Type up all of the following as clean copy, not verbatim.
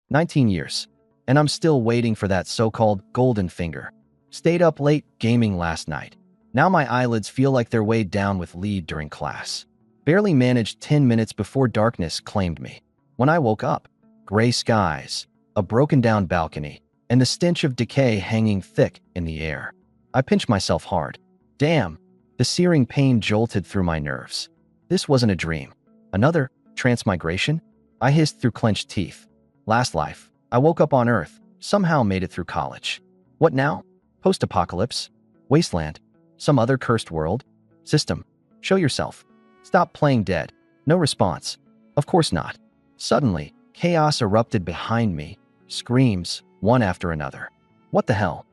19 years. And I'm still waiting for that so-called golden finger. Stayed up late gaming last night. Now my eyelids feel like they're weighed down with lead during class. Barely managed 10 minutes before darkness claimed me. When I woke up, gray skies, a broken-down balcony, and the stench of decay hanging thick in the air. I pinched myself hard. Damn, the searing pain jolted through my nerves. This wasn't a dream. Another transmigration? I hissed through clenched teeth. Last life, I woke up on Earth, somehow made it through college. What now? Post-apocalypse? Wasteland? Some other cursed world? System, show yourself. Stop playing dead. No response. Of course not. Suddenly, chaos erupted behind me. Screams, one after another. What the hell?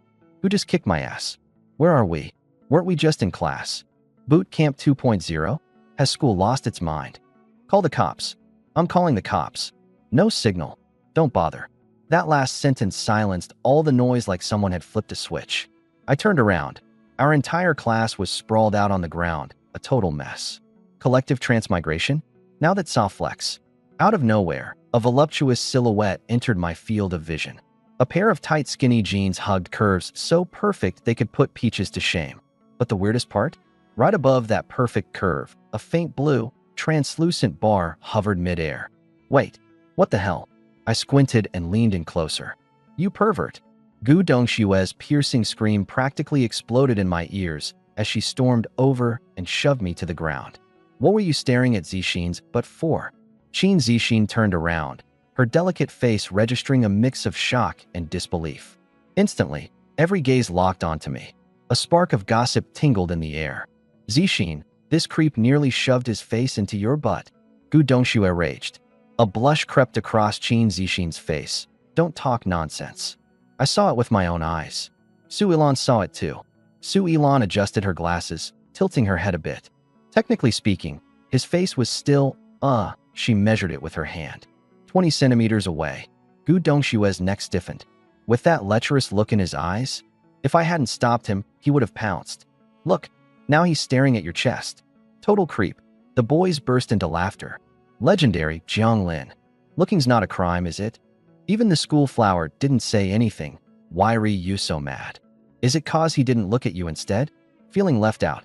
Who just kicked my ass? Where are we? Weren't we just in class? Boot Camp 2.0? Has school lost its mind? Call the cops. I'm calling the cops. No signal. Don't bother. That last sentence silenced all the noise like someone had flipped a switch. I turned around. Our entire class was sprawled out on the ground, a total mess. Collective transmigration? Now that saw flex. Out of nowhere, a voluptuous silhouette entered my field of vision. A pair of tight skinny jeans hugged curves so perfect they could put peaches to shame. But the weirdest part? Right above that perfect curve, a faint blue, translucent bar hovered midair. Wait, what the hell? I squinted and leaned in closer. You pervert. Gu Dongshue's piercing scream practically exploded in my ears as she stormed over and shoved me to the ground. What were you staring at Zixin's but for? Qin Zixin turned around, her delicate face registering a mix of shock and disbelief. Instantly, every gaze locked onto me. A spark of gossip tingled in the air. Zixin, this creep nearly shoved his face into your butt. Gu Dongxue raged. A blush crept across Qin Zixin's face. Don't talk nonsense. I saw it with my own eyes. Su Ilan saw it too. Su Ilan adjusted her glasses, tilting her head a bit. Technically speaking, his face was still, she measured it with her hand. 20 centimeters away. Gu Dongshue's neck stiffened. With that lecherous look in his eyes, if I hadn't stopped him, he would have pounced. Look, now he's staring at your chest. Total creep. The boys burst into laughter. Legendary Jiang Lin. Looking's not a crime, is it? Even the school flower didn't say anything. Why are you so mad? Is it cause he didn't look at you instead? Feeling left out?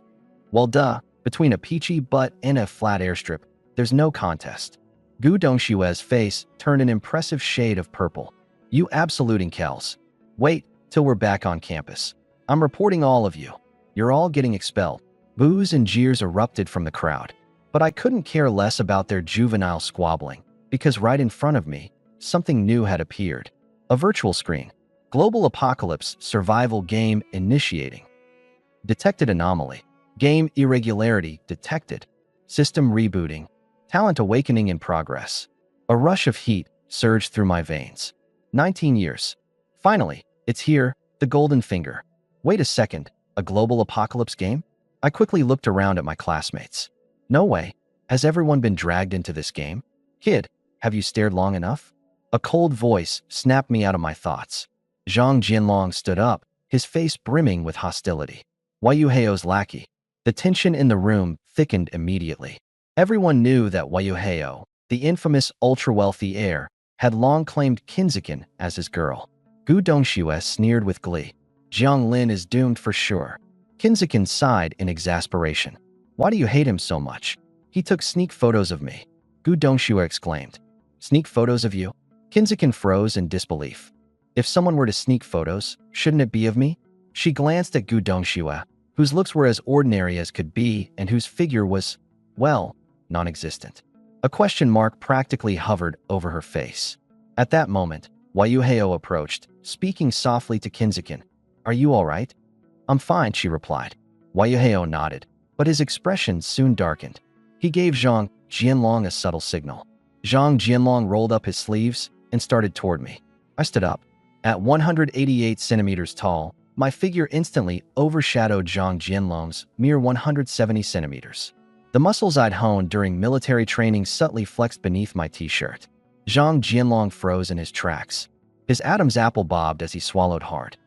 Well, duh. Between a peachy butt and a flat airstrip, there's no contest. Gu Dongshue's face turned an impressive shade of purple. You absoluting Kells. Wait till we're back on campus. I'm reporting all of you. You're all getting expelled. Boos and jeers erupted from the crowd. But I couldn't care less about their juvenile squabbling, because right in front of me, something new had appeared. A virtual screen. Global Apocalypse Survival Game Initiating. Detected anomaly. Game irregularity detected. System rebooting. Talent awakening in progress. A rush of heat surged through my veins. 19 years. Finally, it's here, the golden finger. Wait a second, a global apocalypse game? I quickly looked around at my classmates. No way. Has everyone been dragged into this game? Kid, have you stared long enough? A cold voice snapped me out of my thoughts. Zhang Jianlong stood up, his face brimming with hostility. Yahello's lackey. The tension in the room thickened immediately. Everyone knew that Yahello, the infamous ultra-wealthy heir, had long claimed Kinziken as his girl. Gu Dongxue sneered with glee. Jiang Lin is doomed for sure. Kinziken sighed in exasperation. Why do you hate him so much? He took sneak photos of me. Gu Dongxue exclaimed. Sneak photos of you? Kinziken froze in disbelief. If someone were to sneak photos, shouldn't it be of me? She glanced at Gu Dongxue, whose looks were as ordinary as could be and whose figure was, well, non-existent. A question mark practically hovered over her face. At that moment, Yahello approached, speaking softly to Kinziken. Are you all right? I'm fine, she replied. Yahello nodded, but his expression soon darkened. He gave Zhang Jianlong a subtle signal. Zhang Jianlong rolled up his sleeves and started toward me. I stood up. At 188 centimeters tall, my figure instantly overshadowed Zhang Jianlong's mere 170 centimeters. The muscles I'd honed during military training subtly flexed beneath my t-shirt. Zhang Jianlong froze in his tracks. His Adam's apple bobbed as he swallowed hard.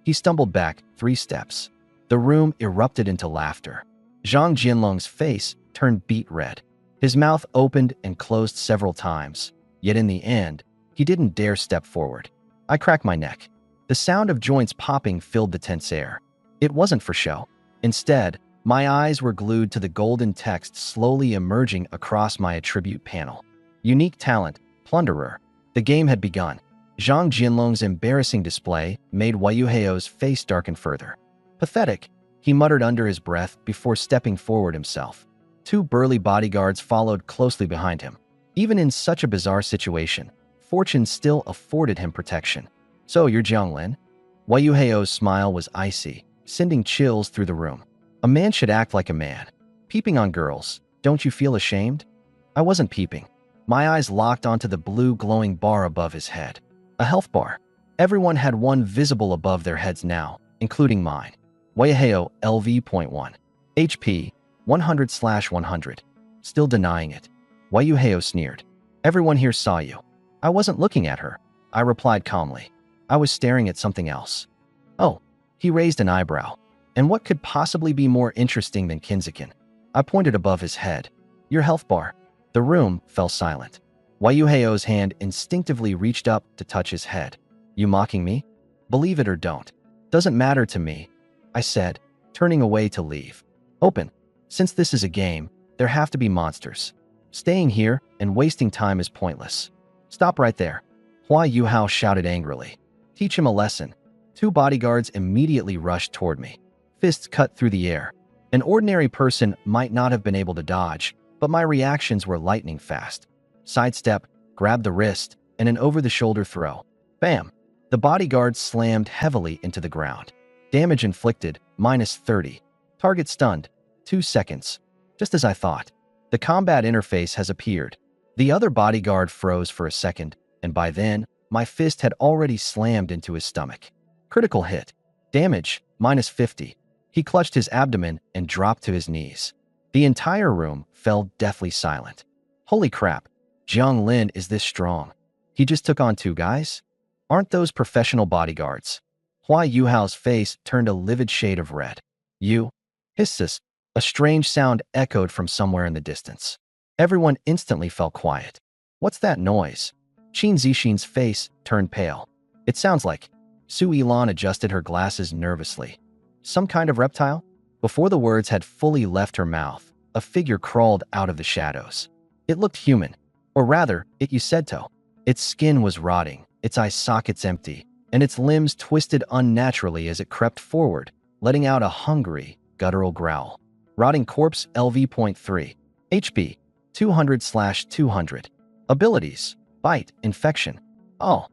He stumbled back 3 steps. The room erupted into laughter. Zhang Jianlong's face turned beet red. His mouth opened and closed several times, yet in the end, He didn't dare step forward. I cracked my neck. The sound of joints popping filled the tense air. It wasn't for show. Instead, my eyes were glued to the golden text slowly emerging across my attribute panel. Unique talent, Plunderer. The game had begun. Zhang Jinlong's embarrassing display made Yahello's face darken further. Pathetic, he muttered under his breath before stepping forward himself. Two burly bodyguards followed closely behind him. Even in such a bizarre situation, fortune still afforded him protection. So you're Jianglin? Yahello's smile was icy, sending chills through the room. A man should act like a man. Peeping on girls, don't you feel ashamed? I wasn't peeping. My eyes locked onto the blue glowing bar above his head. A health bar. Everyone had one visible above their heads now, including mine. Yahello LV.1. HP 100/100. Still denying it. Yahello sneered. Everyone here saw you. I wasn't looking at her. I replied calmly. I was staring at something else. Oh, he raised an eyebrow. And what could possibly be more interesting than Kinzakin? I pointed above his head. Your health bar. The room fell silent. Yahello's hand instinctively reached up to touch his head. You mocking me? Believe it or don't. Doesn't matter to me, I said, turning away to leave. Open. Since this is a game, there have to be monsters. Staying here and wasting time is pointless. Stop right there. Hua Yuhao shouted angrily. Teach him a lesson. Two bodyguards immediately rushed toward me. Fists cut through the air. An ordinary person might not have been able to dodge, but my reactions were lightning fast. Sidestep, grab the wrist, and an over-the-shoulder throw. Bam! The bodyguard slammed heavily into the ground. Damage inflicted, -30. Target stunned. 2 seconds. Just as I thought. The combat interface has appeared. The other bodyguard froze for a second, and by then, my fist had already slammed into his stomach. Critical hit. Damage, -50. He clutched his abdomen and dropped to his knees. The entire room fell deathly silent. Holy crap, Jiang Lin is this strong. He just took on 2 guys? Aren't those professional bodyguards? Hua Yuhao's face turned a livid shade of red. You? Hissus. A strange sound echoed from somewhere in the distance. Everyone instantly fell quiet. What's that noise? Qin Zixin's face turned pale. It sounds like... Su Yilan adjusted her glasses nervously. Some kind of reptile? Before the words had fully left her mouth, a figure crawled out of the shadows. It looked human. Or rather, it Yusetto. Its skin was rotting, its eye sockets empty, and its limbs twisted unnaturally as it crept forward, letting out a hungry, guttural growl. Rotting corpse LV.3. HP 200/200. Abilities: bite, infection. Oh.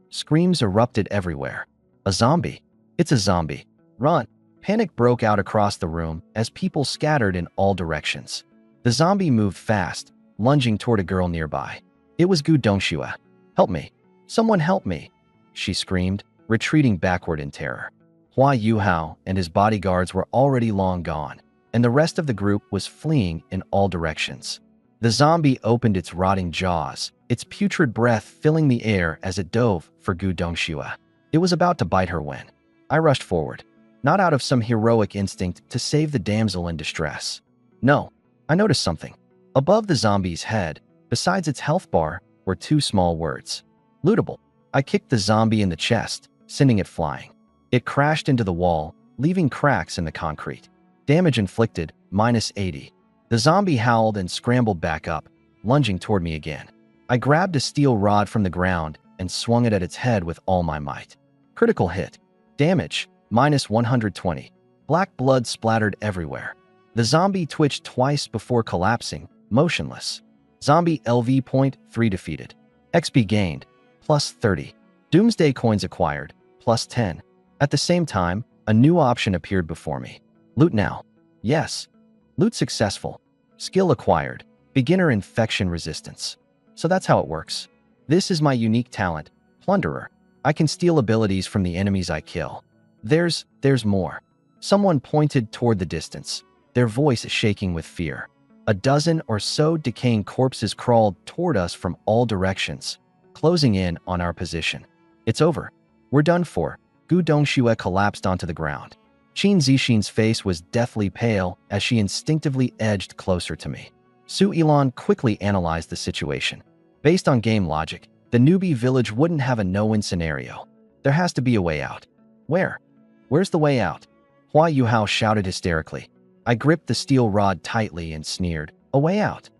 Screams erupted everywhere. A zombie. It's a zombie. Run. Panic broke out across the room as people scattered in all directions. The zombie moved fast, lunging toward a girl nearby. It was Gu Dongxue. Help me. Someone help me, she screamed, retreating backward in terror. Hua Yuhao and his bodyguards were already long gone, and the rest of the group was fleeing in all directions. The zombie opened its rotting jaws, its putrid breath filling the air as it dove for Gu Dongxue. It was about to bite her when I rushed forward, not out of some heroic instinct to save the damsel in distress. No, I noticed something. Above the zombie's head, besides its health bar, were 2 small words. Lootable. I kicked the zombie in the chest, sending it flying. It crashed into the wall, leaving cracks in the concrete. Damage inflicted, -80. The zombie howled and scrambled back up, lunging toward me again. I grabbed a steel rod from the ground and swung it at its head with all my might. Critical hit. Damage, -120. Black blood splattered everywhere. The zombie twitched twice before collapsing, motionless. Zombie LV.3 defeated. XP gained, +30. Doomsday coins acquired, +10. At the same time, a new option appeared before me. Loot now. Yes. Loot successful. Skill acquired. Beginner infection resistance. So that's how it works. This is my unique talent, Plunderer. I can steal abilities from the enemies I kill. There's more. Someone pointed toward the distance, their voice shaking with fear. A dozen or so decaying corpses crawled toward us from all directions, closing in on our position. It's over. We're done for. Gu Dongxue collapsed onto the ground. Qin Zixin's face was deathly pale as she instinctively edged closer to me. Su Yilan quickly analyzed the situation. Based on game logic, The newbie village wouldn't have a no-win scenario. There has to be a way out. Where? Where's the way out? Hua Yuhao shouted hysterically. I gripped the steel rod tightly and sneered. A way out?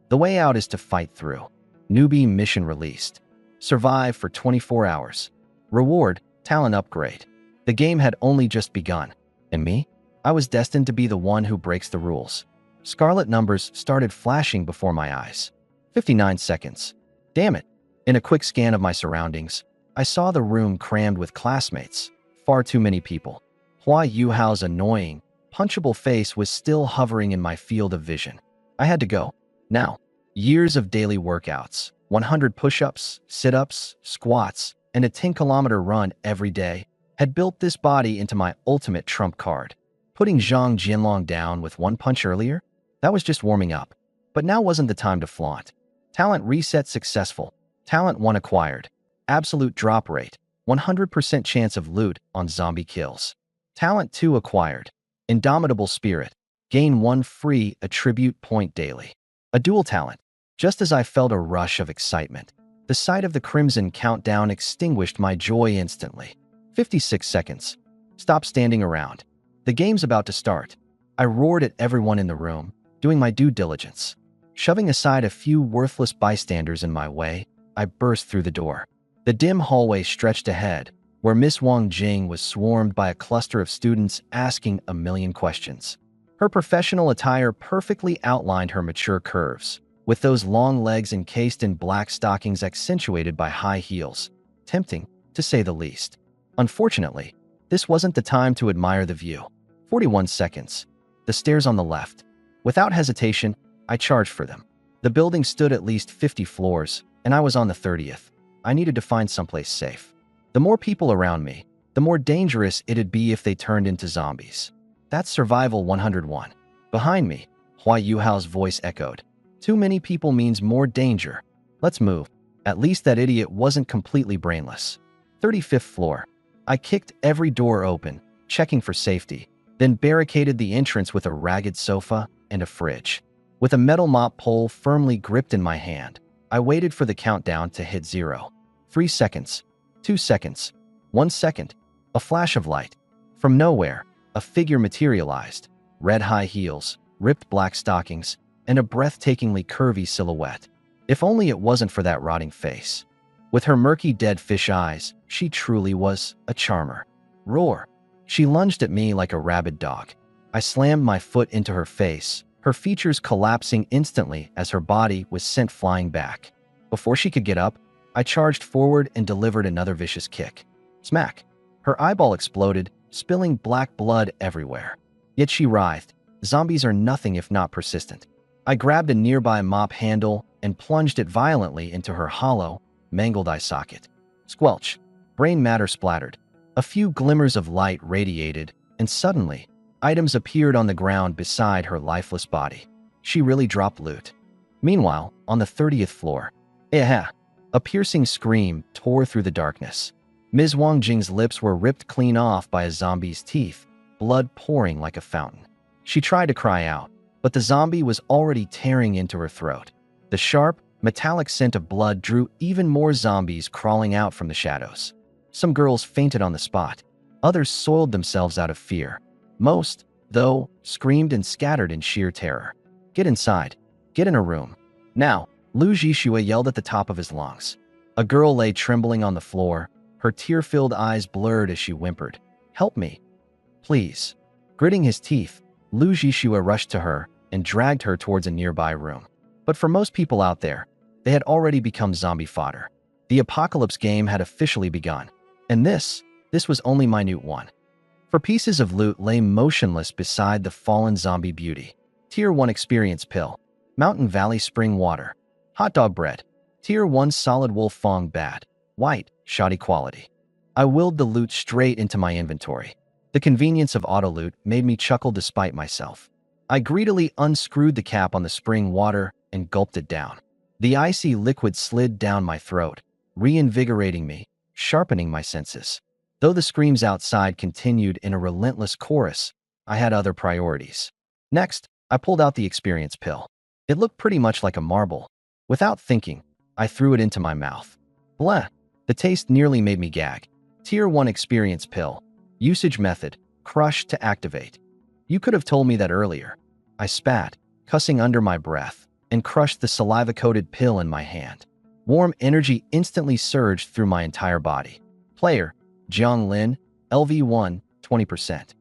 The way out is to fight through. Newbie mission released. Survive for 24 hours. Reward, talent upgrade. The game had only just begun. And me? I was destined to be the one who breaks the rules. Scarlet numbers started flashing before my eyes. 59 seconds. Damn it. In a quick scan of my surroundings, I saw the room crammed with classmates. Far too many people. Hua Yuhao's annoying, punchable face was still hovering in my field of vision. I had to go. Now. Years of daily workouts, 100 push-ups, sit-ups, squats, and a 10-kilometer run every day had built this body into my ultimate trump card. Putting Zhang Jianlong down with one punch earlier? That was just warming up. But now wasn't the time to flaunt. Talent reset successful. Talent 1 acquired. Absolute drop rate. 100% chance of loot on zombie kills. Talent 2 acquired. Indomitable spirit. Gain 1 free attribute point daily. A dual talent. Just as I felt a rush of excitement, the sight of the crimson countdown extinguished my joy instantly. 56 seconds. Stop standing around. The game's about to start. I roared at everyone in the room, doing my due diligence. Shoving aside a few worthless bystanders in my way, I burst through the door. The dim hallway stretched ahead, where Miss Wang Jing was swarmed by a cluster of students asking a million questions. Her professional attire perfectly outlined her mature curves, with those long legs encased in black stockings accentuated by high heels. Tempting, to say the least. Unfortunately, this wasn't the time to admire the view. 41 seconds. The stairs on the left. Without hesitation, I charged for them. The building stood at least 50 floors, and I was on the 30th. I needed to find someplace safe. The more people around me, the more dangerous it'd be if they turned into zombies. That's survival 101. Behind me, Hua Yuhao's voice echoed. Too many people means more danger. Let's move. At least that idiot wasn't completely brainless. 35th floor. I kicked every door open, checking for safety, then barricaded the entrance with a ragged sofa and a fridge. With a metal mop pole firmly gripped in my hand, I waited for the countdown to hit 0. 3 seconds. 2 seconds. 1 second. A flash of light. From nowhere, a figure materialized. Red high heels, ripped black stockings, and a breathtakingly curvy silhouette. If only it wasn't for that rotting face. With her murky dead fish eyes, she truly was a charmer. Roar. She lunged at me like a rabid dog. I slammed my foot into her face, her features collapsing instantly as her body was sent flying back. Before she could get up, I charged forward and delivered another vicious kick. Smack. Her eyeball exploded, spilling black blood everywhere. Yet she writhed. Zombies are nothing if not persistent. I grabbed a nearby mop handle and plunged it violently into her hollow, mangled eye socket. Squelch. Brain matter splattered. A few glimmers of light radiated, and suddenly, items appeared on the ground beside her lifeless body. She really dropped loot. Meanwhile, on the 30th floor, a piercing scream tore through the darkness. Ms. Wang Jing's lips were ripped clean off by a zombie's teeth, blood pouring like a fountain. She tried to cry out, but the zombie was already tearing into her throat. The sharp, metallic scent of blood drew even more zombies crawling out from the shadows. Some girls fainted on the spot. Others soiled themselves out of fear. Most, though, screamed and scattered in sheer terror. Get inside. Get in a room. Now, Lu Zhixue yelled at the top of his lungs. A girl lay trembling on the floor, her tear-filled eyes blurred as she whimpered. Help me. Please. Gritting his teeth, Lu Zhixue rushed to her and dragged her towards a nearby room. But for most people out there, they had already become zombie fodder. The apocalypse game had officially begun. And this was only minute one. For pieces of loot lay motionless beside the fallen zombie beauty. Tier 1 experience pill. Mountain Valley spring water. Hot dog bread. Tier 1 solid wolf fong bad. White, shoddy quality. I willed the loot straight into my inventory. The convenience of auto loot made me chuckle despite myself. I greedily unscrewed the cap on the spring water and gulped it down. The icy liquid slid down my throat, reinvigorating me, sharpening my senses. Though the screams outside continued in a relentless chorus, I had other priorities. Next, I pulled out the experience pill. It looked pretty much like a marble. Without thinking, I threw it into my mouth. Bleh. The taste nearly made me gag. Tier 1 experience pill. Usage method. Crush to activate. You could have told me that earlier. I spat, cussing under my breath, and crushed the saliva-coated pill in my hand. Warm energy instantly surged through my entire body. Player, Jiang Lin, LV1, 20%.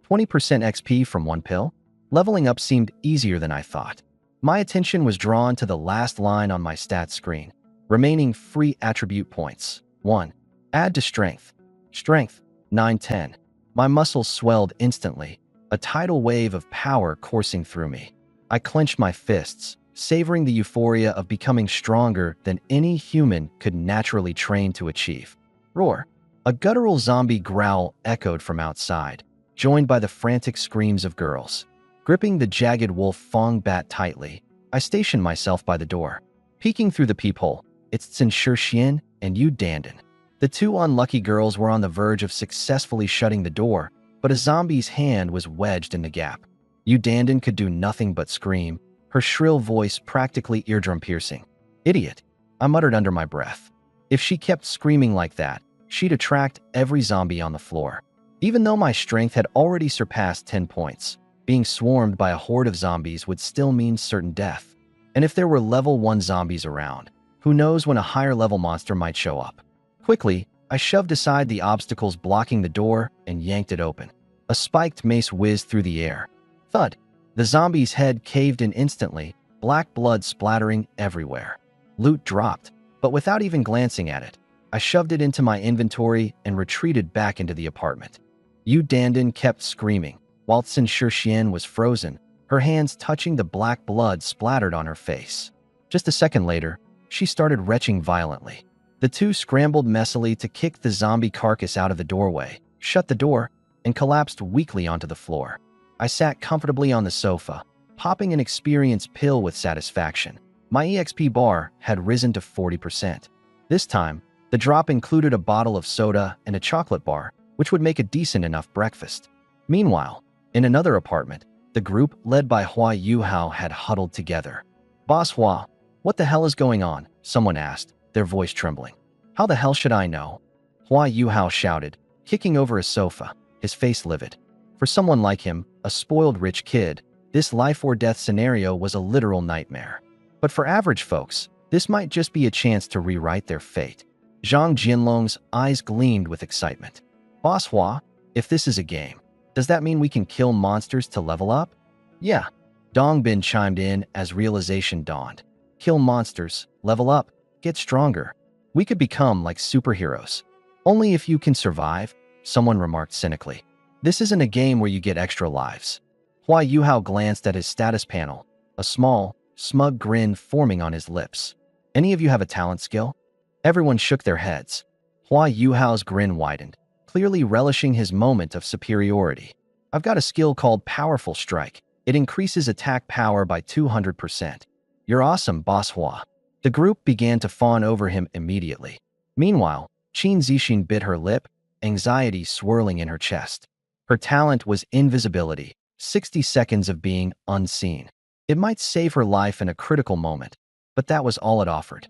20% XP from one pill? Leveling up seemed easier than I thought. My attention was drawn to the last line on my stats screen. Remaining free attribute points. 1. Add to strength. Strength, 910. My muscles swelled instantly, a tidal wave of power coursing through me. I clenched my fists, savoring the euphoria of becoming stronger than any human could naturally train to achieve. Roar. A guttural zombie growl echoed from outside, joined by the frantic screams of girls. Gripping the jagged wolf fang bat tightly, I stationed myself by the door. Peeking through the peephole, it's Tsin Xian and Yu Dandan. The two unlucky girls were on the verge of successfully shutting the door, but a zombie's hand was wedged in the gap. Yu Dandan could do nothing but scream, her shrill voice practically eardrum-piercing. Idiot, I muttered under my breath. If she kept screaming like that, she'd attract every zombie on the floor. Even though my strength had already surpassed 10 points, being swarmed by a horde of zombies would still mean certain death. And if there were level 1 zombies around, who knows when a higher level monster might show up. Quickly, I shoved aside the obstacles blocking the door and yanked it open. A spiked mace whizzed through the air. Thud. The zombie's head caved in instantly, black blood splattering everywhere. Loot dropped, but without even glancing at it, I shoved it into my inventory and retreated back into the apartment. Yu Dandan kept screaming, while Tsin Xian was frozen, her hands touching the black blood splattered on her face. Just a second later, she started retching violently. The two scrambled messily to kick the zombie carcass out of the doorway, shut the door, and collapsed weakly onto the floor. I sat comfortably on the sofa, popping an experience pill with satisfaction. My EXP bar had risen to 40%. This time, the drop included a bottle of soda and a chocolate bar, which would make a decent enough breakfast. Meanwhile, in another apartment, the group led by Hua Yuhao had huddled together. Boss Hua, what the hell is going on? Someone asked, their voice trembling. How the hell should I know? Hua Yuhao shouted, kicking over a sofa, his face livid. For someone like him, a spoiled rich kid, this life or death scenario was a literal nightmare. But for average folks, this might just be a chance to rewrite their fate. Zhang Jinlong's eyes gleamed with excitement. Boss Hua, if this is a game, does that mean we can kill monsters to level up? Yeah. Dong Bin chimed in as realization dawned. Kill monsters, level up, get stronger. We could become like superheroes. Only if you can survive, someone remarked cynically. This isn't a game where you get extra lives. Hua Yuhao glanced at his status panel, a small, smug grin forming on his lips. Any of you have a talent skill? Everyone shook their heads. Hua Yuhao's grin widened, clearly relishing his moment of superiority. I've got a skill called Powerful Strike. It increases attack power by 200%. You're awesome, Boss Hua. The group began to fawn over him immediately. Meanwhile, Qin Zixin bit her lip, anxiety swirling in her chest. Her talent was invisibility, 60 seconds of being unseen. It might save her life in a critical moment, but that was all it offered.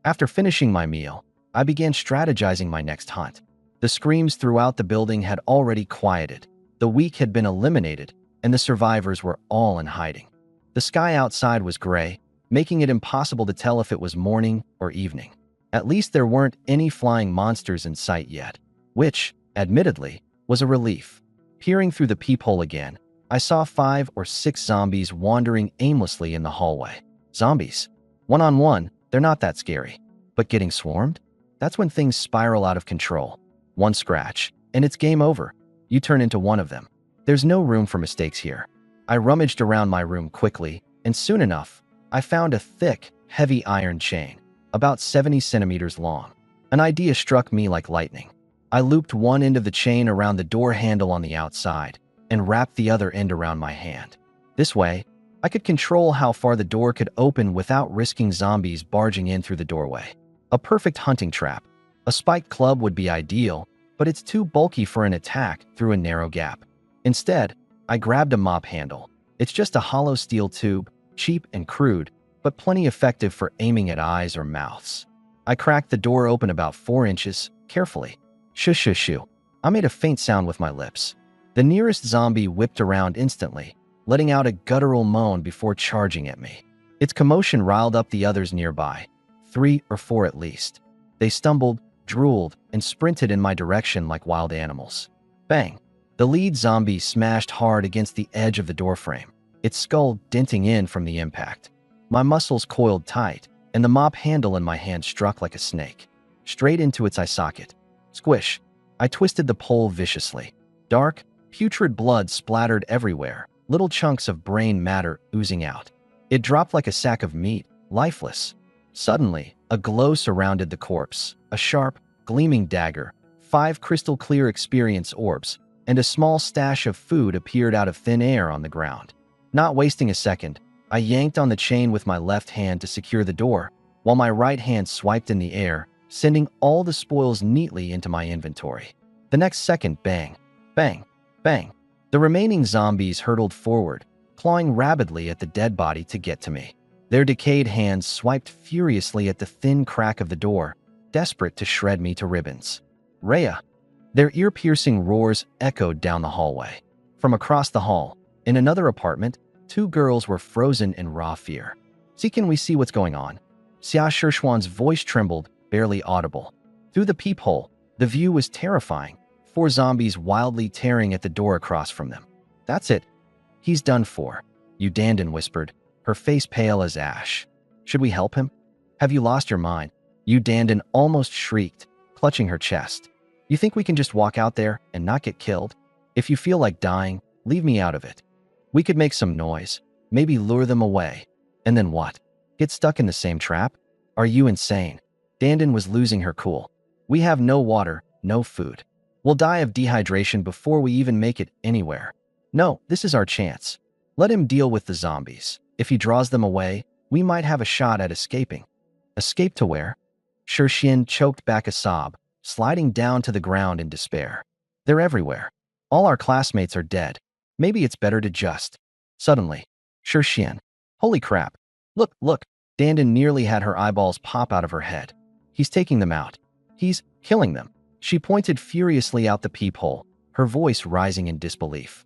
After finishing my meal, I began strategizing my next hunt. The screams throughout the building had already quieted, the weak had been eliminated, and the survivors were all in hiding. The sky outside was gray, making it impossible to tell if it was morning or evening. At least there weren't any flying monsters in sight yet, which, admittedly, was a relief. Peering through the peephole again, I saw 5 or 6 zombies wandering aimlessly in the hallway. Zombies. One-on-one, they're not that scary. But getting swarmed? That's when things spiral out of control. One scratch, and it's game over. You turn into one of them. There's no room for mistakes here. I rummaged around my room quickly, and soon enough, I found a thick, heavy iron chain, about 70 centimeters long. An idea struck me like lightning. I looped one end of the chain around the door handle on the outside and wrapped the other end around my hand. This way, I could control how far the door could open without risking zombies barging in through the doorway. A perfect hunting trap. A spiked club would be ideal, but it's too bulky for an attack through a narrow gap. Instead, I grabbed a mop handle. It's just a hollow steel tube, cheap and crude, but plenty effective for aiming at eyes or mouths. I cracked the door open about 4 inches, carefully. Shoo shoo shoo. I made a faint sound with my lips. The nearest zombie whipped around instantly, letting out a guttural moan before charging at me. Its commotion riled up the others nearby, 3 or 4 at least. They stumbled, drooled, and sprinted in my direction like wild animals. Bang! The lead zombie smashed hard against the edge of the doorframe, its skull denting in from the impact. My muscles coiled tight, and the mop handle in my hand struck like a snake, straight into its eye socket. Squish! I twisted the pole viciously. Dark, putrid blood splattered everywhere, little chunks of brain matter oozing out. It dropped like a sack of meat, lifeless. Suddenly, a glow surrounded the corpse, a sharp, gleaming dagger, 5 crystal-clear experience orbs, and a small stash of food appeared out of thin air on the ground. Not wasting a second, I yanked on the chain with my left hand to secure the door, while my right hand swiped in the air, sending all the spoils neatly into my inventory. The next second, bang, bang, bang. The remaining zombies hurtled forward, clawing rapidly at the dead body to get to me. Their decayed hands swiped furiously at the thin crack of the door, desperate to shred me to ribbons. Rhea! Their ear-piercing roars echoed down the hallway. From across the hall, in another apartment, 2 girls were frozen in raw fear. "See, can we see what's going on?" Xia Shishuan's voice trembled, barely audible. Through the peephole, the view was terrifying, 4 zombies wildly tearing at the door across from them. "That's it. He's done for," Udandan whispered, her face pale as ash. "Should we help him?" "Have you lost your mind?" Udandan almost shrieked, clutching her chest. "You think we can just walk out there and not get killed? If you feel like dying, leave me out of it. We could make some noise, maybe lure them away. And then what? Get stuck in the same trap? Are you insane?" Dandan was losing her cool. "We have no water, no food. We'll die of dehydration before we even make it anywhere. No, this is our chance. Let him deal with the zombies. If he draws them away, we might have a shot at escaping." "Escape to where?" Shirshin choked back a sob, sliding down to the ground in despair. "They're everywhere. All our classmates are dead. Maybe it's better to just..." Suddenly, Shirshin, "Holy crap. Look, look." Dandan nearly had her eyeballs pop out of her head. "He's taking them out. He's killing them." She pointed furiously out the peephole, her voice rising in disbelief.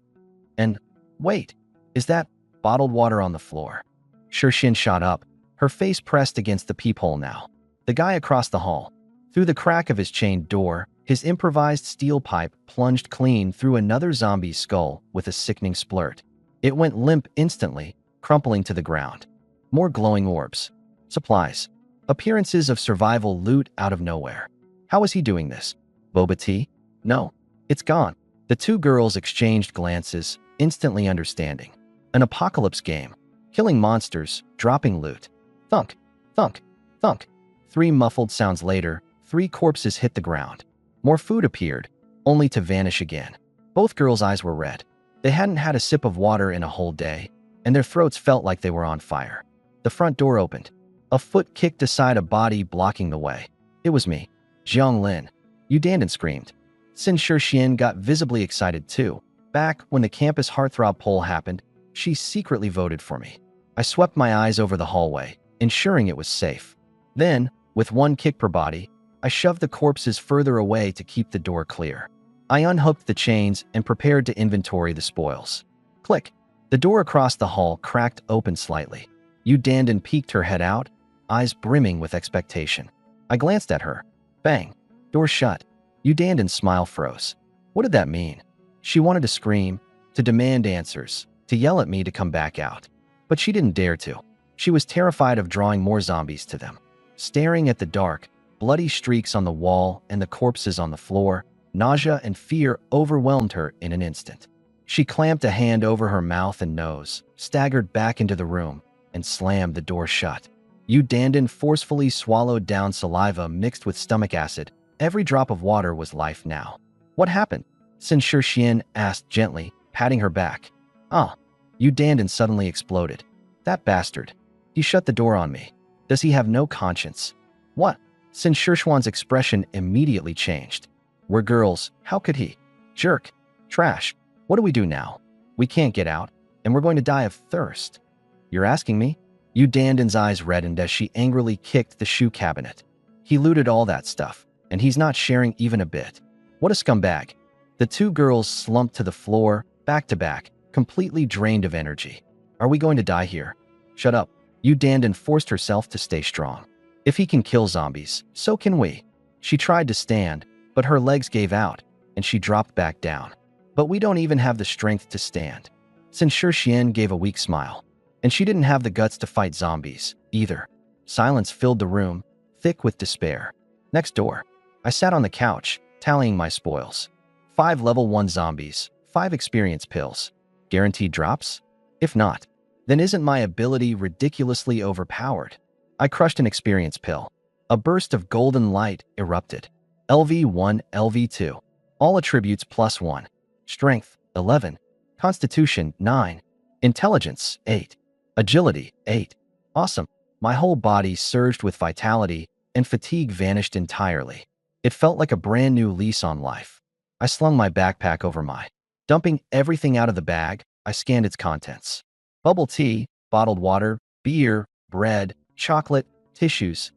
"And wait, is that bottled water on the floor?" Shirshin shot up, her face pressed against the peephole now. The guy across the hall. Through the crack of his chained door, his improvised steel pipe plunged clean through another zombie's skull with a sickening splurt. It went limp instantly, crumpling to the ground. More glowing orbs. Supplies. Appearances of survival loot out of nowhere. How was he doing this? Boba tea? No. It's gone. The 2 girls exchanged glances, instantly understanding. An apocalypse game. Killing monsters, dropping loot. Thunk, thunk, thunk. 3 muffled sounds later, 3 corpses hit the ground. More food appeared, only to vanish again. Both girls' eyes were red. They hadn't had a sip of water in a whole day, and their throats felt like they were on fire. The front door opened. A foot kicked aside a body blocking the way. It was me, Jiang Lin. Udandan screamed. Sin Shirshin got visibly excited too. Back when the campus heartthrob poll happened, she secretly voted for me. I swept my eyes over the hallway, ensuring it was safe. Then, with 1 kick per body, I shoved the corpses further away to keep the door clear. I unhooked the chains and prepared to inventory the spoils. Click. The door across the hall cracked open slightly. Udandan peeked her head out, eyes brimming with expectation. I glanced at her. Bang. Door shut. Udandan's smile froze. What did that mean? She wanted to scream, to demand answers, to yell at me to come back out. But she didn't dare to. She was terrified of drawing more zombies to them. Staring at the dark, bloody streaks on the wall and the corpses on the floor, nausea and fear overwhelmed her in an instant. She clamped a hand over her mouth and nose, staggered back into the room, and slammed the door shut. Udandan forcefully swallowed down saliva mixed with stomach acid. Every drop of water was life now. What happened? Sin Shirshin asked gently, patting her back. Udandan suddenly exploded. That bastard. He shut the door on me. Does he have no conscience? What? Sin Shirshuan's expression immediately changed. We're girls. How could he? Jerk. Trash. What do we do now? We can't get out, and we're going to die of thirst. You're asking me? Udandan's eyes reddened as she angrily kicked the shoe cabinet. He looted all that stuff, and he's not sharing even a bit. What a scumbag. The two girls slumped to the floor, back to back, completely drained of energy. Are we going to die here? Shut up. Yu Dandan forced herself to stay strong. If he can kill zombies, so can we. She tried to stand, but her legs gave out, and she dropped back down. But we don't even have the strength to stand. Sin Xian gave a weak smile. And she didn't have the guts to fight zombies, either. Silence filled the room, thick with despair. Next door, I sat on the couch, tallying my spoils. 5 level 1 zombies, 5 experience pills. Guaranteed drops? If not, then isn't my ability ridiculously overpowered? I crushed an experience pill. A burst of golden light erupted. LV1, LV2. All attributes +1. Strength, 11. Constitution, 9. Intelligence, 8. Agility, 8. Awesome. My whole body surged with vitality, and fatigue vanished entirely. It felt like a brand new lease on life. I slung my backpack over my. Dumping everything out of the bag, I scanned its contents. Bubble tea, bottled water, beer, bread, chocolate, tissues.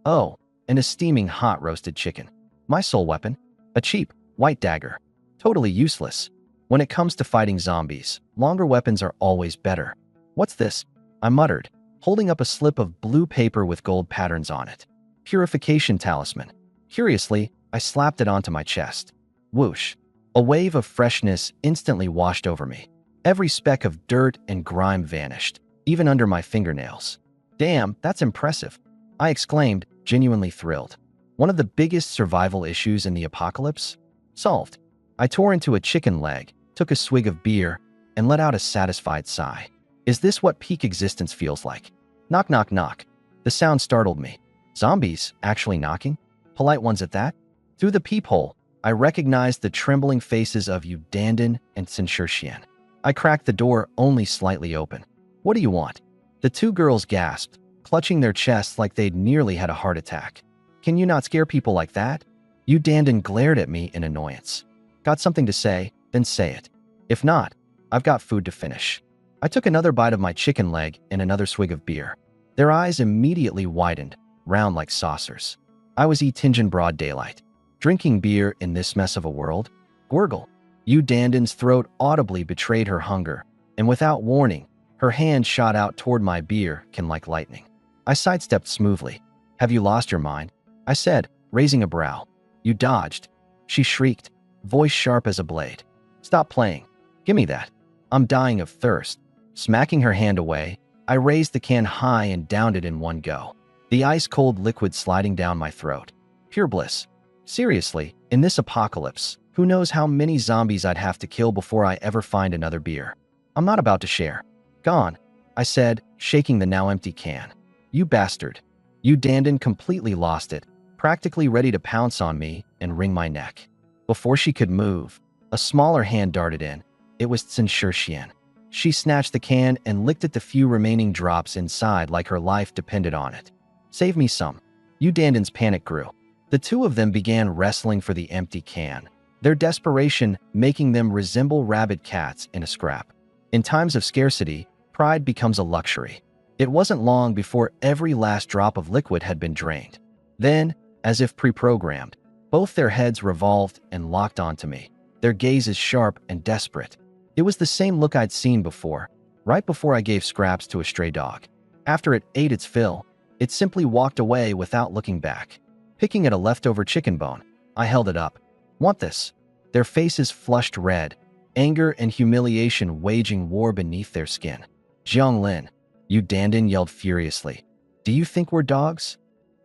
Oh, and a steaming hot roasted chicken. My sole weapon? A cheap, white dagger. Totally useless. When it comes to fighting zombies, longer weapons are always better. What's this? I muttered, holding up a slip of blue paper with gold patterns on it. Purification talisman. Curiously, I slapped it onto my chest. Whoosh. A wave of freshness instantly washed over me. Every speck of dirt and grime vanished, even under my fingernails. Damn, that's impressive, I exclaimed, genuinely thrilled. One of the biggest survival issues in the apocalypse? Solved. I tore into a chicken leg, took a swig of beer, and let out a satisfied sigh. Is this what peak existence feels like? Knock, knock, knock. The sound startled me. Zombies actually knocking? Polite ones at that? Through the peephole, I recognized the trembling faces of Yu Dandan and Sin Xian. I cracked the door only slightly open. What do you want? The two girls gasped, clutching their chests like they'd nearly had a heart attack. Can you not scare people like that? Yu Dandan glared at me in annoyance. Got something to say? Then say it. If not, I've got food to finish. I took another bite of my chicken leg and another swig of beer. Their eyes immediately widened, round like saucers. I was eating in broad daylight. Drinking beer in this mess of a world? Gurgle. Yu Dandan's throat audibly betrayed her hunger, and without warning, her hand shot out toward my beer can like lightning. I sidestepped smoothly. Have you lost your mind? I said, raising a brow. You dodged. She shrieked, voice sharp as a blade. Stop playing. Give me that. I'm dying of thirst. Smacking her hand away, I raised the can high and downed it in one go. The ice-cold liquid sliding down my throat. Pure bliss. Seriously, in this apocalypse, who knows how many zombies I'd have to kill before I ever find another beer. I'm not about to share. Gone, I said, shaking the now empty can. You bastard. Yu Dandan completely lost it, practically ready to pounce on me and wring my neck. Before she could move, a smaller hand darted in. It was Sin Xian. She snatched the can and licked at the few remaining drops inside like her life depended on it. Save me some. Yu Dandan's panic grew. The two of them began wrestling for the empty can, their desperation making them resemble rabid cats in a scrap. In times of scarcity, pride becomes a luxury. It wasn't long before every last drop of liquid had been drained. Then, as if pre-programmed, both their heads revolved and locked onto me, their gazes sharp and desperate. It was the same look I'd seen before, right before I gave scraps to a stray dog. After it ate its fill, it simply walked away without looking back. Picking at a leftover chicken bone, I held it up. Want this? Their faces flushed red, anger and humiliation waging war beneath their skin. Jianglin, Yu Dandan yelled furiously. Do you think we're dogs?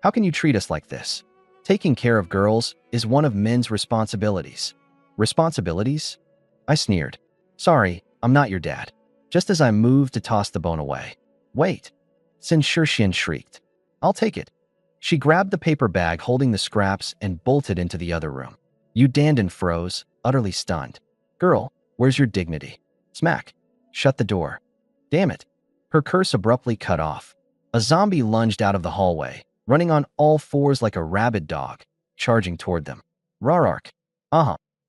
How can you treat us like this? Taking care of girls is one of men's responsibilities. Responsibilities? I sneered. Sorry, I'm not your dad. Just as I moved to toss the bone away. Wait. Sin Xian shrieked. I'll take it. She grabbed the paper bag holding the scraps and bolted into the other room. Yu Dandan froze, utterly stunned. Girl, where's your dignity? Smack. Shut the door. Damn it. Her curse abruptly cut off. A zombie lunged out of the hallway, running on all fours like a rabid dog, charging toward them. Rarark.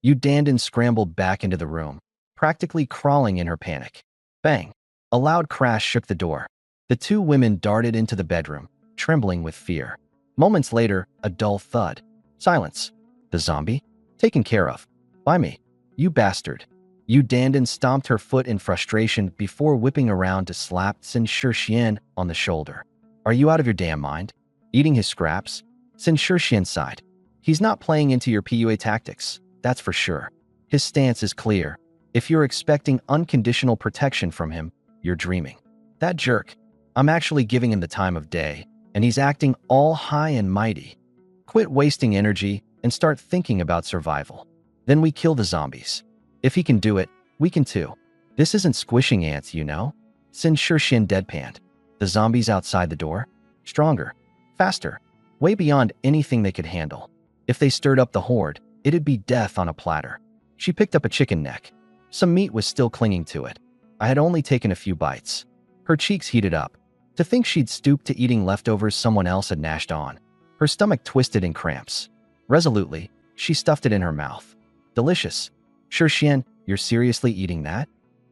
Yu Dandan scrambled back into the room, practically crawling in her panic. Bang. A loud crash shook the door. The two women darted into the bedroom, trembling with fear. Moments later, a dull thud. Silence. The zombie? Taken care of. By me. You bastard. Yu Dandan stomped her foot in frustration before whipping around to slap Sin Shixian on the shoulder. Are you out of your damn mind? Eating his scraps? Sin Shixian sighed. He's not playing into your PUA tactics, that's for sure. His stance is clear. If you're expecting unconditional protection from him, you're dreaming. That jerk. I'm actually giving him the time of day, and he's acting all high and mighty. Quit wasting energy and start thinking about survival. Then we kill the zombies. If he can do it, we can too. This isn't squishing ants, you know? Sin Shixian deadpanned. The zombies outside the door? Stronger. Faster. Way beyond anything they could handle. If they stirred up the horde, it'd be death on a platter. She picked up a chicken neck. Some meat was still clinging to it. I had only taken a few bites. Her cheeks heated up. To think she'd stooped to eating leftovers someone else had gnashed on. Her stomach twisted in cramps. Resolutely, she stuffed it in her mouth. Delicious. Shixian, you're seriously eating that?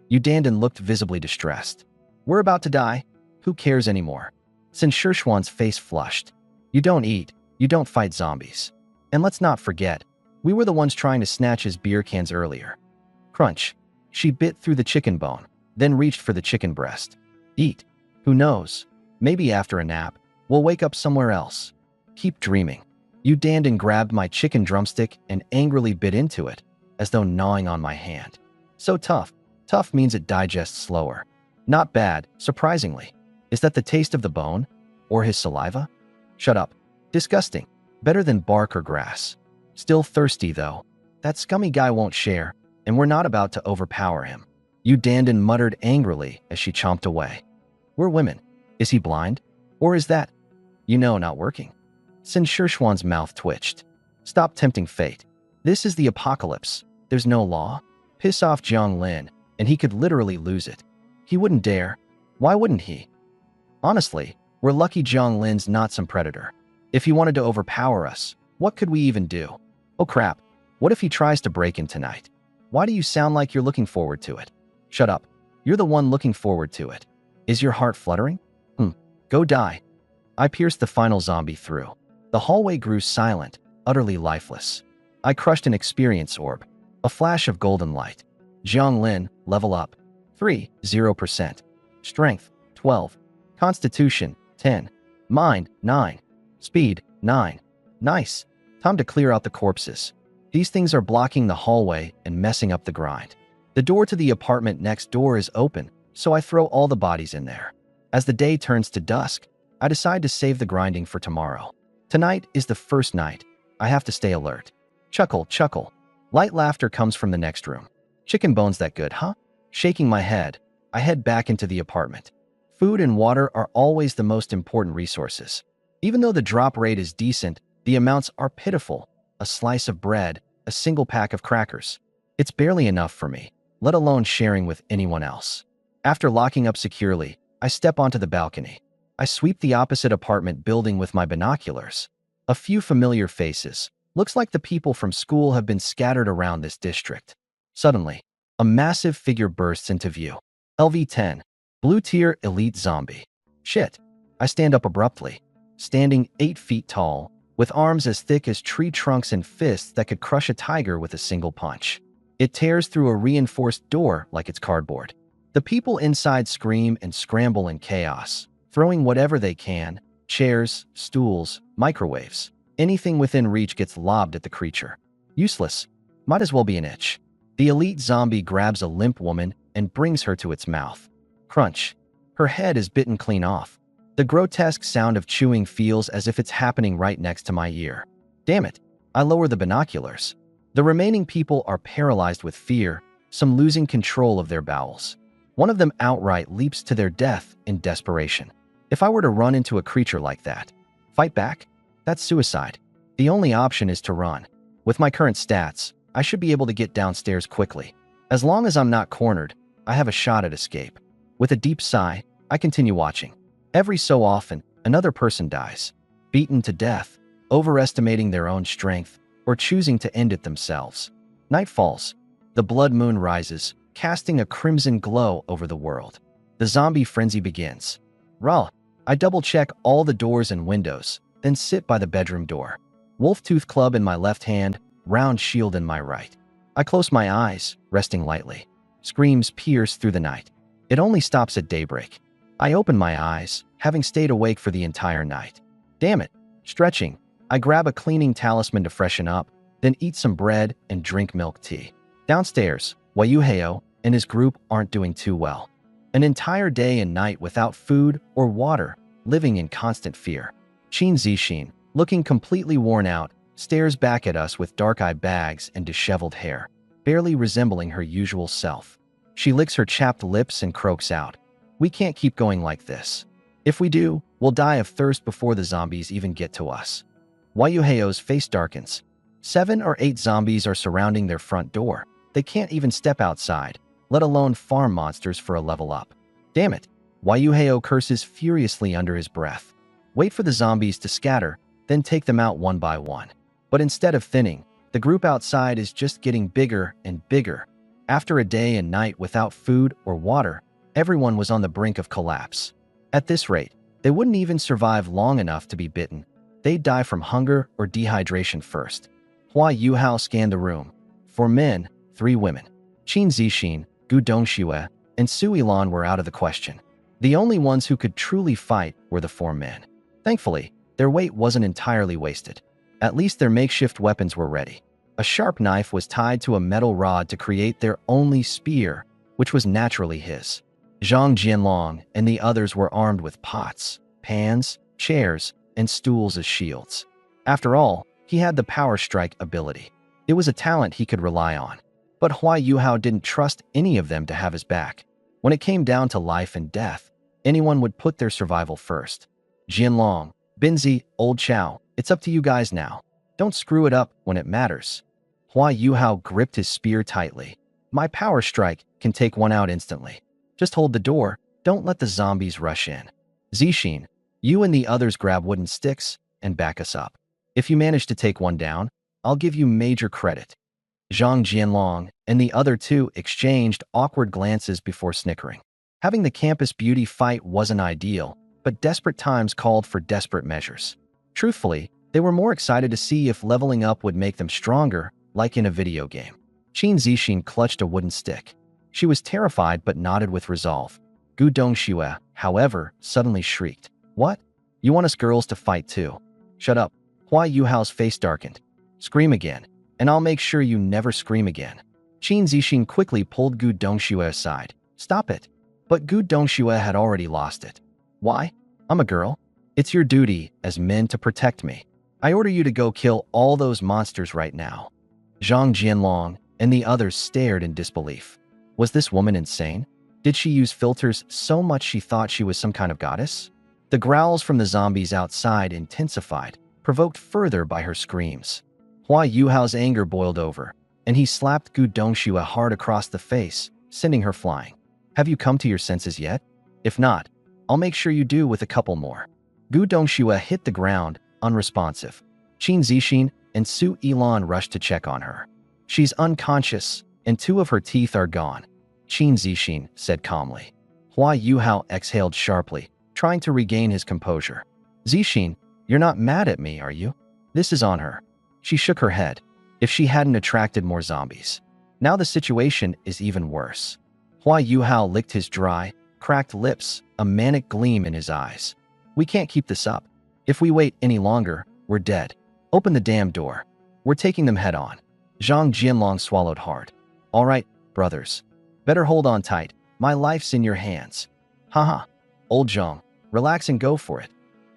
Yu Dandan looked visibly distressed. We're about to die. Who cares anymore? Sin Shixian's face flushed. You don't eat. You don't fight zombies. And let's not forget, we were the ones trying to snatch his beer cans earlier. Crunch. She bit through the chicken bone, then reached for the chicken breast. Eat. Who knows? Maybe after a nap, we'll wake up somewhere else. Keep dreaming. Yu Dandan grabbed my chicken drumstick and angrily bit into it, as though gnawing on my hand. So tough. Tough means it digests slower. Not bad, surprisingly. Is that the taste of the bone? Or his saliva? Shut up. Disgusting. Better than bark or grass. Still thirsty, though. That scummy guy won't share, and we're not about to overpower him. Yu Dandan muttered angrily as she chomped away. We're women. Is he blind? Or is that, not working? Sin Shixian's mouth twitched. Stop tempting fate. This is the apocalypse. There's no law. Piss off Jiang Lin, and he could literally lose it. He wouldn't dare. Why wouldn't he? Honestly, we're lucky Jiang Lin's not some predator. If he wanted to overpower us, what could we even do? Oh crap, what if he tries to break in tonight? Why do you sound like you're looking forward to it? Shut up. You're the one looking forward to it. Is your heart fluttering? Go die. I pierced the final zombie through. The hallway grew silent, utterly lifeless. I crushed an experience orb. A flash of golden light. Jiang Lin, level up. 0%. Strength, 12. Constitution, 10. Mind, 9. Speed, 9. Nice. Time to clear out the corpses. These things are blocking the hallway and messing up the grind. The door to the apartment next door is open, so I throw all the bodies in there. As the day turns to dusk, I decide to save the grinding for tomorrow. Tonight is the first night. I have to stay alert. Chuckle, chuckle. Light laughter comes from the next room. Chicken bones that good, huh? Shaking my head, I head back into the apartment. Food and water are always the most important resources. Even though the drop rate is decent, the amounts are pitiful. A slice of bread, a single pack of crackers. It's barely enough for me, let alone sharing with anyone else. After locking up securely, I step onto the balcony. I sweep the opposite apartment building with my binoculars. A few familiar faces. Looks like the people from school have been scattered around this district. Suddenly, a massive figure bursts into view. LV-10. Blue tier elite zombie. Shit. I stand up abruptly. Standing 8 feet tall, with arms as thick as tree trunks and fists that could crush a tiger with a single punch. It tears through a reinforced door like it's cardboard. The people inside scream and scramble in chaos, throwing whatever they can, chairs, stools, microwaves. Anything within reach gets lobbed at the creature. Useless. Might as well be an itch. The elite zombie grabs a limp woman and brings her to its mouth. Crunch. Her head is bitten clean off. The grotesque sound of chewing feels as if it's happening right next to my ear. Damn it. I lower the binoculars. The remaining people are paralyzed with fear, some losing control of their bowels. One of them outright leaps to their death in desperation. If I were to run into a creature like that, fight back? That's suicide. The only option is to run. With my current stats, I should be able to get downstairs quickly. As long as I'm not cornered, I have a shot at escape. With a deep sigh, I continue watching. Every so often, another person dies, beaten to death, overestimating their own strength, or choosing to end it themselves. Night falls. The blood moon rises, casting a crimson glow over the world. The zombie frenzy begins. Raw. I double-check all the doors and windows, then sit by the bedroom door. Wolf-tooth club in my left hand, round shield in my right. I close my eyes, resting lightly. Screams pierce through the night. It only stops at daybreak. I open my eyes, having stayed awake for the entire night. Damn it. Stretching, I grab a cleaning talisman to freshen up, then eat some bread and drink milk tea. Downstairs, Yahello and his group aren't doing too well. An entire day and night without food or water, living in constant fear. Qin Zixin, looking completely worn out, stares back at us with dark-eyed bags and disheveled hair, barely resembling her usual self. She licks her chapped lips and croaks out, "We can't keep going like this. If we do, we'll die of thirst before the zombies even get to us." Yahello's face darkens. 7 or 8 zombies are surrounding their front door. They can't even step outside, let alone farm monsters for a level up. Damn it. Yahello curses furiously under his breath. Wait for the zombies to scatter, then take them out one by one. But instead of thinning, the group outside is just getting bigger and bigger. After a day and night without food or water, everyone was on the brink of collapse. At this rate, they wouldn't even survive long enough to be bitten. They'd die from hunger or dehydration first. Hua Yuhao scanned the room. 4 men, 3 women. Qin Zixin, Gu Dongxue, and Su Ilan were out of the question. The only ones who could truly fight were the 4 men. Thankfully, their weight wasn't entirely wasted. At least their makeshift weapons were ready. A sharp knife was tied to a metal rod to create their only spear, which was naturally his. Zhang Jianlong and the others were armed with pots, pans, chairs, and stools as shields. After all, he had the power strike ability. It was a talent he could rely on. But Hua Yuhao didn't trust any of them to have his back. When it came down to life and death, anyone would put their survival first. Jianlong, Binzi, Old Chow, it's up to you guys now. Don't screw it up when it matters. Hua Yuhao gripped his spear tightly. My power strike can take one out instantly. Just hold the door, don't let the zombies rush in. Zixin, you and the others grab wooden sticks and back us up. If you manage to take one down, I'll give you major credit. Zhang Jianlong and the other 2 exchanged awkward glances before snickering. Having the campus beauty fight wasn't ideal, but desperate times called for desperate measures. Truthfully, they were more excited to see if leveling up would make them stronger, like in a video game. Qin Zixin clutched a wooden stick. She was terrified but nodded with resolve. Gu Dongxue, however, suddenly shrieked, "What? You want us girls to fight too? Shut up." Hua Yuhao's face darkened. "Scream again, and I'll make sure you never scream again." Qin Zixin quickly pulled Gu Dongxue aside. "Stop it." But Gu Dongxue had already lost it. "Why? I'm a girl. It's your duty as men to protect me. I order you to go kill all those monsters right now." Zhang Jianlong and the others stared in disbelief. Was this woman insane? Did she use filters so much she thought she was some kind of goddess? The growls from the zombies outside intensified, provoked further by her screams. Hua Yuhao's anger boiled over, and he slapped Gu Dongxue hard across the face, sending her flying. "Have you come to your senses yet? If not, I'll make sure you do with a couple more." Gu Dongxue hit the ground, unresponsive. Qin Zixin and Su Ilan rushed to check on her. "She's unconscious, and 2 of her teeth are gone," Qin Zixin said calmly. Hua Yuhao exhaled sharply, trying to regain his composure. "Zixin, you're not mad at me, are you? This is on her." She shook her head. If she hadn't attracted more zombies. Now the situation is even worse. Hua Yuhao licked his dry, cracked lips, a manic gleam in his eyes. "We can't keep this up. If we wait any longer, we're dead. Open the damn door. We're taking them head on." Zhang Jianlong swallowed hard. "All right, brothers. Better hold on tight. My life's in your hands." "Haha. Old Zhang, relax and go for it.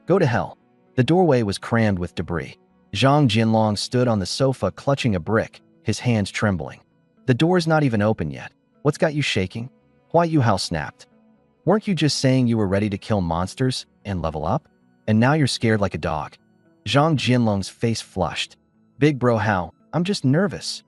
Go to hell." The doorway was crammed with debris. Zhang Jianlong stood on the sofa clutching a brick, his hands trembling. "The door's not even open yet. What's got you shaking?" Hua Yuhao snapped. "Weren't you just saying you were ready to kill monsters and level up? And now you're scared like a dog." Zhang Jianlong's face flushed. "Big bro Hao, I'm just nervous.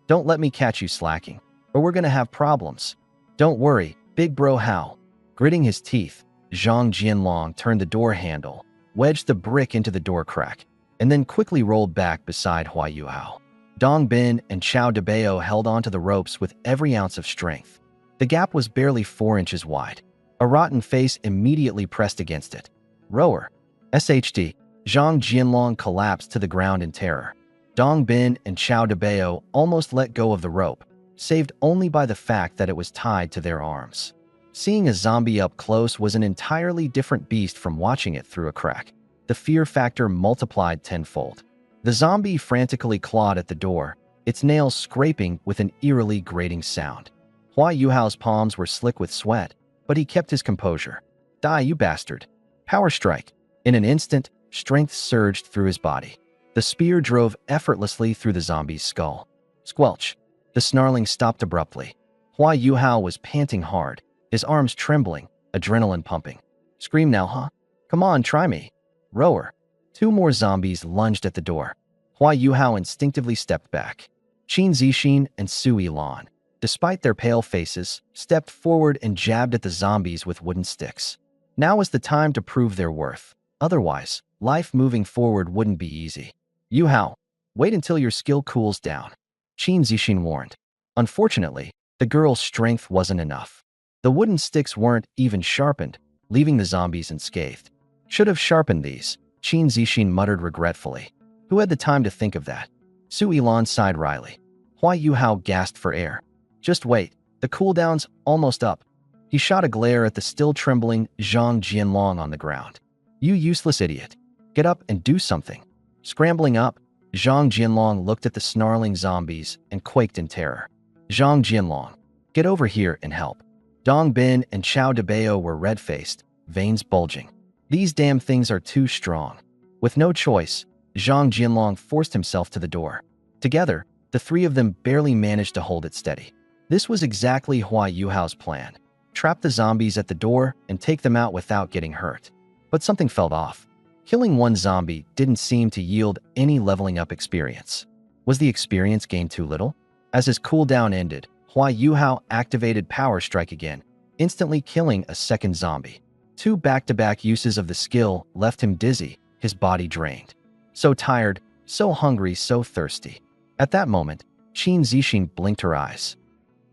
Don't let me catch you slacking, or we're gonna have problems." "Don't worry, big bro Hao." Gritting his teeth, Zhang Jianlong turned the door handle, wedged the brick into the door crack, and then quickly rolled back beside Hua Yuhao. Dong Bin and Chao Debao held onto the ropes with every ounce of strength. The gap was barely 4 inches wide. A rotten face immediately pressed against it. "Rower. SHD. Zhang Jianlong collapsed to the ground in terror. Dong Bin and Chao Debao almost let go of the rope, saved only by the fact that it was tied to their arms. Seeing a zombie up close was an entirely different beast from watching it through a crack. The fear factor multiplied tenfold. The zombie frantically clawed at the door, its nails scraping with an eerily grating sound. Hua Yuhao's palms were slick with sweat, but he kept his composure. Die, you bastard. Power strike. In an instant, strength surged through his body. The spear drove effortlessly through the zombie's skull. Squelch. The snarling stopped abruptly. Hua Yuhao was panting hard, his arms trembling, adrenaline pumping. Scream now, huh? Come on, try me. Rower. Two more zombies lunged at the door. Hua Yuhao instinctively stepped back. Qin Zixin and Su Yilan, despite their pale faces, stepped forward and jabbed at the zombies with wooden sticks. Now was the time to prove their worth. Otherwise, life moving forward wouldn't be easy. Yuhao, wait until your skill cools down, Qin Zixin warned. Unfortunately, the girl's strength wasn't enough. The wooden sticks weren't even sharpened, leaving the zombies unscathed. Should have sharpened these, Qin Zixin muttered regretfully. Who had the time to think of that? Su Yilan sighed wryly. Hua Yuhao gasped for air. Just wait, the cooldown's almost up. He shot a glare at the still trembling Zhang Jianlong on the ground. You useless idiot. Get up and do something. Scrambling up, Zhang Jianlong looked at the snarling zombies and quaked in terror. Zhang Jianlong, get over here and help. Dong Bin and Chao Debao were red-faced, veins bulging. These damn things are too strong. With no choice, Zhang Jianlong forced himself to the door. Together, the three of them barely managed to hold it steady. This was exactly Hua Yuhao's plan. Trap the zombies at the door and take them out without getting hurt. But something felt off. Killing one zombie didn't seem to yield any leveling up experience. Was the experience gained too little? As his cooldown ended, Hua Yuhao activated Power Strike again, instantly killing a second zombie. Two back-to-back uses of the skill left him dizzy, his body drained. So tired, so hungry, so thirsty. At that moment, Qin Zixin blinked her eyes.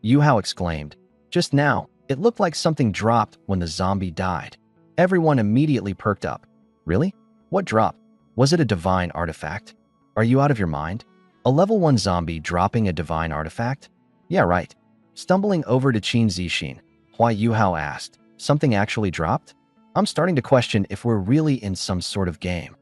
Yuhao exclaimed, just now, it looked like something dropped when the zombie died. Everyone immediately perked up. Really? What dropped? Was it a divine artifact? Are you out of your mind? A level 1 zombie dropping a divine artifact? Yeah, right. Stumbling over to Qin Zixin, Hua Yuhao asked, something actually dropped? I'm starting to question if we're really in some sort of game.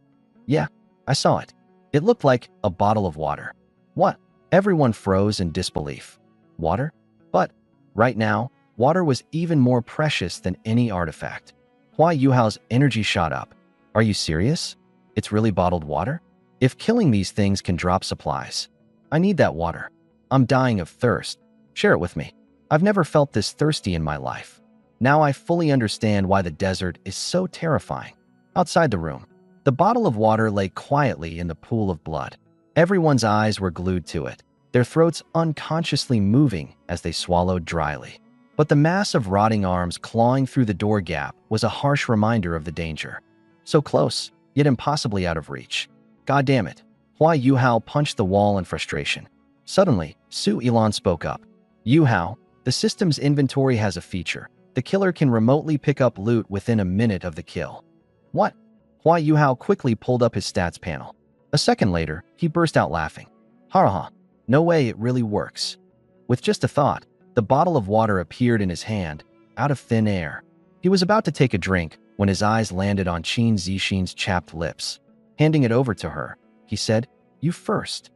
Yeah, I saw it. It looked like a bottle of water. What? Everyone froze in disbelief. Water? But, right now, water was even more precious than any artifact. Hua Yuhao's energy shot up. Are you serious? It's really bottled water? If killing these things can drop supplies, I need that water. I'm dying of thirst. Share it with me. I've never felt this thirsty in my life. Now I fully understand why the desert is so terrifying. Outside the room, the bottle of water lay quietly in the pool of blood. Everyone's eyes were glued to it, their throats unconsciously moving as they swallowed dryly. But the mass of rotting arms clawing through the door gap was a harsh reminder of the danger. So close, yet impossibly out of reach. God damn it. Hua Yuhao punched the wall in frustration. Suddenly, Su Yilan spoke up. Yuhao, the system's inventory has a feature. The killer can remotely pick up loot within a minute of the kill. What? Hua Yuhao quickly pulled up his stats panel. A second later, he burst out laughing. Ha, no way it really works. With just a thought, the bottle of water appeared in his hand, out of thin air. He was about to take a drink when his eyes landed on Qin Zixin's chapped lips. Handing it over to her, he said, You first.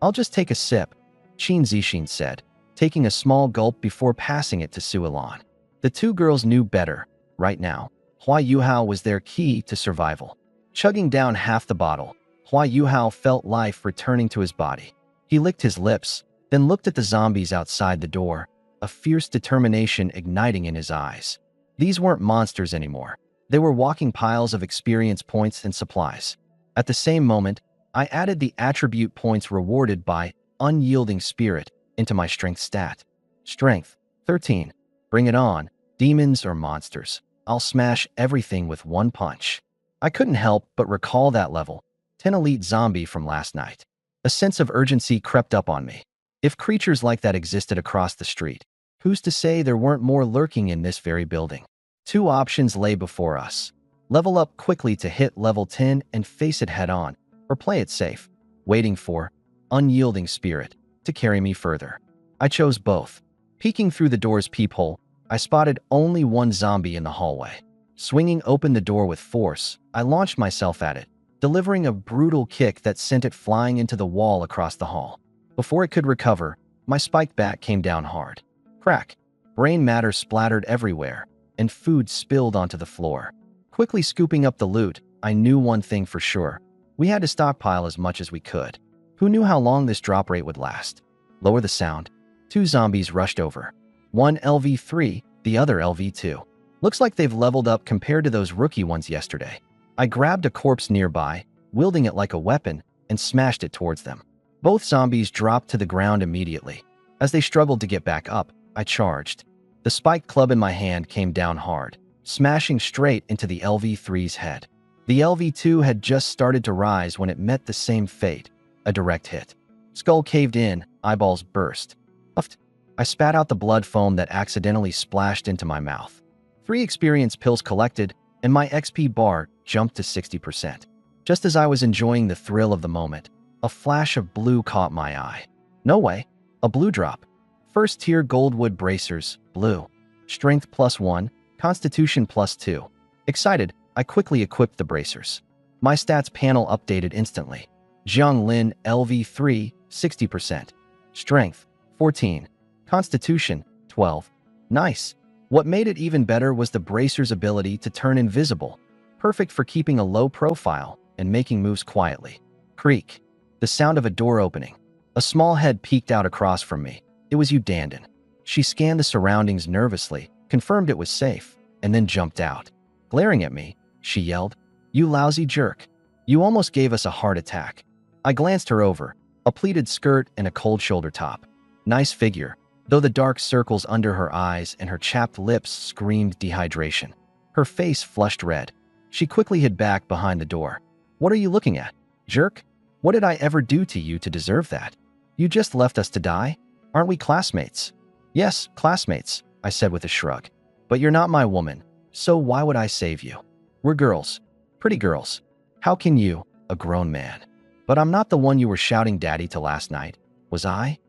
I'll just take a sip, Qin Zixin said, taking a small gulp before passing it to Su Yilan. The two girls knew better. Right now, Hua Yuhao was their key to survival. Chugging down half the bottle, Hua Yuhao felt life returning to his body. He licked his lips, then looked at the zombies outside the door, a fierce determination igniting in his eyes. These weren't monsters anymore. They were walking piles of experience points and supplies. At the same moment, I added the attribute points rewarded by Unyielding Spirit into my strength stat. Strength, 13. Bring it on, demons or monsters. I'll smash everything with one punch. I couldn't help but recall that level 10 elite zombie from last night. A sense of urgency crept up on me. If creatures like that existed across the street, who's to say there weren't more lurking in this very building? Two options lay before us. Level up quickly to hit level 10 and face it head on, or play it safe, waiting for unyielding spirit to carry me further. I chose both. Peeking through the door's peephole, I spotted only one zombie in the hallway. Swinging open the door with force, I launched myself at it, delivering a brutal kick that sent it flying into the wall across the hall. Before it could recover, my spiked bat came down hard. Crack! Brain matter splattered everywhere, and food spilled onto the floor. Quickly scooping up the loot, I knew one thing for sure. We had to stockpile as much as we could. Who knew how long this drop rate would last? Lower the sound. 2 zombies rushed over. One LV3, the other LV2. Looks like they've leveled up compared to those rookie ones yesterday. I grabbed a corpse nearby, wielding it like a weapon, and smashed it towards them. Both zombies dropped to the ground immediately. As they struggled to get back up, I charged. The spiked club in my hand came down hard, smashing straight into the LV3's head. The LV2 had just started to rise when it met the same fate, a direct hit. Skull caved in, eyeballs burst. Puffed. I spat out the blood foam that accidentally splashed into my mouth. 3 experience pills collected, and my XP bar jumped to 60%. Just as I was enjoying the thrill of the moment, a flash of blue caught my eye. No way, a blue drop. First tier Goldwood bracers, blue. Strength +1, Constitution +2. Excited, I quickly equipped the bracers. My stats panel updated instantly. Jianglin LV3, 60%. Strength, 14. Constitution, 12. Nice. What made it even better was the bracer's ability to turn invisible, perfect for keeping a low profile and making moves quietly. Creak. The sound of a door opening. A small head peeked out across from me. It was Dandin. She scanned the surroundings nervously, confirmed it was safe, and then jumped out. Glaring at me, she yelled, "You lousy jerk. You almost gave us a heart attack." I glanced her over, a pleated skirt and a cold shoulder top. Nice figure, though the dark circles under her eyes and her chapped lips screamed dehydration. Her face flushed red. She quickly hid back behind the door. "What are you looking at, jerk? What did I ever do to you to deserve that? You just left us to die? Aren't we classmates?" "Yes, classmates," I said with a shrug. "But you're not my woman, so why would I save you? We're girls. Pretty girls. How can you, a grown man? But I'm not the one you were shouting daddy to last night, was I?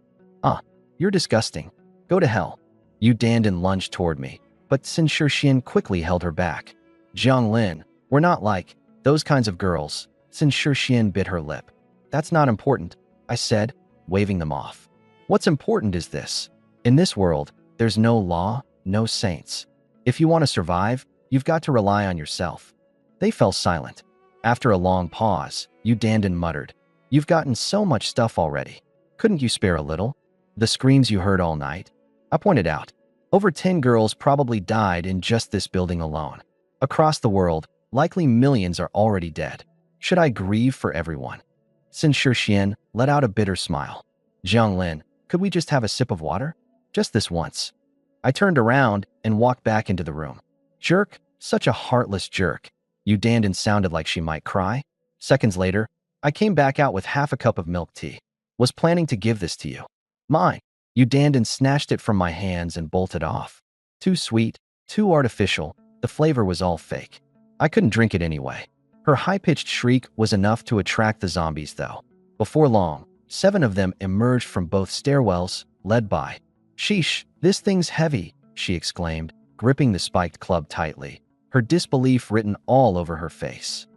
You're disgusting. Go to hell." Dandin lunged toward me, but Sin Shixian quickly held her back. "Jianglin, we're not like those kinds of girls." Sin Shixian bit her lip. "That's not important," I said, waving them off. "What's important is this. In this world, there's no law, no saints. If you want to survive, you've got to rely on yourself." They fell silent. After a long pause, Dandin muttered, "You've gotten so much stuff already. Couldn't you spare a little? The screams you heard all night?" I pointed out. Over 10 girls probably died in just this building alone. Across the world, likely millions are already dead. Should I grieve for everyone? Sin Shixian let out a bitter smile. "Jianglin, could we just have a sip of water? Just this once?" I turned around and walked back into the room. "Jerk, such a heartless jerk." Dandin sounded like she might cry. Seconds later, I came back out with half a cup of milk tea. "Was planning to give this to you." "Mine." Dandin snatched it from my hands and bolted off. Too sweet, too artificial, the flavor was all fake. I couldn't drink it anyway. Her high-pitched shriek was enough to attract the zombies, though. Before long, 7 of them emerged from both stairwells, led by. "Sheesh, this thing's heavy," she exclaimed, gripping the spiked club tightly, her disbelief written all over her face.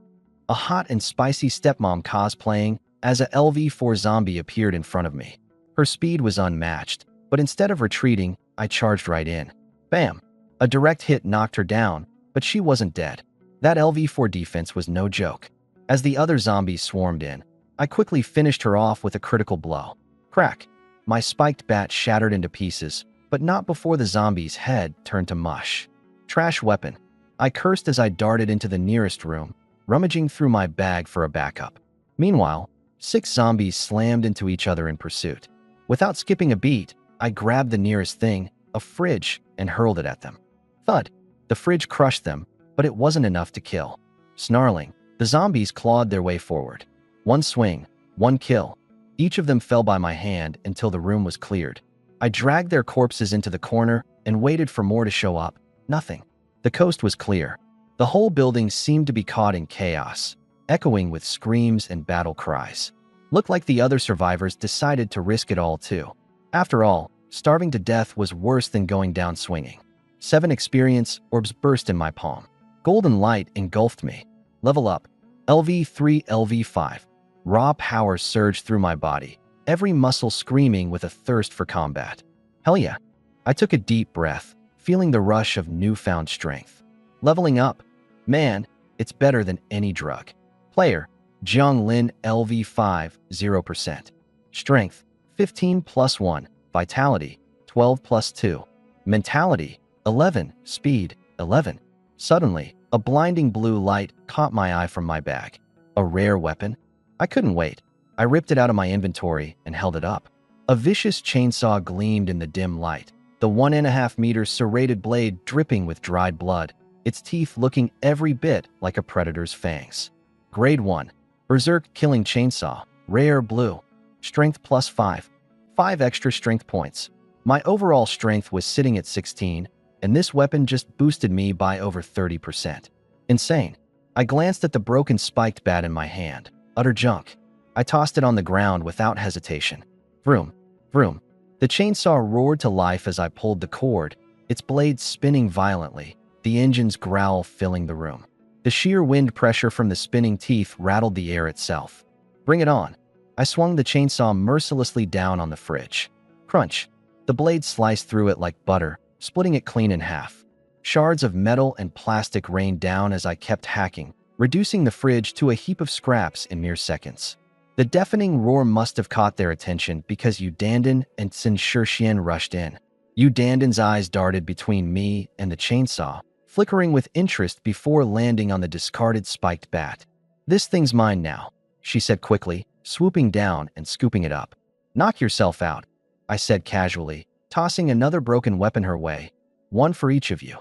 A hot and spicy stepmom cosplaying as a LV4 zombie appeared in front of me. Her speed was unmatched, but instead of retreating, I charged right in. Bam! A direct hit knocked her down, but she wasn't dead. That LV4 defense was no joke. As the other zombies swarmed in, I quickly finished her off with a critical blow. Crack! My spiked bat shattered into pieces, but not before the zombie's head turned to mush. Trash weapon. I cursed as I darted into the nearest room, rummaging through my bag for a backup. Meanwhile, 6 zombies slammed into each other in pursuit. Without skipping a beat, I grabbed the nearest thing, a fridge, and hurled it at them. Thud! The fridge crushed them, but it wasn't enough to kill. Snarling, the zombies clawed their way forward. One swing, one kill. Each of them fell by my hand until the room was cleared. I dragged their corpses into the corner and waited for more to show up. Nothing. The coast was clear. The whole building seemed to be caught in chaos, echoing with screams and battle cries. Looked like the other survivors decided to risk it all too. After all, starving to death was worse than going down swinging. 7 experience orbs burst in my palm. Golden light engulfed me. Level up. LV3, LV5. Raw power surged through my body, every muscle screaming with a thirst for combat. Hell yeah. I took a deep breath, feeling the rush of newfound strength. Leveling up. Man, it's better than any drug. Player, Jiang Lin LV5, 0%. Strength, 15 plus 1. Vitality, 12 plus 2. Mentality, 11. Speed, 11. Suddenly, a blinding blue light caught my eye from my bag. A rare weapon? I couldn't wait. I ripped it out of my inventory and held it up. A vicious chainsaw gleamed in the dim light, the 1.5 meter serrated blade dripping with dried blood, its teeth looking every bit like a predator's fangs. Grade 1. Berserk Killing Chainsaw. Rare blue. Strength plus 5. 5 extra strength points. My overall strength was sitting at 16, and this weapon just boosted me by over 30%. Insane. I glanced at the broken spiked bat in my hand. Utter junk. I tossed it on the ground without hesitation. Vroom. Vroom. The chainsaw roared to life as I pulled the cord, its blade spinning violently, the engine's growl filling the room. The sheer wind pressure from the spinning teeth rattled the air itself. Bring it on. I swung the chainsaw mercilessly down on the fridge. Crunch. The blade sliced through it like butter, splitting it clean in half. Shards of metal and plastic rained down as I kept hacking, reducing the fridge to a heap of scraps in mere seconds. The deafening roar must have caught their attention because Yu Dandan and Sin Shixian rushed in. Yu Dandan's eyes darted between me and the chainsaw, flickering with interest before landing on the discarded spiked bat. "This thing's mine now," she said quickly, swooping down and scooping it up. "Knock yourself out," I said casually, tossing another broken weapon her way. "One for each of you."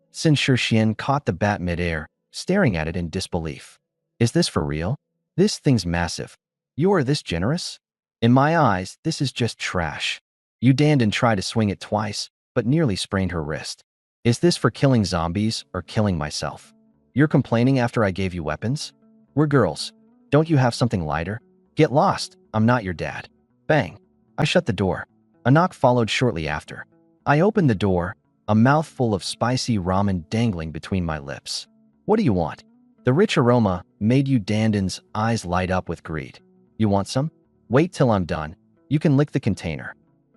Sin Shixian caught the bat midair, staring at it in disbelief. "Is this for real? This thing's massive. You are this generous?" "In my eyes, this is just trash." Yu Dandan tried to swing it twice, but nearly sprained her wrist. "Is this for killing zombies or killing myself? You're complaining after I gave you weapons? We're girls. Don't you have something lighter? Get lost. I'm not your dad." Bang. I shut the door. A knock followed shortly after. I opened the door, a mouthful of spicy ramen dangling between my lips. "What do you want?" The rich aroma made Yu Dandan's eyes light up with greed. "You want some? Wait till I'm done. You can lick the container."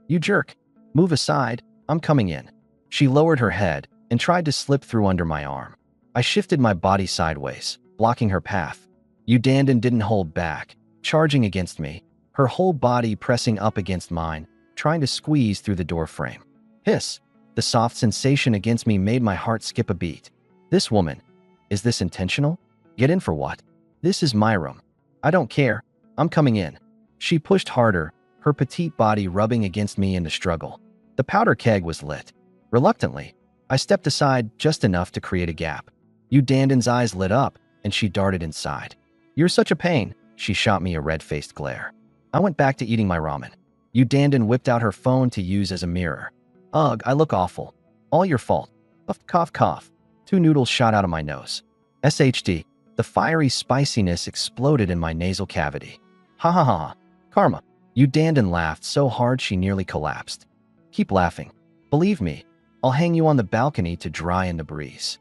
"You jerk. Move aside. I'm coming in." She lowered her head and tried to slip through under my arm. I shifted my body sideways, blocking her path. Yu Dandan didn't hold back, charging against me, her whole body pressing up against mine, trying to squeeze through the door frame. Hiss. The soft sensation against me made my heart skip a beat. This woman. Is this intentional? Get in for what? This is my room. I don't care. I'm coming in. She pushed harder, her petite body rubbing against me in the struggle. The powder keg was lit. Reluctantly, I stepped aside just enough to create a gap. Yu Dandan's eyes lit up, and she darted inside. "You're such a pain," she shot me a red-faced glare. I went back to eating my ramen. Yu Dandan whipped out her phone to use as a mirror. "Ugh, I look awful. All your fault." Puff, cough, cough. 2 noodles shot out of my nose. SHD. The fiery spiciness exploded in my nasal cavity. "Ha ha ha. Karma." Yu Dandan laughed so hard she nearly collapsed. "Keep laughing. Believe me, I'll hang you on the balcony to dry in the breeze."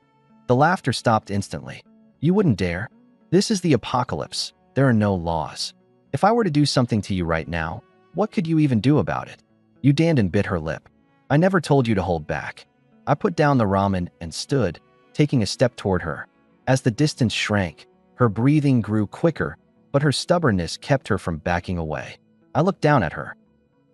The laughter stopped instantly. "You wouldn't dare. This is the apocalypse. There are no laws. If I were to do something to you right now, what could you even do about it?" Yu Dandan bit her lip. "I never told you to hold back." I put down the ramen and stood, taking a step toward her. As the distance shrank, her breathing grew quicker, but her stubbornness kept her from backing away. I looked down at her.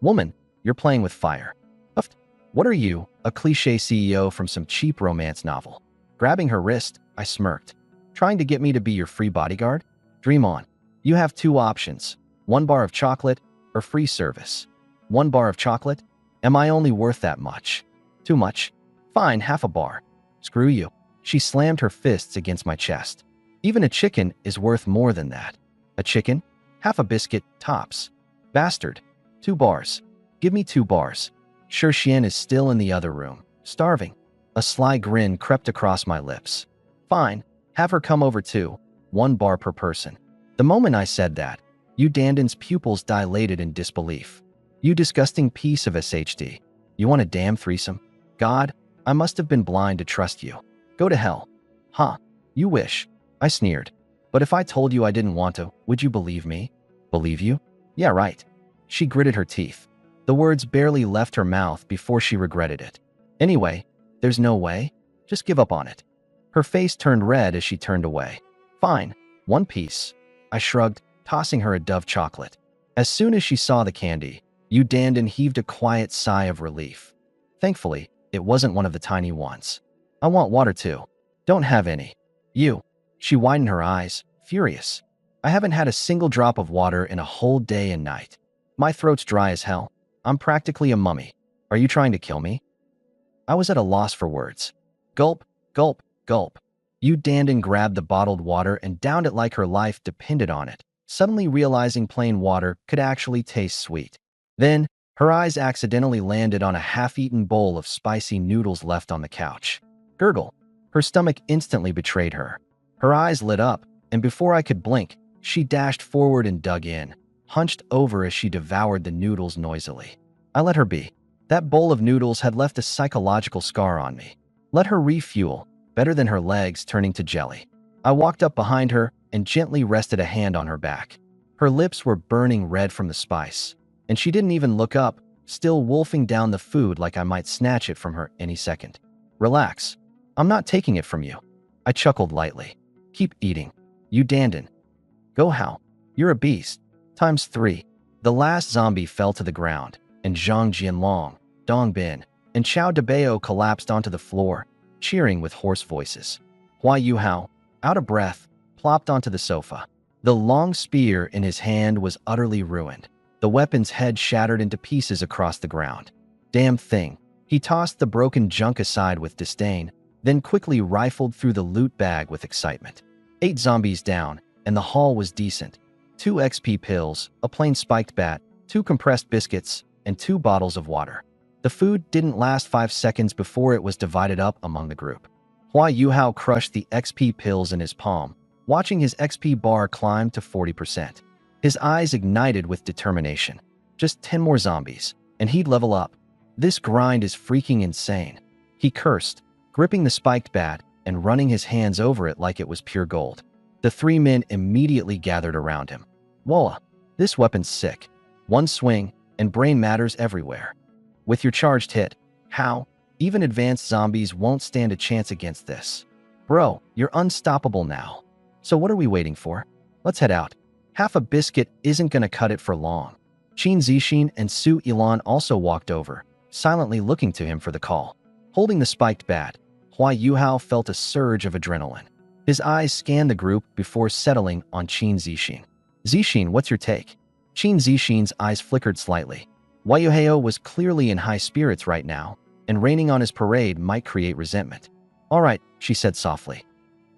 "Woman, you're playing with fire." Puffed. "What are you, a cliché CEO from some cheap romance novel?" Grabbing her wrist, I smirked. "Trying to get me to be your free bodyguard? Dream on. You have 2 options, 1 bar of chocolate or free service." "1 bar of chocolate? Am I only worth that much?" "Too much? Fine, half a bar." "Screw you." She slammed her fists against my chest. "Even a chicken is worth more than that." "A chicken? Half a biscuit, tops." "Bastard. 2 bars. Give me 2 bars. Shixian is still in the other room, starving. A sly grin crept across my lips. Fine, have her come over too. 1 bar per person. The moment I said that, Yu Danden's pupils dilated in disbelief. You disgusting piece of SHD. You want a damn threesome? God, I must have been blind to trust you. Go to hell. Huh, you wish. I sneered. But if I told you I didn't want to, would you believe me? Believe you? Yeah, right. She gritted her teeth. The words barely left her mouth before she regretted it. Anyway, there's no way. Just give up on it. Her face turned red as she turned away. Fine, 1 piece. I shrugged, tossing her a Dove chocolate. As soon as she saw the candy, Yu Danden heaved a quiet sigh of relief. Thankfully, it wasn't one of the tiny ones. I want water too. Don't have any. You. She widened her eyes, furious. I haven't had a single drop of water in a whole day and night. My throat's dry as hell. I'm practically a mummy. Are you trying to kill me? I was at a loss for words. Gulp, gulp, gulp. Yu Danden grabbed the bottled water and downed it like her life depended on it, suddenly realizing plain water could actually taste sweet. Then, her eyes accidentally landed on a half-eaten bowl of spicy noodles left on the couch. Gurgle. Her stomach instantly betrayed her. Her eyes lit up, and before I could blink, she dashed forward and dug in, hunched over as she devoured the noodles noisily. I let her be. That bowl of noodles had left a psychological scar on me. Let her refuel, better than her legs turning to jelly. I walked up behind her and gently rested a hand on her back. Her lips were burning red from the spice, and she didn't even look up, still wolfing down the food like I might snatch it from her any second. Relax. I'm not taking it from you. I chuckled lightly. Keep eating. Yu Danden. Go how? You're a beast. Times 3. The last zombie fell to the ground, and Zhang Jianlong, Dong Bin, and Chao Debao collapsed onto the floor, cheering with hoarse voices. Hua Yuhao, out of breath, plopped onto the sofa. The long spear in his hand was utterly ruined. The weapon's head shattered into pieces across the ground. Damn thing. He tossed the broken junk aside with disdain, then quickly rifled through the loot bag with excitement. 8 zombies down, and the haul was decent. 2 XP pills, a plain spiked bat, 2 compressed biscuits, and 2 bottles of water. The food didn't last 5 seconds before it was divided up among the group. Hua Yuhao crushed the XP pills in his palm, watching his XP bar climb to 40%. His eyes ignited with determination. Just 10 more zombies, and he'd level up. This grind is freaking insane. He cursed, gripping the spiked bat and running his hands over it like it was pure gold. The 3 men immediately gathered around him. Whoa, this weapon's sick. 1 swing, and brain matters everywhere. With your charged hit, how? Even advanced zombies won't stand a chance against this. Bro, you're unstoppable now. So what are we waiting for? Let's head out. Half a biscuit isn't gonna cut it for long. Qin Zixin and Su Ilan also walked over, silently looking to him for the call. Holding the spiked bat, Hua Yuhao felt a surge of adrenaline. His eyes scanned the group before settling on Qin Zixin. Zixin, what's your take? Qin Zixin's eyes flickered slightly. Hua Yuhao was clearly in high spirits right now, and raining on his parade might create resentment. All right, she said softly.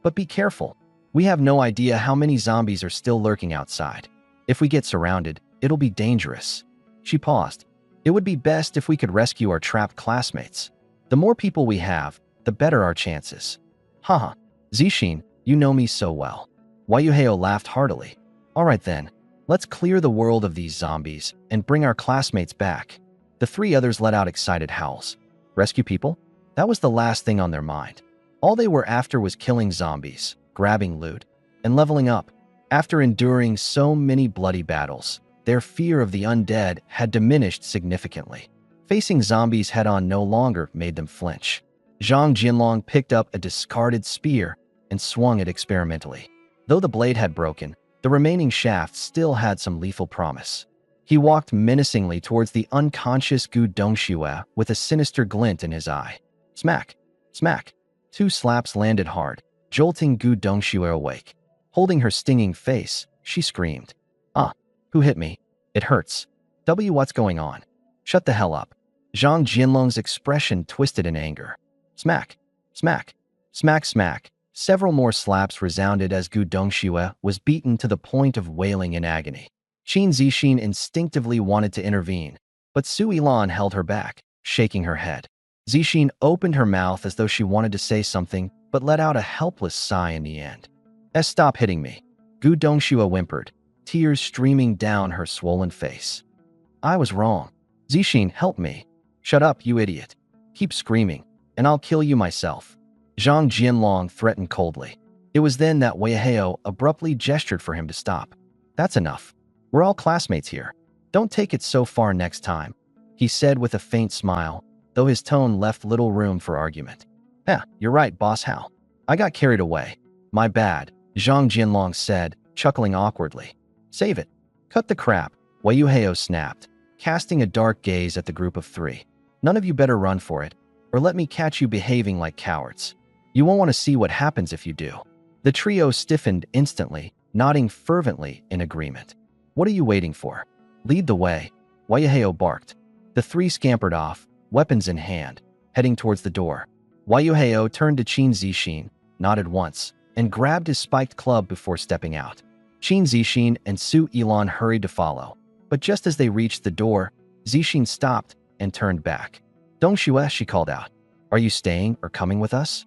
But be careful. We have no idea how many zombies are still lurking outside. If we get surrounded, it'll be dangerous. She paused. It would be best if we could rescue our trapped classmates. The more people we have, the better our chances. Haha, Zixin, you know me so well. Hua Yuhao laughed heartily. All right then, let's clear the world of these zombies and bring our classmates back. The 3 others let out excited howls. Rescue people? That was the last thing on their mind. All they were after was killing zombies, grabbing loot, and leveling up. After enduring so many bloody battles, their fear of the undead had diminished significantly. Facing zombies head-on no longer made them flinch. Zhang Jianlong picked up a discarded spear and swung it experimentally. Though the blade had broken, the remaining shaft still had some lethal promise. He walked menacingly towards the unconscious Gu Dongxue with a sinister glint in his eye. Smack! Smack! 2 slaps landed hard, jolting Gu Dongxue awake. Holding her stinging face, she screamed. Ah, who hit me? It hurts. What's going on? Shut the hell up. Zhang Jianlong's expression twisted in anger. Smack! Smack! Smack! Smack! Several more slaps resounded as Gu Dongxue was beaten to the point of wailing in agony. Qin Zixin instinctively wanted to intervene, but Su Ilan held her back, shaking her head. Zixin opened her mouth as though she wanted to say something, but let out a helpless sigh in the end. Stop hitting me. Gu Dongxue whimpered, tears streaming down her swollen face. I was wrong. Zixin, help me. Shut up, you idiot. Keep screaming, and I'll kill you myself. Zhang Jianlong threatened coldly. It was then that Yahello abruptly gestured for him to stop. That's enough. We're all classmates here. Don't take it so far next time, he said with a faint smile, though his tone left little room for argument. You're right, Boss Hao. I got carried away. My bad, Zhang Jianlong said, chuckling awkwardly. Save it. Cut the crap, Yahello snapped, casting a dark gaze at the group of three. None of you better run for it, or let me catch you behaving like cowards. You won't want to see what happens if you do. The trio stiffened instantly, nodding fervently in agreement. What are you waiting for? Lead the way, Yahello barked. The three scampered off, weapons in hand, heading towards the door. Yahello turned to Qin Zixin, nodded once, and grabbed his spiked club before stepping out. Qin Zixin and Su Yilan hurried to follow, but just as they reached the door, Zixin stopped and turned back. Dongxue, she called out. Are you staying or coming with us?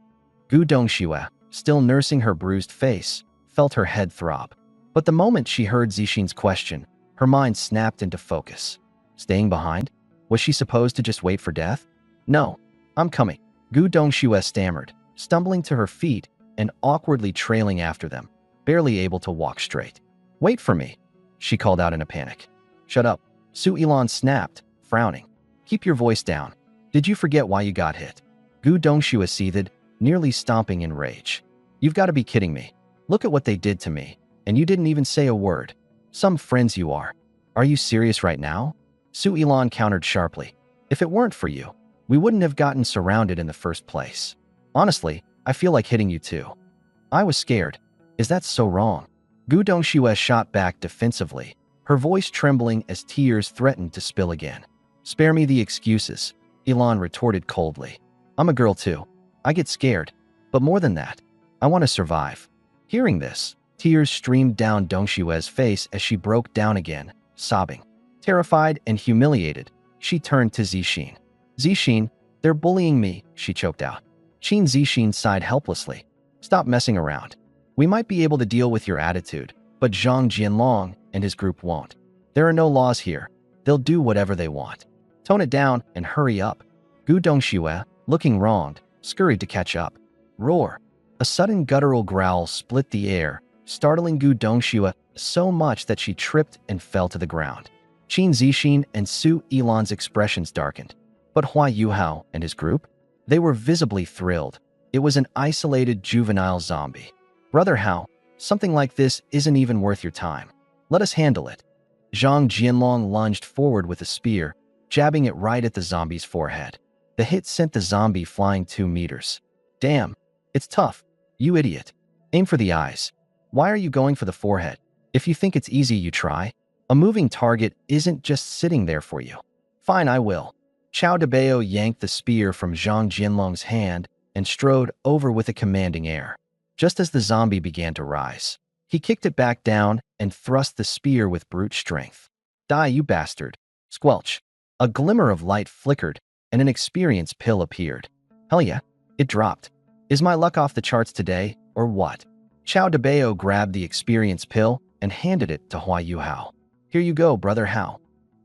Gu Dongxue, still nursing her bruised face, felt her head throb. But the moment she heard Zixin's question, her mind snapped into focus. Staying behind? Was she supposed to just wait for death? No, I'm coming. Gu Dongxue stammered, stumbling to her feet and awkwardly trailing after them, barely able to walk straight. Wait for me, she called out in a panic. Shut up, Su Yilan snapped, frowning. Keep your voice down. Did you forget why you got hit? Gu Dongxue seethed, nearly stomping in rage. You've got to be kidding me. Look at what they did to me, and you didn't even say a word. Some friends you are. Are you serious right now? Su Yilan countered sharply. If it weren't for you, we wouldn't have gotten surrounded in the first place. Honestly, I feel like hitting you too. I was scared. Is that so wrong? Gu Dongxue shot back defensively, her voice trembling as tears threatened to spill again. Spare me the excuses, Yilan retorted coldly. I'm a girl too. I get scared. But more than that, I want to survive. Hearing this, tears streamed down Dongxue's face as she broke down again, sobbing. Terrified and humiliated, she turned to Zixin. Zixin, they're bullying me, she choked out. Qin Zixin sighed helplessly. Stop messing around. We might be able to deal with your attitude, but Zhang Jianlong and his group won't. There are no laws here. They'll do whatever they want. Tone it down and hurry up. Gu Dongxue, looking wronged, scurried to catch up. Roar. A sudden guttural growl split the air, startling Gu Dongxue so much that she tripped and fell to the ground. Qin Zixin and Su Yilan's expressions darkened. But Hua Yuhao and his group? They were visibly thrilled. It was an isolated juvenile zombie. Brother Hao, something like this isn't even worth your time. Let us handle it. Zhang Jianlong lunged forward with a spear, jabbing it right at the zombie's forehead. The hit sent the zombie flying 2 meters. Damn, it's tough. You idiot. Aim for the eyes. Why are you going for the forehead? If you think it's easy, you try. A moving target isn't just sitting there for you. Fine, I will. Chao Debao yanked the spear from Zhang Jianlong's hand and strode over with a commanding air. Just as the zombie began to rise, he kicked it back down and thrust the spear with brute strength. Die, you bastard. Squelch. A glimmer of light flickered, and an experience pill appeared. Hell yeah, it dropped. Is my luck off the charts today, or what? Chao Debao grabbed the experience pill and handed it to Hua Yuhao. Here you go, Brother Hao.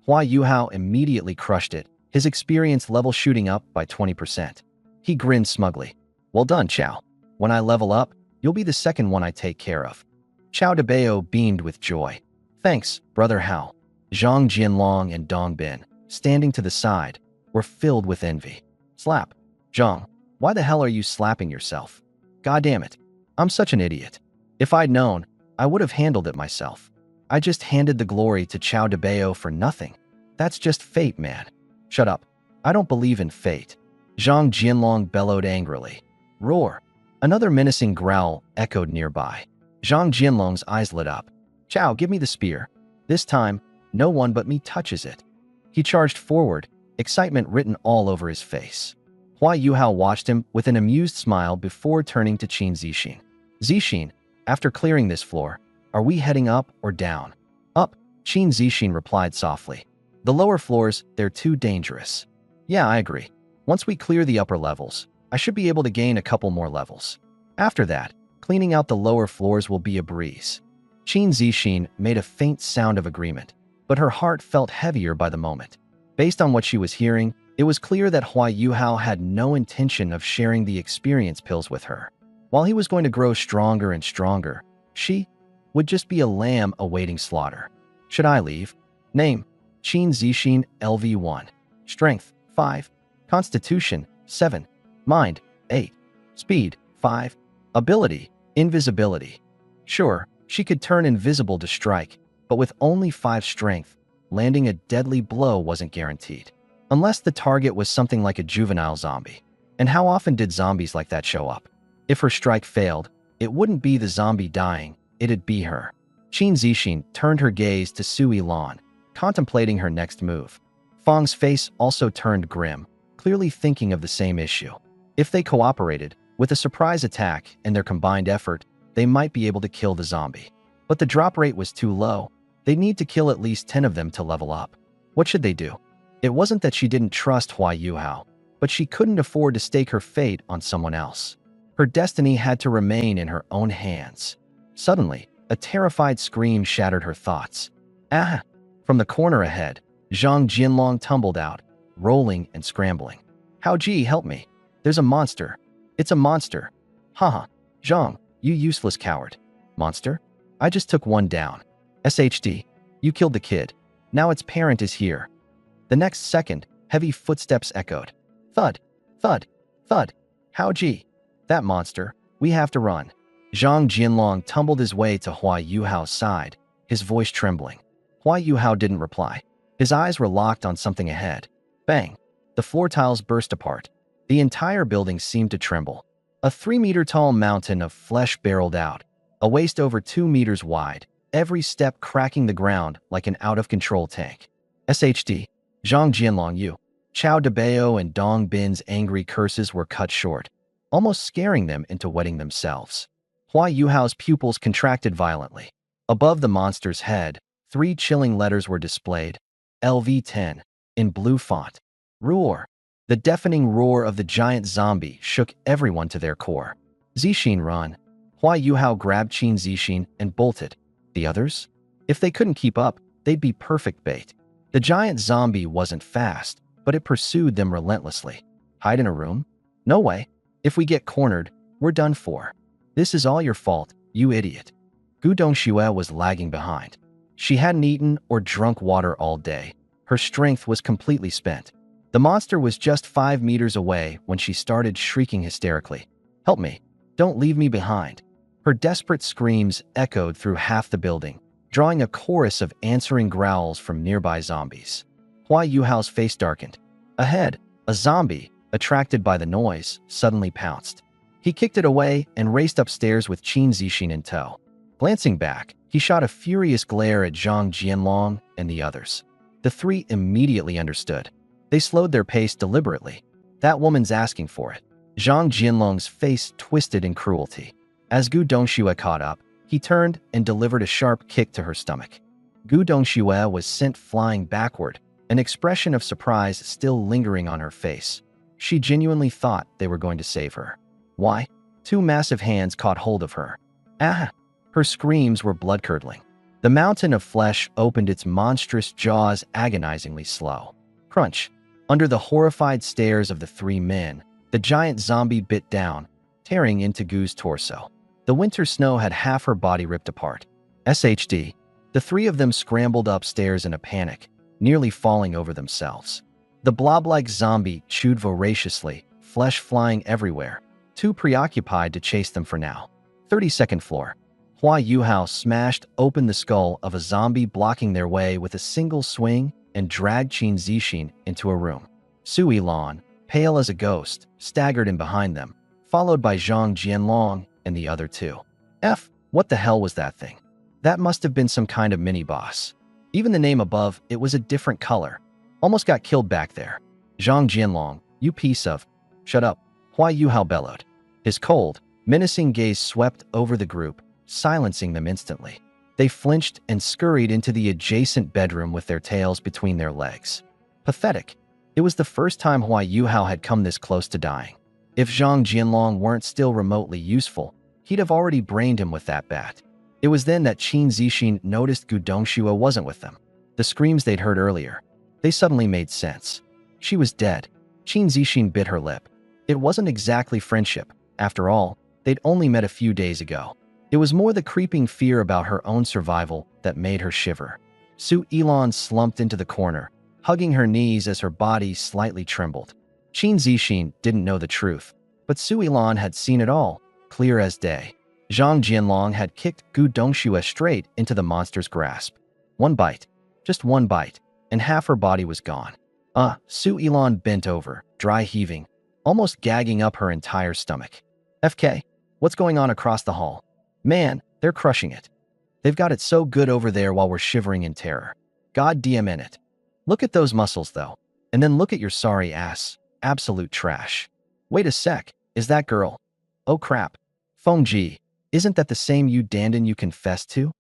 Hua Yuhao immediately crushed it, his experience level shooting up by 20%. He grinned smugly. Well done, Chao. When I level up, you'll be the second one I take care of. Chao Debao beamed with joy. Thanks, Brother Hao. Zhang Jianlong and Dong Bin, standing to the side, were filled with envy. Slap. Zhang, why the hell are you slapping yourself? God damn it. I'm such an idiot. If I'd known, I would have handled it myself. I just handed the glory to Chao Debao for nothing. That's just fate, man. Shut up. I don't believe in fate. Zhang Jianlong bellowed angrily. Roar. Another menacing growl echoed nearby. Zhang Jianlong's eyes lit up. Chao, give me the spear. This time, no one but me touches it. He charged forward, excitement written all over his face. Hua Yuhao watched him with an amused smile before turning to Qin Zixin. Zixin, after clearing this floor, are we heading up or down? Up, Qin Zixin replied softly. The lower floors, they're too dangerous. Yeah, I agree. Once we clear the upper levels, I should be able to gain a couple more levels. After that, cleaning out the lower floors will be a breeze. Qin Zixin made a faint sound of agreement, but her heart felt heavier by the moment. Based on what she was hearing, it was clear that Hua Yuhao had no intention of sharing the experience pills with her. While he was going to grow stronger and stronger, she would just be a lamb awaiting slaughter. Should I leave? Name: Qin Zixin LV1. Strength: 5. Constitution: 7. Mind: 8. Speed: 5. Ability: invisibility. Sure, she could turn invisible to strike, but with only 5 strength, landing a deadly blow wasn't guaranteed. Unless the target was something like a juvenile zombie. And how often did zombies like that show up? If her strike failed, it wouldn't be the zombie dying, it'd be her. Qin Zixin turned her gaze to Sui Lan, contemplating her next move. Fang's face also turned grim, clearly thinking of the same issue. If they cooperated, with a surprise attack and their combined effort, they might be able to kill the zombie. But the drop rate was too low. They'd need to kill at least 10 of them to level up. What should they do? It wasn't that she didn't trust Hua Yuhao, but she couldn't afford to stake her fate on someone else. Her destiny had to remain in her own hands. Suddenly, a terrified scream shattered her thoughts. Ah! From the corner ahead, Zhang Jinlong tumbled out, rolling and scrambling. Hao Ji, help me. There's a monster. It's a monster. Haha. Zhang, you useless coward. Monster? I just took one down. SHD. You killed the kid. Now its parent is here. The next second, heavy footsteps echoed. Thud, thud, thud. Hao Ji. That monster. We have to run. Zhang Jinlong tumbled his way to Hua Yuhao's side, his voice trembling. Hua Yuhao didn't reply. His eyes were locked on something ahead. Bang! The floor tiles burst apart. The entire building seemed to tremble. A 3-meter-tall mountain of flesh barreled out, a waist over 2 meters wide, every step cracking the ground like an out-of-control tank. SHD. Zhang Jinlong Yu. Chao Debao and Dong Bin's angry curses were cut short, almost scaring them into wetting themselves. Hua Yuhao's pupils contracted violently. Above the monster's head, 3 chilling letters were displayed. LV10, in blue font. Roar. The deafening roar of the giant zombie shook everyone to their core. Zixin, run. Hua Yuhao grabbed Qin Zixin and bolted. The others? If they couldn't keep up, they'd be perfect bait. The giant zombie wasn't fast, but it pursued them relentlessly. Hide in a room? No way. If we get cornered, we're done for. This is all your fault, you idiot. Gu Dongxue was lagging behind. She hadn't eaten or drunk water all day. Her strength was completely spent. The monster was just 5 meters away when she started shrieking hysterically. Help me. Don't leave me behind. Her desperate screams echoed through half the building, drawing a chorus of answering growls from nearby zombies. Hua Yuhao's face darkened. Ahead, a zombie, attracted by the noise, suddenly pounced. He kicked it away and raced upstairs with Qin Zixin in tow. Glancing back, he shot a furious glare at Zhang Jianlong and the others. The 3 immediately understood. They slowed their pace deliberately. That woman's asking for it. Zhang Jianlong's face twisted in cruelty. As Gu Dongxue caught up, he turned and delivered a sharp kick to her stomach. Gu Dongxue was sent flying backward, an expression of surprise still lingering on her face. She genuinely thought they were going to save her. Why? 2 massive hands caught hold of her. Ah! Her screams were blood-curdling. The mountain of flesh opened its monstrous jaws agonizingly slow. Crunch. Under the horrified stares of the 3 men, the giant zombie bit down, tearing into Gu's torso. The winter snow had half her body ripped apart. SHD. The 3 of them scrambled upstairs in a panic, nearly falling over themselves. The blob-like zombie chewed voraciously, flesh flying everywhere, too preoccupied to chase them for now. 32nd floor. Hua Yuhao smashed open the skull of a zombie blocking their way with a single swing and dragged Qin Zixin into a room. Sui Lan, pale as a ghost, staggered in behind them, followed by Zhang Jianlong and the other 2. What the hell was that thing? That must have been some kind of mini-boss. Even the name above it was a different color. Almost got killed back there. Zhang Jianlong, you piece of... Shut up. Hua Yuhao bellowed. His cold, menacing gaze swept over the group, silencing them instantly. They flinched and scurried into the adjacent bedroom with their tails between their legs. Pathetic. It was the first time Hua Yuhao had come this close to dying. If Zhang Jianlong weren't still remotely useful, he'd have already brained him with that bat. It was then that Qin Zixin noticed Gu Dongxue wasn't with them. The screams they'd heard earlier, they suddenly made sense. She was dead. Qin Zixin bit her lip. It wasn't exactly friendship. After all, they'd only met a few days ago. It was more the creeping fear about her own survival that made her shiver. Su Yilan slumped into the corner, hugging her knees as her body slightly trembled. Qin Zixin didn't know the truth, but Su Yilan had seen it all, clear as day. Zhang Jianlong had kicked Gu Dongxue straight into the monster's grasp. One bite, just one bite, and half her body was gone. Su Yilan bent over, dry heaving, almost gagging up her entire stomach. FK, what's going on across the hall? Man, they're crushing it. They've got it so good over there while we're shivering in terror. God damn it. Look at those muscles, though. And then look at your sorry ass. Absolute trash. Wait a sec, is that girl? Oh crap. Feng Ji, isn't that the same Yu Dandan you confessed to?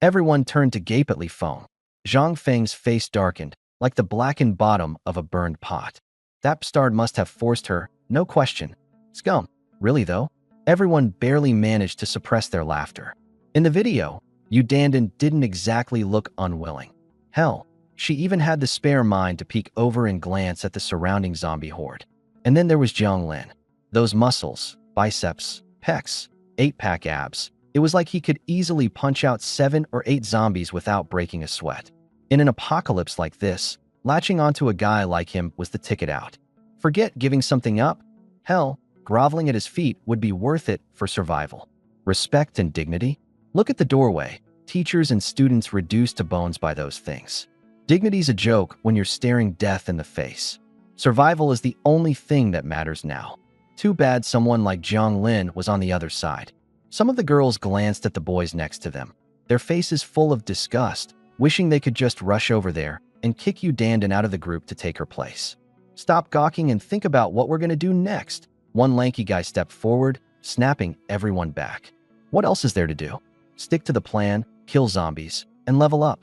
Everyone turned to gape at Li Feng. Zhang Feng's face darkened, like the blackened bottom of a burned pot. That bastard must have forced her, no question. Scum. Really though? Everyone barely managed to suppress their laughter. In the video, Yu Dandan didn't exactly look unwilling. Hell, she even had the spare mind to peek over and glance at the surrounding zombie horde. And then there was Jiang Lin. Those muscles, biceps, pecs, 8-pack abs. It was like he could easily punch out 7 or 8 zombies without breaking a sweat. In an apocalypse like this, latching onto a guy like him was the ticket out. Forget giving something up. Hell, groveling at his feet would be worth it for survival. Respect and dignity? Look at the doorway. Teachers and students reduced to bones by those things. Dignity's a joke when you're staring death in the face. Survival is the only thing that matters now. Too bad someone like Jiang Lin was on the other side. Some of the girls glanced at the boys next to them, their faces full of disgust, wishing they could just rush over there and kick Yu Dandan out of the group to take her place. Stop gawking and think about what we're gonna do next. One lanky guy stepped forward, snapping everyone back. What else is there to do? Stick to the plan, kill zombies, and level up.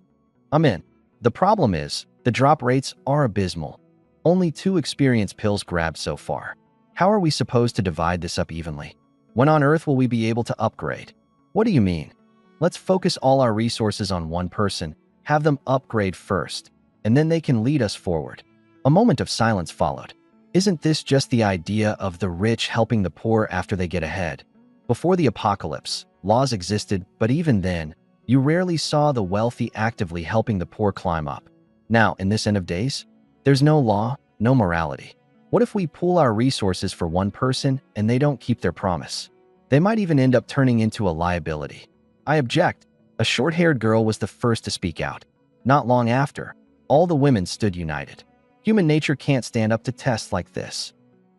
I'm in. The problem is, the drop rates are abysmal. Only 2 experience pills grabbed so far. How are we supposed to divide this up evenly? When on Earth will we be able to upgrade? What do you mean? Let's focus all our resources on one person, have them upgrade first, and then they can lead us forward. A moment of silence followed. Isn't this just the idea of the rich helping the poor after they get ahead? Before the apocalypse, laws existed, but even then, you rarely saw the wealthy actively helping the poor climb up. Now, in this end of days, there's no law, no morality. What if we pool our resources for one person and they don't keep their promise? They might even end up turning into a liability. I object. A short-haired girl was the first to speak out. Not long after, all the women stood united. Human nature can't stand up to tests like this.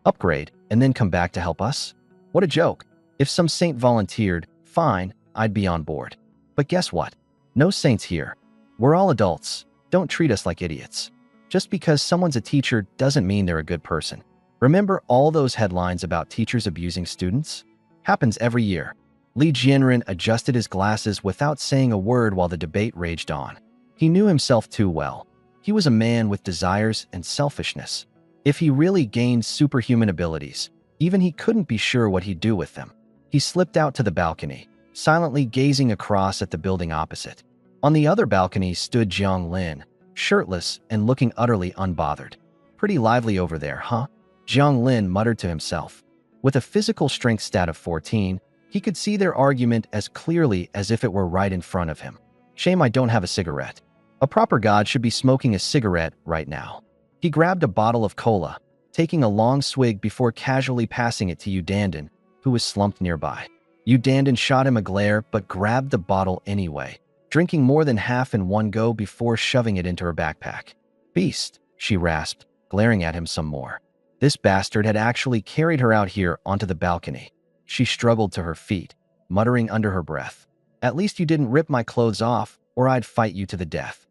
Upgrade and then come back to help us? What a joke. If some saint volunteered, fine, I'd be on board. But guess what? No saints here. We're all adults. Don't treat us like idiots. Just because someone's a teacher doesn't mean they're a good person. Remember all those headlines about teachers abusing students? Happens every year. Li Jianren adjusted his glasses without saying a word while the debate raged on. He knew himself too well. He was a man with desires and selfishness. If he really gained superhuman abilities, even he couldn't be sure what he'd do with them. He slipped out to the balcony, silently gazing across at the building opposite. On the other balcony stood Jiang Lin, shirtless and looking utterly unbothered. Pretty lively over there, huh? Jiang Lin muttered to himself. With a physical strength stat of 14, he could see their argument as clearly as if it were right in front of him. Shame I don't have a cigarette. A proper god should be smoking a cigarette right now. He grabbed a bottle of cola, taking a long swig before casually passing it to Yu Dandan, who was slumped nearby. Yu Dandan shot him a glare but grabbed the bottle anyway, drinking more than half in one go before shoving it into her backpack. Beast, she rasped, glaring at him some more. This bastard had actually carried her out here onto the balcony. She struggled to her feet, muttering under her breath. At least you didn't rip my clothes off, or I'd fight you to the death.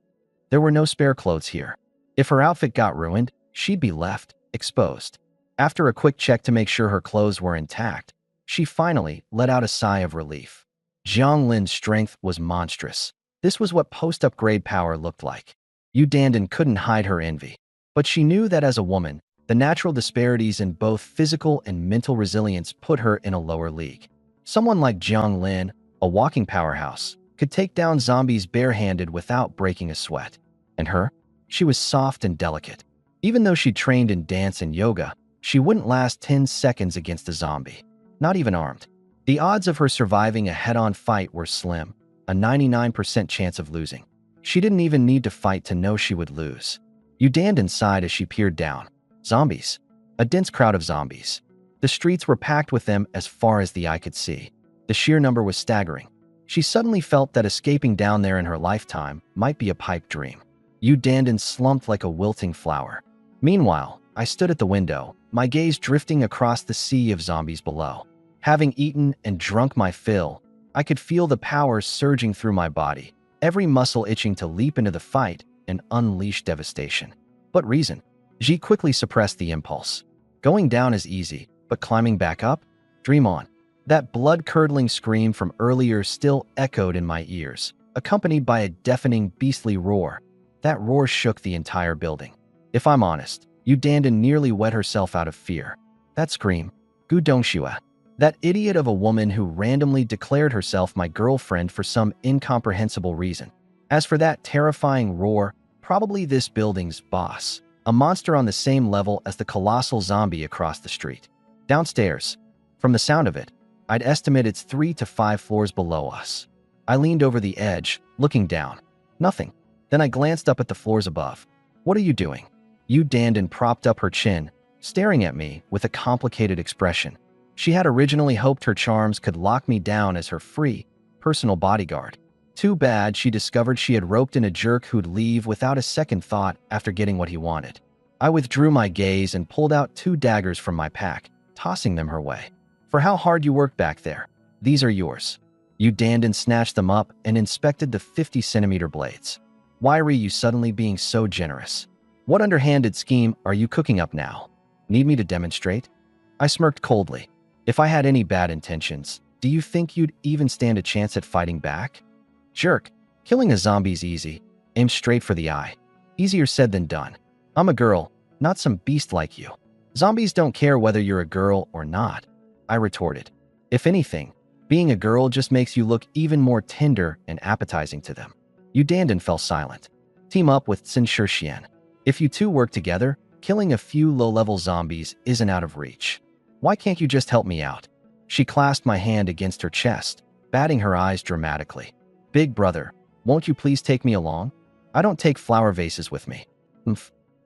There were no spare clothes here. If her outfit got ruined, she'd be left exposed. After a quick check to make sure her clothes were intact, she finally let out a sigh of relief. Jiang Lin's strength was monstrous. This was what post-upgrade power looked like. Yu Dandan couldn't hide her envy. But she knew that as a woman, The natural disparities in both physical and mental resilience put her in a lower league. Someone like Jiang Lin, a walking powerhouse, could take down zombies barehanded without breaking a sweat. And her? She was soft and delicate. Even though she trained in dance and yoga, she wouldn't last 10 seconds against a zombie, not even armed. The odds of her surviving a head-on fight were slim, a 99% chance of losing. She didn't even need to fight to know she would lose. Yu Dandan sighed as she peered down. Zombies. A dense crowd of zombies. The streets were packed with them as far as the eye could see. The sheer number was staggering. She suddenly felt that escaping down there in her lifetime might be a pipe dream. Yu Dandan slumped like a wilting flower. Meanwhile, I stood at the window, my gaze drifting across the sea of zombies below. Having eaten and drunk my fill, I could feel the power surging through my body, every muscle itching to leap into the fight and unleash devastation. But reason. Ji quickly suppressed the impulse. Going down is easy, but climbing back up? Dream on. That blood-curdling scream from earlier still echoed in my ears, accompanied by a deafening, beastly roar. That roar shook the entire building. If I'm honest, Yu Dandan nearly wet herself out of fear. That scream, Gu Dongxua. That idiot of a woman who randomly declared herself my girlfriend for some incomprehensible reason. As for that terrifying roar, probably this building's boss. A monster on the same level as the colossal zombie across the street. Downstairs. From the sound of it, I'd estimate it's 3 to 5 floors below us. I leaned over the edge, looking down. Nothing. Then I glanced up at the floors above. What are you doing? Yu Dandan propped up her chin, staring at me with a complicated expression. She had originally hoped her charms could lock me down as her free, personal bodyguard. Too bad she discovered she had roped in a jerk who'd leave without a second thought after getting what he wanted. I withdrew my gaze and pulled out 2 daggers from my pack, tossing them her way. For how hard you worked back there. These are yours. Yu Dandan snatched them up and inspected the 50-centimeter blades. Why are you suddenly being so generous? What underhanded scheme are you cooking up now? Need me to demonstrate? I smirked coldly. If I had any bad intentions, do you think you'd even stand a chance at fighting back? Jerk. Killing a zombie's easy. Aim straight for the eye. Easier said than done. I'm a girl, not some beast like you. Zombies don't care whether you're a girl or not, I retorted. If anything, being a girl just makes you look even more tender and appetizing to them. Yu Dandan fell silent. Team up with Xin Shixian. If you two work together, killing a few low-level zombies isn't out of reach. Why can't you just help me out? She clasped my hand against her chest, batting her eyes dramatically. Big brother, won't you please take me along? I don't take flower vases with me.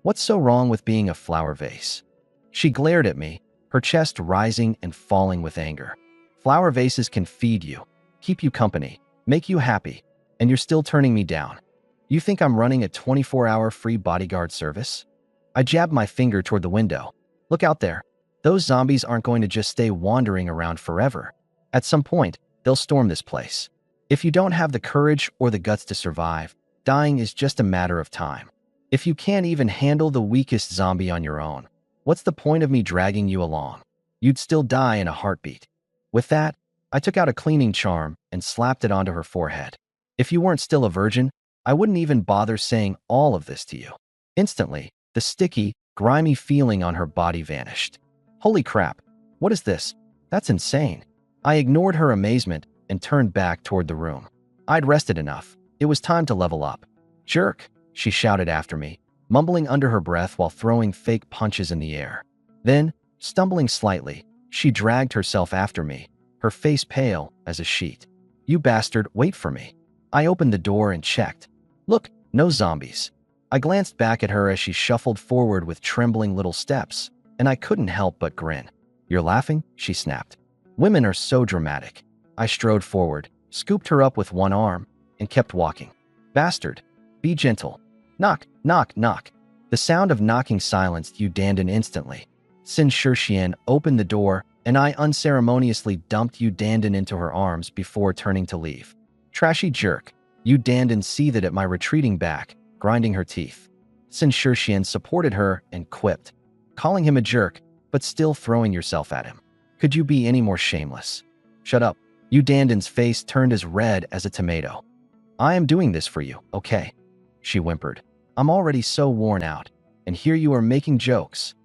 What's so wrong with being a flower vase? She glared at me, her chest rising and falling with anger. Flower vases can feed you, keep you company, make you happy, and you're still turning me down. You think I'm running a 24-hour free bodyguard service? I jabbed my finger toward the window. Look out there. Those zombies aren't going to just stay wandering around forever. At some point, they'll storm this place. If you don't have the courage or the guts to survive, dying is just a matter of time. If you can't even handle the weakest zombie on your own, what's the point of me dragging you along? You'd still die in a heartbeat. With that, I took out a cleaning charm and slapped it onto her forehead. If you weren't still a virgin, I wouldn't even bother saying all of this to you. Instantly, the sticky, grimy feeling on her body vanished. Holy crap, what is this? That's insane. I ignored her amazement and turned back toward the room. I'd rested enough. It was time to level up. Jerk, she shouted after me, mumbling under her breath while throwing fake punches in the air. Then, stumbling slightly, she dragged herself after me, her face pale as a sheet. You bastard, wait for me. I opened the door and checked. Look, no zombies. I glanced back at her as she shuffled forward with trembling little steps, and I couldn't help but grin. You're laughing? She snapped. Women are so dramatic. I strode forward, scooped her up with one arm, and kept walking. Bastard, be gentle. Knock, knock, knock. The sound of knocking silenced Yu Dandan instantly. Xin Shixian opened the door, and I unceremoniously dumped Yu Dandan into her arms before turning to leave. Trashy jerk. Yu Dandan seethed at my retreating back, grinding her teeth. Xin Shixian supported her and quipped, calling him a jerk, but still throwing yourself at him. Could you be any more shameless? Shut up. Yu Dandan's face turned as red as a tomato. I am doing this for you, okay? She whimpered. I'm already so worn out, and here you are making jokes.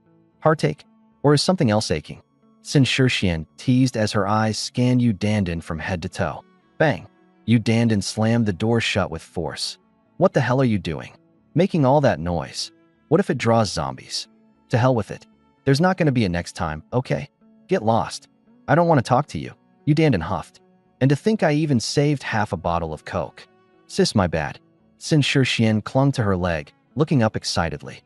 Heartache? Or is something else aching? Sin Shirshian teased as her eyes scanned Yu Dandan from head to toe. Bang! Yu Dandan slammed the door shut with force. What the hell are you doing? Making all that noise. What if it draws zombies? To hell with it. There's not going to be a next time, okay? Get lost. I don't want to talk to you. Yu Dandan huffed. And to think I even saved half a bottle of Coke. Sis, my bad. Sin Shirshian clung to her leg, looking up excitedly.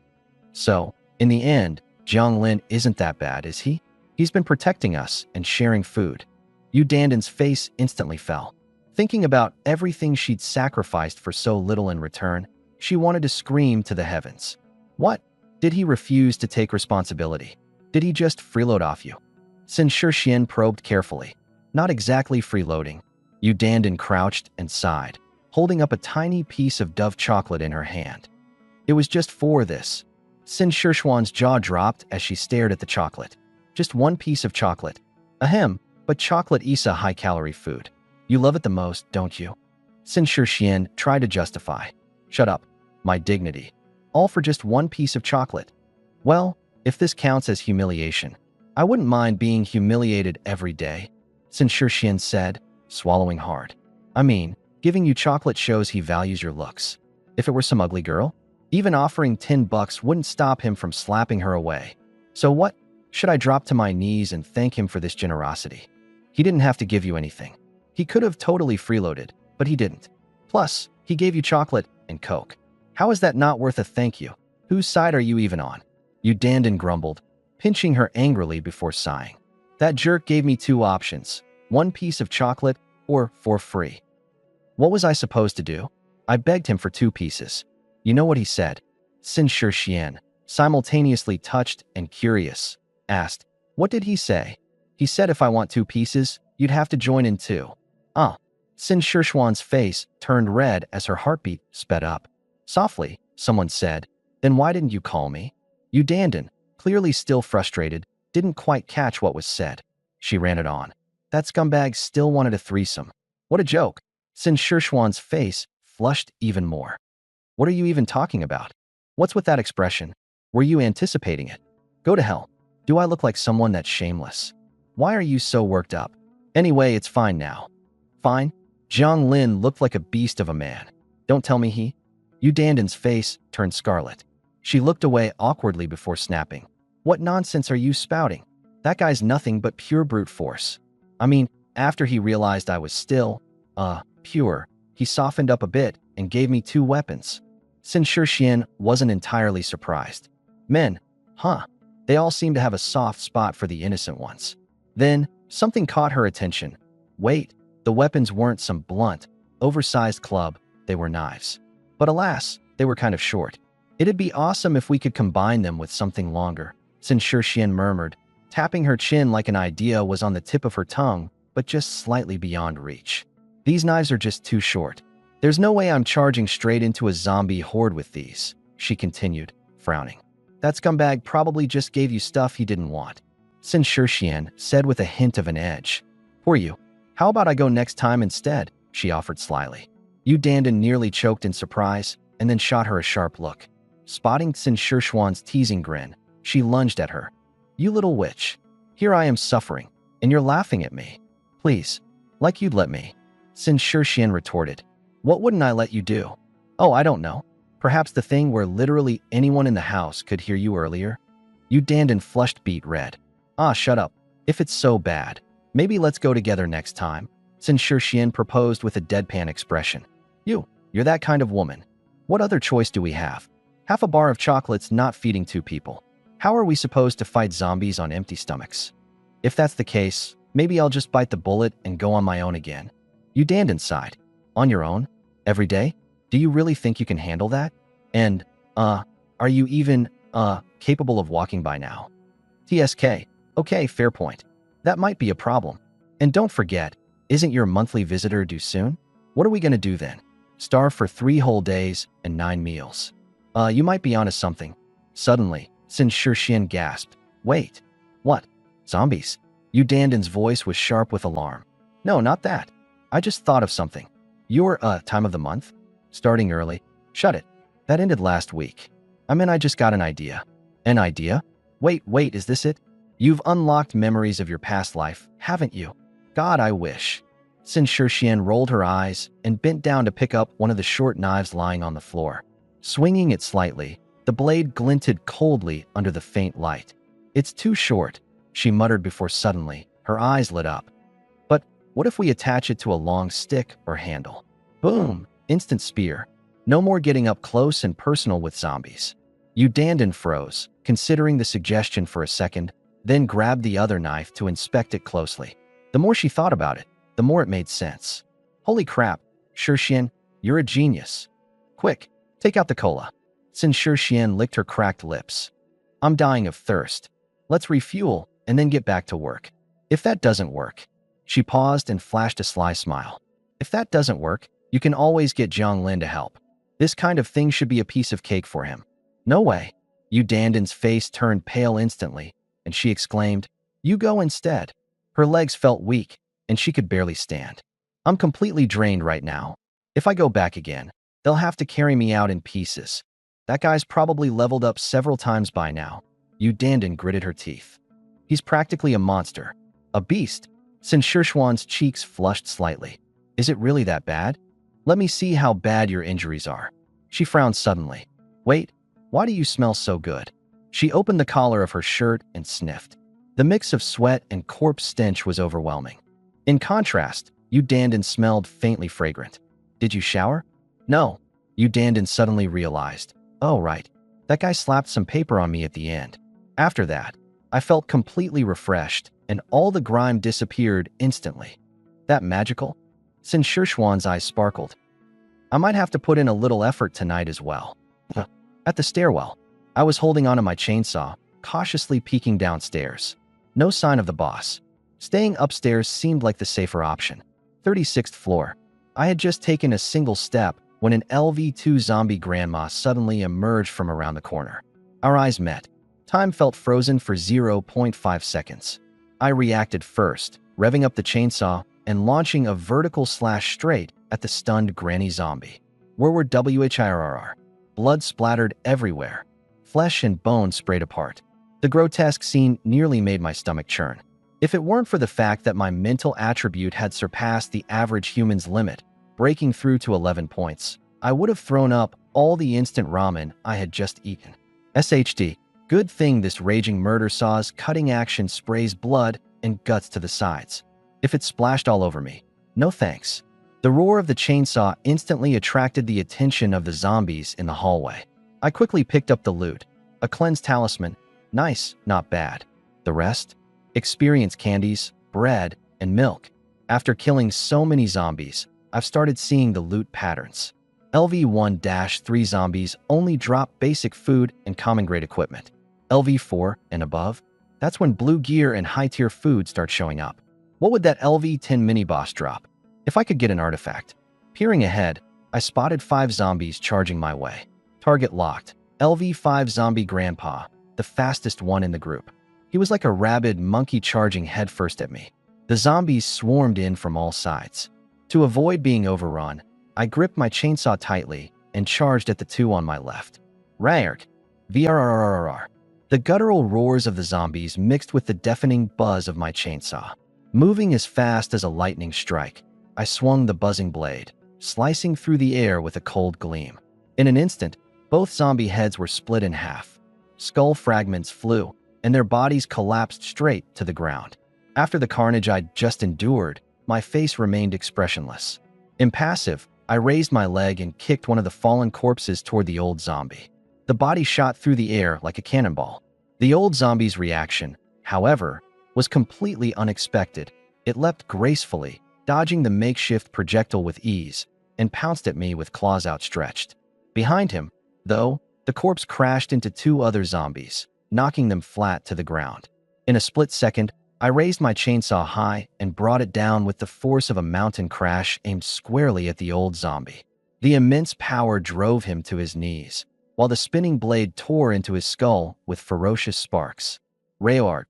So, in the end, Jiang Lin isn't that bad, is he? He's been protecting us and sharing food. Yu Dandan's face instantly fell. Thinking about everything she'd sacrificed for so little in return, she wanted to scream to the heavens. What? Did he refuse to take responsibility? Did he just freeload off you? Sin Shirshian probed carefully. Not exactly freeloading. Yu Dandan crouched and sighed, holding up a tiny piece of Dove chocolate in her hand. It was just for this. Sin Shirshuan's jaw dropped as she stared at the chocolate. Just one piece of chocolate. Ahem, but chocolate is a high-calorie food. You love it the most, don't you? Sin Shirshian tried to justify. Shut up. My dignity. All for just one piece of chocolate. Well, if this counts as humiliation, I wouldn't mind being humiliated every day, Sin Shirshian said, swallowing hard. I mean, giving you chocolate shows he values your looks. If it were some ugly girl, even offering $10 wouldn't stop him from slapping her away. So what? Should I drop to my knees and thank him for this generosity? He didn't have to give you anything. He could have totally freeloaded, but he didn't. Plus, he gave you chocolate and Coke. How is that not worth a thank you? Whose side are you even on? Yu Dandan grumbled, pinching her angrily before sighing. That jerk gave me two options, one piece of chocolate or for free. What was I supposed to do? I begged him for two pieces. You know what he said? Sin Shirshian, simultaneously touched and curious, asked, what did he say? He said if I want two pieces, you'd have to join in too. Ah. Sin Shirshuan's face turned red as her heartbeat sped up. Softly, someone said, then why didn't you call me? Yu Dandan, clearly still frustrated, didn't quite catch what was said. She ran it on. That scumbag still wanted a threesome. What a joke. Sin Shirshuan's face flushed even more. What are you even talking about? What's with that expression? Were you anticipating it? Go to hell. Do I look like someone that's shameless? Why are you so worked up? Anyway, it's fine now. Fine? Jiang Lin looked like a beast of a man. Don't tell me he... Yu Dandan's face turned scarlet. She looked away awkwardly before snapping. What nonsense are you spouting? That guy's nothing but pure brute force. I mean, after he realized I was still, pure, he softened up a bit and gave me two weapons. Sin Shirshian wasn't entirely surprised. Men, huh? They all seem to have a soft spot for the innocent ones. Then, something caught her attention. Wait, the weapons weren't some blunt, oversized club, they were knives. But alas, they were kind of short. It'd be awesome if we could combine them with something longer, Sin Shirshian murmured, tapping her chin like an idea was on the tip of her tongue, but just slightly beyond reach. These knives are just too short. There's no way I'm charging straight into a zombie horde with these, she continued, frowning. That scumbag probably just gave you stuff he didn't want, Sin Shirshian said with a hint of an edge. Poor you. How about I go next time instead, she offered slyly. Yu Dandan nearly choked in surprise and then shot her a sharp look. Spotting Sin Shirshuan's teasing grin, she lunged at her. You little witch. Here I am suffering, and you're laughing at me. Please, like you'd let me. Sin Shirshian retorted. What wouldn't I let you do? Oh, I don't know. Perhaps the thing where literally anyone in the house could hear you earlier? Yu Dandan flushed beet red. Ah, shut up. If it's so bad, maybe let's go together next time, Sin Shirshian proposed with a deadpan expression. You're that kind of woman. What other choice do we have? Half a bar of chocolate's not feeding two people. How are we supposed to fight zombies on empty stomachs? If that's the case, maybe I'll just bite the bullet and go on my own again. Yu Dandan sighed. On your own? Every day? Do you really think you can handle that? And, are you even, capable of walking by now? TSK. Okay, fair point. That might be a problem. And don't forget, isn't your monthly visitor due soon? What are we gonna do then? Starve for 3 whole days and 9 meals. You might be onto something. Suddenly, Sin Shirshian gasped. Wait. What? Zombies? Yu Dandan's voice was sharp with alarm. No, not that. I just thought of something. Your, time of the month? Starting early. Shut it. That ended last week. I just got an idea. An idea? Wait, is this it? You've unlocked memories of your past life, haven't you? God, I wish. Sin Shirshian rolled her eyes and bent down to pick up one of the short knives lying on the floor. Swinging it slightly, the blade glinted coldly under the faint light. It's too short, she muttered before suddenly, her eyes lit up. But what if we attach it to a long stick or handle? Boom! Instant spear. No more getting up close and personal with zombies. Udandan froze, considering the suggestion for a second, then grabbed the other knife to inspect it closely. The more she thought about it, the more it made sense. Holy crap, Shirshian, you're a genius. Quick, take out the cola. Sin Shirshian licked her cracked lips. I'm dying of thirst. Let's refuel and then get back to work. If that doesn't work, she paused and flashed a sly smile. If that doesn't work, you can always get Jiang Lin to help. This kind of thing should be a piece of cake for him. No way. Udandan's face turned pale instantly, and she exclaimed, You go instead. Her legs felt weak, and she could barely stand. I'm completely drained right now. If I go back again, they'll have to carry me out in pieces. That guy's probably leveled up several times by now. Udandan gritted her teeth. He's practically a monster. A beast. Sin Shirshuan's cheeks flushed slightly. Is it really that bad? Let me see how bad your injuries are. She frowned suddenly. Wait, why do you smell so good? She opened the collar of her shirt and sniffed. The mix of sweat and corpse stench was overwhelming. In contrast, Udandan smelled faintly fragrant. Did you shower? No. Udandan suddenly realized. Oh, right. That guy slapped some paper on me at the end. After that, I felt completely refreshed, and all the grime disappeared instantly. That magical? Sin Shirshuan's eyes sparkled. I might have to put in a little effort tonight as well. At the stairwell, I was holding onto my chainsaw, cautiously peeking downstairs. No sign of the boss. Staying upstairs seemed like the safer option. 36th floor. I had just taken a single step when an LV2 zombie grandma suddenly emerged from around the corner. Our eyes met. Time felt frozen for 0.5 seconds. I reacted first, revving up the chainsaw and launching a vertical slash straight at the stunned granny zombie. WHIRR. Blood splattered everywhere. Flesh and bone sprayed apart. The grotesque scene nearly made my stomach churn. If it weren't for the fact that my mental attribute had surpassed the average human's limit, breaking through to 11 points, I would have thrown up all the instant ramen I had just eaten. SHD. Good thing this raging murder saw's cutting action sprays blood and guts to the sides. If it splashed all over me, no thanks. The roar of the chainsaw instantly attracted the attention of the zombies in the hallway. I quickly picked up the loot. A cleansed talisman. Nice, not bad. The rest? Experience candies, bread, and milk. After killing so many zombies, I've started seeing the loot patterns. LV1-3 zombies only drop basic food and common-grade equipment. LV4 and above, that's when blue gear and high-tier food start showing up. What would that LV10 mini-boss drop? If I could get an artifact. Peering ahead, I spotted 5 zombies charging my way. Target locked. LV5 zombie grandpa, the fastest one in the group. He was like a rabid monkey charging headfirst at me. The zombies swarmed in from all sides. To avoid being overrun, I gripped my chainsaw tightly and charged at the 2 on my left. Rark. VRRRR. The guttural roars of the zombies mixed with the deafening buzz of my chainsaw. Moving as fast as a lightning strike, I swung the buzzing blade, slicing through the air with a cold gleam. In an instant, both zombie heads were split in half. Skull fragments flew, and their bodies collapsed straight to the ground. After the carnage I'd just endured, my face remained expressionless. Impassive, I raised my leg and kicked one of the fallen corpses toward the old zombie. The body shot through the air like a cannonball. The old zombie's reaction, however, was completely unexpected. It leapt gracefully, dodging the makeshift projectile with ease, and pounced at me with claws outstretched. Behind him, though, the corpse crashed into 2 other zombies, knocking them flat to the ground. In a split second, I raised my chainsaw high and brought it down with the force of a mountain crash aimed squarely at the old zombie. The immense power drove him to his knees, while the spinning blade tore into his skull with ferocious sparks. Rayard.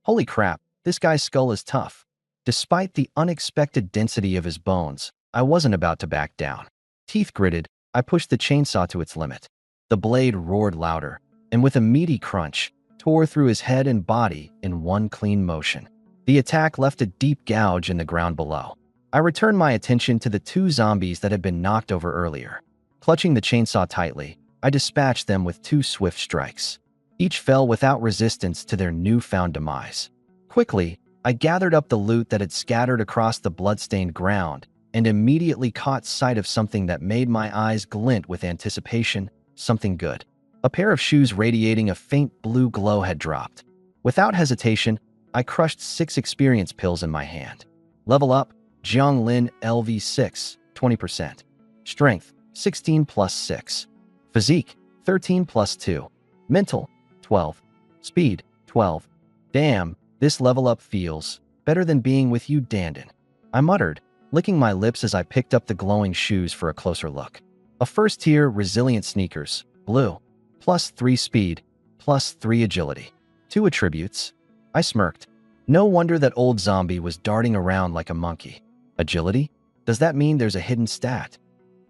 Holy crap, this guy's skull is tough. Despite the unexpected density of his bones, I wasn't about to back down. Teeth gritted, I pushed the chainsaw to its limit. The blade roared louder, and with a meaty crunch, tore through his head and body in one clean motion. The attack left a deep gouge in the ground below. I returned my attention to the two zombies that had been knocked over earlier. Clutching the chainsaw tightly, I dispatched them with two swift strikes. Each fell without resistance to their newfound demise. Quickly, I gathered up the loot that had scattered across the bloodstained ground and immediately caught sight of something that made my eyes glint with anticipation, something good. A pair of shoes radiating a faint blue glow had dropped. Without hesitation, I crushed 6 experience pills in my hand. Level up, Jianglin LV6, 20%. Strength, 16 plus 6. Physique, 13 plus 2. Mental, 12. Speed, 12. Damn, this level up feels better than being with you, Dandin. I muttered, licking my lips as I picked up the glowing shoes for a closer look. A first-tier resilient sneakers, blue, plus 3 speed, plus 3 agility. 2 attributes. I smirked. No wonder that old zombie was darting around like a monkey. Agility? Does that mean there's a hidden stat?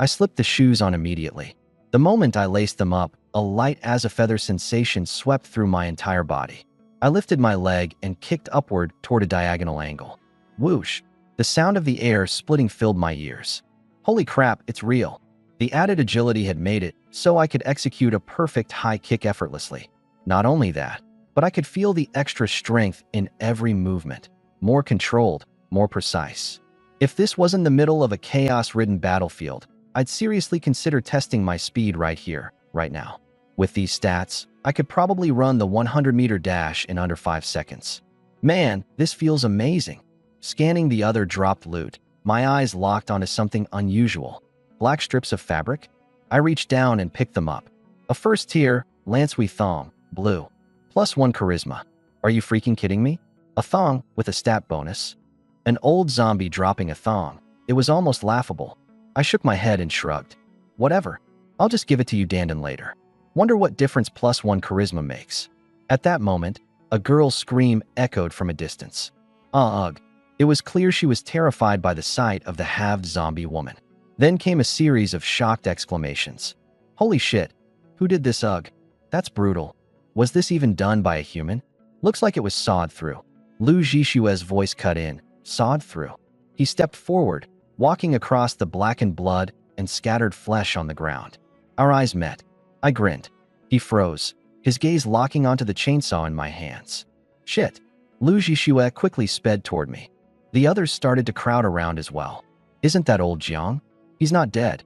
I slipped the shoes on immediately. The moment I laced them up, a light-as-a-feather sensation swept through my entire body. I lifted my leg and kicked upward toward a diagonal angle. Whoosh! The sound of the air splitting filled my ears. Holy crap, it's real. The added agility had made it so I could execute a perfect high kick effortlessly. Not only that, but I could feel the extra strength in every movement. More controlled, more precise. If this wasn't the middle of a chaos-ridden battlefield, I'd seriously consider testing my speed right here, right now. With these stats, I could probably run the 100-meter dash in under 5 seconds. Man, this feels amazing. Scanning the other dropped loot, my eyes locked onto something unusual. Black strips of fabric? I reached down and picked them up. A first-tier, Lancewee thong, blue. Plus 1 charisma. Are you freaking kidding me? A thong with a stat bonus? An old zombie dropping a thong. It was almost laughable. I shook my head and shrugged. Whatever. I'll just give it to you, Dandin, later. Wonder what difference plus 1 charisma makes. At that moment, a girl's scream echoed from a distance. Ugh. It was clear she was terrified by the sight of the halved zombie woman. Then came a series of shocked exclamations. Holy shit. Who did this? Ugh. That's brutal. Was this even done by a human? Looks like it was sawed through. Lu Jishue's voice cut in. Sawed through. He stepped forward, walking across the blackened blood and scattered flesh on the ground. Our eyes met. I grinned. He froze, his gaze locking onto the chainsaw in my hands. Shit. Lu Jishue quickly sped toward me. The others started to crowd around as well. Isn't that old Jiang? He's not dead.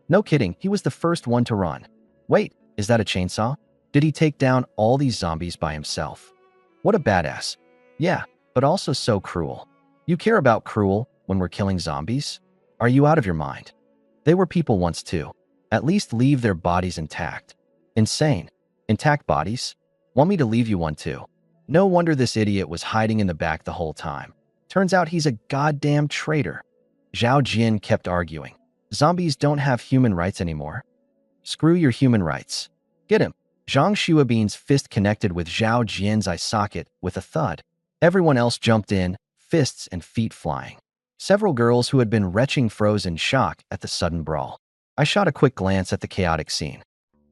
No kidding, he was the first one to run. Wait, is that a chainsaw? Did he take down all these zombies by himself? What a badass. Yeah, but also so cruel. You care about cruel when we're killing zombies? Are you out of your mind? They were people once too. At least leave their bodies intact. Insane. Intact bodies? Want me to leave you one too? No wonder this idiot was hiding in the back the whole time. Turns out he's a goddamn traitor. Zhao Jin kept arguing. Zombies don't have human rights anymore. Screw your human rights. Get him. Zhang Shuabin's fist connected with Zhao Jian's eye socket with a thud. Everyone else jumped in, fists and feet flying. Several girls who had been retching froze in shock at the sudden brawl. I shot a quick glance at the chaotic scene.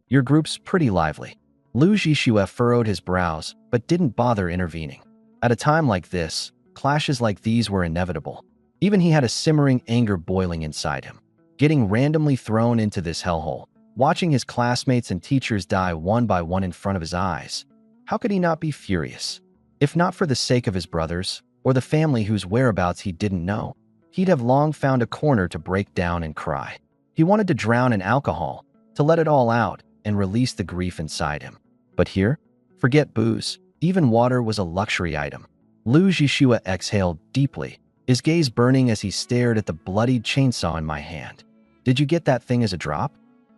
Your group's pretty lively. Lu Jishue furrowed his brows, but didn't bother intervening. At a time like this, clashes like these were inevitable. Even he had a simmering anger boiling inside him. Getting randomly thrown into this hellhole, watching his classmates and teachers die one by one in front of his eyes. How could he not be furious? If not for the sake of his brothers, or the family whose whereabouts he didn't know, he'd have long found a corner to break down and cry. He wanted to drown in alcohol, to let it all out and release the grief inside him. But here, forget booze. Even water was a luxury item. Lu Jishue exhaled deeply, his gaze burning as he stared at the bloodied chainsaw in my hand. Did you get that thing as a drop?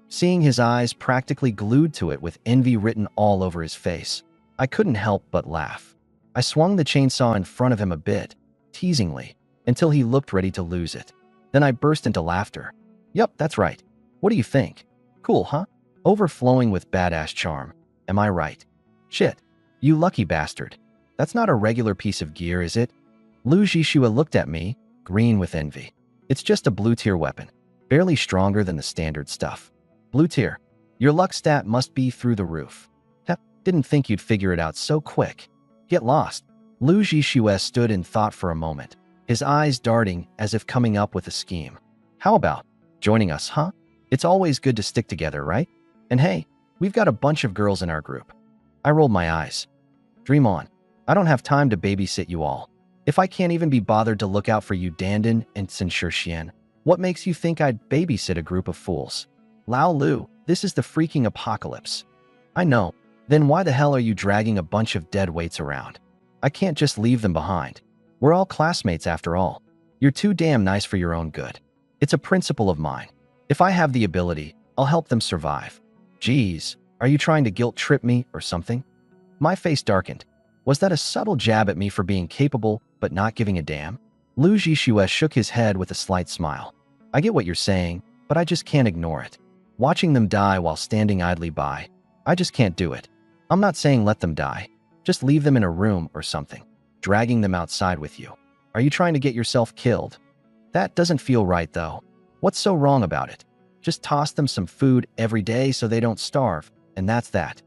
Seeing his eyes practically glued to it with envy written all over his face, I couldn't help but laugh. I swung the chainsaw in front of him a bit, teasingly, until he looked ready to lose it. Then I burst into laughter. Yup, that's right. What do you think? Cool, huh? Overflowing with badass charm. Am I right? Shit. You lucky bastard. That's not a regular piece of gear, is it? Lu Jishue looked at me, green with envy. It's just a blue-tier weapon, barely stronger than the standard stuff. Blue tier. Your luck stat must be through the roof. Heh, Didn't think you'd figure it out so quick. Get lost. Lu Zhixue stood in thought for a moment, his eyes darting as if coming up with a scheme. How about joining us, huh? It's always good to stick together, right? And hey, we've got a bunch of girls in our group. I rolled my eyes. Dream on. I don't have time to babysit you all. If I can't even be bothered to look out for you Dandan and Xian, what makes you think I'd babysit a group of fools? Lao Lu, this is the freaking apocalypse. I know. Then why the hell are you dragging a bunch of dead weights around? I can't just leave them behind. We're all classmates after all. You're too damn nice for your own good. It's a principle of mine. If I have the ability, I'll help them survive. Geez, are you trying to guilt trip me or something? My face darkened. Was that a subtle jab at me for being capable but not giving a damn? Lu Zhixue shook his head with a slight smile. I get what you're saying, but I just can't ignore it. Watching them die while standing idly by, I just can't do it. I'm not saying let them die. Just leave them in a room or something. Dragging them outside with you. Are you trying to get yourself killed? That doesn't feel right, though. What's so wrong about it? Just toss them some food every day so they don't starve, and that's that.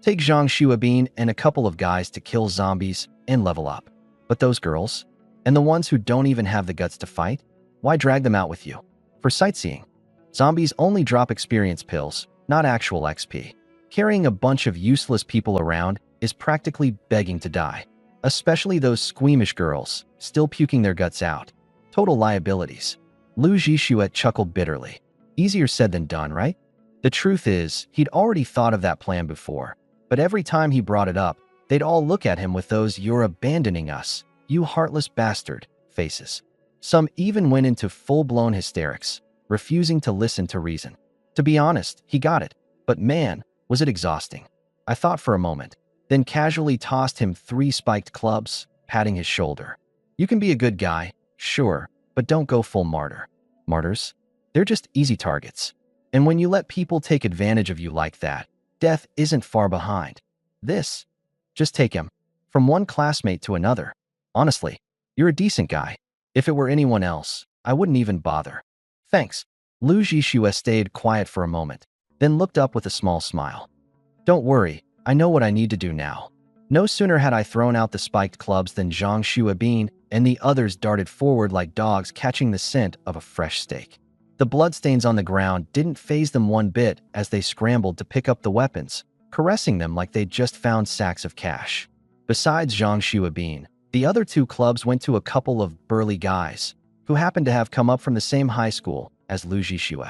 Take Zhang Xuabin and a couple of guys to kill zombies and level up. But those girls? And the ones who don't even have the guts to fight? Why drag them out with you? For sightseeing. Zombies only drop experience pills, not actual XP. Carrying a bunch of useless people around is practically begging to die. Especially those squeamish girls, still puking their guts out. Total liabilities. Lu Zhixue chuckled bitterly. Easier said than done, right? The truth is, he'd already thought of that plan before, but every time he brought it up, they'd all look at him with those "you're abandoning us, you heartless bastard" faces. Some even went into full-blown hysterics, refusing to listen to reason. To be honest, he got it, but man, was it exhausting. I thought for a moment, then casually tossed him 3 spiked clubs, patting his shoulder. You can be a good guy, sure, but don't go full martyr. Martyrs? They're just easy targets. And when you let people take advantage of you like that, death isn't far behind. Just take him. From one classmate to another. Honestly, you're a decent guy. If it were anyone else, I wouldn't even bother. Thanks. Lu Zhixue stayed quiet for a moment, then looked up with a small smile. Don't worry, I know what I need to do now. No sooner had I thrown out the spiked clubs than Zhang Xuabin and the others darted forward like dogs catching the scent of a fresh steak. The bloodstains on the ground didn't faze them one bit as they scrambled to pick up the weapons, caressing them like they'd just found sacks of cash. Besides Zhang Xuabin, the other 2 clubs went to a couple of burly guys who happened to have come up from the same high school as Lu Zhixue.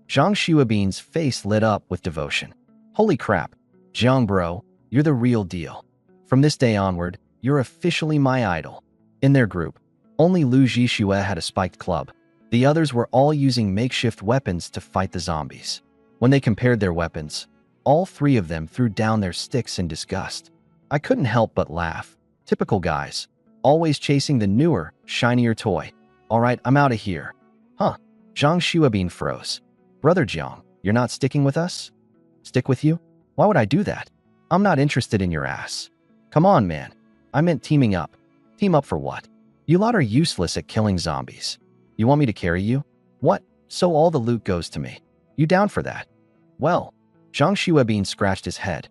Zhang Xuabin's face lit up with devotion. Holy crap, Zhang bro, you're the real deal. From this day onward, you're officially my idol. In their group, only Lu Zhixue had a spiked club. The others were all using makeshift weapons to fight the zombies. When they compared their weapons, all 3 of them threw down their sticks in disgust. I couldn't help but laugh. Typical guys, always chasing the newer, shinier toy. All right, I'm out of here. Huh? Zhang Xuabin froze. Brother Jiang, you're not sticking with us? Stick with you? Why would I do that? I'm not interested in your ass. Come on, man. I meant teaming up. Team up for what? You lot are useless at killing zombies. You want me to carry you? What? So all the loot goes to me. You down for that? Well, Zhang Xuabin scratched his head.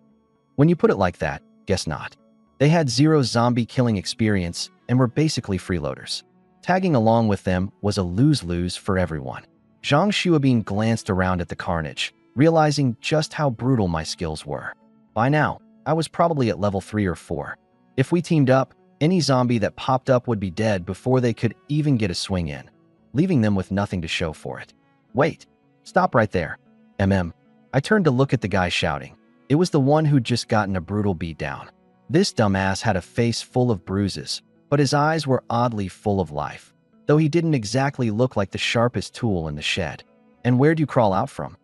When you put it like that, guess not. They had 0 zombie killing experience and were basically freeloaders. Tagging along with them was a lose-lose for everyone. Zhang Xuabin glanced around at the carnage, realizing just how brutal my skills were. By now, I was probably at level 3 or 4. If we teamed up, any zombie that popped up would be dead before they could even get a swing in, leaving them with nothing to show for it. Wait, stop right there. I turned to look at the guy shouting. It was the one who'd just gotten a brutal beatdown. This dumbass had a face full of bruises, but his eyes were oddly full of life, though he didn't exactly look like the sharpest tool in the shed. And where'd you crawl out from?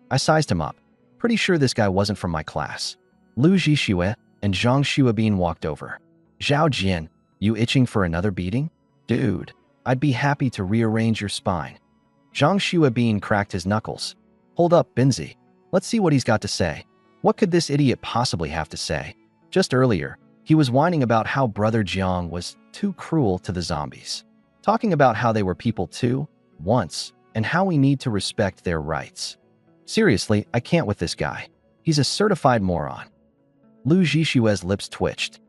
I sized him up. Pretty sure this guy wasn't from my class. Lu Zhixue and Zhang Xuabin walked over. Zhao Jian, you itching for another beating? Dude, I'd be happy to rearrange your spine. Zhang Xuabin cracked his knuckles. Hold up, Binzi. Let's see what he's got to say. What could this idiot possibly have to say? Just earlier, he was whining about how Brother Jiang was too cruel to the zombies. Talking about how they were people too, once, and how we need to respect their rights. Seriously, I can't with this guy. He's a certified moron. Lu Zhishue's lips twitched.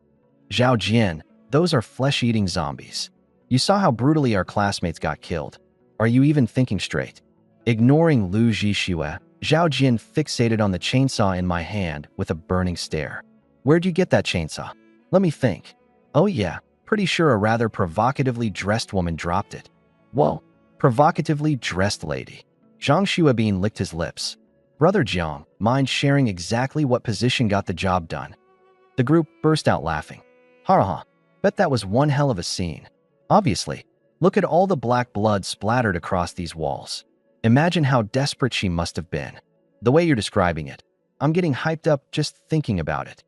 Zhao Jian, those are flesh-eating zombies. You saw how brutally our classmates got killed. Are you even thinking straight? Ignoring Lu Zhishue, Zhao Jian fixated on the chainsaw in my hand with a burning stare. Where'd you get that chainsaw? Let me think. Oh yeah, pretty sure a rather provocatively dressed woman dropped it. Whoa, provocatively dressed lady. Zhang Xuebin licked his lips. Brother Jiang, mind sharing exactly what position got the job done? The group burst out laughing. Ha, bet that was one hell of a scene. Obviously, look at all the black blood splattered across these walls. Imagine how desperate she must have been. The way you're describing it, I'm getting hyped up just thinking about it.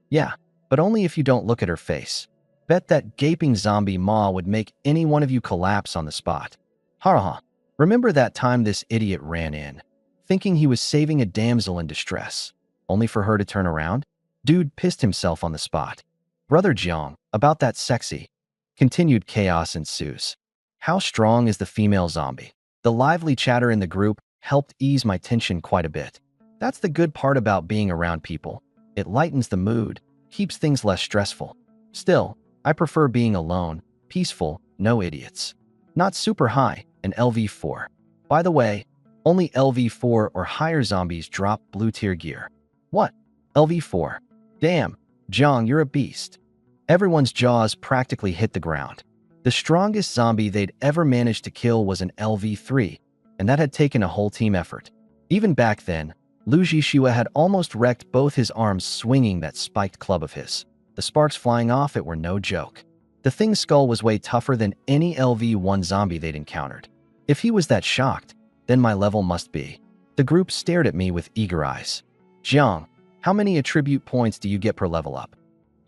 Yeah, but only if you don't look at her face. Bet that gaping zombie maw would make any one of you collapse on the spot. Ha. Remember that time this idiot ran in, thinking he was saving a damsel in distress, only for her to turn around? Dude pissed himself on the spot. Brother Jiang, about that sexy. Continued chaos ensues. How strong is the female zombie? The lively chatter in the group helped ease my tension quite a bit. That's the good part about being around people. It lightens the mood, keeps things less stressful. Still, I prefer being alone, peaceful, no idiots. Not super high, an LV4. By the way, only LV4 or higher zombies drop blue tier gear. What? LV4? Damn, Jiang, you're a beast. Everyone's jaws practically hit the ground. The strongest zombie they'd ever managed to kill was an LV3, and that had taken a whole team effort. Even back then, Lu Zhishue had almost wrecked both his arms swinging that spiked club of his. The sparks flying off it were no joke. The thing's skull was way tougher than any LV1 zombie they'd encountered. If he was that shocked, then my level must be. The group stared at me with eager eyes. Jiang, how many attribute points do you get per level up?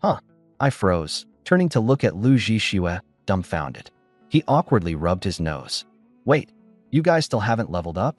Huh. I froze, turning to look at Lu Zhishue, dumbfounded. He awkwardly rubbed his nose. Wait, you guys still haven't leveled up?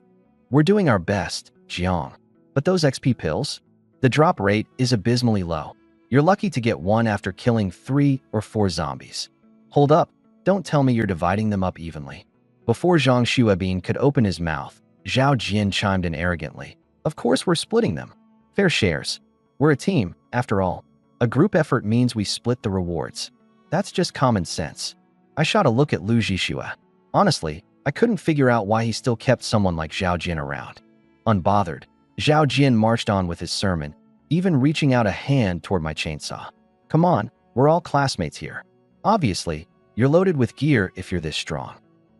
We're doing our best, Jiang. But those XP pills? The drop rate is abysmally low. You're lucky to get one after killing 3 or 4 zombies. Hold up, don't tell me you're dividing them up evenly. Before Zhang Xuebin could open his mouth, Zhao Jian chimed in arrogantly. Of course we're splitting them. Fair shares. We're a team, after all. A group effort means we split the rewards. That's just common sense. I shot a look at Lu Zhishue. Honestly, I couldn't figure out why he still kept someone like Zhao Jian around. Unbothered, Zhao Jian marched on with his sermon, even reaching out a hand toward my chainsaw. Come on, we're all classmates here. Obviously, you're loaded with gear if you're this strong.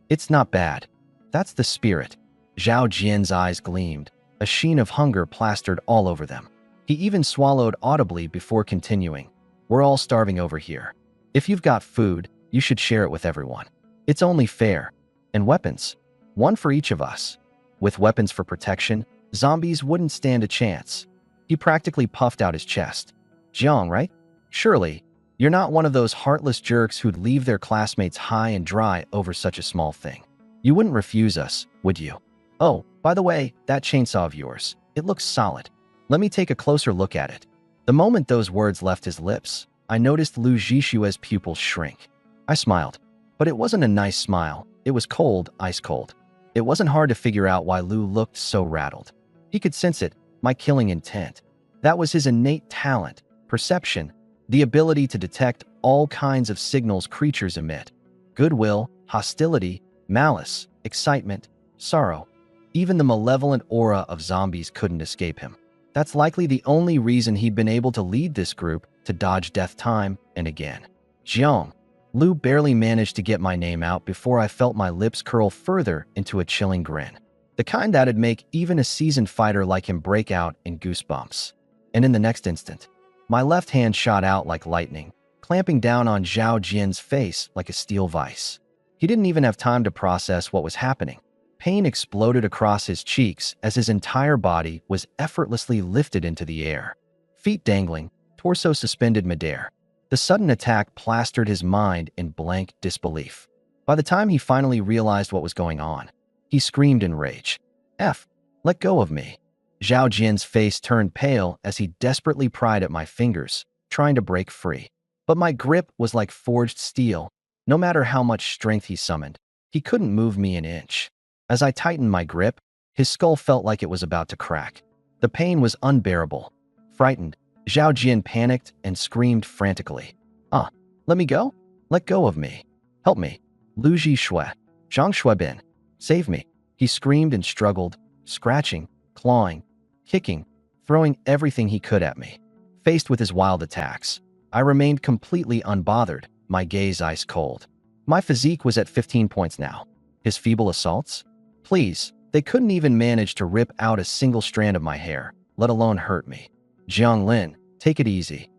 It's not bad. That's the spirit. Zhao Jian's eyes gleamed, a sheen of hunger plastered all over them. He even swallowed audibly before continuing. We're all starving over here. If you've got food, you should share it with everyone. It's only fair. And weapons. One for each of us. With weapons for protection, zombies wouldn't stand a chance. He practically puffed out his chest. Jiang, right? Surely, you're not one of those heartless jerks who'd leave their classmates high and dry over such a small thing. You wouldn't refuse us, would you? Oh, by the way, that chainsaw of yours, it looks solid. Let me take a closer look at it. The moment those words left his lips, I noticed Lu Zhishue's pupils shrink. I smiled, but it wasn't a nice smile. It was cold, ice cold. It wasn't hard to figure out why Lu looked so rattled. He could sense it, my killing intent. That was his innate talent, perception, the ability to detect all kinds of signals creatures emit. Goodwill, hostility, malice, excitement, sorrow. Even the malevolent aura of zombies couldn't escape him. That's likely the only reason he'd been able to lead this group to dodge death time and again. Jiang. Lu barely managed to get my name out before I felt my lips curl further into a chilling grin. The kind that'd make even a seasoned fighter like him break out in goosebumps. And in the next instant, my left hand shot out like lightning, clamping down on Zhao Jian's face like a steel vise. He didn't even have time to process what was happening. Pain exploded across his cheeks as his entire body was effortlessly lifted into the air. Feet dangling, torso suspended midair. The sudden attack plastered his mind in blank disbelief. By the time he finally realized what was going on, he screamed in rage. F, let go of me. Zhao Jian's face turned pale as he desperately pried at my fingers, trying to break free. But my grip was like forged steel. No matter how much strength he summoned, he couldn't move me an inch. As I tightened my grip, his skull felt like it was about to crack. The pain was unbearable. Frightened, Zhao Jian panicked and screamed frantically. Ah, let me go? Let go of me. Help me. Lu Ji Shui. Zhang Shuibin. Save me. He screamed and struggled, scratching, clawing, kicking, throwing everything he could at me. Faced with his wild attacks, I remained completely unbothered, my gaze ice cold. My physique was at 15 points now. His feeble assaults? Please, they couldn't even manage to rip out a single strand of my hair, let alone hurt me. Jiang Lin, take it easy.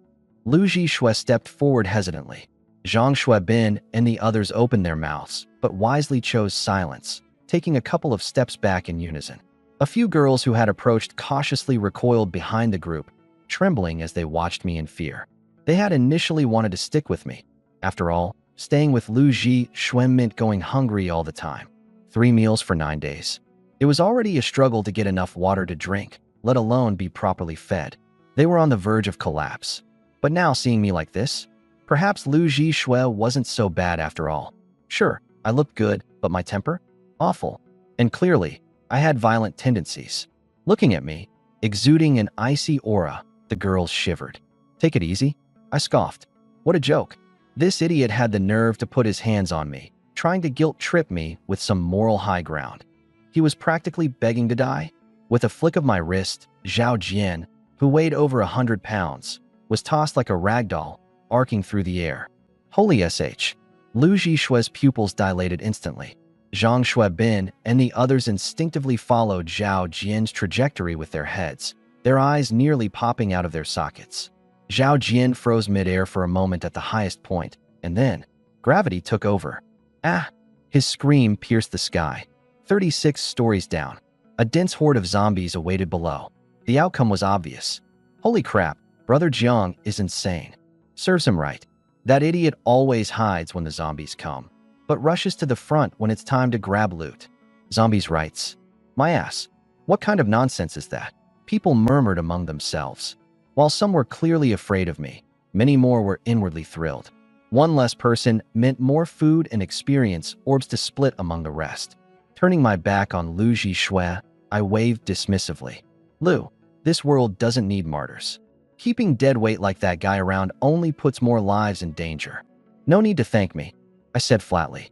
Lu Ji Shui stepped forward hesitantly. Zhang Shuibin and the others opened their mouths, but wisely chose silence, taking a couple of steps back in unison. A few girls who had approached cautiously recoiled behind the group, trembling as they watched me in fear. They had initially wanted to stick with me. After all, staying with Lu Ji Shui meant going hungry all the time. 3 meals for 9 days. It was already a struggle to get enough water to drink, let alone be properly fed. They were on the verge of collapse. But now seeing me like this, perhaps Lu Ji Shui wasn't so bad after all. Sure, I looked good, but my temper? Awful. And clearly, I had violent tendencies. Looking at me, exuding an icy aura, the girls shivered. Take it easy? I scoffed. What a joke. This idiot had the nerve to put his hands on me, trying to guilt-trip me with some moral high ground. He was practically begging to die. With a flick of my wrist, Zhao Jian, who weighed over 100 pounds, was tossed like a rag doll, arcing through the air. Holy sh! Lu Ji Shui's pupils dilated instantly. Zhang Shuibin and the others instinctively followed Zhao Jian's trajectory with their heads, their eyes nearly popping out of their sockets. Zhao Jian froze midair for a moment at the highest point, and then gravity took over. Ah! His scream pierced the sky. 36 stories down. A dense horde of zombies awaited below. The outcome was obvious. Holy crap, Brother Jiang is insane. Serves him right. That idiot always hides when the zombies come, but rushes to the front when it's time to grab loot. Zombies' rights. My ass. What kind of nonsense is that? People murmured among themselves. While some were clearly afraid of me, many more were inwardly thrilled. One less person meant more food and experience orbs to split among the rest. Turning my back on Lu Ji Shui, I waved dismissively. Lu, this world doesn't need martyrs. Keeping dead weight like that guy around only puts more lives in danger. No need to thank me, I said flatly.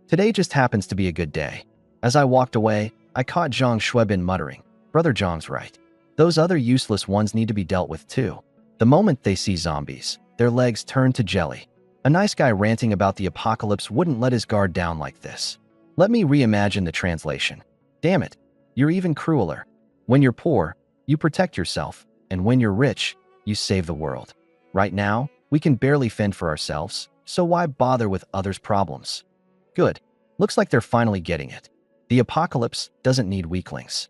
Today just happens to be a good day. As I walked away, I caught Zhang Shuibin muttering, Brother Zhang's right. Those other useless ones need to be dealt with too. The moment they see zombies, their legs turn to jelly. A nice guy ranting about the apocalypse wouldn't let his guard down like this. Let me reimagine the translation. Damn it, you're even crueler. When you're poor, you protect yourself, and when you're rich, you save the world. Right now, we can barely fend for ourselves, so why bother with others' problems? Good. Looks like they're finally getting it. The apocalypse doesn't need weaklings.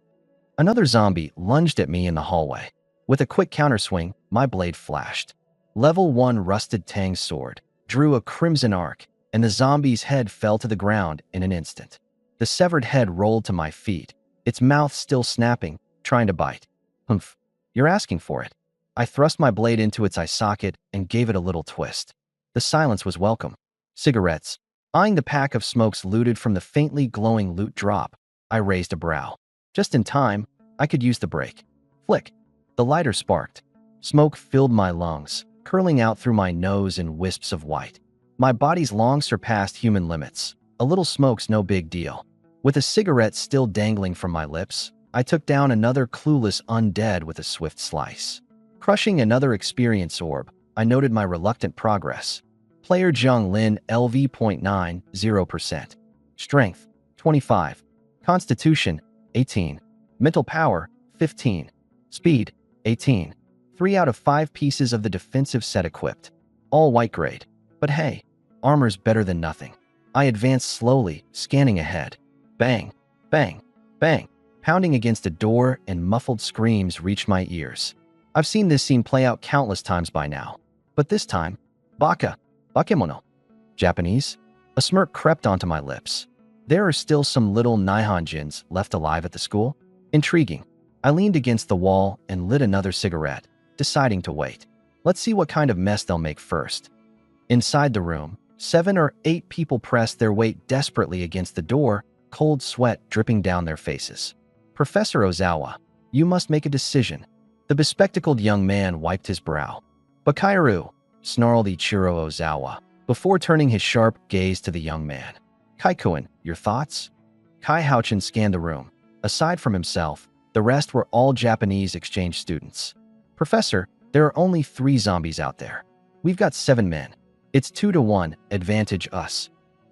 Another zombie lunged at me in the hallway. With a quick counterswing, my blade flashed. Level 1 rusted Tang sword drew a crimson arc, and the zombie's head fell to the ground in an instant. The severed head rolled to my feet, its mouth still snapping, trying to bite. Humph, you're asking for it. I thrust my blade into its eye socket and gave it a little twist. The silence was welcome. Cigarettes. Eyeing the pack of smokes looted from the faintly glowing loot drop, I raised a brow. Just in time, I could use the break. Flick. The lighter sparked. Smoke filled my lungs, curling out through my nose in wisps of white. My body's long surpassed human limits. A little smoke's no big deal. With a cigarette still dangling from my lips, I took down another clueless undead with a swift slice. Crushing another experience orb, I noted my reluctant progress. Player Zhang Lin LV 0.90%. Strength 25. Constitution 18. Mental power 15. Speed 18. 3 out of 5 pieces of the defensive set equipped. All white grade. But hey, armor's better than nothing. I advanced slowly, scanning ahead. Bang, bang, bang. Pounding against a door and muffled screams reached my ears. I've seen this scene play out countless times by now. But this time, baka, bakemono. Japanese? A smirk crept onto my lips. There are still some little Nihonjins left alive at the school? Intriguing. I leaned against the wall and lit another cigarette, deciding to wait. Let's see what kind of mess they'll make first. Inside the room, 7 or 8 people pressed their weight desperately against the door, cold sweat dripping down their faces. Professor Ozawa, you must make a decision. The bespectacled young man wiped his brow. Bakairu, snarled Ichiro Ozawa, before turning his sharp gaze to the young man. Kaikuin, your thoughts? Kai Houchin scanned the room. Aside from himself, the rest were all Japanese exchange students. Professor, there are only 3 zombies out there. We've got 7 men. It's 2-1, advantage us.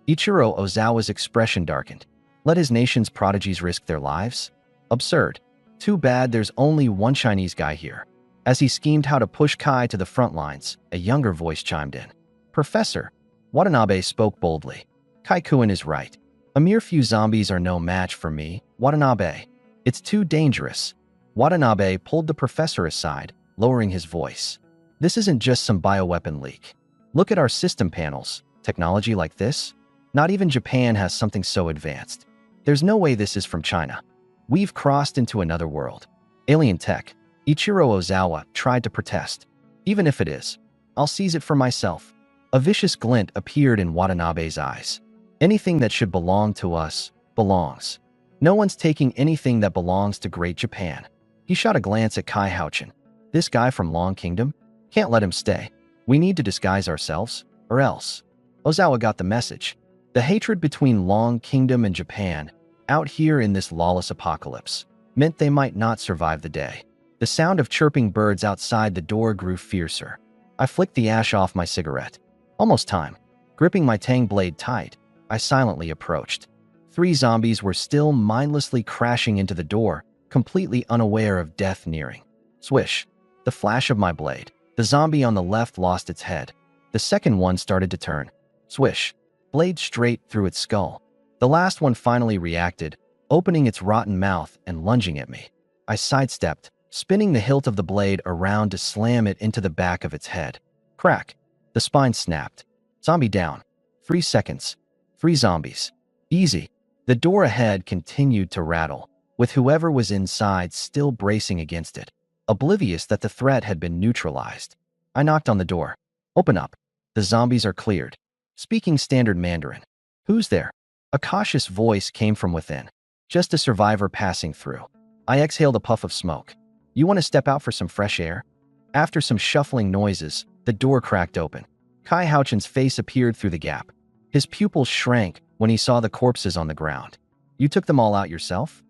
Ichiro Ozawa's expression darkened. Let his nation's prodigies risk their lives? Absurd. Too bad there's only one Chinese guy here. As he schemed how to push Kai to the front lines, a younger voice chimed in. Professor, Watanabe spoke boldly. Kaikuin is right. A mere few zombies are no match for me, Watanabe. It's too dangerous. Watanabe pulled the professor aside, lowering his voice. This isn't just some bioweapon leak. Look at our system panels. Technology like this? Not even Japan has something so advanced. There's no way this is from China. We've crossed into another world. Alien tech. Ichiro Ozawa tried to protest. Even if it is, I'll seize it for myself. A vicious glint appeared in Watanabe's eyes. Anything that should belong to us, belongs. No one's taking anything that belongs to Great Japan. He shot a glance at Kai Houchin. This guy from Long Kingdom? Can't let him stay. We need to disguise ourselves, or else. Ozawa got the message. The hatred between Long Kingdom and Japan, out here in this lawless apocalypse, meant they might not survive the day. The sound of chirping birds outside the door grew fiercer. I flicked the ash off my cigarette. Almost time. Gripping my tang blade tight, I silently approached. 3 zombies were still mindlessly crashing into the door, completely unaware of death nearing. Swish. The flash of my blade. The zombie on the left lost its head. The second one started to turn. Swish. Blade straight through its skull. The last one finally reacted, opening its rotten mouth and lunging at me. I sidestepped, spinning the hilt of the blade around to slam it into the back of its head. Crack. The spine snapped. Zombie down. 3 seconds. 3 zombies. Easy. The door ahead continued to rattle, with whoever was inside still bracing against it, oblivious that the threat had been neutralized. I knocked on the door. Open up. The zombies are cleared. Speaking standard Mandarin. Who's there? A cautious voice came from within. Just a survivor passing through. I exhaled a puff of smoke. You want to step out for some fresh air? After some shuffling noises, the door cracked open. Kai Houchin's face appeared through the gap. His pupils shrank when he saw the corpses on the ground. You took them all out yourself?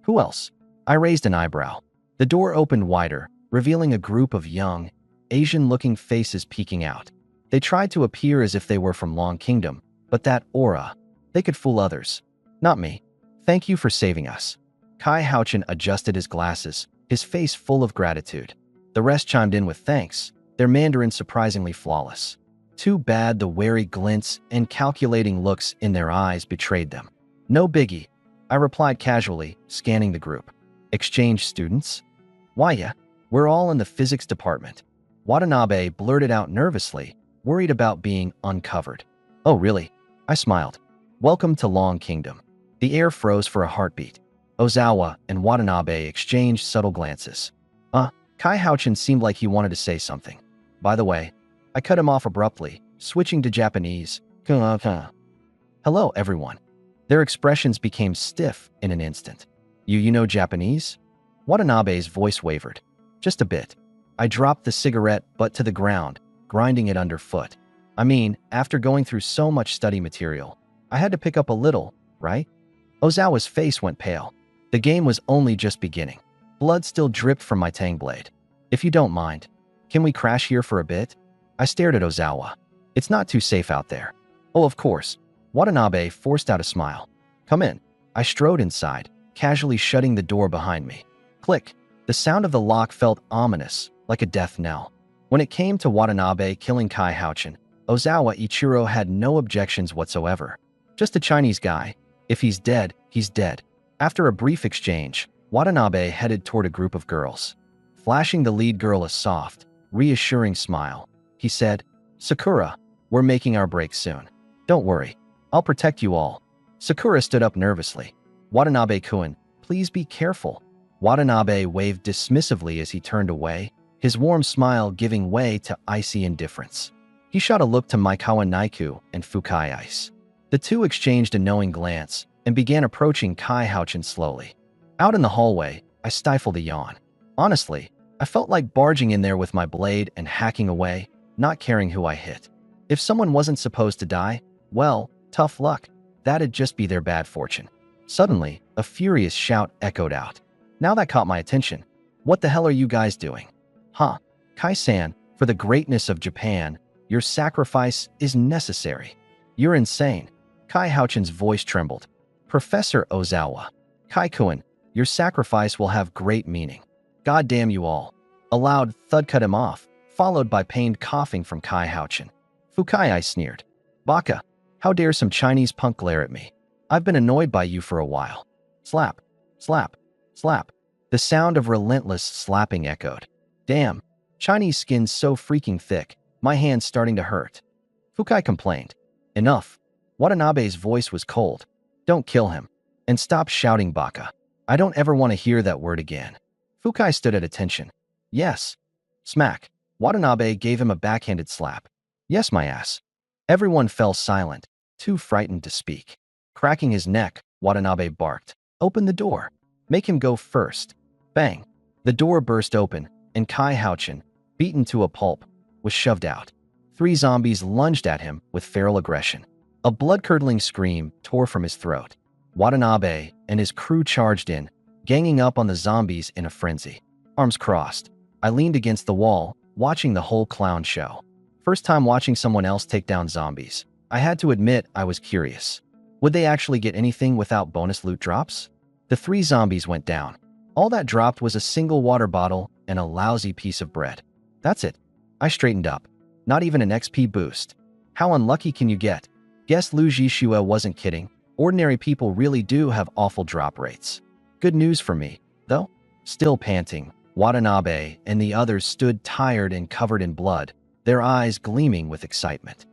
Who else? I raised an eyebrow. The door opened wider, revealing a group of young, Asian-looking faces peeking out. They tried to appear as if they were from Long Kingdom, but that aura, they could fool others. Not me. Thank you for saving us. Kai Houchin adjusted his glasses, his face full of gratitude. The rest chimed in with thanks, their Mandarin surprisingly flawless. Too bad the wary glints and calculating looks in their eyes betrayed them. No biggie, I replied casually, scanning the group. Exchange students? Why yeah, we're all in the physics department. Watanabe blurted out nervously, worried about being uncovered. Oh really? I smiled. Welcome to Long Kingdom. The air froze for a heartbeat. Ozawa and Watanabe exchanged subtle glances. Kai Houchin seemed like he wanted to say something. By the way, I cut him off abruptly, switching to Japanese. Hello, everyone. Their expressions became stiff in an instant. You know Japanese? Watanabe's voice wavered. Just a bit. I dropped the cigarette butt to the ground, grinding it underfoot. I mean, after going through so much study material, I had to pick up a little, right? Ozawa's face went pale. The game was only just beginning. Blood still dripped from my tang blade. If you don't mind, can we crash here for a bit? I stared at Ozawa. It's not too safe out there. Oh, of course. Watanabe forced out a smile. Come in. I strode inside, casually shutting the door behind me. Click. The sound of the lock felt ominous, like a death knell. When it came to Watanabe killing Kai Houchin, Ozawa Ichiro had no objections whatsoever. Just a Chinese guy. If he's dead, he's dead. After a brief exchange, Watanabe headed toward a group of girls. Flashing the lead girl a soft, reassuring smile, he said, Sakura, we're making our break soon. Don't worry, I'll protect you all. Sakura stood up nervously. Watanabe-kun, please be careful. Watanabe waved dismissively as he turned away, his warm smile giving way to icy indifference. He shot a look to Maikawa Naiku and Fukai Ice. The two exchanged a knowing glance and began approaching Kai Houchin slowly. Out in the hallway, I stifled a yawn. Honestly, I felt like barging in there with my blade and hacking away, not caring who I hit. If someone wasn't supposed to die, well, tough luck. That'd just be their bad fortune. Suddenly, a furious shout echoed out. Now that caught my attention. What the hell are you guys doing? Huh? Kai-san, for the greatness of Japan, your sacrifice is necessary. You're insane. Kai Houchin's voice trembled. Professor Ozawa. Kai-kun, your sacrifice will have great meaning. God damn you all. A loud thud cut him off, followed by pained coughing from Kai Houchin. Fukai, I sneered. Baka, how dare some Chinese punk glare at me? I've been annoyed by you for a while. Slap, slap, slap. The sound of relentless slapping echoed. Damn, Chinese skin's so freaking thick, my hand's starting to hurt. Fukai complained. Enough. Watanabe's voice was cold. Don't kill him. And stop shouting Baka. I don't ever want to hear that word again. Fukai stood at attention. Yes. Smack. Watanabe gave him a backhanded slap. Yes, my ass. Everyone fell silent, too frightened to speak. Cracking his neck, Watanabe barked. Open the door. Make him go first. Bang. The door burst open, and Kai Houchin, beaten to a pulp, was shoved out. 3 zombies lunged at him with feral aggression. A blood-curdling scream tore from his throat. Watanabe and his crew charged in, ganging up on the zombies in a frenzy. Arms crossed, I leaned against the wall, watching the whole clown show. First time watching someone else take down zombies. I had to admit I was curious. Would they actually get anything without bonus loot drops? The 3 zombies went down. All that dropped was a single water bottle and a lousy piece of bread. That's it. I straightened up. Not even an XP boost. How unlucky can you get? Guess Lu Jishua wasn't kidding. Ordinary people really do have awful drop rates. Good news for me, though. Still panting, Watanabe and the others stood tired and covered in blood, their eyes gleaming with excitement.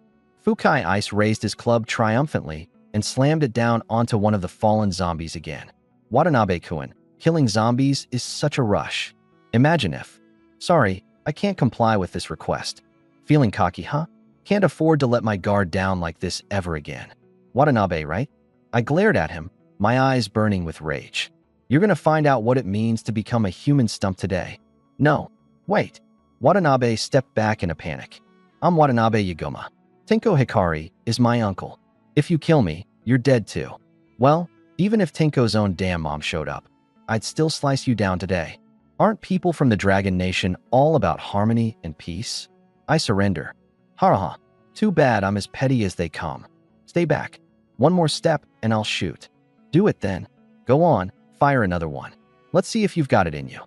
Fukai Ice raised his club triumphantly and slammed it down onto one of the fallen zombies again. Watanabe-kun, killing zombies is such a rush. Imagine if. Sorry, I can't comply with this request. Feeling cocky, huh? Can't afford to let my guard down like this ever again. Watanabe, right? I glared at him, my eyes burning with rage. You're gonna find out what it means to become a human stump today. No. Wait. Watanabe stepped back in a panic. I'm Watanabe Yagoma. Tenko Hikari is my uncle. If you kill me, you're dead too. Well, even if Tenko's own damn mom showed up, I'd still slice you down today. Aren't people from the Dragon Nation all about harmony and peace? I surrender. Haraha. Too bad I'm as petty as they come. Stay back. One more step and I'll shoot. Do it then. Go on, fire another one. Let's see if you've got it in you.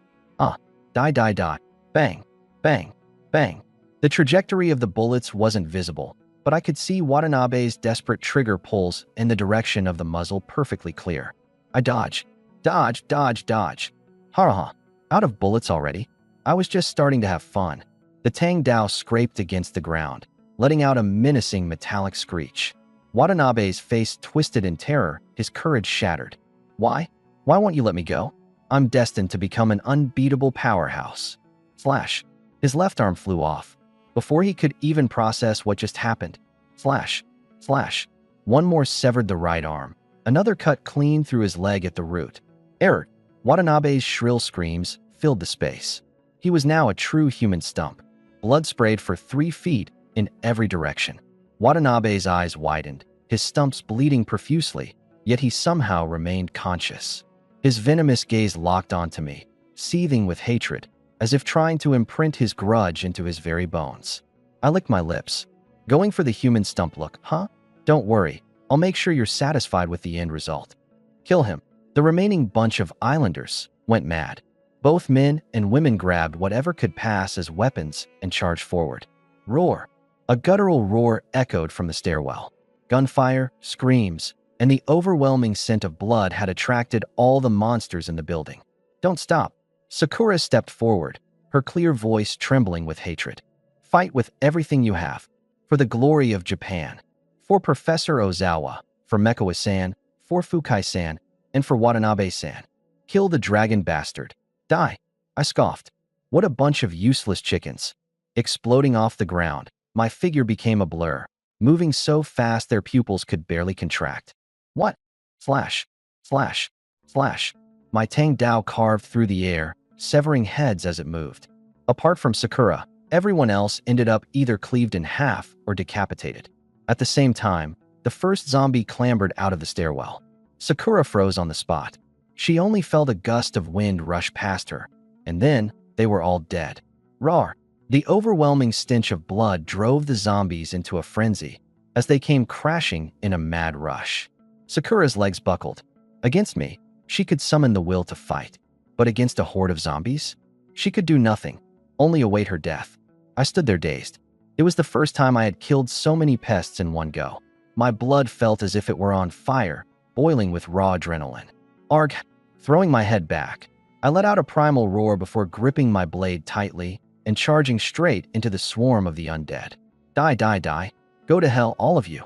Die, die, die. Bang, bang, bang. The trajectory of the bullets wasn't visible, but I could see Watanabe's desperate trigger pulls in the direction of the muzzle perfectly clear. I dodge. Dodge, dodge, dodge. Haraha. Out of bullets already? I was just starting to have fun. The Tang Dao scraped against the ground, letting out a menacing metallic screech. Watanabe's face twisted in terror, his courage shattered. Why? Why won't you let me go? I'm destined to become an unbeatable powerhouse. Slash. His left arm flew off. Before he could even process what just happened. Slash. Slash. One more severed the right arm. Another cut clean through his leg at the root. Error. Watanabe's shrill screams filled the space. He was now a true human stump. Blood sprayed for 3 feet in every direction. Watanabe's eyes widened, his stumps bleeding profusely, yet he somehow remained conscious. His venomous gaze locked onto me, seething with hatred, as if trying to imprint his grudge into his very bones. I licked my lips. Going for the human stump look, huh? Don't worry, I'll make sure you're satisfied with the end result. Kill him. The remaining bunch of islanders went mad. Both men and women grabbed whatever could pass as weapons and charged forward. Roar. A guttural roar echoed from the stairwell. Gunfire, screams, and the overwhelming scent of blood had attracted all the monsters in the building. Don't stop. Sakura stepped forward, her clear voice trembling with hatred. Fight with everything you have. For the glory of Japan. For Professor Ozawa. For Mekawa-san. For Fukai-san. And for Watanabe-san. Kill the dragon bastard. Die. I scoffed. What a bunch of useless chickens. Exploding off the ground, my figure became a blur, moving so fast their pupils could barely contract. What? Slash. Slash. Slash. My Tang Dao carved through the air, severing heads as it moved. Apart from Sakura, everyone else ended up either cleaved in half or decapitated. At the same time, the first zombie clambered out of the stairwell. Sakura froze on the spot. She only felt a gust of wind rush past her, and then they were all dead. Roar! The overwhelming stench of blood drove the zombies into a frenzy as they came crashing in a mad rush. Sakura's legs buckled. Against me, she could summon the will to fight, but against a horde of zombies? She could do nothing, only await her death. I stood there dazed. It was the first time I had killed so many pests in one go. My blood felt as if it were on fire, boiling with raw adrenaline. Arg! Throwing my head back, I let out a primal roar before gripping my blade tightly and charging straight into the swarm of the undead. Die, die, die. Go to hell, all of you.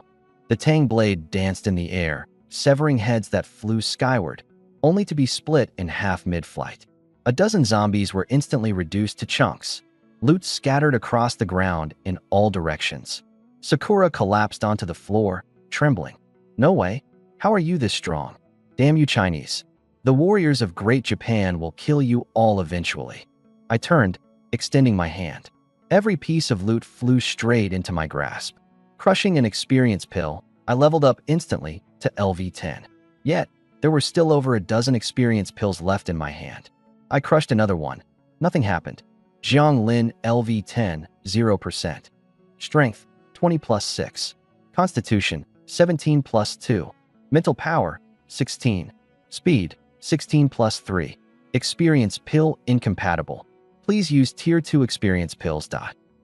The tang blade danced in the air, severing heads that flew skyward, only to be split in half mid-flight. A dozen zombies were instantly reduced to chunks. Loot scattered across the ground in all directions. Sakura collapsed onto the floor, trembling. No way. How are you this strong? Damn you Chinese. The warriors of Great Japan will kill you all eventually. I turned, extending my hand. Every piece of loot flew straight into my grasp. Crushing an experience pill, I leveled up instantly to LV10. Yet, there were still over a dozen experience pills left in my hand. I crushed another one. Nothing happened. Jiang Lin LV10, 0%. Strength, 20 plus 6. Constitution, 17 plus 2. Mental power, 16. Speed, 16 plus 3. Experience pill incompatible. Please use Tier 2 experience pills.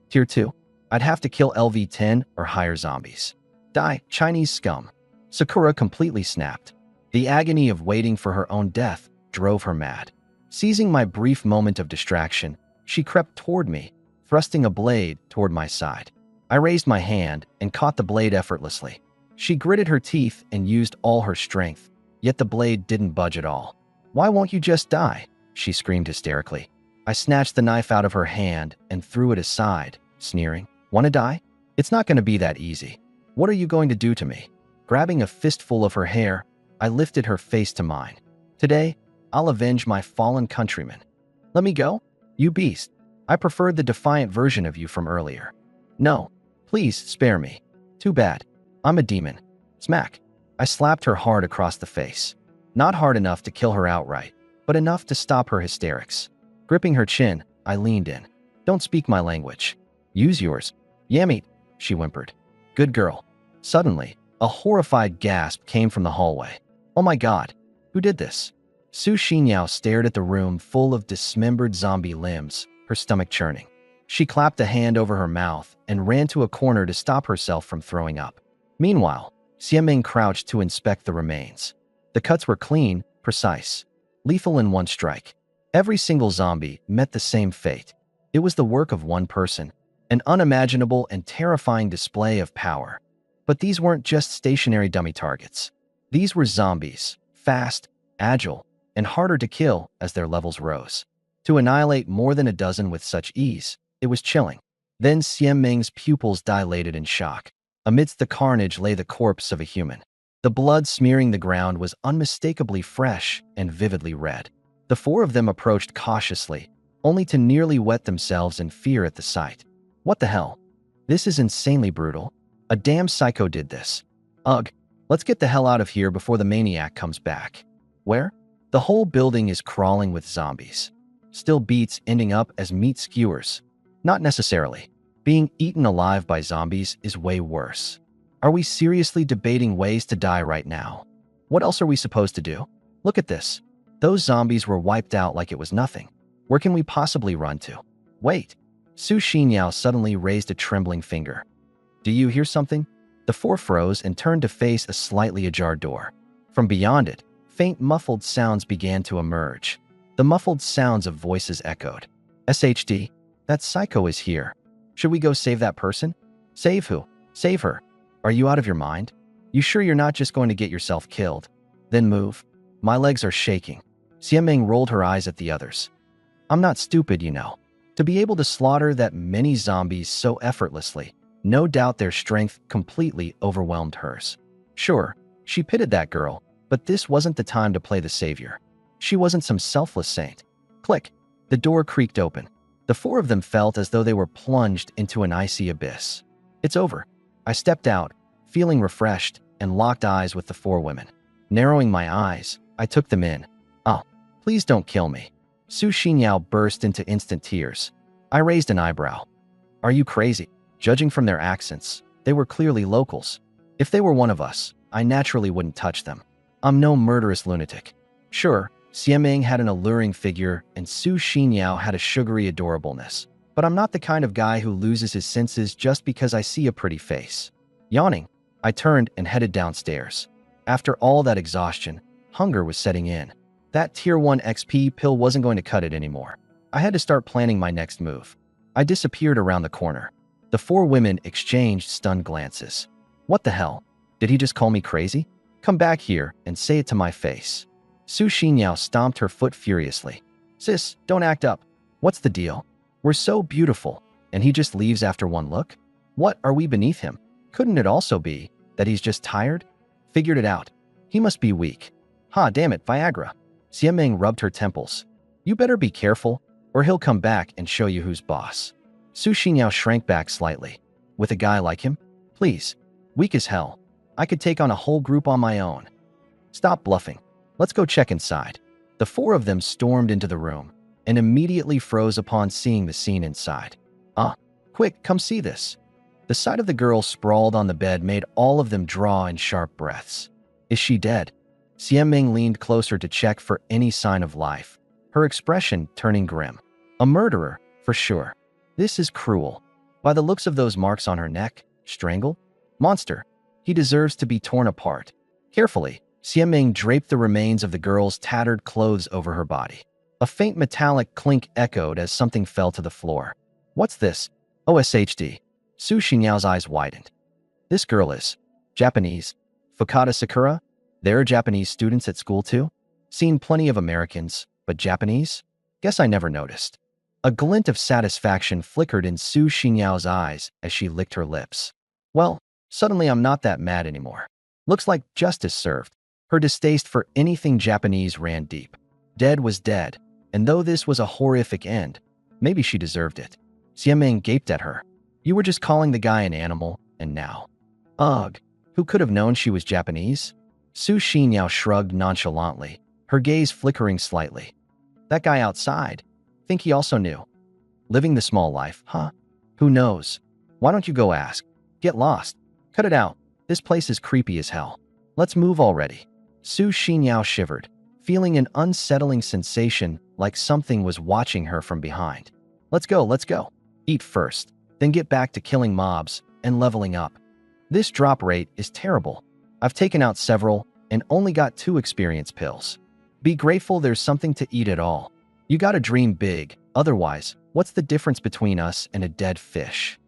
Tier 2? I'd have to kill LV10 or higher zombies. Die, Chinese scum. Sakura completely snapped. The agony of waiting for her own death drove her mad. Seizing my brief moment of distraction, she crept toward me, thrusting a blade toward my side. I raised my hand and caught the blade effortlessly. She gritted her teeth and used all her strength, yet the blade didn't budge at all. Why won't you just die? She screamed hysterically. I snatched the knife out of her hand and threw it aside, sneering. Want to die? It's not going to be that easy. What are you going to do to me? Grabbing a fistful of her hair, I lifted her face to mine. Today, I'll avenge my fallen countrymen. Let me go? You beast. I preferred the defiant version of you from earlier. No, please spare me. Too bad. I'm a demon. Smack. I slapped her hard across the face. Not hard enough to kill her outright, but enough to stop her hysterics. Gripping her chin, I leaned in. Don't speak my language. Use yours. Yamit, she whimpered. Good girl. Suddenly, a horrified gasp came from the hallway. Oh my god, who did this? Su Xinyao stared at the room full of dismembered zombie limbs, her stomach churning. She clapped a hand over her mouth and ran to a corner to stop herself from throwing up. Meanwhile, Xiaming crouched to inspect the remains. The cuts were clean, precise, lethal in one strike. Every single zombie met the same fate. It was the work of one person, an unimaginable and terrifying display of power. But these weren't just stationary dummy targets. These were zombies, fast, agile, and harder to kill as their levels rose. To annihilate more than a dozen with such ease, it was chilling. Then Xiaming's pupils dilated in shock. Amidst the carnage lay the corpse of a human. The blood smearing the ground was unmistakably fresh and vividly red. The four of them approached cautiously, only to nearly wet themselves in fear at the sight. What the hell? This is insanely brutal. A damn psycho did this. Ugh, let's get the hell out of here before the maniac comes back. Where? The whole building is crawling with zombies. Still beats ending up as meat skewers. Not necessarily. Being eaten alive by zombies is way worse. Are we seriously debating ways to die right now? What else are we supposed to do? Look at this. Those zombies were wiped out like it was nothing. Where can we possibly run to? Wait. Su Xinyao suddenly raised a trembling finger. Do you hear something? The four froze and turned to face a slightly ajar door. From beyond it, faint muffled sounds began to emerge. The muffled sounds of voices echoed. SHD, that psycho is here. Should we go save that person? Save who? Save her. Are you out of your mind? You sure you're not just going to get yourself killed? Then move. My legs are shaking. Xiaming rolled her eyes at the others. I'm not stupid, you know. To be able to slaughter that many zombies so effortlessly, no doubt their strength completely overwhelmed hers. Sure, she pitied that girl, but this wasn't the time to play the savior. She wasn't some selfless saint. Click. The door creaked open. The The four of them felt as though they were plunged into an icy abyss. It's over. I stepped out, feeling refreshed, and locked eyes with the four women. Narrowing my eyes, I took them in. Oh, please don't kill me. Su Xinyao burst into instant tears. I raised an eyebrow. Are you crazy? Judging from their accents, they were clearly locals. If they were one of us, I naturally wouldn't touch them. I'm no murderous lunatic. Sure, Xieming had an alluring figure and Su Xinyao had a sugary adorableness, but I'm not the kind of guy who loses his senses just because I see a pretty face. Yawning, I turned and headed downstairs. After all that exhaustion, hunger was setting in. That Tier 1 XP pill wasn't going to cut it anymore. I had to start planning my next move. I disappeared around the corner. The four women exchanged stunned glances. What the hell? Did he just call me crazy? Come back here and say it to my face. Su Xinyao stomped her foot furiously. Sis, don't act up. What's the deal? We're so beautiful, and he just leaves after one look? What are we beneath him? Couldn't it also be that he's just tired? Figured it out. He must be weak. Ha, damn it, Viagra. Xieming rubbed her temples. You better be careful, or he'll come back and show you who's boss. Su Xinyao shrank back slightly. With a guy like him? Please. Weak as hell. I could take on a whole group on my own. Stop bluffing. Let's go check inside. The four of them stormed into the room and immediately froze upon seeing the scene inside. Quick, come see this. The sight of the girl sprawled on the bed made all of them draw in sharp breaths. Is she dead? Xieming leaned closer to check for any sign of life, her expression turning grim. A murderer, for sure. This is cruel. By the looks of those marks on her neck, strangled? Monster. He deserves to be torn apart. Carefully, Xieming draped the remains of the girl's tattered clothes over her body. A faint metallic clink echoed as something fell to the floor. What's this? OSHD. Su Xinyao's eyes widened. This girl is Japanese. Fukada Sakura? There are Japanese students at school too? Seen plenty of Americans, but Japanese? Guess I never noticed. A glint of satisfaction flickered in Su Xinyao's eyes as she licked her lips. Well, suddenly I'm not that mad anymore. Looks like justice served. Her distaste for anything Japanese ran deep. Dead was dead, and though this was a horrific end, maybe she deserved it. Xieming gaped at her. You were just calling the guy an animal, and now. Ugh, who could have known she was Japanese? Su Xinyao shrugged nonchalantly, her gaze flickering slightly. That guy outside. Think he also knew. Living the small life, huh? Who knows? Why don't you go ask? Get lost. Cut it out. This place is creepy as hell. Let's move already. Su Xinyao shivered, feeling an unsettling sensation like something was watching her from behind. Let's go, let's go. Eat first, then get back to killing mobs and leveling up. This drop rate is terrible. I've taken out several and only got 2 experience pills. Be grateful there's something to eat at all. You gotta dream big, otherwise, what's the difference between us and a dead fish?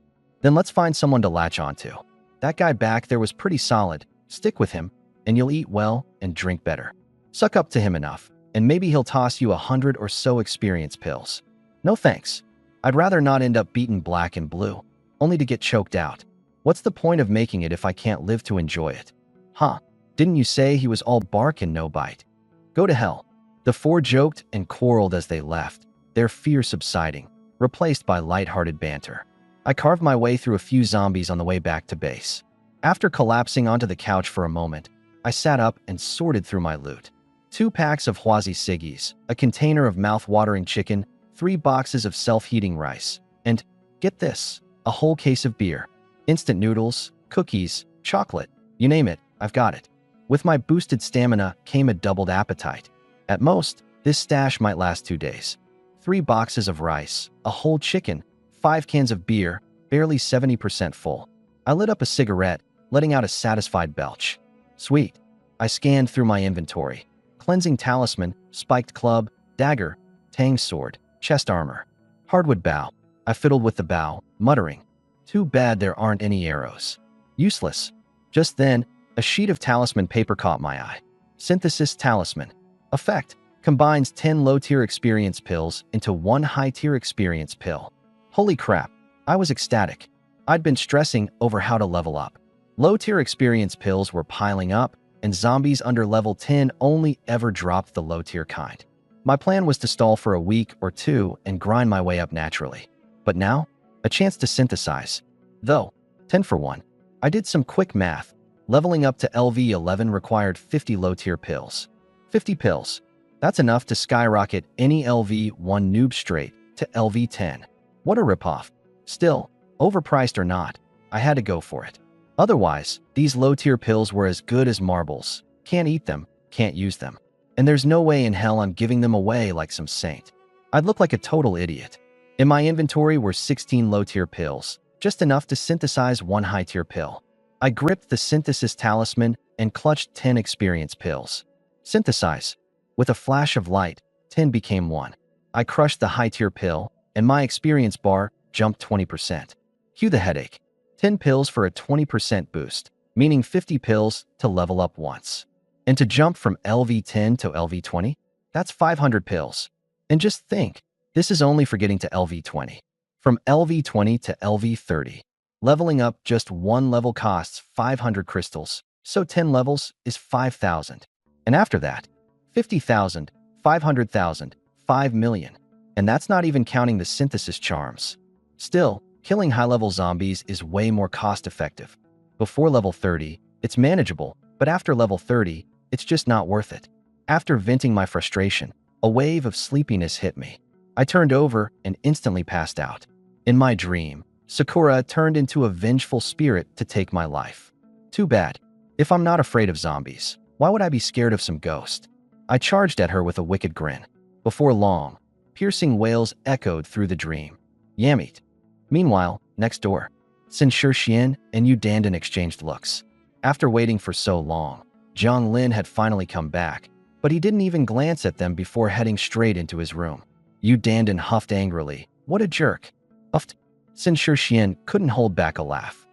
Then let's find someone to latch onto. That guy back there was pretty solid. Stick with him, and you'll eat well and drink better. Suck up to him enough, and maybe he'll toss you 100 or so experience pills. No thanks. I'd rather not end up beaten black and blue, only to get choked out. What's the point of making it if I can't live to enjoy it? Huh, didn't you say he was all bark and no bite? Go to hell. The four joked and quarreled as they left, their fear subsiding, replaced by lighthearted banter. I carved my way through a few zombies on the way back to base. After collapsing onto the couch for a moment, I sat up and sorted through my loot. 2 packs of Huazi Siggies, a container of mouth-watering chicken, 3 boxes of self-heating rice, and, get this, a whole case of beer. Instant noodles, cookies, chocolate, you name it, I've got it. With my boosted stamina came a doubled appetite. At most, this stash might last 2 days. 3 boxes of rice, a whole chicken, 5 cans of beer, barely 70% full. I lit up a cigarette, letting out a satisfied belch. Sweet. I scanned through my inventory. Cleansing talisman, spiked club, dagger, tang sword, chest armor. Hardwood bow. I fiddled with the bow, muttering. Too bad there aren't any arrows. Useless. Just then, a sheet of talisman paper caught my eye. Synthesis talisman. Effect. Combines 10 low-tier experience pills into 1 high-tier experience pill. Holy crap. I was ecstatic. I'd been stressing over how to level up. Low-tier experience pills were piling up, and zombies under level 10 only ever dropped the low-tier kind. My plan was to stall for a week or two and grind my way up naturally. But now, a chance to synthesize. Though, 10 for 1. I did some quick math. Leveling up to LV11 required 50 low-tier pills. 50 pills. That's enough to skyrocket any LV1 noob straight to LV10. What a ripoff. Still, overpriced or not, I had to go for it. Otherwise, these low-tier pills were as good as marbles. Can't eat them, can't use them. And there's no way in hell I'm giving them away like some saint. I'd look like a total idiot. In my inventory were 16 low-tier pills, just enough to synthesize one high-tier pill. I gripped the synthesis talisman and clutched 10 experience pills. Synthesize. With a flash of light, 10 became 1. I crushed the high-tier pill, and my experience bar jumped 20%. Cue the headache. 10 pills for a 20% boost, meaning 50 pills to level up once. And to jump from LV10 to LV20? That's 500 pills. And just think, this is only for getting to LV20. From LV20 to LV30, leveling up just one level costs 500 crystals, so 10 levels is 5,000. And after that, 50,000, 500,000, 5 million. And that's not even counting the synthesis charms. Still, killing high-level zombies is way more cost-effective. Before level 30, it's manageable, but after level 30, it's just not worth it. After venting my frustration, a wave of sleepiness hit me. I turned over and instantly passed out. In my dream, Sakura turned into a vengeful spirit to take my life. Too bad. If I'm not afraid of zombies, why would I be scared of some ghost? I charged at her with a wicked grin. Before long, piercing wails echoed through the dream. Yamit. Meanwhile, next door, Sin Xian and Yu Dandan exchanged looks. After waiting for so long, Zhang Lin had finally come back, but he didn't even glance at them before heading straight into his room. Yu Dandan huffed angrily. What a jerk. Huffed. Sin Xian couldn't hold back a laugh.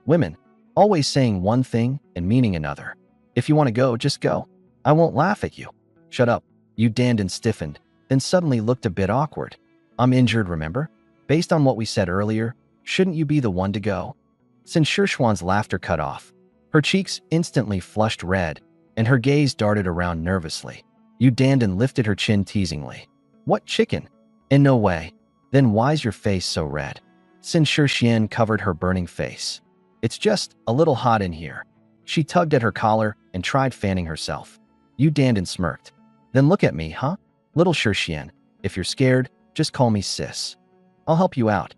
Women, always saying one thing and meaning another. If you want to go, just go. I won't laugh at you. Shut up. Yu Dandan stiffened, then suddenly looked a bit awkward. I'm injured, remember? Based on what we said earlier, shouldn't you be the one to go? Sin Shishuan's laughter cut off. Her cheeks instantly flushed red, and her gaze darted around nervously. Yu Dandan lifted her chin teasingly. What chicken? In no way. Then why's your face so red? Sin Xian covered her burning face. It's just a little hot in here. She tugged at her collar and tried fanning herself. Yu Dandan smirked. Then look at me, huh? Little Xian, if you're scared, just call me sis. I'll help you out.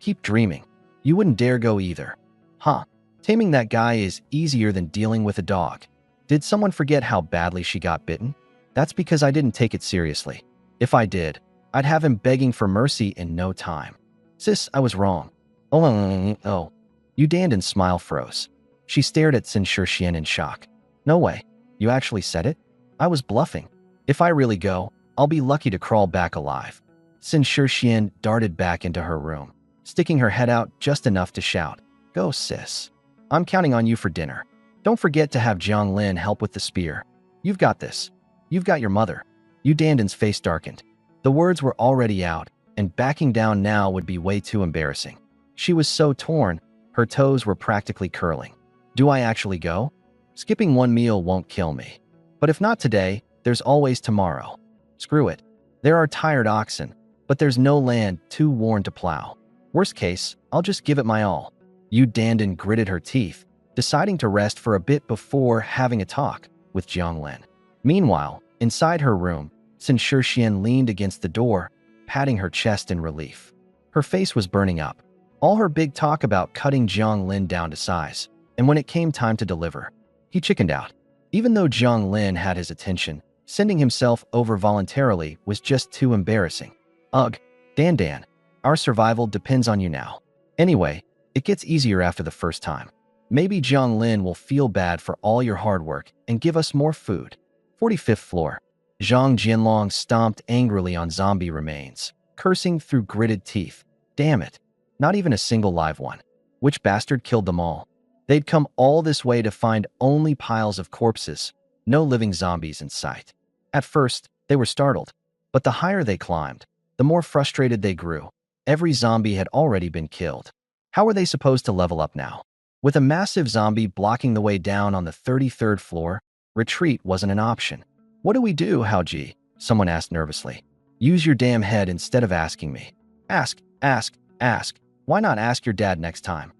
Keep dreaming. You wouldn't dare go either. Huh? Taming that guy is easier than dealing with a dog. Did someone forget how badly she got bitten? That's because I didn't take it seriously. If I did, I'd have him begging for mercy in no time. Sis, I was wrong. Oh. Yu Dandan's smile froze. She stared at Sin Xian in shock. No way. You actually said it? I was bluffing. If I really go, I'll be lucky to crawl back alive. Sin Xian darted back into her room, sticking her head out just enough to shout, Go, sis. I'm counting on you for dinner. Don't forget to have Zhang Lin help with the spear. You've got this. You've got your mother. Yu Dandan's face darkened. The words were already out, and backing down now would be way too embarrassing. She was so torn, her toes were practically curling. Do I actually go? Skipping one meal won't kill me. But if not today, there's always tomorrow. Screw it. There are tired oxen, but there's no land too worn to plow. Worst case, I'll just give it my all. Yu Dandan gritted her teeth, deciding to rest for a bit before having a talk with Zhang Lin. Meanwhile, inside her room, Sin Xian leaned against the door, patting her chest in relief. Her face was burning up. All her big talk about cutting Zhang Lin down to size, and when it came time to deliver, he chickened out. Even though Zhang Lin had his attention, sending himself over voluntarily was just too embarrassing. Ugh, Dan, our survival depends on you now. Anyway, it gets easier after the first time. Maybe Zhang Lin will feel bad for all your hard work and give us more food. 45th floor. Zhang Jianlong stomped angrily on zombie remains, cursing through gritted teeth. Damn it. Not even a single live one. Which bastard killed them all? They'd come all this way to find only piles of corpses, no living zombies in sight. At first, they were startled, but the higher they climbed, the more frustrated they grew. Every zombie had already been killed. How were they supposed to level up now? With a massive zombie blocking the way down on the 33rd floor, retreat wasn't an option. What do we do, Hao Ji? Someone asked nervously. Use your damn head instead of asking me. Ask, ask, ask. Why not ask your dad next time?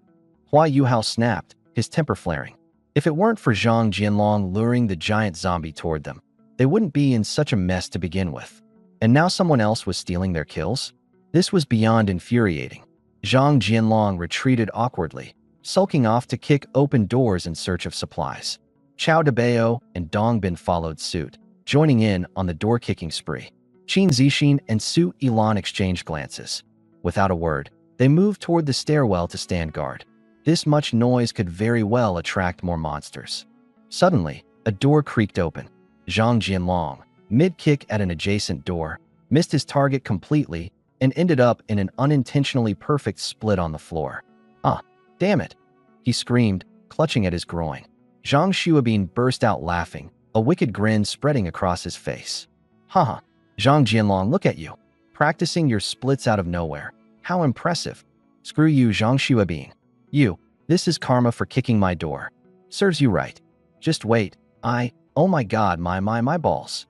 Hua Yuhao snapped, his temper flaring. If it weren't for Zhang Jianlong luring the giant zombie toward them, they wouldn't be in such a mess to begin with. And now someone else was stealing their kills? This was beyond infuriating. Zhang Jianlong retreated awkwardly, sulking off to kick open doors in search of supplies. Chao Debao and Dong Bin followed suit, joining in on the door-kicking spree. Qin Zixin and Su Ilan exchanged glances. Without a word, they moved toward the stairwell to stand guard. This much noise could very well attract more monsters. Suddenly, a door creaked open. Zhang Jianlong, mid-kick at an adjacent door, missed his target completely and ended up in an unintentionally perfect split on the floor. Ah, damn it! He screamed, clutching at his groin. Zhang Xuabin burst out laughing, a wicked grin spreading across his face. Haha, Zhang Jianlong, look at you, practicing your splits out of nowhere. How impressive. Screw you, Zhang Xuabin. This is karma for kicking my door. Serves you right. Just wait, oh my god, my balls.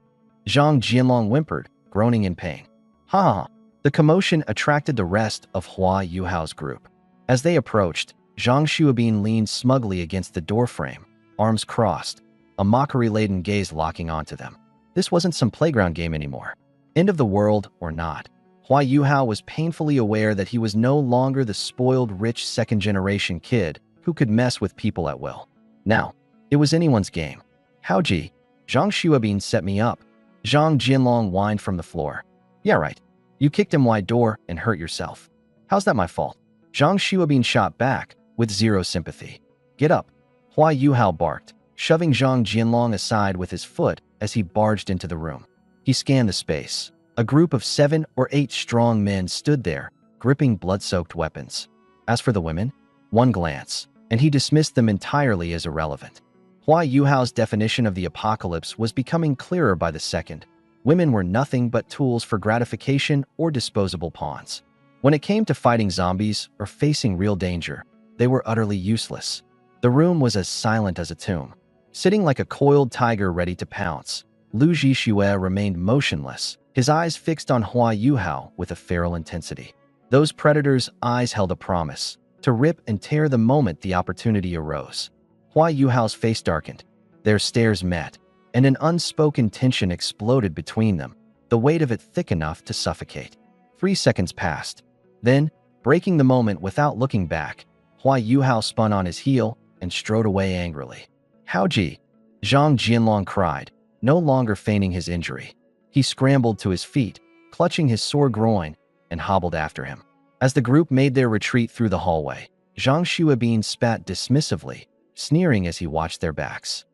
Zhang Jianlong whimpered, groaning in pain. Ha! The commotion attracted the rest of Hua Yuhao's group. As they approached, Zhang Xuabin leaned smugly against the doorframe, arms crossed, a mockery-laden gaze locking onto them. This wasn't some playground game anymore. End of the world or not, Hua Yuhao was painfully aware that he was no longer the spoiled rich second-generation kid who could mess with people at will. Now, it was anyone's game. Haoji, Zhang Xuabin set me up. Zhang Jianlong whined from the floor. Yeah, right. You kicked him wide door and hurt yourself. How's that my fault? Zhang Xuabin shot back, with zero sympathy. Get up. Hua Yuhao barked, shoving Zhang Jianlong aside with his foot as he barged into the room. He scanned the space. A group of 7 or 8 strong men stood there, gripping blood-soaked weapons. As for the women, one glance, and he dismissed them entirely as irrelevant. Hua Yuhao's definition of the apocalypse was becoming clearer by the second. Women were nothing but tools for gratification or disposable pawns. When it came to fighting zombies or facing real danger, they were utterly useless. The room was as silent as a tomb. Sitting like a coiled tiger ready to pounce, Lu Zhixue remained motionless, his eyes fixed on Hua Yuhao with a feral intensity. Those predators' eyes held a promise, to rip and tear the moment the opportunity arose. Hua Yuhao's face darkened. Their stares met, and an unspoken tension exploded between them, the weight of it thick enough to suffocate. 3 seconds passed. Then, breaking the moment without looking back, Hua Yuhao spun on his heel and strode away angrily. Haoji! Zhang Jianlong cried, no longer feigning his injury. He scrambled to his feet, clutching his sore groin, and hobbled after him. As the group made their retreat through the hallway, Zhang Xuabin spat dismissively, sneering as he watched their backs.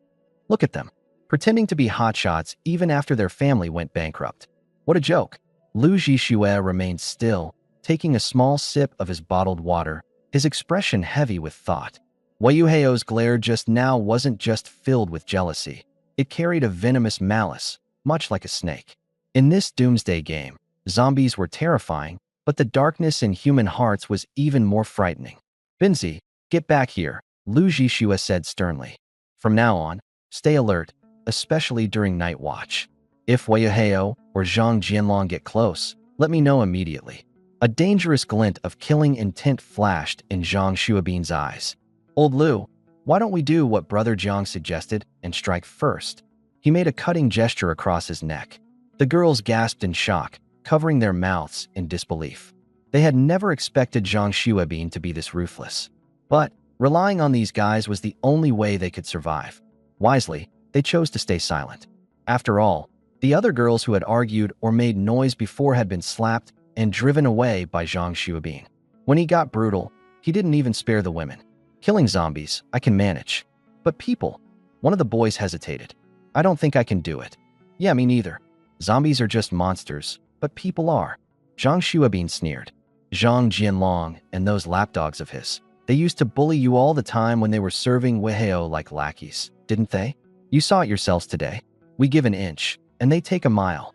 Look at them, pretending to be hotshots even after their family went bankrupt. What a joke. Lu Zhixue remained still, taking a small sip of his bottled water, his expression heavy with thought. Wei Yuheo's glare just now wasn't just filled with jealousy. It carried a venomous malice, much like a snake. In this doomsday game, zombies were terrifying, but the darkness in human hearts was even more frightening. Binzi, get back here, Lu Zhixue said sternly. From now on, stay alert, especially during night watch. If Wei Yuheo or Zhang Jianlong get close, let me know immediately. A dangerous glint of killing intent flashed in Zhang Xuabin's eyes. Old Lu, why don't we do what Brother Jiang suggested and strike first? He made a cutting gesture across his neck. The girls gasped in shock, covering their mouths in disbelief. They had never expected Zhang Xuabin to be this ruthless. But relying on these guys was the only way they could survive. Wisely, they chose to stay silent. After all, the other girls who had argued or made noise before had been slapped and driven away by Zhang Xuabin. When he got brutal, he didn't even spare the women. Killing zombies, I can manage. But people, one of the boys hesitated. I don't think I can do it. Yeah, me neither. Zombies are just monsters, but people are. Zhang Xuabin sneered. Zhang Jianlong and those lapdogs of his. They used to bully you all the time when they were serving Weiheo like lackeys, didn't they? You saw it yourselves today. We give an inch, and they take a mile.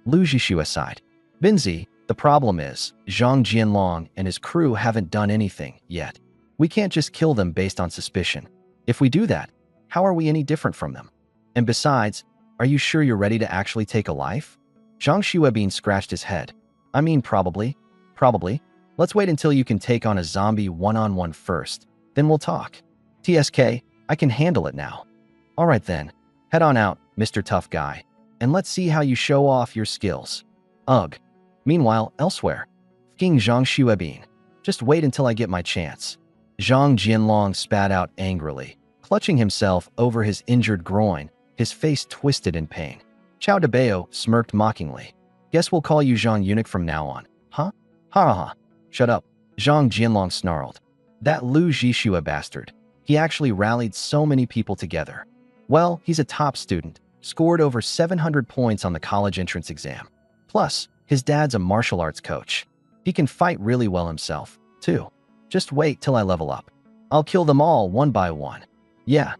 Lu Zhixue sighed. Binzi, the problem is, Zhang Jianlong and his crew haven't done anything yet. We can't just kill them based on suspicion. If we do that, how are we any different from them? And besides, are you sure you're ready to actually take a life? Zhang Xuebean scratched his head. I mean, probably. Probably. Let's wait until you can take on a zombie one-on-one first. Then we'll talk. TSK, I can handle it now. All right then. Head on out, Mr. Tough Guy. And let's see how you show off your skills. Ugh. Meanwhile, elsewhere. King Zhang Xuebean. Just wait until I get my chance. Zhang Jianlong spat out angrily, clutching himself over his injured groin, his face twisted in pain. Chao Debeo smirked mockingly. Guess we'll call you Zhang Eunuch from now on, huh? Ha ha ha. Shut up, Zhang Jianlong snarled. That Lu Zhixue bastard. He actually rallied so many people together. Well, he's a top student, scored over 700 points on the college entrance exam. Plus, his dad's a martial arts coach. He can fight really well himself, too. Just wait till I level up. I'll kill them all one by one. Yeah,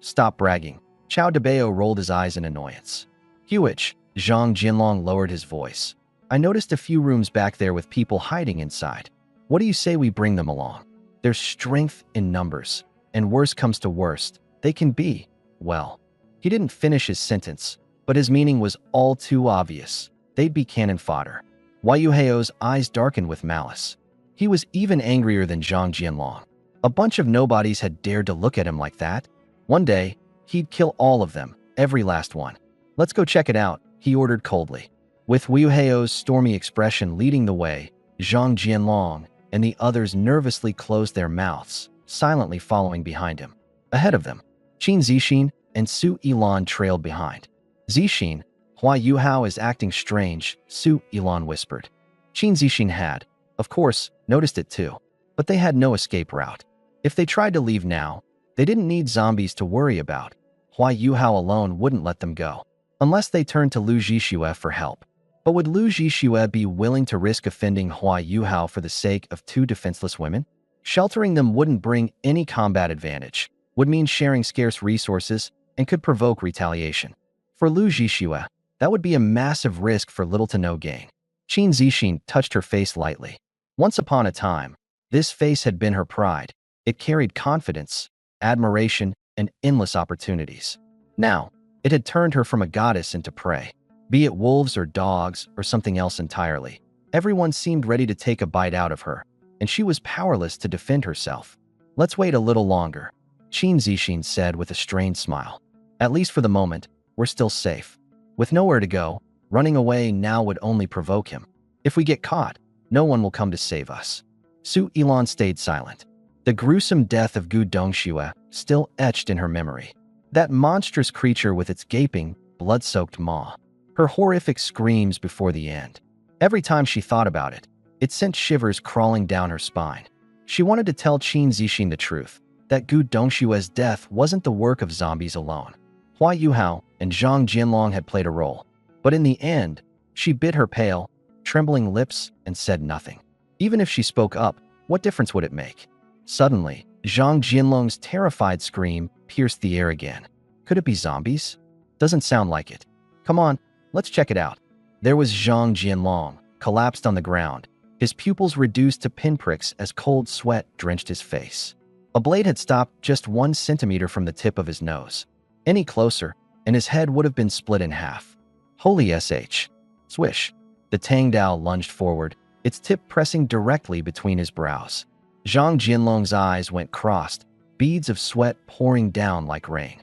stop bragging. Chao Debeo rolled his eyes in annoyance. Huich, Zhang Jianlong lowered his voice. I noticed a few rooms back there with people hiding inside. What do you say we bring them along? There's strength in numbers, and worst comes to worst, they can be, well. He didn't finish his sentence, but his meaning was all too obvious. They'd be cannon fodder. Yahello's eyes darkened with malice. He was even angrier than Zhang Jianlong. A bunch of nobodies had dared to look at him like that. One day, he'd kill all of them, every last one. Let's go check it out, he ordered coldly. With Yahello's stormy expression leading the way, Zhang Jianlong and the others nervously closed their mouths, silently following behind him. Ahead of them, Qin Zixin and Su Yilan trailed behind. Zixin, Hua Yuhao is acting strange, Su Yilan whispered. Qin Zixin had, of course, noticed it too, but they had no escape route. If they tried to leave now, they didn't need zombies to worry about. Hua Yuhao alone wouldn't let them go, unless they turned to Lu Zhixue for help. But would Lu Zhixue be willing to risk offending Hua Yuhao for the sake of two defenseless women? Sheltering them wouldn't bring any combat advantage, would mean sharing scarce resources, and could provoke retaliation. For Lu Zhixue, that would be a massive risk for little to no gain. Qin Zixin touched her face lightly. Once upon a time, this face had been her pride. It carried confidence, admiration, and endless opportunities. Now, it had turned her from a goddess into prey. Be it wolves or dogs or something else entirely. Everyone seemed ready to take a bite out of her, and she was powerless to defend herself. Let's wait a little longer, Qin Zixin said with a strained smile. At least for the moment, we're still safe. With nowhere to go, running away now would only provoke him. If we get caught, no one will come to save us. Su Yilan stayed silent. The gruesome death of Gu Dongxue still etched in her memory. That monstrous creature with its gaping, blood-soaked maw. Her horrific screams before the end. Every time she thought about it, it sent shivers crawling down her spine. She wanted to tell Qin Zixin the truth, that Gu Dongxue's death wasn't the work of zombies alone. Hua Yuhao and Zhang Jianlong had played a role. But in the end, she bit her pale, trembling lips and said nothing. Even if she spoke up, what difference would it make? Suddenly, Zhang Jianlong's terrified scream pierced the air again. Could it be zombies? Doesn't sound like it. Come on, let's check it out. There was Zhang Jianlong, collapsed on the ground, his pupils reduced to pinpricks as cold sweat drenched his face. A blade had stopped just 1 centimeter from the tip of his nose. Any closer, and his head would have been split in half. Holy sh. Swish. The Tang Dao lunged forward, its tip pressing directly between his brows. Zhang Jianlong's eyes went crossed, beads of sweat pouring down like rain.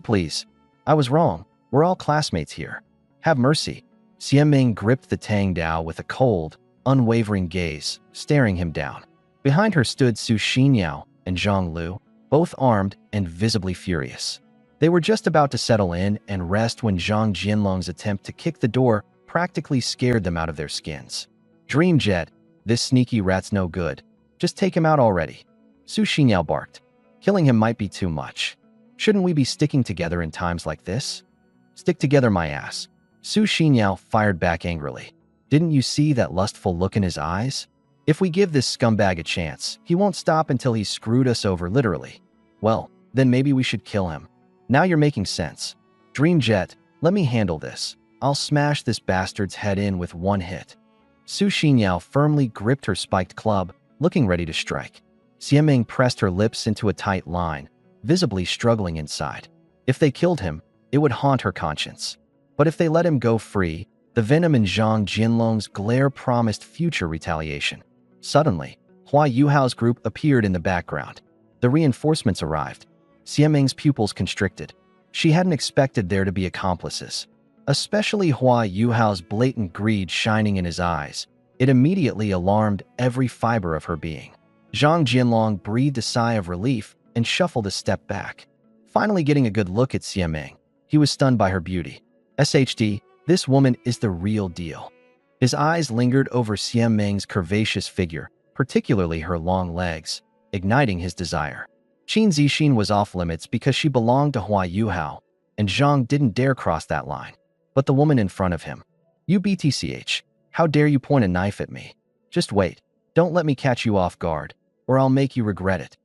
Please. I was wrong. We're all classmates here. Have mercy. Xianming gripped the Tang Dao with a cold, unwavering gaze, staring him down. Behind her stood Su Xinyao and Zhang Lu, both armed and visibly furious. They were just about to settle in and rest when Zhang Jianlong's attempt to kick the door practically scared them out of their skins. Dreamjet, this sneaky rat's no good. Just take him out already. Su Xinyao barked. Killing him might be too much. Shouldn't we be sticking together in times like this? Stick together, my ass. Su Xinyao fired back angrily. Didn't you see that lustful look in his eyes? If we give this scumbag a chance, he won't stop until he's screwed us over literally. Well, then maybe we should kill him. Now you're making sense. Dreamjet, let me handle this. I'll smash this bastard's head in with one hit. Su Xinyao firmly gripped her spiked club, looking ready to strike. Xianming pressed her lips into a tight line, visibly struggling inside. If they killed him, it would haunt her conscience. But if they let him go free, The venom in Zhang Jinlong's glare promised future retaliation. Suddenly, Hua Yuhao's group appeared in the background. The reinforcements arrived. Xiameng's pupils constricted. She hadn't expected there to be accomplices, especially Hua Yuhao's blatant greed shining in his eyes. It immediately alarmed every fiber of her being. Zhang Jinlong breathed a sigh of relief and shuffled a step back. Finally getting a good look at Xiameng, he was stunned by her beauty. SHD, this woman is the real deal. His eyes lingered over Xiameng's curvaceous figure, particularly her long legs, igniting his desire. Qin Zixin was off limits because she belonged to Hua Yuhao, and Zhang didn't dare cross that line. But the woman in front of him. You BTCH, how dare you point a knife at me? Just wait, don't let me catch you off guard, or I'll make you regret it.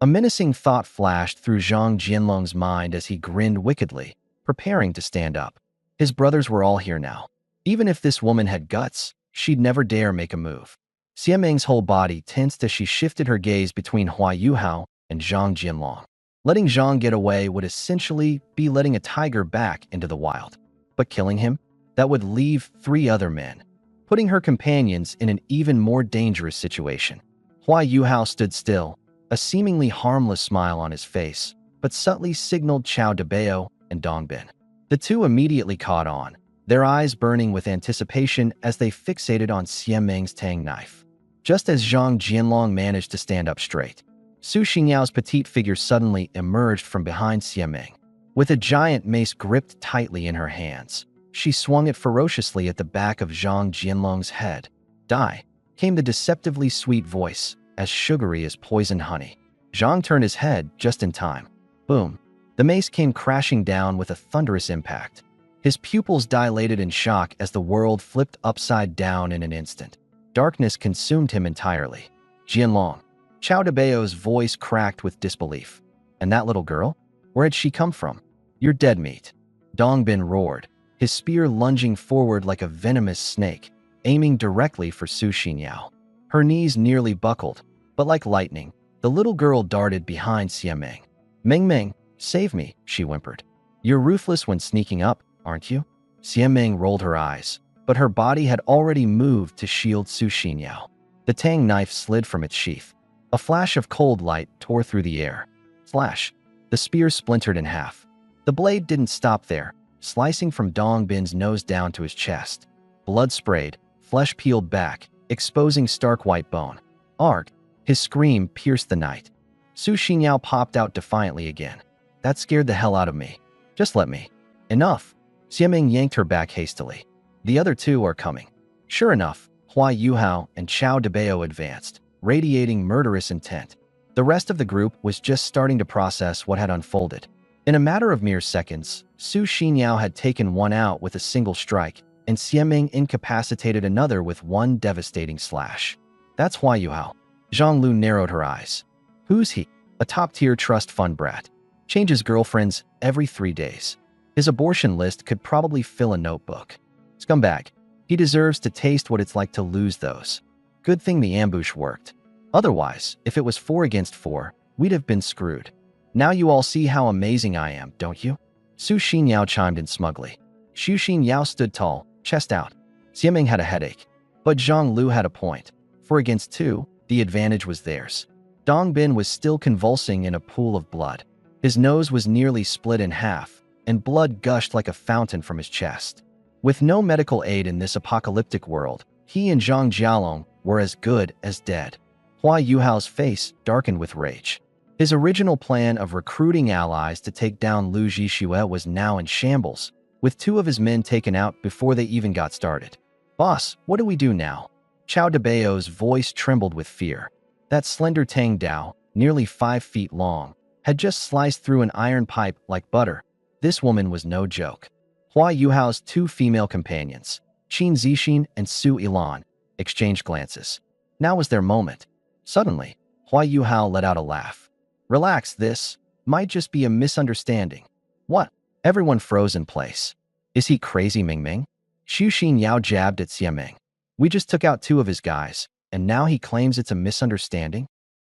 A menacing thought flashed through Zhang Jinlong's mind as he grinned wickedly, preparing to stand up. His brothers were all here now. Even if this woman had guts, she'd never dare make a move. Xiameng's whole body tensed as she shifted her gaze between Hua Yuhao and Zhang Jinlong. Letting Zhang get away would essentially be letting a tiger back into the wild. But killing him? That would leave 3 other men, putting her companions in an even more dangerous situation. Hua Yuhao stood still, a seemingly harmless smile on his face, but subtly signaled Chao Debao and Dongbin. The two immediately caught on, their eyes burning with anticipation as they fixated on Xiameng's tang knife. Just as Zhang Jinlong managed to stand up straight, Su Xingyao's petite figure suddenly emerged from behind Xiameng. With a giant mace gripped tightly in her hands, she swung it ferociously at the back of Zhang Jinlong's head. Die, came the deceptively sweet voice, as sugary as poisoned honey. Zhang turned his head just in time. Boom. The mace came crashing down with a thunderous impact. His pupils dilated in shock as the world flipped upside down in an instant. Darkness consumed him entirely. Jianlong. Chao Debao's voice cracked with disbelief. And that little girl? Where had she come from? You're dead meat. Dongbin roared, his spear lunging forward like a venomous snake, aiming directly for Su Xinyao. Her knees nearly buckled, but like lightning, the little girl darted behind Xiameng. Meng, save me, she whimpered. You're ruthless when sneaking up, aren't you? Xiameng rolled her eyes, but her body had already moved to shield Su Xinyao. The tang knife slid from its sheath. A flash of cold light tore through the air. Flash. The spear splintered in half. The blade didn't stop there, slicing from Dongbin's nose down to his chest. Blood sprayed, flesh peeled back, exposing stark white bone. Arg! His scream pierced the night. Su Xinyao popped out defiantly again. That scared the hell out of me. Just let me. Enough. Xiameng yanked her back hastily. The other 2 are coming. Sure enough, Hua Yuhao and Chao Debao advanced, radiating murderous intent. The rest of the group was just starting to process what had unfolded. In a matter of mere seconds, Su Xinyao had taken one out with a single strike, and Xiameng incapacitated another with one devastating slash. That's Hua Yuhao. Zhang Lu narrowed her eyes. Who's he? A top-tier trust fund brat. Changes girlfriends every 3 days. His abortion list could probably fill a notebook. Scumbag. He deserves to taste what it's like to lose those. Good thing the ambush worked. Otherwise, if it was 4 against 4, we'd have been screwed. Now you all see how amazing I am, don't you? Su Xinyao chimed in smugly. Xu Xinyao stood tall, chest out. Xiameng had a headache. But Zhang Lu had a point. 4 against 2, the advantage was theirs. Dongbin was still convulsing in a pool of blood. His nose was nearly split in half, and blood gushed like a fountain from his chest. With no medical aid in this apocalyptic world, he and Zhang Jialong were as good as dead. Hua Yuhao's face darkened with rage. His original plan of recruiting allies to take down Lu Zhixue was now in shambles, with 2 of his men taken out before they even got started. Boss, what do we do now? Chao Debao's voice trembled with fear. That slender Tang Dao, nearly 5 feet long, had just sliced through an iron pipe like butter. This woman was no joke. Hua Yuhao's 2 female companions, Qin Zixin and Su Ilan, exchanged glances. Now was their moment. Suddenly, Hua Yuhao let out a laugh. Relax, this might just be a misunderstanding. What? Everyone froze in place. Is he crazy, Ming? Xu Xinyao jabbed at Xiameng. We just took out 2 of his guys, and now he claims it's a misunderstanding?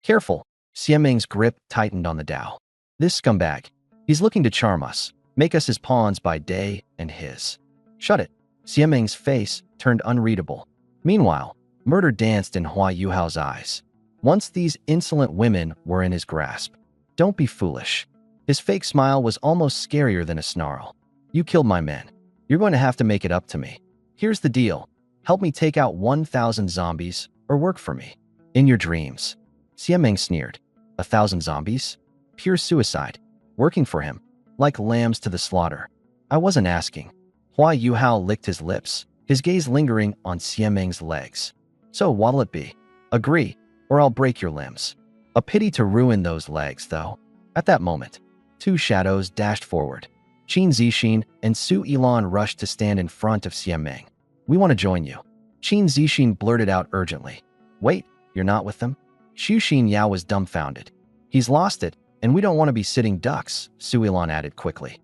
Careful. Xiameng's grip tightened on the Dao. This scumbag. He's looking to charm us, make us his pawns by day and his. Shut it. Xiameng's face turned unreadable. Meanwhile, murder danced in Hua Yuhao's eyes. Once these insolent women were in his grasp. Don't be foolish. His fake smile was almost scarier than a snarl. You killed my men. You're going to have to make it up to me. Here's the deal. Help me take out 1,000 zombies or work for me. In your dreams. Xiameng sneered. 1,000 zombies? Pure suicide. Working for him. Like lambs to the slaughter. I wasn't asking. Hua Yuhao licked his lips, his gaze lingering on Xiameng's legs. So what'll it be? Agree, or I'll break your limbs. A pity to ruin those legs, though. At that moment, two shadows dashed forward. Qin Zixin and Su Yilan rushed to stand in front of Xiameng. We want to join you. Qin Zixin blurted out urgently. Wait, you're not with them? Xu Xinyao was dumbfounded. He's lost it, and we don't want to be sitting ducks, Su Yilan added quickly.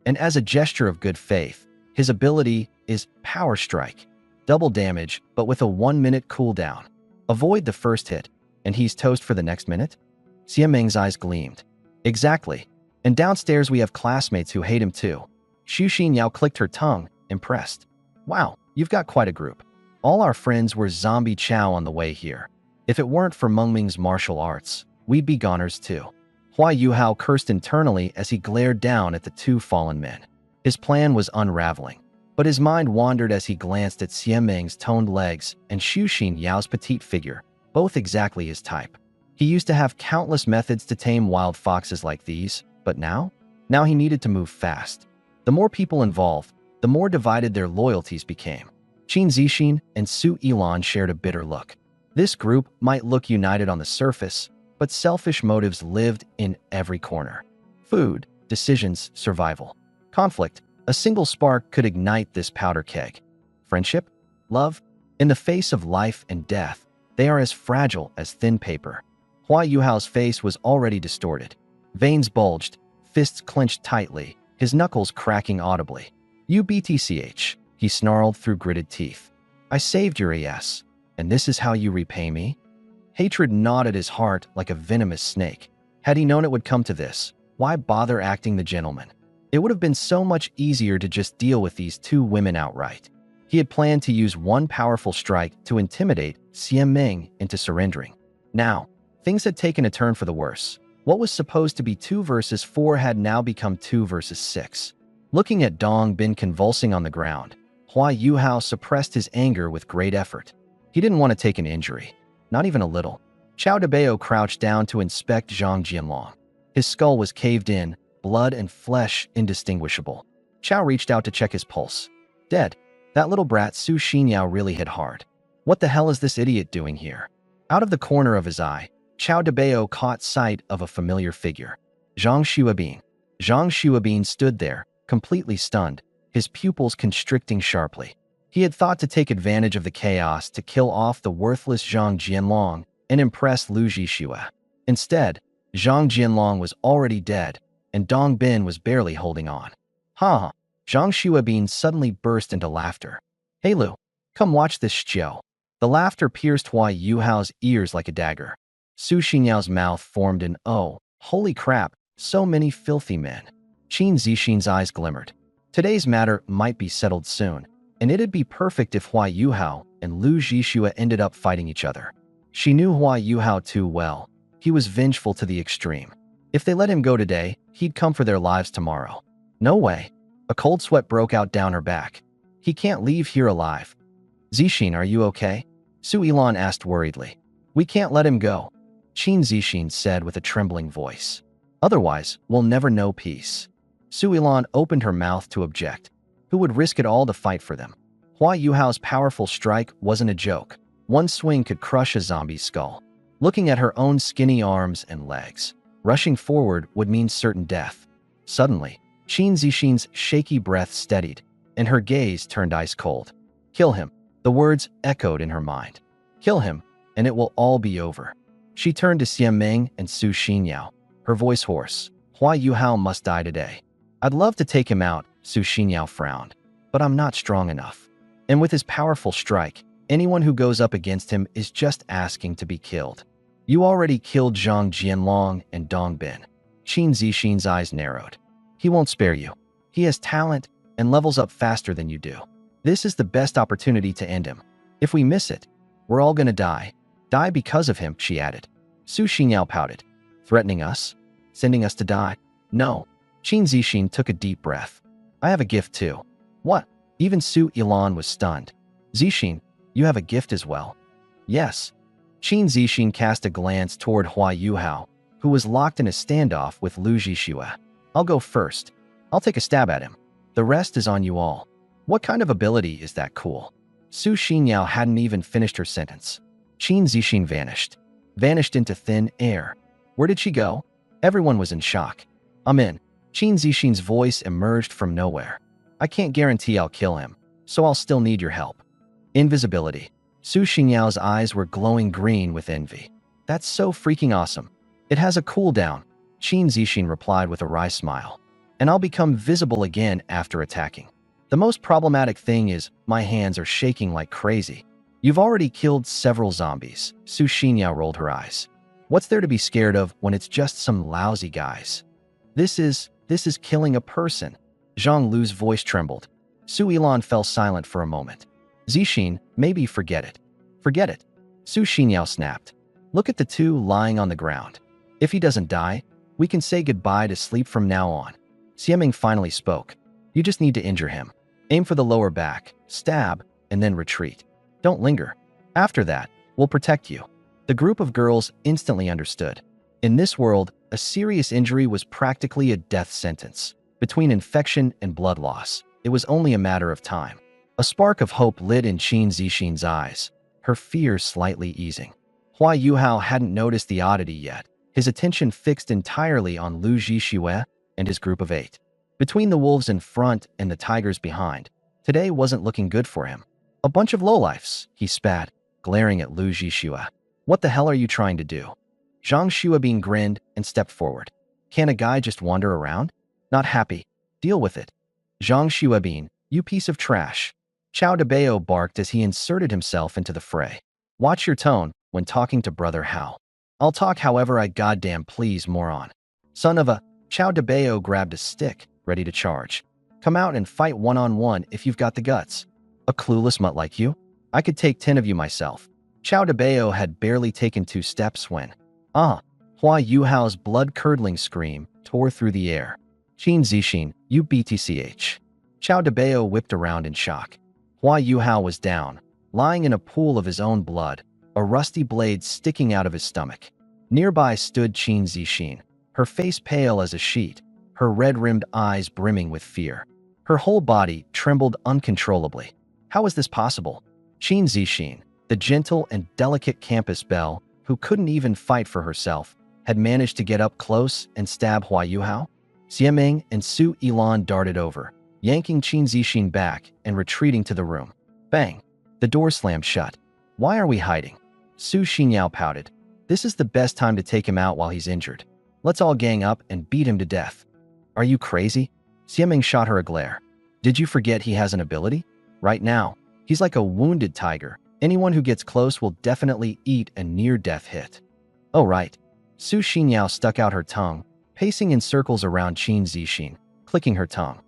And as a gesture of good faith, his ability is Power Strike. Double damage, but with a 1-minute cooldown. Avoid the first hit, and he's toast for the next minute? Xiameng's eyes gleamed. Exactly. And downstairs we have classmates who hate him too. Xu Xinyao clicked her tongue, impressed. Wow, you've got quite a group. All our friends were zombie chow on the way here. If it weren't for Mengming's martial arts, we'd be goners too. Hua Yuhao cursed internally as he glared down at the two fallen men. His plan was unraveling, but his mind wandered as he glanced at Xiameng's toned legs and Xu Xinyao's petite figure, both exactly his type. He used to have countless methods to tame wild foxes like these, but now? Now he needed to move fast. The more people involved, the more divided their loyalties became. Qin Zixin and Su Yilan shared a bitter look. This group might look united on the surface, but selfish motives lived in every corner. Food, decisions, survival. Conflict, a single spark could ignite this powder keg. Friendship? Love? In the face of life and death, they are as fragile as thin paper. Hua Yuhao's face was already distorted. Veins bulged, fists clenched tightly, his knuckles cracking audibly. You BTCH, he snarled through gritted teeth. I saved your ass, and this is how you repay me? Hatred gnawed at his heart like a venomous snake. Had he known it would come to this, why bother acting the gentleman? It would have been so much easier to just deal with these two women outright. He had planned to use one powerful strike to intimidate Xiameng into surrendering. Now, things had taken a turn for the worse. What was supposed to be 2 versus 4 had now become 2 versus 6. Looking at Dong Bin convulsing on the ground, Hua Yuhao suppressed his anger with great effort. He didn't want to take an injury, not even a little. Chao Debao crouched down to inspect Zhang Jianlong. His skull was caved in, blood and flesh indistinguishable. Chao reached out to check his pulse. Dead. That little brat Su Xinyao really hit hard. What the hell is this idiot doing here? Out of the corner of his eye, Chao Debao caught sight of a familiar figure. Zhang Xuabin. Zhang Xuabin stood there, completely stunned, his pupils constricting sharply. He had thought to take advantage of the chaos to kill off the worthless Zhang Jianlong and impress Lu Zhixue. Instead, Zhang Jianlong was already dead, and Dong Bin was barely holding on. Ha! Zhang Xuabin suddenly burst into laughter. Hey Lu, come watch this show. The laughter pierced Hua Yuhao's ears like a dagger. Su Xinyao's mouth formed an oh, holy crap, so many filthy men. Qin Zixin's eyes glimmered. Today's matter might be settled soon, and it'd be perfect if Hua Yuhao and Lu Zhixue ended up fighting each other. She knew Hua Yuhao too well. He was vengeful to the extreme. If they let him go today, he'd come for their lives tomorrow. No way. A cold sweat broke out down her back. He can't leave here alive. Zixin, are you okay? Su Yilan asked worriedly. We can't let him go, Qin Zixin said with a trembling voice. Otherwise, we'll never know peace. Su Yilan opened her mouth to object. Who would risk it all to fight for them? Hua Yuhao's powerful strike wasn't a joke. One swing could crush a zombie's skull. Looking at her own skinny arms and legs, rushing forward would mean certain death. Suddenly, Qin Zixin's shaky breath steadied, and her gaze turned ice cold. Kill him. The words echoed in her mind. Kill him, and it will all be over. She turned to Xiameng and Su Xinyao, her voice hoarse. Hua Yuhao must die today. I'd love to take him out, Su Xinyao frowned, but I'm not strong enough. And with his powerful strike, anyone who goes up against him is just asking to be killed. You already killed Zhang Jianlong and Dong Bin. Qin Zixin's eyes narrowed. He won't spare you. He has talent and levels up faster than you do. This is the best opportunity to end him. If we miss it, we're all gonna die. Die because of him, she added. Su Xinyao pouted. Threatening us? Sending us to die? No. Qin Zixin took a deep breath. I have a gift too. What? Even Su Ilan was stunned. Zixin, you have a gift as well? Yes. Qin Zixin cast a glance toward Hua Yuhao, who was locked in a standoff with Lu Zhixue. I'll go first. I'll take a stab at him. The rest is on you all. What kind of ability is that cool? Su Xinyao hadn't even finished her sentence. Qin Zixin vanished. Vanished into thin air. Where did she go? Everyone was in shock. I'm in. Qin Zixin's voice emerged from nowhere. I can't guarantee I'll kill him, so I'll still need your help. Invisibility. Su Xinyao's eyes were glowing green with envy. That's so freaking awesome. It has a cooldown, Qin Zixin replied with a wry smile. And I'll become visible again after attacking. The most problematic thing is my hands are shaking like crazy. You've already killed several zombies, Su Xinyao rolled her eyes. What's there to be scared of when it's just some lousy guys? This is killing a person. Zhang Lu's voice trembled. Su Ilan fell silent for a moment. Zixin, maybe forget it. Forget it. Su Xinyao snapped. Look at the two lying on the ground. If he doesn't die, we can say goodbye to sleep from now on. Xieming finally spoke. You just need to injure him. Aim for the lower back, stab, and then retreat. Don't linger. After that, we'll protect you. The group of girls instantly understood. In this world, a serious injury was practically a death sentence. Between infection and blood loss, it was only a matter of time. A spark of hope lit in Qin Zixin's eyes, her fear slightly easing. Hua Yuhao hadn't noticed the oddity yet, his attention fixed entirely on Lu Zhixue and his group of 8. Between the wolves in front and the tigers behind, today wasn't looking good for him. A bunch of lowlifes, he spat, glaring at Lu Zhixue. What the hell are you trying to do? Zhang Xuebin grinned and stepped forward. Can a guy just wander around? Not happy. Deal with it. Zhang Xuebin, you piece of trash. Chao Debao barked as he inserted himself into the fray. Watch your tone when talking to Brother Hao. I'll talk however I goddamn please, moron. Son of a... Chao Debao grabbed a stick, ready to charge. Come out and fight one-on-one if you've got the guts. A clueless mutt like you? I could take 10 of you myself. Chao Debao had barely taken 2 steps when... Hua Yuhao's blood-curdling scream tore through the air. Qin Zixin, you BTCH. Chao Debao whipped around in shock. Hua Yuhao was down, lying in a pool of his own blood, a rusty blade sticking out of his stomach. Nearby stood Qin Zixin, her face pale as a sheet, her red-rimmed eyes brimming with fear. Her whole body trembled uncontrollably. How was this possible? Qin Zixin, the gentle and delicate campus belle, who couldn't even fight for herself, had managed to get up close and stab Hua Yuhao? Xieming and Su Ilan darted over, yanking Qin Zixin back and retreating to the room. Bang! The door slammed shut. Why are we hiding? Su Xinyao pouted. This is the best time to take him out while he's injured. Let's all gang up and beat him to death. Are you crazy? Xieming shot her a glare. Did you forget he has an ability? Right now, he's like a wounded tiger. Anyone who gets close will definitely eat a near-death hit. Oh right. Su Xinyao stuck out her tongue, pacing in circles around Qin Zixin, clicking her tongue.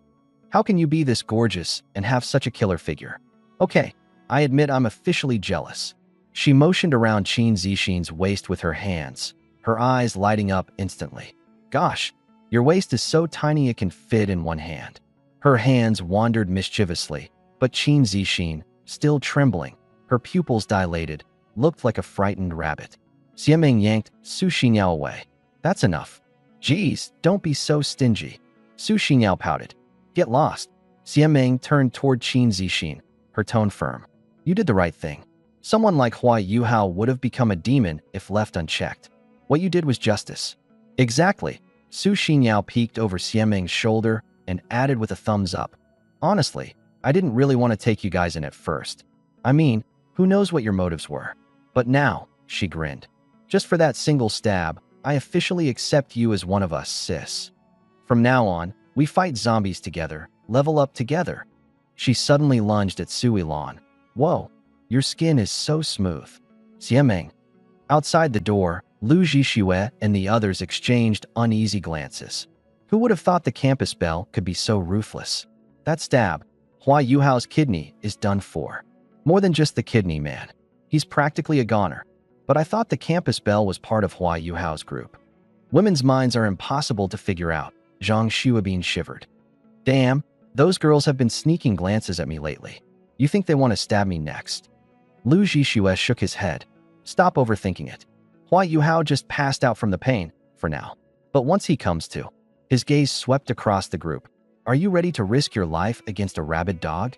How can you be this gorgeous and have such a killer figure? Okay, I admit I'm officially jealous. She motioned around Qin Zixin's waist with her hands, her eyes lighting up instantly. Gosh, your waist is so tiny it can fit in one hand. Her hands wandered mischievously, but Qin Zixin, still trembling, her pupils dilated, looked like a frightened rabbit. Xieming yanked Su Xinyao away. That's enough. Geez, don't be so stingy. Su Xinyao pouted. Get lost. Xieming turned toward Qin Zixin, her tone firm. You did the right thing. Someone like Hua Yuhao would have become a demon if left unchecked. What you did was justice. Exactly. Su Xinyao peeked over Xieming's shoulder and added with a thumbs up. Honestly, I didn't really want to take you guys in at first. I mean, who knows what your motives were. But now, she grinned. Just for that single stab, I officially accept you as one of us, sis. From now on, we fight zombies together, level up together. She suddenly lunged at Su Ilan. Whoa, your skin is so smooth. Xieming. Outside the door, Lu Zhixue and the others exchanged uneasy glances. Who would have thought the campus belle could be so ruthless? That stab, Hua Yuhao's kidney is done for. More than just the kidney man. He's practically a goner. But I thought the campus belle was part of Hua Yuhao's group. Women's minds are impossible to figure out. Zhang Xuabin shivered. Damn, those girls have been sneaking glances at me lately. You think they want to stab me next? Lu Zhixue shook his head. Stop overthinking it. Hua Yuhao just passed out from the pain, for now. But once he comes to, his gaze swept across the group. Are you ready to risk your life against a rabid dog?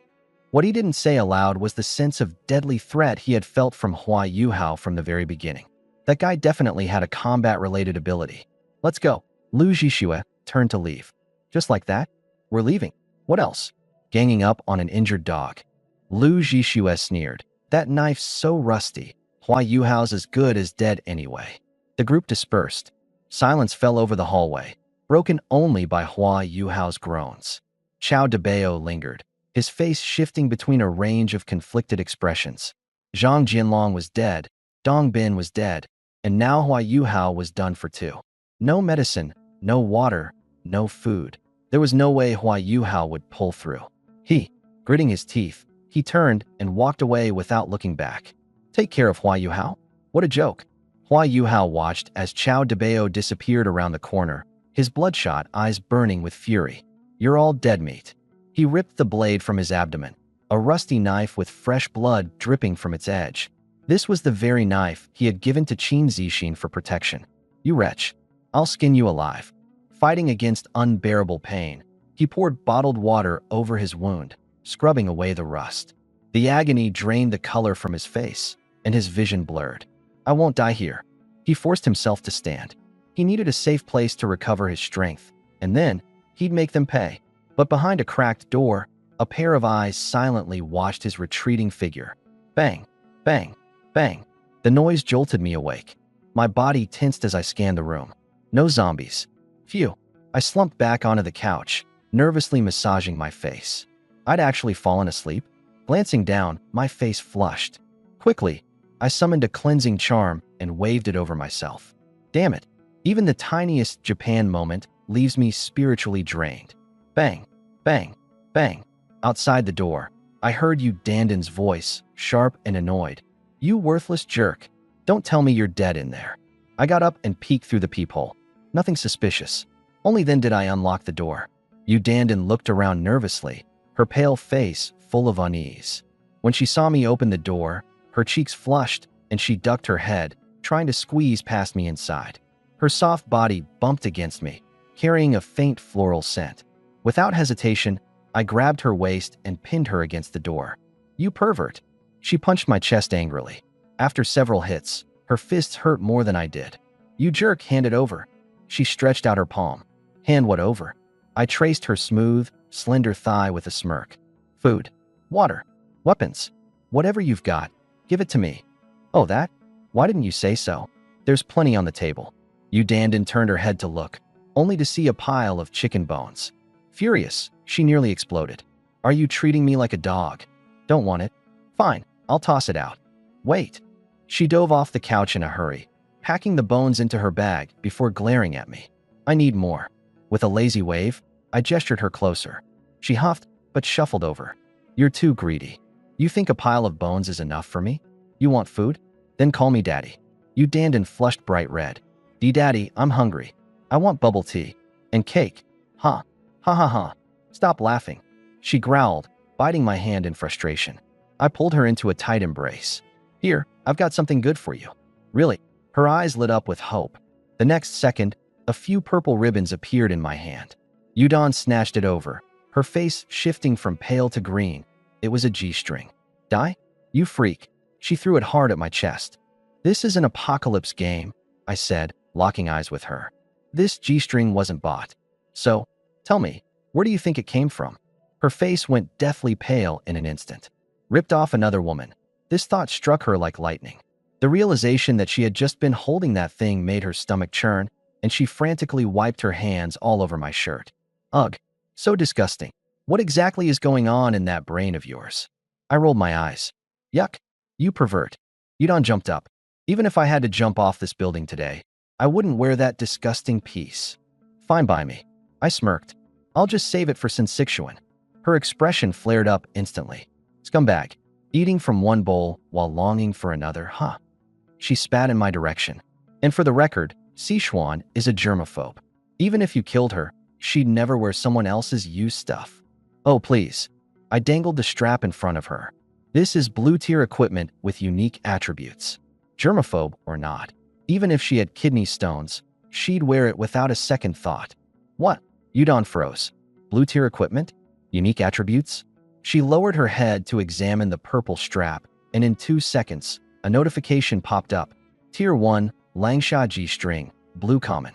What he didn't say aloud was the sense of deadly threat he had felt from Hua Yuhao from the very beginning. That guy definitely had a combat-related ability. Let's go. Lu Zhixue turned to leave. Just like that? We're leaving. What else? Ganging up on an injured dog. Lu Zhixue sneered. That knife's so rusty. Hua Yuhao's as good as dead anyway. The group dispersed. Silence fell over the hallway, broken only by Hua Yuhao's groans. Chao Debao lingered, his face shifting between a range of conflicted expressions. Zhang Jianlong was dead, Dong Bin was dead, and now Hua Yuhao was done for too. No medicine, no water, no food. There was no way Hua Yuhao would pull through. Gritting his teeth, he turned and walked away without looking back. Take care of Hua Yuhao? What a joke. Hua Yuhao watched as Chao Debao disappeared around the corner, his bloodshot eyes burning with fury. You're all dead meat. He ripped the blade from his abdomen, a rusty knife with fresh blood dripping from its edge. This was the very knife he had given to Qin Zixin for protection. You wretch. I'll skin you alive. Fighting against unbearable pain, he poured bottled water over his wound, scrubbing away the rust. The agony drained the color from his face, and his vision blurred. I won't die here. He forced himself to stand. He needed a safe place to recover his strength, and then he'd make them pay. But behind a cracked door, a pair of eyes silently watched his retreating figure. Bang, bang, bang. The noise jolted me awake. My body tensed as I scanned the room. No zombies. Phew. I slumped back onto the couch, nervously massaging my face. I'd actually fallen asleep. Glancing down, my face flushed. Quickly, I summoned a cleansing charm and waved it over myself. Damn it. Even the tiniest Japan moment leaves me spiritually drained. Bang, bang, bang. Outside the door, I heard Yu Danden's voice, sharp and annoyed. You worthless jerk. Don't tell me you're dead in there. I got up and peeked through the peephole. Nothing suspicious. Only then did I unlock the door. Yu Danden looked around nervously, her pale face full of unease. When she saw me open the door, her cheeks flushed and she ducked her head, trying to squeeze past me inside. Her soft body bumped against me, carrying a faint floral scent. Without hesitation, I grabbed her waist and pinned her against the door. You pervert. She punched my chest angrily. After several hits, her fists hurt more than I did. You jerk, hand it over. She stretched out her palm. Hand what over? I traced her smooth, slender thigh with a smirk. Food. Water. Weapons. Whatever you've got, give it to me. Oh, that? Why didn't you say so? There's plenty on the table. Yu Danden turned her head to look, only to see a pile of chicken bones. Furious, she nearly exploded. Are you treating me like a dog? Don't want it? Fine, I'll toss it out. Wait. She dove off the couch in a hurry, packing the bones into her bag before glaring at me. I need more. With a lazy wave, I gestured her closer. She huffed, but shuffled over. You're too greedy. You think a pile of bones is enough for me? You want food? Then call me daddy. Yu Danden flushed bright red. Daddy, I'm hungry. I want bubble tea. And cake. Ha. Ha ha ha. Stop laughing. She growled, biting my hand in frustration. I pulled her into a tight embrace. Here, I've got something good for you. Really? Her eyes lit up with hope. The next second, a few purple ribbons appeared in my hand. Yudon snatched it over, her face shifting from pale to green. It was a G-string. Die? You freak. She threw it hard at my chest. This is an apocalypse game, I said, locking eyes with her. This G-string wasn't bought. So, tell me, where do you think it came from? Her face went deathly pale in an instant. Ripped off another woman. This thought struck her like lightning. The realization that she had just been holding that thing made her stomach churn, and she frantically wiped her hands all over my shirt. Ugh, so disgusting. What exactly is going on in that brain of yours? I rolled my eyes. Yuck, you pervert. Yudon jumped up. Even if I had to jump off this building today, I wouldn't wear that disgusting piece. Fine by me. I smirked. I'll just save it for Sensixuan. Her expression flared up instantly. Scumbag. Eating from one bowl while longing for another, huh? She spat in my direction. And for the record, Sichuan is a germaphobe. Even if you killed her, she'd never wear someone else's used stuff. Oh, please. I dangled the strap in front of her. This is blue-tier equipment with unique attributes. Germaphobe or not. Even if she had kidney stones, she'd wear it without a second thought. What? Yudon froze. Blue-tier equipment? Unique attributes? She lowered her head to examine the purple strap, and in 2 seconds, a notification popped up. Tier 1, Langsha G-string, blue common.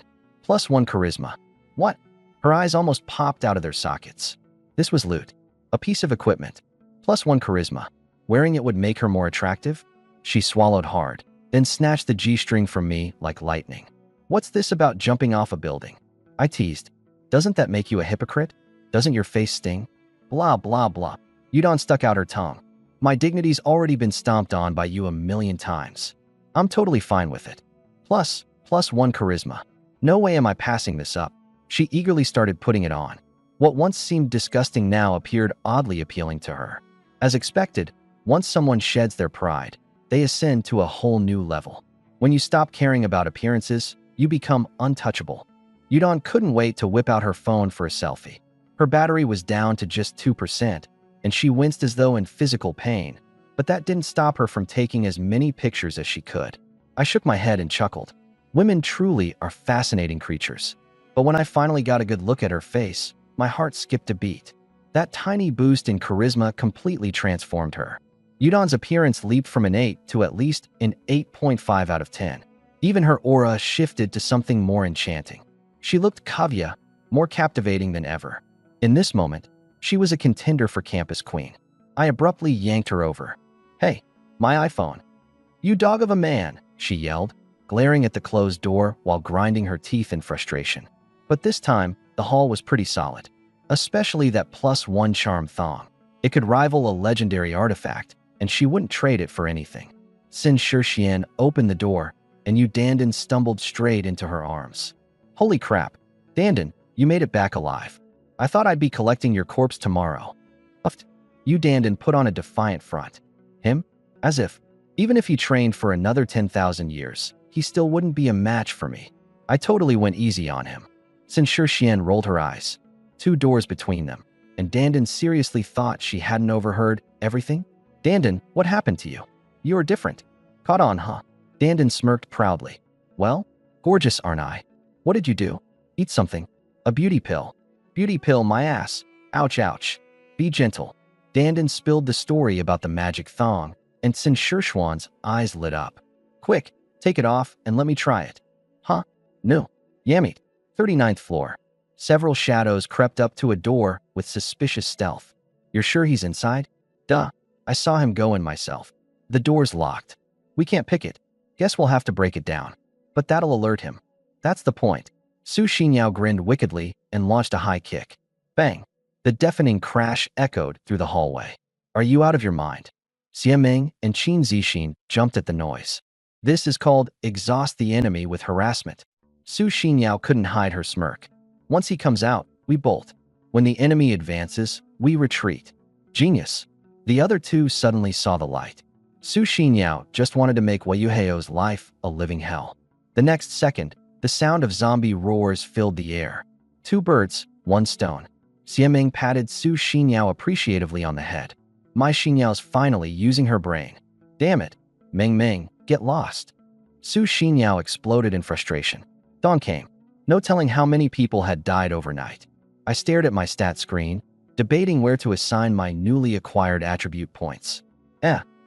+1 charisma. What? Her eyes almost popped out of their sockets. This was loot. A piece of equipment. +1 charisma. Wearing it would make her more attractive? She swallowed hard, then snatched the G-string from me like lightning. What's this about jumping off a building? I teased. Doesn't that make you a hypocrite? Doesn't your face sting? Blah, blah, blah. Yudon stuck out her tongue. My dignity's already been stomped on by you a million times. I'm totally fine with it. +1 charisma. No way am I passing this up. She eagerly started putting it on. What once seemed disgusting now appeared oddly appealing to her. As expected, once someone sheds their pride, they ascend to a whole new level. When you stop caring about appearances, you become untouchable. Yudon couldn't wait to whip out her phone for a selfie. Her battery was down to just 2%, and she winced as though in physical pain, but that didn't stop her from taking as many pictures as she could. I shook my head and chuckled. Women truly are fascinating creatures. But when I finally got a good look at her face, my heart skipped a beat. That tiny boost in charisma completely transformed her. Yudon's appearance leaped from an 8 to at least an 8.5 out of 10. Even her aura shifted to something more enchanting. She looked kavya, more captivating than ever. In this moment, she was a contender for campus queen. I abruptly yanked her over. Hey, my iPhone. You dog of a man, she yelled, glaring at the closed door while grinding her teeth in frustration. But this time, the haul was pretty solid. Especially that +1 charm thong. It could rival a legendary artifact, and she wouldn't trade it for anything. Sin Shixian opened the door, and Yu Dandan stumbled straight into her arms. Holy crap, Dandan, you made it back alive. I thought I'd be collecting your corpse tomorrow. Uffed. Yu Dandan put on a defiant front. Him? As if, even if he trained for another 10,000 years, he still wouldn't be a match for me. I totally went easy on him. Sin Shixian rolled her eyes. 2 doors between them, and Dandan seriously thought she hadn't overheard everything? Dandan, what happened to you? You're different. Caught on, huh? Dandan smirked proudly. Well, gorgeous, aren't I? What did you do? Eat something. A beauty pill. Beauty pill, my ass. Ouch, ouch. Be gentle. Dandan spilled the story about the magic thong, and Sin Shixuan's eyes lit up. Quick, take it off and let me try it. Huh? No. Yamit. 39th floor. Several shadows crept up to a door with suspicious stealth. You're sure he's inside? Duh. I saw him go in myself. The door's locked. We can't pick it. Guess we'll have to break it down. But that'll alert him. That's the point. Su Xinyao grinned wickedly and launched a high kick. Bang. The deafening crash echoed through the hallway. Are you out of your mind? Xie Ming and Qin Zixin jumped at the noise. This is called exhaust the enemy with harassment. Su Xinyao couldn't hide her smirk. Once he comes out, we bolt. When the enemy advances, we retreat. Genius. The other two suddenly saw the light. Su Xinyao just wanted to make Yahello's life a living hell. The next second, the sound of zombie roars filled the air. 2 birds, 1 stone. Xie Ming patted Su Xinyao appreciatively on the head. My Xinyao's finally using her brain. Damn it. Ming Ming, get lost. Su Xinyao exploded in frustration. Dawn came. No telling how many people had died overnight. I stared at my stat screen, debating where to assign my newly acquired attribute points.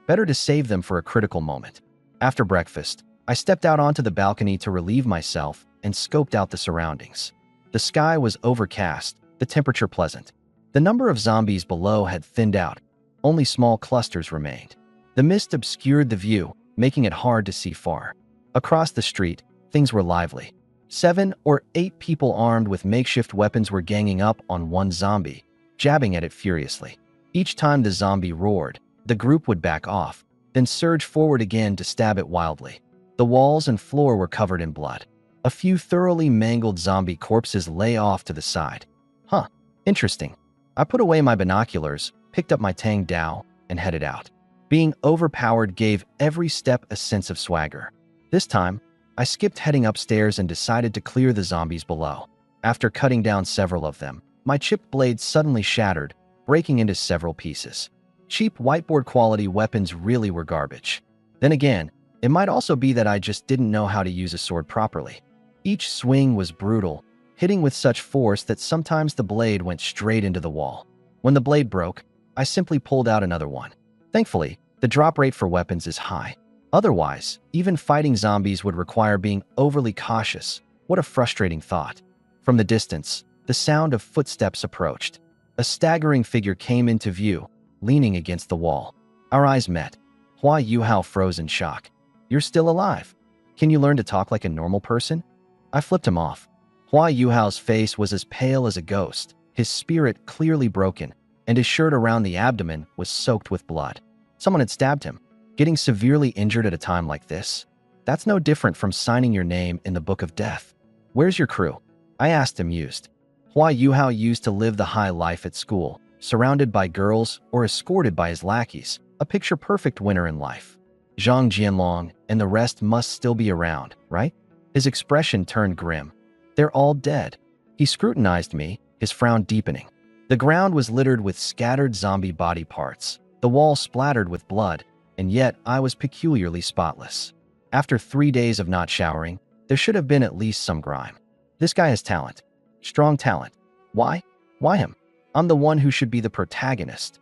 Better to save them for a critical moment. After breakfast, I stepped out onto the balcony to relieve myself and scoped out the surroundings. The sky was overcast, the temperature pleasant. The number of zombies below had thinned out. Only small clusters remained. The mist obscured the view, making it hard to see far. Across the street, things were lively. 7 or 8 people armed with makeshift weapons were ganging up on one zombie, jabbing at it furiously. Each time the zombie roared, the group would back off, then surge forward again to stab it wildly. The walls and floor were covered in blood. A few thoroughly mangled zombie corpses lay off to the side. Huh, interesting. I put away my binoculars, picked up my Tang Dao, and headed out. Being overpowered gave every step a sense of swagger. This time, I skipped heading upstairs and decided to clear the zombies below. After cutting down several of them, my chipped blade suddenly shattered, breaking into several pieces. Cheap whiteboard quality weapons really were garbage. Then again, it might also be that I just didn't know how to use a sword properly. Each swing was brutal, hitting with such force that sometimes the blade went straight into the wall. When the blade broke, I simply pulled out another one. Thankfully, the drop rate for weapons is high. Otherwise, even fighting zombies would require being overly cautious. What a frustrating thought. From the distance, the sound of footsteps approached. A staggering figure came into view, leaning against the wall. Our eyes met. Hua Yuhao froze in shock. "You're still alive. Can you learn to talk like a normal person?" I flipped him off. Hua Yuhao's face was as pale as a ghost, his spirit clearly broken, and his shirt around the abdomen was soaked with blood. Someone had stabbed him. Getting severely injured at a time like this? That's no different from signing your name in the Book of Death. "Where's your crew?" I asked, amused. Hua Yuhao used to live the high life at school, surrounded by girls or escorted by his lackeys, a picture-perfect winner in life. Zhang Jianlong and the rest must still be around, right? His expression turned grim. "They're all dead." He scrutinized me, his frown deepening. The ground was littered with scattered zombie body parts, the wall splattered with blood, and yet I was peculiarly spotless. After 3 days of not showering, there should have been at least some grime. This guy has talent. Strong talent. Why? Why him? I'm the one who should be the protagonist.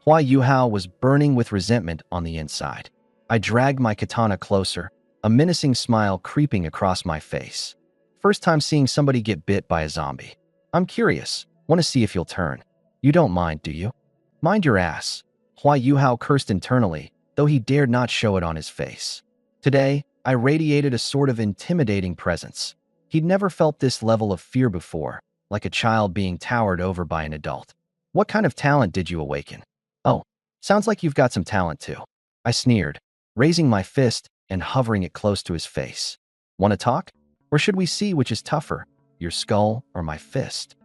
Hua Yuhao was burning with resentment on the inside. I dragged my katana closer, a menacing smile creeping across my face. First time seeing somebody get bit by a zombie. I'm curious. Want to see if you'll turn. You don't mind, do you? Mind your ass. Hua Yuhao cursed internally, though he dared not show it on his face. Today, I radiated a sort of intimidating presence. He'd never felt this level of fear before, like a child being towered over by an adult. "What kind of talent did you awaken?" "Oh, sounds like you've got some talent too." I sneered, raising my fist and hovering it close to his face. "Want to talk? Or should we see which is tougher, your skull or my fist?"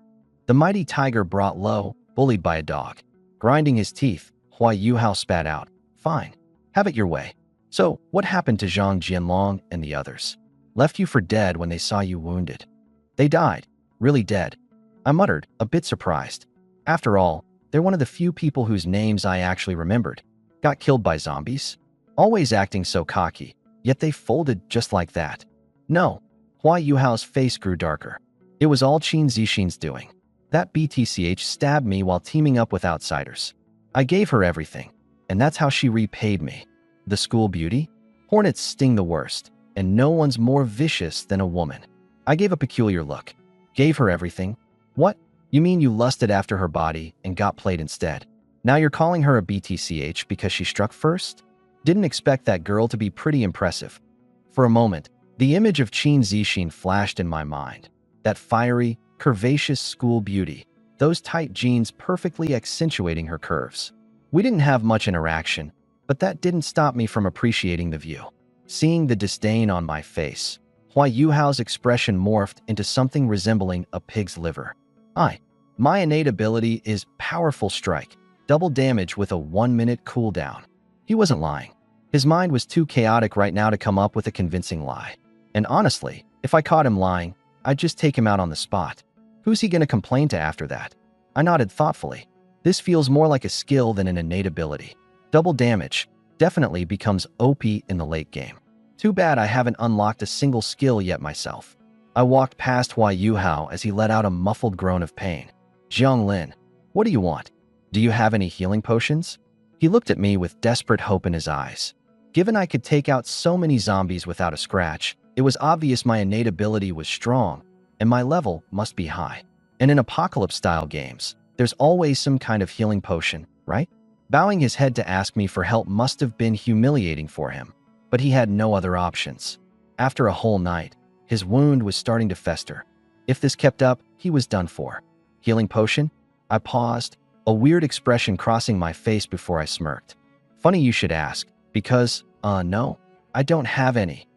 The mighty tiger brought low, bullied by a dog. Grinding his teeth, Hua Yuhao spat out, "Fine, have it your way. So, what happened to Zhang Jianlong and the others? Left you for dead when they saw you wounded." "They died. Really dead," I muttered, a bit surprised. After all, they're one of the few people whose names I actually remembered. Got killed by zombies? Always acting so cocky, yet they folded just like that. "No." Hua Yuhao's face grew darker. "It was all Qin Zixin's doing. That BTCH stabbed me while teaming up with outsiders. I gave her everything, and that's how she repaid me. The school beauty? Hornets sting the worst, and no one's more vicious than a woman." I gave a peculiar look. "Gave her everything? What? You mean you lusted after her body and got played instead? Now you're calling her a BTCH because she struck first? Didn't expect that girl to be pretty impressive." For a moment, the image of Qin Zixin flashed in my mind. That fiery, curvaceous school beauty, those tight jeans perfectly accentuating her curves. We didn't have much interaction, but that didn't stop me from appreciating the view. Seeing the disdain on my face, Hua Yuhao's expression morphed into something resembling a pig's liver. My innate ability is Powerful Strike, double damage with a 1-minute cooldown. He wasn't lying. His mind was too chaotic right now to come up with a convincing lie. And honestly, if I caught him lying, I'd just take him out on the spot. Who's he going to complain to after that? I nodded thoughtfully. This feels more like a skill than an innate ability. Double damage definitely becomes OP in the late game. Too bad I haven't unlocked a single skill yet myself. I walked past Hua Yuhao as he let out a muffled groan of pain. "Jiang Lin, what do you want? Do you have any healing potions?" He looked at me with desperate hope in his eyes. Given I could take out so many zombies without a scratch, it was obvious my innate ability was strong, and my level must be high. And in apocalypse-style games, there's always some kind of healing potion, right? Bowing his head to ask me for help must have been humiliating for him, but he had no other options. After a whole night, his wound was starting to fester. If this kept up, he was done for. "Healing potion?" I paused, a weird expression crossing my face before I smirked. "Funny you should ask, because, no, I don't have any."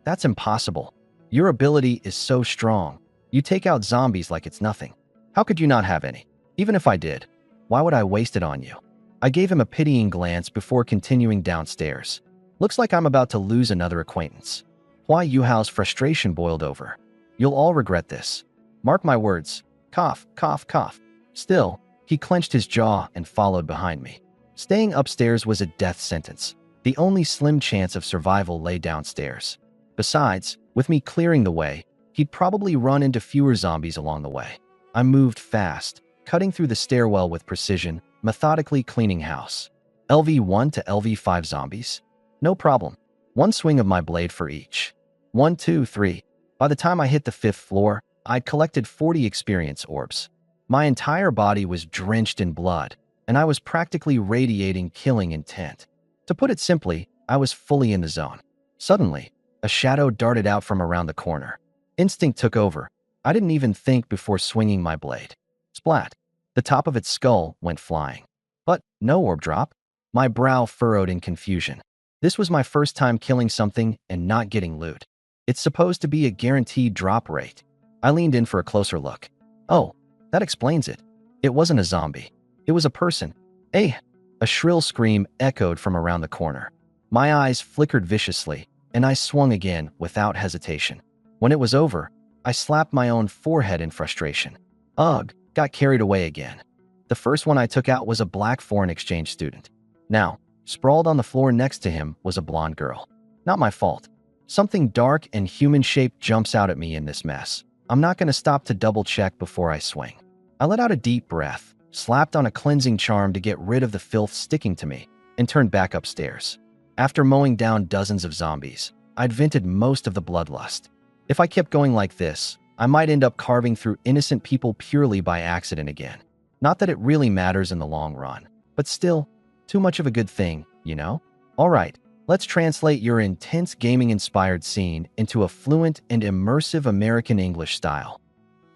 "That's impossible. Your ability is so strong. You take out zombies like it's nothing. How could you not have any?" Even if I did, why would I waste it on you? I gave him a pitying glance before continuing downstairs. Looks like I'm about to lose another acquaintance. Hua Yuhao's frustration boiled over. You'll all regret this. Mark my words. Cough, cough, cough. Still, he clenched his jaw and followed behind me. Staying upstairs was a death sentence. The only slim chance of survival lay downstairs. Besides, with me clearing the way, he'd probably run into fewer zombies along the way. I moved fast, cutting through the stairwell with precision, methodically cleaning house. LV1 to LV5 zombies? No problem. One swing of my blade for each. 1, 2, 3. By the time I hit the 5th floor, I'd collected 40 experience orbs. My entire body was drenched in blood, and I was practically radiating killing intent. To put it simply, I was fully in the zone. Suddenly, a shadow darted out from around the corner. Instinct took over. I didn't even think before swinging my blade. Splat! The top of its skull went flying. But no orb drop. My brow furrowed in confusion. This was my first time killing something and not getting loot. It's supposed to be a guaranteed drop rate. I leaned in for a closer look. Oh, that explains it. It wasn't a zombie. It was a person. Eh! A shrill scream echoed from around the corner. My eyes flickered viciously, and I swung again without hesitation. When it was over, I slapped my own forehead in frustration. Ugh, got carried away again. The first one I took out was a black foreign exchange student. Now, sprawled on the floor next to him was a blonde girl. Not my fault. Something dark and human-shaped jumps out at me in this mess. I'm not going to stop to double-check before I swing. I let out a deep breath, slapped on a cleansing charm to get rid of the filth sticking to me, and turned back upstairs. After mowing down dozens of zombies, I'd vented most of the bloodlust. If I kept going like this, I might end up carving through innocent people purely by accident again. Not that it really matters in the long run, but still, too much of a good thing, you know? Alright, let's translate your intense gaming-inspired scene into a fluent and immersive American English style.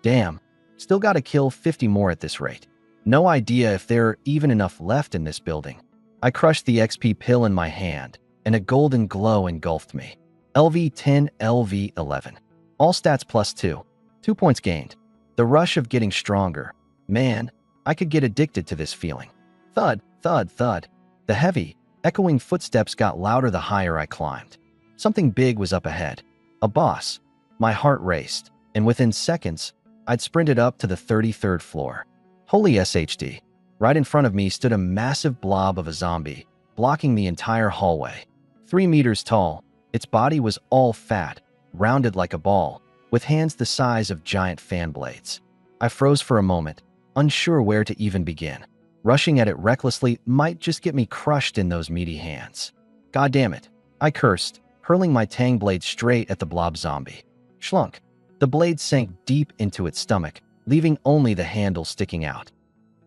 Damn, still gotta kill 50 more at this rate. No idea if there are even enough left in this building. I crushed the XP pill in my hand, and a golden glow engulfed me. LV10, LV11. All stats plus 2. 2 points gained. The rush of getting stronger. Man, I could get addicted to this feeling. Thud, thud, thud. The heavy, echoing footsteps got louder the higher I climbed. Something big was up ahead. A boss. My heart raced, and within seconds, I'd sprinted up to the 33rd floor. Holy SHD. Right in front of me stood a massive blob of a zombie, blocking the entire hallway. 3 meters tall, its body was all fat, rounded like a ball, with hands the size of giant fan blades. I froze for a moment, unsure where to even begin. Rushing at it recklessly might just get me crushed in those meaty hands. God damn it, I cursed, hurling my tang blade straight at the blob zombie. Schlunk. The blade sank deep into its stomach, leaving only the handle sticking out.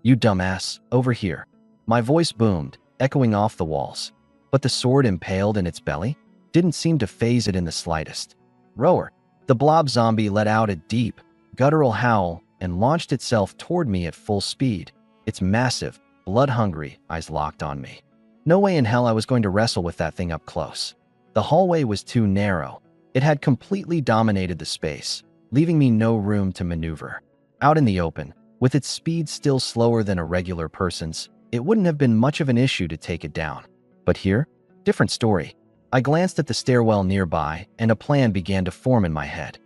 You dumbass, over here. My voice boomed, echoing off the walls. But the sword impaled in its belly didn't seem to faze it in the slightest. Roar. The blob zombie let out a deep, guttural howl and launched itself toward me at full speed, its massive, blood-hungry eyes locked on me. No way in hell I was going to wrestle with that thing up close. The hallway was too narrow. It had completely dominated the space, leaving me no room to maneuver. Out in the open, with its speed still slower than a regular person's, it wouldn't have been much of an issue to take it down. But here, different story. I glanced at the stairwell nearby, and a plan began to form in my head.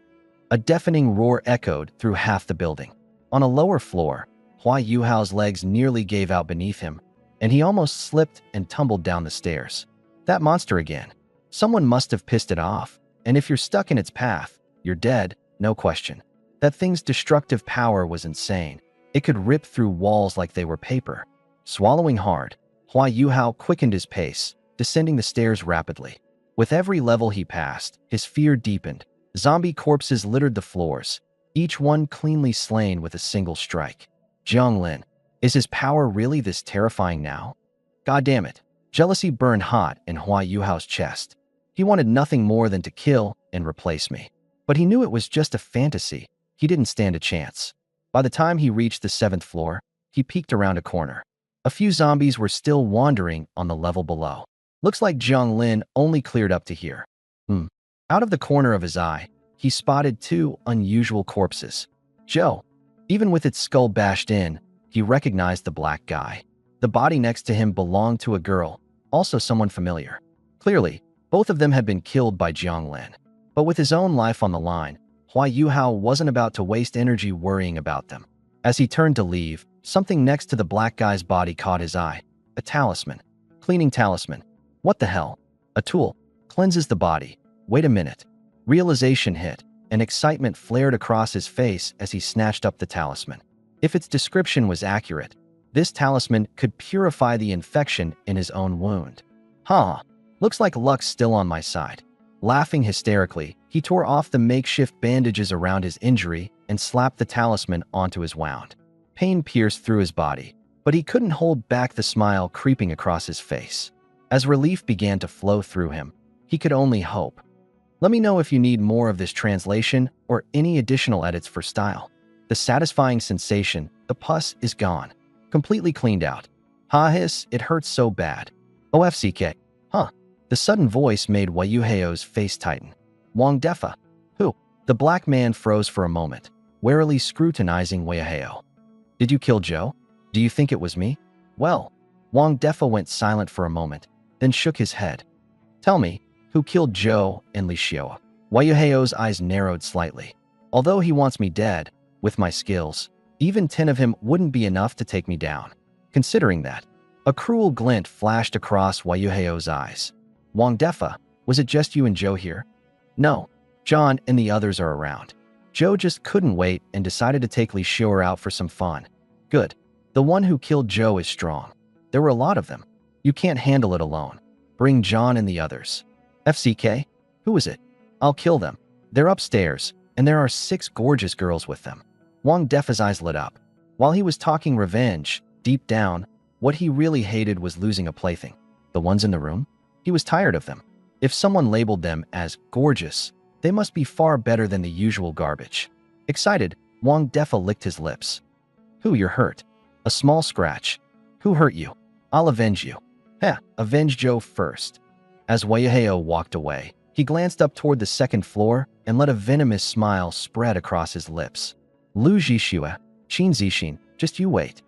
A deafening roar echoed through half the building. On a lower floor, Hua Yuhao's legs nearly gave out beneath him, and he almost slipped and tumbled down the stairs. That monster again. Someone must have pissed it off, and if you're stuck in its path, you're dead, no question. That thing's destructive power was insane. It could rip through walls like they were paper. Swallowing hard, Hua Yuhao quickened his pace, descending the stairs rapidly. With every level he passed, his fear deepened. Zombie corpses littered the floors, each one cleanly slain with a single strike. Jianglin, is his power really this terrifying now? God damn it. Jealousy burned hot in Hua Yuhao's chest. He wanted nothing more than to kill and replace me. But he knew it was just a fantasy. He didn't stand a chance. By the time he reached the 7th floor, he peeked around a corner. A few zombies were still wandering on the level below. Looks like Jianglin only cleared up to here. Out of the corner of his eye, he spotted 2 unusual corpses. Joe. Even with its skull bashed in, he recognized the black guy. The body next to him belonged to a girl, also someone familiar. Clearly, both of them had been killed by Jianglin. But with his own life on the line, Hua Yuhao wasn't about to waste energy worrying about them. As he turned to leave, something next to the black guy's body caught his eye. A talisman. Cleaning talisman. What the hell? A tool. Cleanses the body. Wait a minute. Realization hit, and excitement flared across his face as he snatched up the talisman. If its description was accurate, this talisman could purify the infection in his own wound. Huh. Looks like luck's still on my side. Laughing hysterically, he tore off the makeshift bandages around his injury and slapped the talisman onto his wound. Pain pierced through his body, but he couldn't hold back the smile creeping across his face. As relief began to flow through him, he could only hope. Let me know if you need more of this translation or any additional edits for style. The satisfying sensation, the pus is gone. Completely cleaned out. Ha-hiss, it hurts so bad. OFCK. Huh. The sudden voice made Wayuheo's face tighten. Wang Defa. Who? The black man froze for a moment, warily scrutinizing Wayuheo. Did you kill Joe? Do you think it was me? Well, Wang Defa went silent for a moment, then shook his head. Tell me, who killed Joe and Li Xiao? Wayuheo's eyes narrowed slightly. Although he wants me dead, with my skills, even 10 of him wouldn't be enough to take me down. Considering that, a cruel glint flashed across Wayuheo's eyes. Wang Defa, was it just you and Joe here? No, John and the others are around. Joe just couldn't wait and decided to take Li Xiao out for some fun. Good. The one who killed Joe is strong. There were a lot of them. You can't handle it alone. Bring John and the others. FCK? Who is it? I'll kill them. They're upstairs, and there are 6 gorgeous girls with them. Wang Defa's eyes lit up. While he was talking revenge, deep down, what he really hated was losing a plaything. The ones in the room? He was tired of them. If someone labeled them as gorgeous, they must be far better than the usual garbage. Excited, Wang Defa licked his lips. Who, you're hurt? A small scratch. Who hurt you? I'll avenge you. Heh, avenge Joe first. As Wayuheo walked away, he glanced up toward the second floor and let a venomous smile spread across his lips. Lu Zhixue, Qin Zixin, just you wait.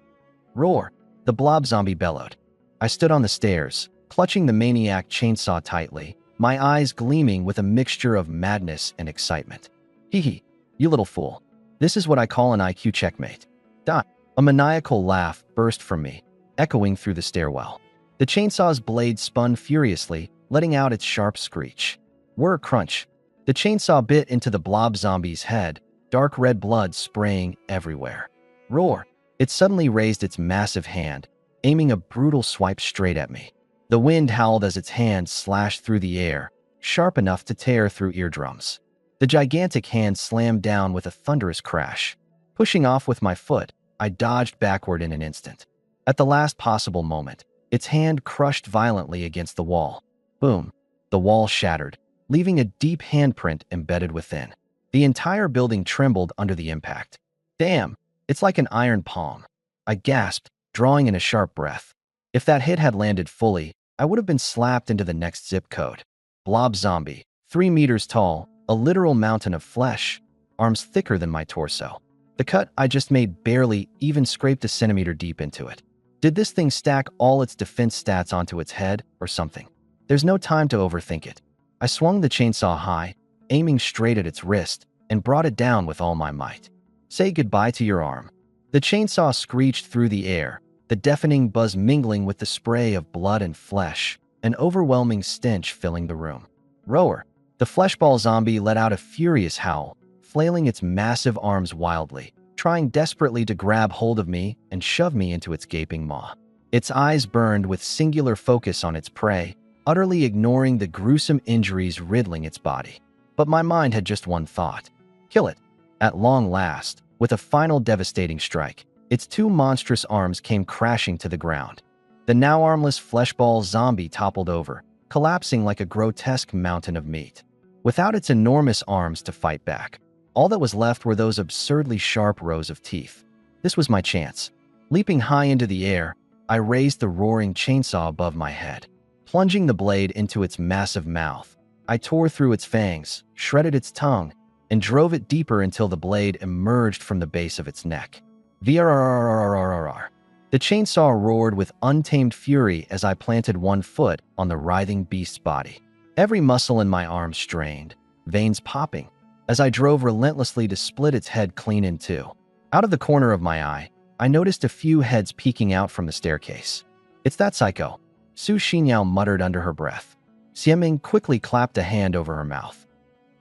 Roar, the blob zombie bellowed. I stood on the stairs, clutching the maniac chainsaw tightly, my eyes gleaming with a mixture of madness and excitement. Hee hee, you little fool. This is what I call an IQ checkmate. Die. A maniacal laugh burst from me, echoing through the stairwell. The chainsaw's blade spun furiously, letting out its sharp screech. Whir crunch. The chainsaw bit into the blob zombie's head, dark red blood spraying everywhere. Roar. It suddenly raised its massive hand, aiming a brutal swipe straight at me. The wind howled as its hand slashed through the air, sharp enough to tear through eardrums. The gigantic hand slammed down with a thunderous crash. Pushing off with my foot, I dodged backward in an instant. At the last possible moment, its hand crushed violently against the wall. Boom. The wall shattered, leaving a deep handprint embedded within. The entire building trembled under the impact. Damn, it's like an iron palm. I gasped, drawing in a sharp breath. If that hit had landed fully, I would have been slapped into the next zip code. Blob zombie, 3 meters tall, a literal mountain of flesh, arms thicker than my torso. The cut I just made barely even scraped a centimeter deep into it. Did this thing stack all its defense stats onto its head or something? There's no time to overthink it. I swung the chainsaw high, aiming straight at its wrist, and brought it down with all my might. Say goodbye to your arm. The chainsaw screeched through the air, the deafening buzz mingling with the spray of blood and flesh, an overwhelming stench filling the room. Roar. The fleshball zombie let out a furious howl, flailing its massive arms wildly, trying desperately to grab hold of me and shove me into its gaping maw. Its eyes burned with singular focus on its prey, utterly ignoring the gruesome injuries riddling its body. But my mind had just one thought. Kill it. At long last, with a final devastating strike, its 2 monstrous arms came crashing to the ground. The now armless fleshball zombie toppled over, collapsing like a grotesque mountain of meat. Without its enormous arms to fight back, all that was left were those absurdly sharp rows of teeth. This was my chance. Leaping high into the air, I raised the roaring chainsaw above my head. Plunging the blade into its massive mouth, I tore through its fangs, shredded its tongue, and drove it deeper until the blade emerged from the base of its neck. VRRRRRRR. The chainsaw roared with untamed fury as I planted one foot on the writhing beast's body. Every muscle in my arm strained, veins popping, as I drove relentlessly to split its head clean in two. Out of the corner of my eye, I noticed a few heads peeking out from the staircase. "It's that psycho," Su Xinyao muttered under her breath. Xieming quickly clapped a hand over her mouth.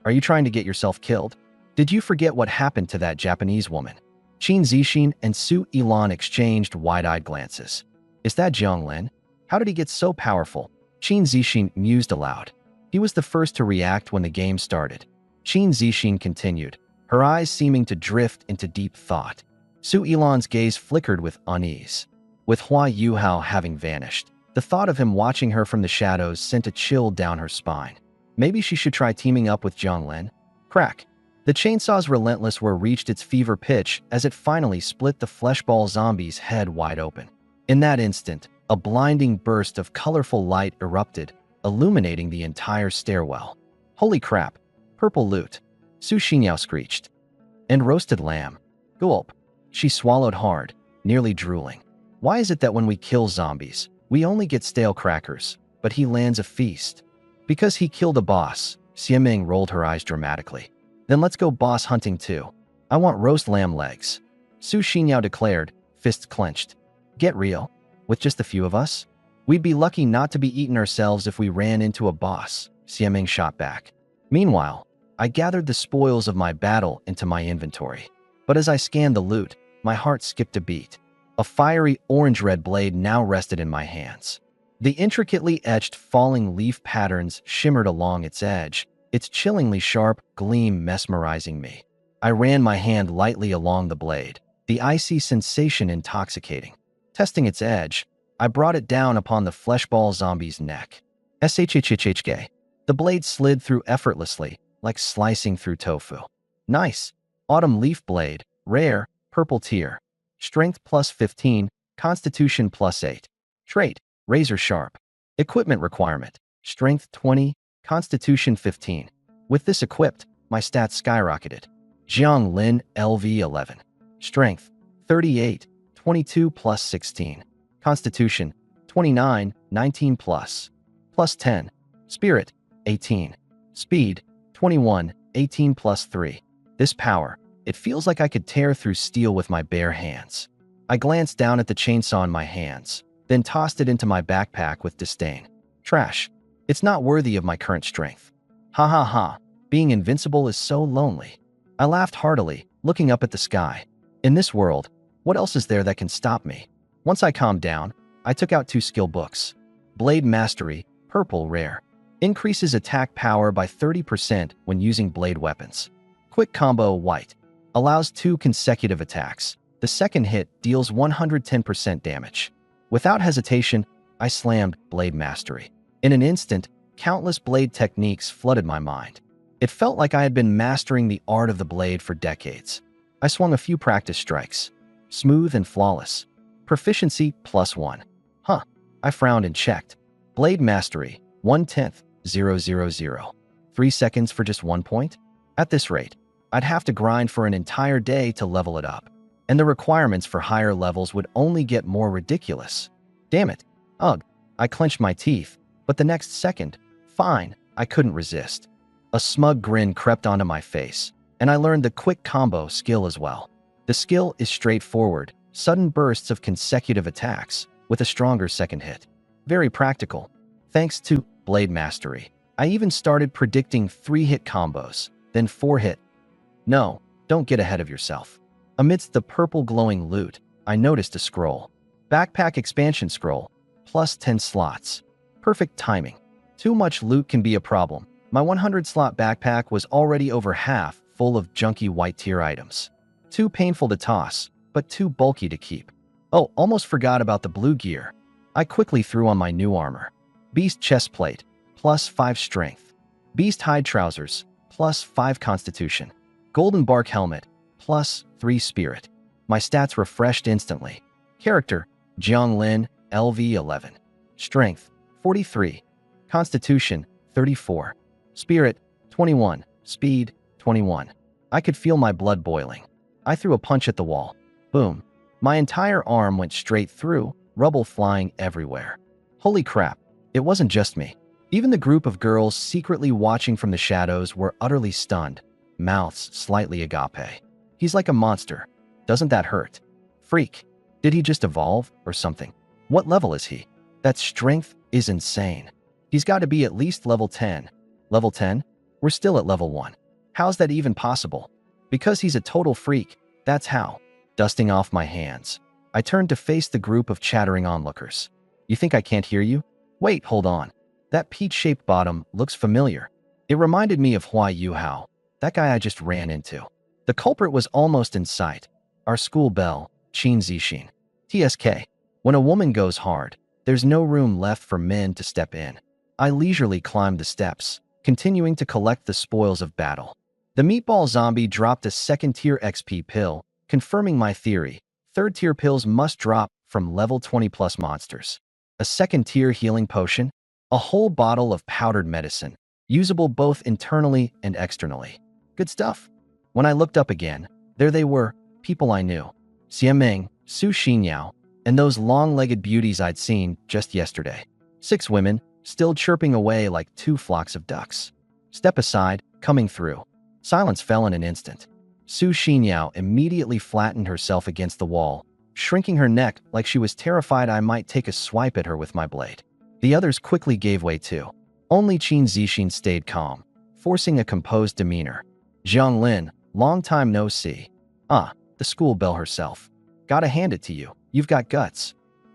"Are you trying to get yourself killed? Did you forget what happened to that Japanese woman?" Qin Zixin and Su Ilan exchanged wide-eyed glances. "Is that Jiang Lin? How did he get so powerful?" Qin Zixin mused aloud. He was the first to react when the game started. Qin Zixin continued, her eyes seeming to drift into deep thought. Su Ilan's gaze flickered with unease. With Hua Yuhao having vanished, the thought of him watching her from the shadows sent a chill down her spine. Maybe she should try teaming up with Jiang Lin. Crack. The chainsaw's relentless whir reached its fever pitch as it finally split the fleshball zombie's head wide open. In that instant, a blinding burst of colorful light erupted, illuminating the entire stairwell. "Holy crap! Purple loot!" Su Xinyao screeched. "And roasted lamb." Gulp. She swallowed hard, nearly drooling. Why is it that when we kill zombies, we only get stale crackers, but he lands a feast? Because he killed a boss. Xieming rolled her eyes dramatically. "Then let's go boss hunting too. I want roast lamb legs," Su Xinyao declared, fists clenched. "Get real? With just a few of us? We'd be lucky not to be eaten ourselves if we ran into a boss," Xieming shot back. Meanwhile, I gathered the spoils of my battle into my inventory. But as I scanned the loot, my heart skipped a beat. A fiery orange-red blade now rested in my hands. The intricately etched falling leaf patterns shimmered along its edge, its chillingly sharp gleam mesmerizing me. I ran my hand lightly along the blade, the icy sensation intoxicating. Testing its edge, I brought it down upon the fleshball zombie's neck. Shhhhhk. The blade slid through effortlessly, like slicing through tofu. Nice. Autumn leaf blade, rare, purple tier. Strength plus 15, Constitution plus 8. Trait, razor sharp. Equipment requirement, Strength 20, Constitution 15. With this equipped, my stats skyrocketed. Jiang Lin LV 11. Strength, 38, 22 plus 16. Constitution, 29, 19 plus. Plus 10. Spirit, 18. Speed, 21, 18 plus 3. This power, it feels like I could tear through steel with my bare hands. I glanced down at the chainsaw in my hands, then tossed it into my backpack with disdain. Trash. It's not worthy of my current strength. Ha ha ha. Being invincible is so lonely. I laughed heartily, looking up at the sky. In this world, what else is there that can stop me? Once I calmed down, I took out 2 skill books. Blade Mastery, purple rare. Increases attack power by 30% when using blade weapons. Quick Combo white. Allows 2 consecutive attacks. The second hit deals 110% damage. Without hesitation, I slammed Blade Mastery. In an instant, countless blade techniques flooded my mind. It felt like I had been mastering the art of the blade for decades. I swung a few practice strikes. Smooth and flawless. Proficiency plus 1. Huh. I frowned and checked. Blade Mastery, 1/10, 000. 3 seconds for just 1 point? At this rate, I'd have to grind for an entire day to level it up. And the requirements for higher levels would only get more ridiculous. Damn it. Ugh. I clenched my teeth, but the next second, fine, I couldn't resist. A smug grin crept onto my face, and I learned the quick combo skill as well. The skill is straightforward, sudden bursts of consecutive attacks, with a stronger second hit. Very practical. Thanks to Blade Mastery, I even started predicting 3-hit combos, then 4-hit. No, don't get ahead of yourself. Amidst the purple glowing loot, I noticed a scroll. Backpack expansion scroll, plus 10 slots. Perfect timing. Too much loot can be a problem. My 100-slot backpack was already over half full of junky white tier items. Too painful to toss, but too bulky to keep. Oh, almost forgot about the blue gear. I quickly threw on my new armor. Beast chestplate, plus 5 strength. Beast hide trousers, plus 5 constitution. Golden bark helmet, plus 3 spirit. My stats refreshed instantly. Character, Jiang Lin, LV 11. Strength, 43. Constitution, 34. Spirit, 21. Speed, 21. I could feel my blood boiling. I threw a punch at the wall. Boom. My entire arm went straight through, rubble flying everywhere. Holy crap, it wasn't just me. Even the group of girls secretly watching from the shadows were utterly stunned, mouths slightly agape. He's like a monster. Doesn't that hurt? Freak. Did he just evolve or something? What level is he? That strength is insane. He's got to be at least level 10. Level 10? We're still at level 1. How's that even possible? Because he's a total freak, that's how. Dusting off my hands, I turned to face the group of chattering onlookers. You think I can't hear you? Wait, hold on. That peach-shaped bottom looks familiar. It reminded me of Hua Yuhao, that guy I just ran into. The culprit was almost in sight. Our school belle, Qin Zixin. TSK. When a woman goes hard, there's no room left for men to step in. I leisurely climbed the steps, continuing to collect the spoils of battle. The meatball zombie dropped a second-tier XP pill, confirming my theory. Third-tier pills must drop from level 20+ monsters. A second-tier healing potion, a whole bottle of powdered medicine, usable both internally and externally. Good stuff. When I looked up again, there they were, people I knew. Xie Ming, Su Xinyao, and those long-legged beauties I'd seen just yesterday. 6 women, still chirping away like 2 flocks of ducks. Step aside, coming through. Silence fell in an instant. Su Xinyao immediately flattened herself against the wall, shrinking her neck like she was terrified I might take a swipe at her with my blade. The others quickly gave way too. Only Qin Zixin stayed calm, forcing a composed demeanor. Jiang Lin, long time no see. The school belle herself. Gotta hand it to you, you've got guts.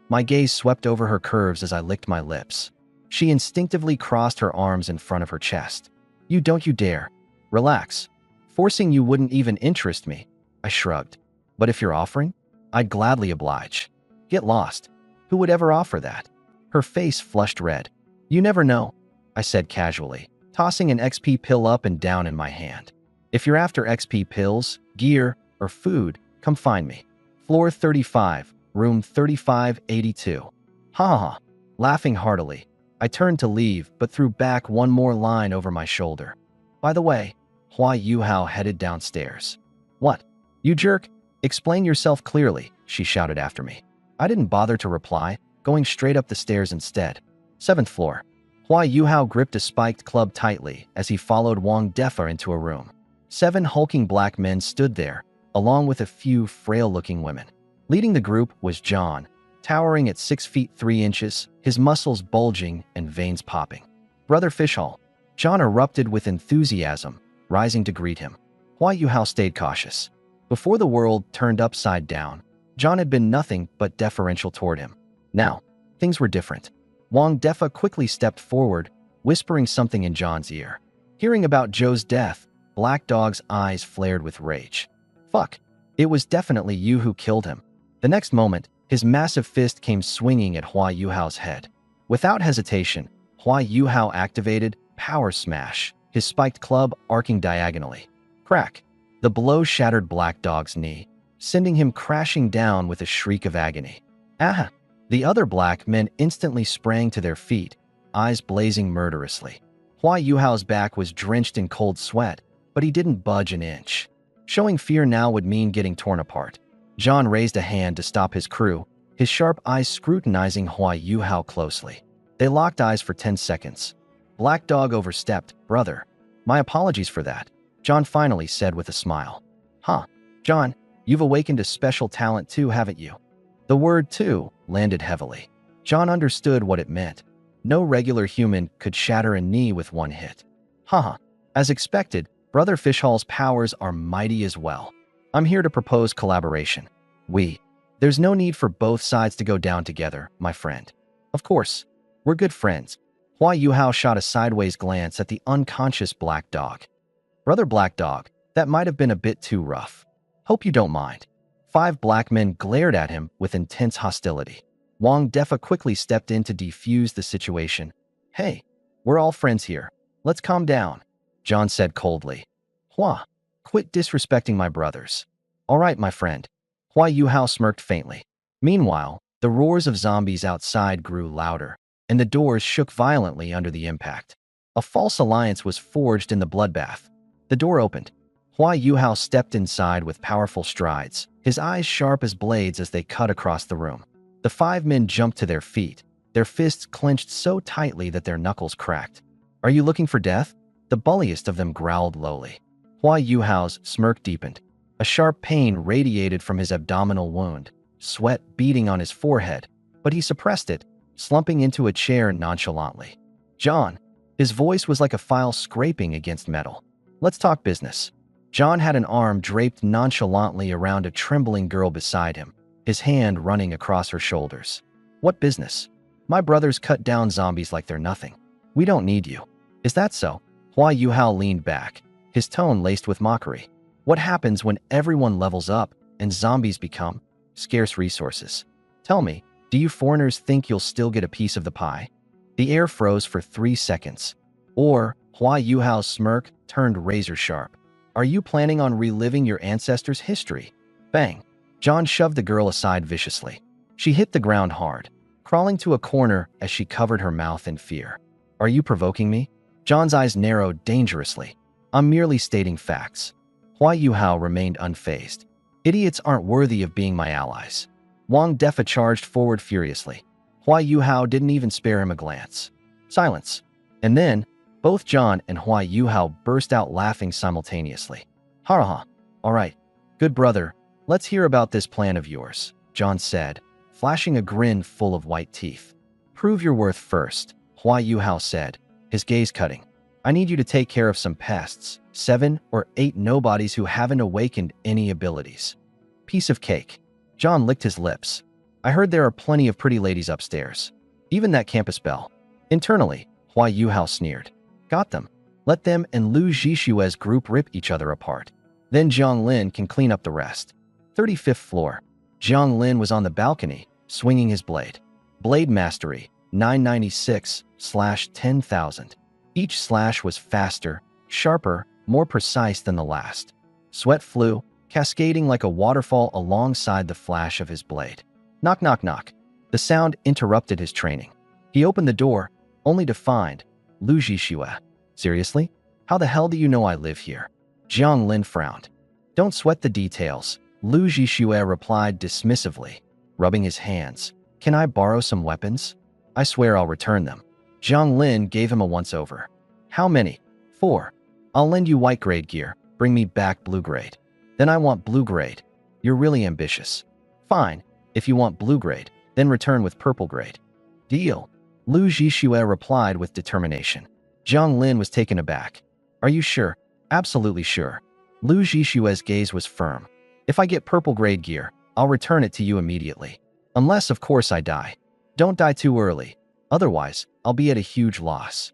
My gaze swept over her curves as I licked my lips. She instinctively crossed her arms in front of her chest. You dare. Relax. Forcing you wouldn't even interest me. I shrugged. But if you're offering, I'd gladly oblige. Get lost. Who would ever offer that? Her face flushed red. You never know, I said casually, tossing an XP pill up and down in my hand. If you're after XP pills, gear, or food, come find me. Floor 35, room 3582. Ha ha ha. Laughing heartily, I turned to leave but threw back one more line over my shoulder. By the way, Hua Yuhao headed downstairs. What? You jerk? Explain yourself clearly, she shouted after me. I didn't bother to reply, going straight up the stairs instead. 7th floor. Hua Yuhao gripped a spiked club tightly as he followed Wang Defa into a room. 7 hulking black men stood there, along with a few frail-looking women. Leading the group was John, towering at 6 feet 3 inches, his muscles bulging and veins popping. Brother Fishhall. John erupted with enthusiasm, rising to greet him. Hua Yuhao stayed cautious. Before the world turned upside down, John had been nothing but deferential toward him. Now, things were different. Wang Defa quickly stepped forward, whispering something in John's ear. Hearing about Zhou's death, Black Dog's eyes flared with rage. Fuck, it was definitely you who killed him. The next moment, his massive fist came swinging at Hua Yuhao's head. Without hesitation, Hua Yuhao activated Power Smash, his spiked club arcing diagonally. Crack! The blow shattered Black Dog's knee, sending him crashing down with a shriek of agony. Ah! The other black men instantly sprang to their feet, eyes blazing murderously. Hua Yuhao's back was drenched in cold sweat, but he didn't budge an inch. Showing fear now would mean getting torn apart. John raised a hand to stop his crew, his sharp eyes scrutinizing Hua Yuhao closely. They locked eyes for 10 seconds. Black Dog overstepped. Brother, my apologies for that, John finally said with a smile. Huh, John, you've awakened a special talent too, haven't you? The word too landed heavily. John understood what it meant. No regular human could shatter a knee with one hit. Haha, as expected, Brother Fishhall's powers are mighty as well. I'm here to propose collaboration. There's no need for both sides to go down together, my friend. Of course, we're good friends. Hua Yuhao shot a sideways glance at the unconscious Black Dog. Brother Black Dog, that might have been a bit too rough. Hope you don't mind. 5 black men glared at him with intense hostility. Wang Defa quickly stepped in to defuse the situation. Hey, we're all friends here. Let's calm down, John said coldly. Hua, quit disrespecting my brothers. All right, my friend. Hua Yuhao smirked faintly. Meanwhile, the roars of zombies outside grew louder, and the doors shook violently under the impact. A false alliance was forged in the bloodbath. The door opened. Hua Yuhao stepped inside with powerful strides, his eyes sharp as blades as they cut across the room. The 5 men jumped to their feet, their fists clenched so tightly that their knuckles cracked. "Are you looking for death?" The bulliest of them growled lowly. Hua Yuhao's smirk deepened. A sharp pain radiated from his abdominal wound, sweat beading on his forehead, but he suppressed it, slumping into a chair nonchalantly. "John." His voice was like a file scraping against metal. "Let's talk business." John had an arm draped nonchalantly around a trembling girl beside him, his hand running across her shoulders. "What business? My brothers cut down zombies like they're nothing. We don't need you." "Is that so?" Hua Yuhao leaned back, his tone laced with mockery. "What happens when everyone levels up and zombies become scarce resources? Tell me, do you foreigners think you'll still get a piece of the pie?" The air froze for 3 seconds. Or, Hua Yuhao's smirk turned razor sharp. "Are you planning on reliving your ancestors' history?" Bang! John shoved the girl aside viciously. She hit the ground hard, crawling to a corner as she covered her mouth in fear. "Are you provoking me?" John's eyes narrowed dangerously. "I'm merely stating facts." Hua Yuhao remained unfazed. "Idiots aren't worthy of being my allies." Wang Defa charged forward furiously. Hua Yuhao didn't even spare him a glance. Silence. And then, both John and Hua Yuhao burst out laughing simultaneously. "Ha ha. All right. Good brother, let's hear about this plan of yours," John said, flashing a grin full of white teeth. "Prove your worth first," Hua Yuhao said, his gaze cutting. "I need you to take care of some pests, 7 or 8 nobodies who haven't awakened any abilities." "Piece of cake." John licked his lips. "I heard there are plenty of pretty ladies upstairs. Even that campus belle." Internally, Hua Yuhao sneered. "Got them. Let them and Lu Zhishue's group rip each other apart. Then Jiang Lin can clean up the rest." 35th floor. Jiang Lin was on the balcony, swinging his blade. Blade mastery, 996/10,000. Each slash was faster, sharper, more precise than the last. Sweat flew, cascading like a waterfall alongside the flash of his blade. Knock, knock, knock. The sound interrupted his training. He opened the door, only to find Lu Zhixue. "Seriously? How the hell do you know I live here?" Jiang Lin frowned. "Don't sweat the details," Lu Zhixue replied dismissively, rubbing his hands. "Can I borrow some weapons? I swear I'll return them." Jiang Lin gave him a once-over. "How many?" 4. "I'll lend you white-grade gear. Bring me back blue-grade." "Then I want blue-grade." "You're really ambitious." "Fine. If you want blue-grade, then return with purple-grade." "Deal," Lu Zhixue replied with determination. Jiang Lin was taken aback. "Are you sure?" "Absolutely sure." Lu Zhishue's gaze was firm. "If I get purple-grade gear, I'll return it to you immediately. Unless, of course, I die. Don't die too early. Otherwise, I'll be at a huge loss."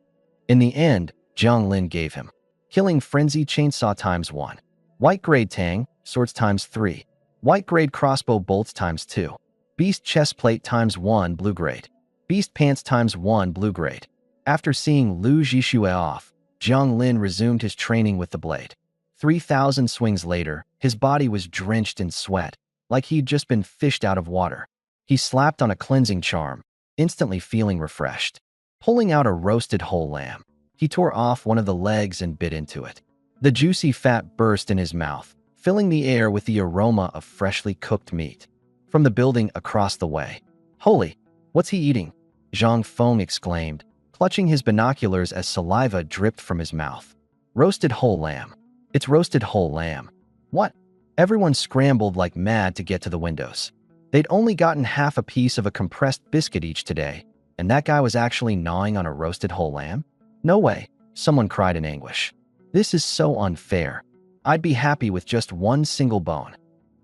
In the end, Jiang Lin gave him Killing Frenzy Chainsaw ×1, White-grade Tang, Swords ×3, White-grade Crossbow Bolts ×2, Beast Chestplate ×1 blue-grade, Beast Pants ×1 blue-grade. After seeing Lu Zhixue off, Jiang Lin resumed his training with the blade. 3,000 swings later, his body was drenched in sweat, like he'd just been fished out of water. He slapped on a cleansing charm, instantly feeling refreshed. Pulling out a roasted whole lamb, he tore off one of the legs and bit into it. The juicy fat burst in his mouth, filling the air with the aroma of freshly cooked meat. From the building across the way, "Holy, what's he eating?" Zhang Feng exclaimed, clutching his binoculars as saliva dripped from his mouth. "Roasted whole lamb. It's roasted whole lamb." "What?" Everyone scrambled like mad to get to the windows. They'd only gotten half a piece of a compressed biscuit each today, and that guy was actually gnawing on a roasted whole lamb? "No way," someone cried in anguish. "This is so unfair. I'd be happy with just one single bone."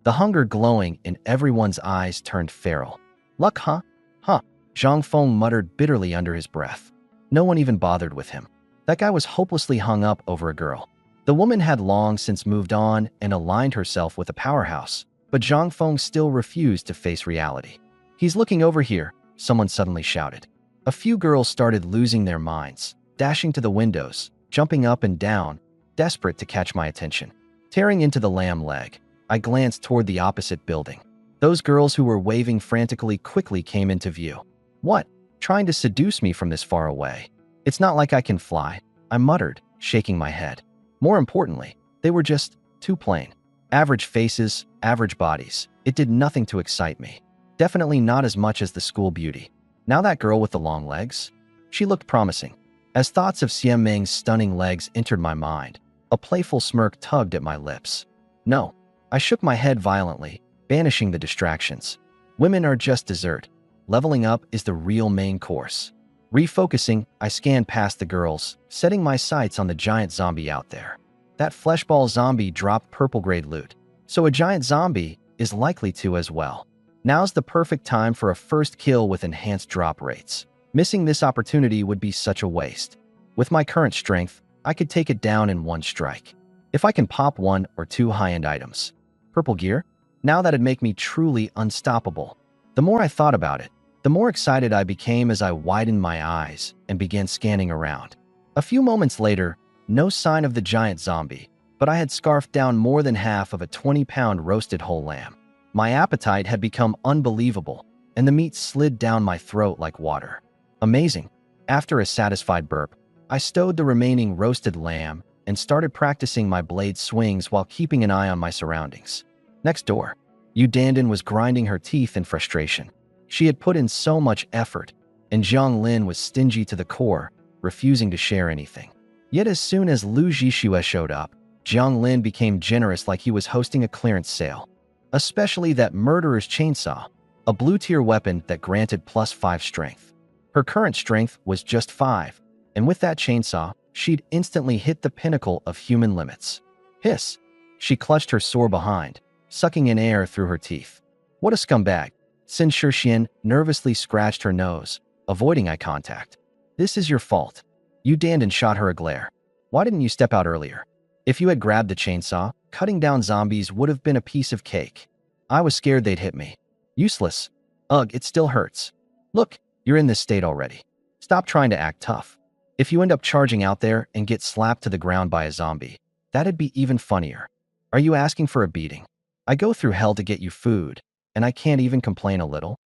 The hunger glowing in everyone's eyes turned feral. "Luck, huh? Huh," Zhang Feng muttered bitterly under his breath. No one even bothered with him. That guy was hopelessly hung up over a girl. The woman had long since moved on and aligned herself with a powerhouse, but Zhang Feng still refused to face reality. "He's looking over here," someone suddenly shouted. A few girls started losing their minds, dashing to the windows, jumping up and down, desperate to catch my attention. Tearing into the lamb leg, I glanced toward the opposite building. Those girls who were waving frantically quickly came into view. "What? Trying to seduce me from this far away? It's not like I can fly," I muttered, shaking my head. More importantly, they were just too plain. Average faces, average bodies. It did nothing to excite me. Definitely not as much as the school beauty. Now that girl with the long legs? She looked promising. As thoughts of Xian Ming's stunning legs entered my mind, a playful smirk tugged at my lips. No. I shook my head violently, banishing the distractions. Women are just dessert. Leveling up is the real main course. Refocusing, I scanned past the girls, setting my sights on the giant zombie out there. That fleshball zombie dropped purple-grade loot, so a giant zombie is likely to as well. Now's the perfect time for a first kill with enhanced drop rates. Missing this opportunity would be such a waste. With my current strength, I could take it down in one strike. If I can pop 1 or 2 high-end items. Purple gear? Now that'd make me truly unstoppable. The more I thought about it, the more excited I became as I widened my eyes and began scanning around. A few moments later, no sign of the giant zombie, but I had scarfed down more than half of a 20-pound roasted whole lamb. My appetite had become unbelievable, and the meat slid down my throat like water. Amazing. After a satisfied burp, I stowed the remaining roasted lamb and started practicing my blade swings while keeping an eye on my surroundings. Next door, Yu Dandan was grinding her teeth in frustration. She had put in so much effort, and Jiang Lin was stingy to the core, refusing to share anything. Yet as soon as Lu Zhixue showed up, Jiang Lin became generous like he was hosting a clearance sale. Especially that murderer's chainsaw, a blue-tier weapon that granted +5 strength. Her current strength was just 5, and with that chainsaw, she'd instantly hit the pinnacle of human limits. Hiss! She clutched her sore behind, sucking in air through her teeth. What a scumbag! Sin Shixian nervously scratched her nose, avoiding eye contact. This is your fault. Yu Dandan shot her a glare. Why didn't you step out earlier? If you had grabbed the chainsaw, cutting down zombies would have been a piece of cake. I was scared they'd hit me. Useless. Ugh, it still hurts. Look, you're in this state already. Stop trying to act tough. If you end up charging out there and get slapped to the ground by a zombie, that'd be even funnier. Are you asking for a beating? I go through hell to get you food, and I can't even complain a little?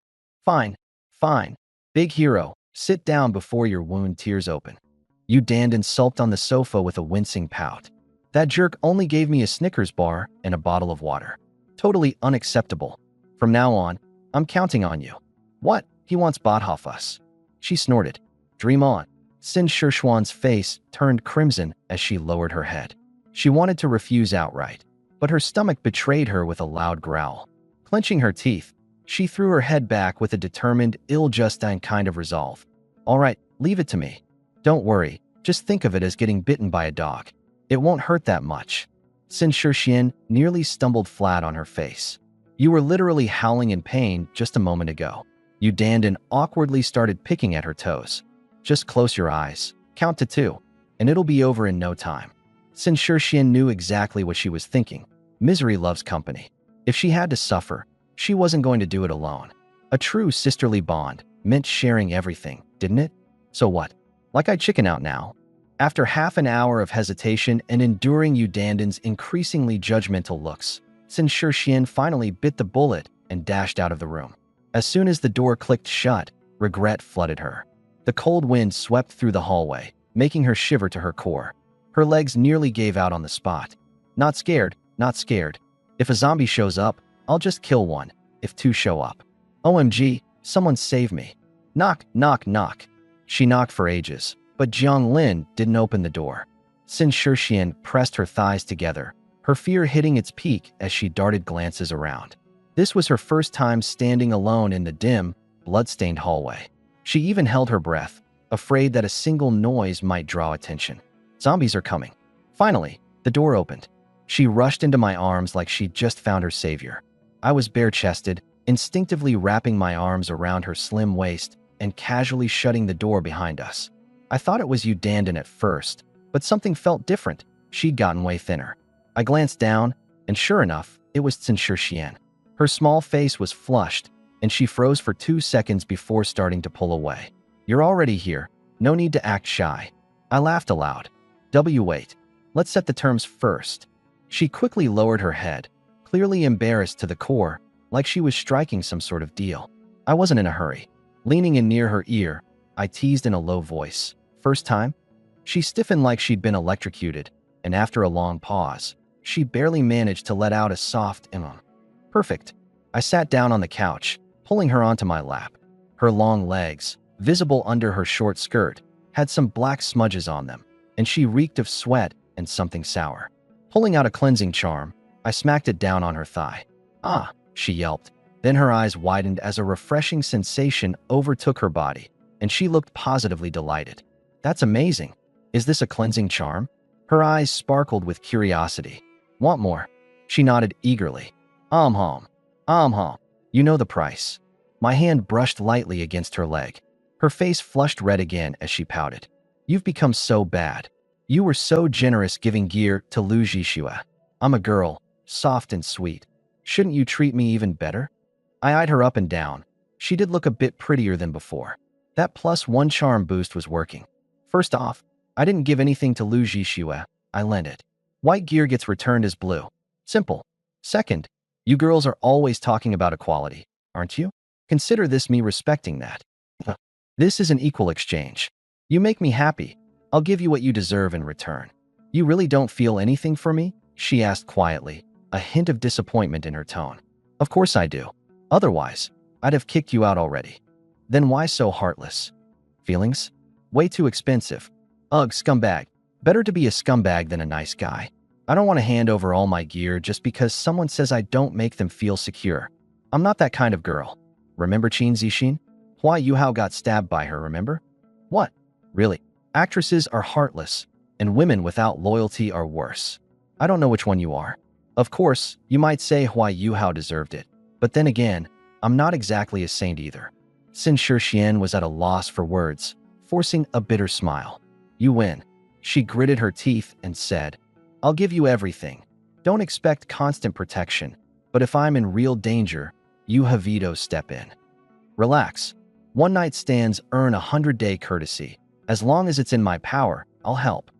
Fine, fine. Big hero, sit down before your wound tears open. Yu Dandan sulked on the sofa with a wincing pout. That jerk only gave me a Snickers bar and a bottle of water. Totally unacceptable. From now on, I'm counting on you. What? He wants Bothoff us. She snorted. Dream on. Sin Shishuan's face turned crimson as she lowered her head. She wanted to refuse outright, but her stomach betrayed her with a loud growl. Clenching her teeth, she threw her head back with a determined, ill-Justine kind of resolve. All right, leave it to me. Don't worry, just think of it as getting bitten by a dog. It won't hurt that much. Sin Shixian nearly stumbled flat on her face. You were literally howling in pain just a moment ago. Yu Dandan awkwardly started picking at her toes. Just close your eyes, count to 2, and it'll be over in no time. Sin Shixian knew exactly what she was thinking. Misery loves company. If she had to suffer, she wasn't going to do it alone. A true sisterly bond meant sharing everything, didn't it? So what? Like I chicken out now? After half an hour of hesitation and enduring Yu Dandan's increasingly judgmental looks, Sin Shixian finally bit the bullet and dashed out of the room. As soon as the door clicked shut, regret flooded her. The cold wind swept through the hallway, making her shiver to her core. Her legs nearly gave out on the spot. Not scared, not scared. If a zombie shows up, I'll just kill one, if 2 show up. OMG, someone save me. Knock, knock, knock. She knocked for ages, but Jiang Lin didn't open the door. Sin Shixian pressed her thighs together, her fear hitting its peak as she darted glances around. This was her first time standing alone in the dim, blood-stained hallway. She even held her breath, afraid that a single noise might draw attention. Zombies are coming. Finally, the door opened. She rushed into my arms like she'd just found her savior. I was bare-chested, instinctively wrapping my arms around her slim waist and casually shutting the door behind us. I thought it was Yu Dandan at first, but something felt different. She'd gotten way thinner. I glanced down, and sure enough, it was Sin Shixian. Her small face was flushed, and she froze for 2 seconds before starting to pull away. You're already here. No need to act shy. I laughed aloud. Wait. Let's set the terms first. She quickly lowered her head, clearly embarrassed to the core, like she was striking some sort of deal. I wasn't in a hurry. Leaning in near her ear, I teased in a low voice. First time? She stiffened like she'd been electrocuted, and after a long pause, She barely managed to let out a soft Perfect. I sat down on the couch, pulling her onto my lap. Her long legs, visible under her short skirt, had some black smudges on them, and she reeked of sweat and something sour. Pulling out a cleansing charm, I smacked it down on her thigh. Ah, she yelped. Then her eyes widened as a refreshing sensation overtook her body, and she looked positively delighted. That's amazing. Is this a cleansing charm? Her eyes sparkled with curiosity. Want more? She nodded eagerly. Hom. Hom. You know the price. My hand brushed lightly against her leg. Her face flushed red again as she pouted. You've become so bad. You were so generous giving gear to Lu Jishua. I'm a girl, soft and sweet. Shouldn't you treat me even better? I eyed her up and down. She did look a bit prettier than before. That +1 charm boost was working. First off, I didn't give anything to Lu Jishua. I lent it. White gear gets returned as blue. Simple. Second, you girls are always talking about equality, aren't you? Consider this me respecting that. This is an equal exchange. You make me happy. I'll give you what you deserve in return. You really don't feel anything for me? She asked quietly, a hint of disappointment in her tone. Of course I do. Otherwise, I'd have kicked you out already. Then why so heartless? Feelings? Way too expensive. Ugh, scumbag. Better to be a scumbag than a nice guy. I don't want to hand over all my gear just because someone says I don't make them feel secure. I'm not that kind of girl. Remember Qin Zixin? Hua Yuhao got stabbed by her, remember? What? Really? Actresses are heartless, and women without loyalty are worse. I don't know which one you are. Of course, you might say Hua Yuhao deserved it, but then again, I'm not exactly a saint either. Xin Shixian was at a loss for words, forcing a bitter smile. You win. She gritted her teeth and said, I'll give you everything. Don't expect constant protection, but if I'm in real danger, you Havito step in. Relax. One-night stands earn 100-day courtesy. As long as it's in my power, I'll help.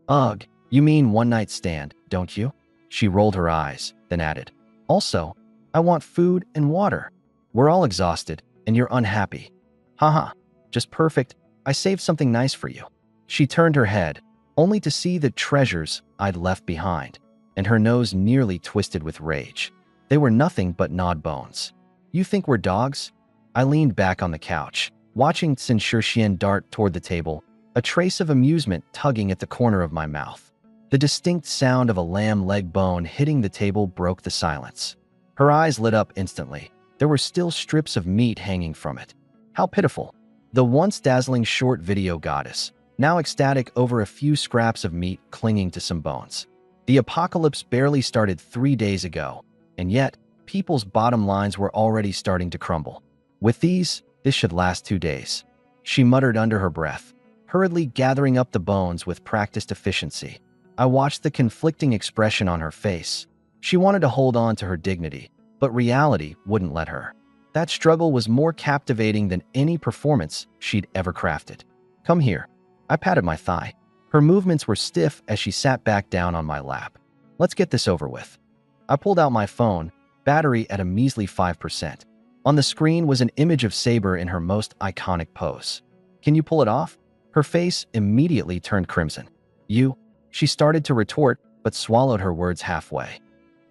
Ugh, you mean one-night stand, don't you? She rolled her eyes, then added, Also, I want food and water. We're all exhausted, and you're unhappy. Haha, just perfect. I saved something nice for you. She turned her head, only to see the treasures I'd left behind, and her nose nearly twisted with rage. They were nothing but gnawed bones. You think we're dogs? I leaned back on the couch, watching Xin Shixian dart toward the table, a trace of amusement tugging at the corner of my mouth. The distinct sound of a lamb leg bone hitting the table broke the silence. Her eyes lit up instantly. There were still strips of meat hanging from it. How pitiful. The once dazzling short video goddess, now ecstatic over a few scraps of meat clinging to some bones. The apocalypse barely started 3 days ago, and yet, people's bottom lines were already starting to crumble. With these, this should last 2 days. She muttered under her breath, hurriedly gathering up the bones with practiced efficiency. I watched the conflicting expression on her face. She wanted to hold on to her dignity, but reality wouldn't let her. That struggle was more captivating than any performance she'd ever crafted. Come here. I patted my thigh. Her movements were stiff as she sat back down on my lap. Let's get this over with. I pulled out my phone, battery at a measly 5%. On the screen was an image of Saber in her most iconic pose. Can you pull it off? Her face immediately turned crimson. You? She started to retort, but swallowed her words halfway.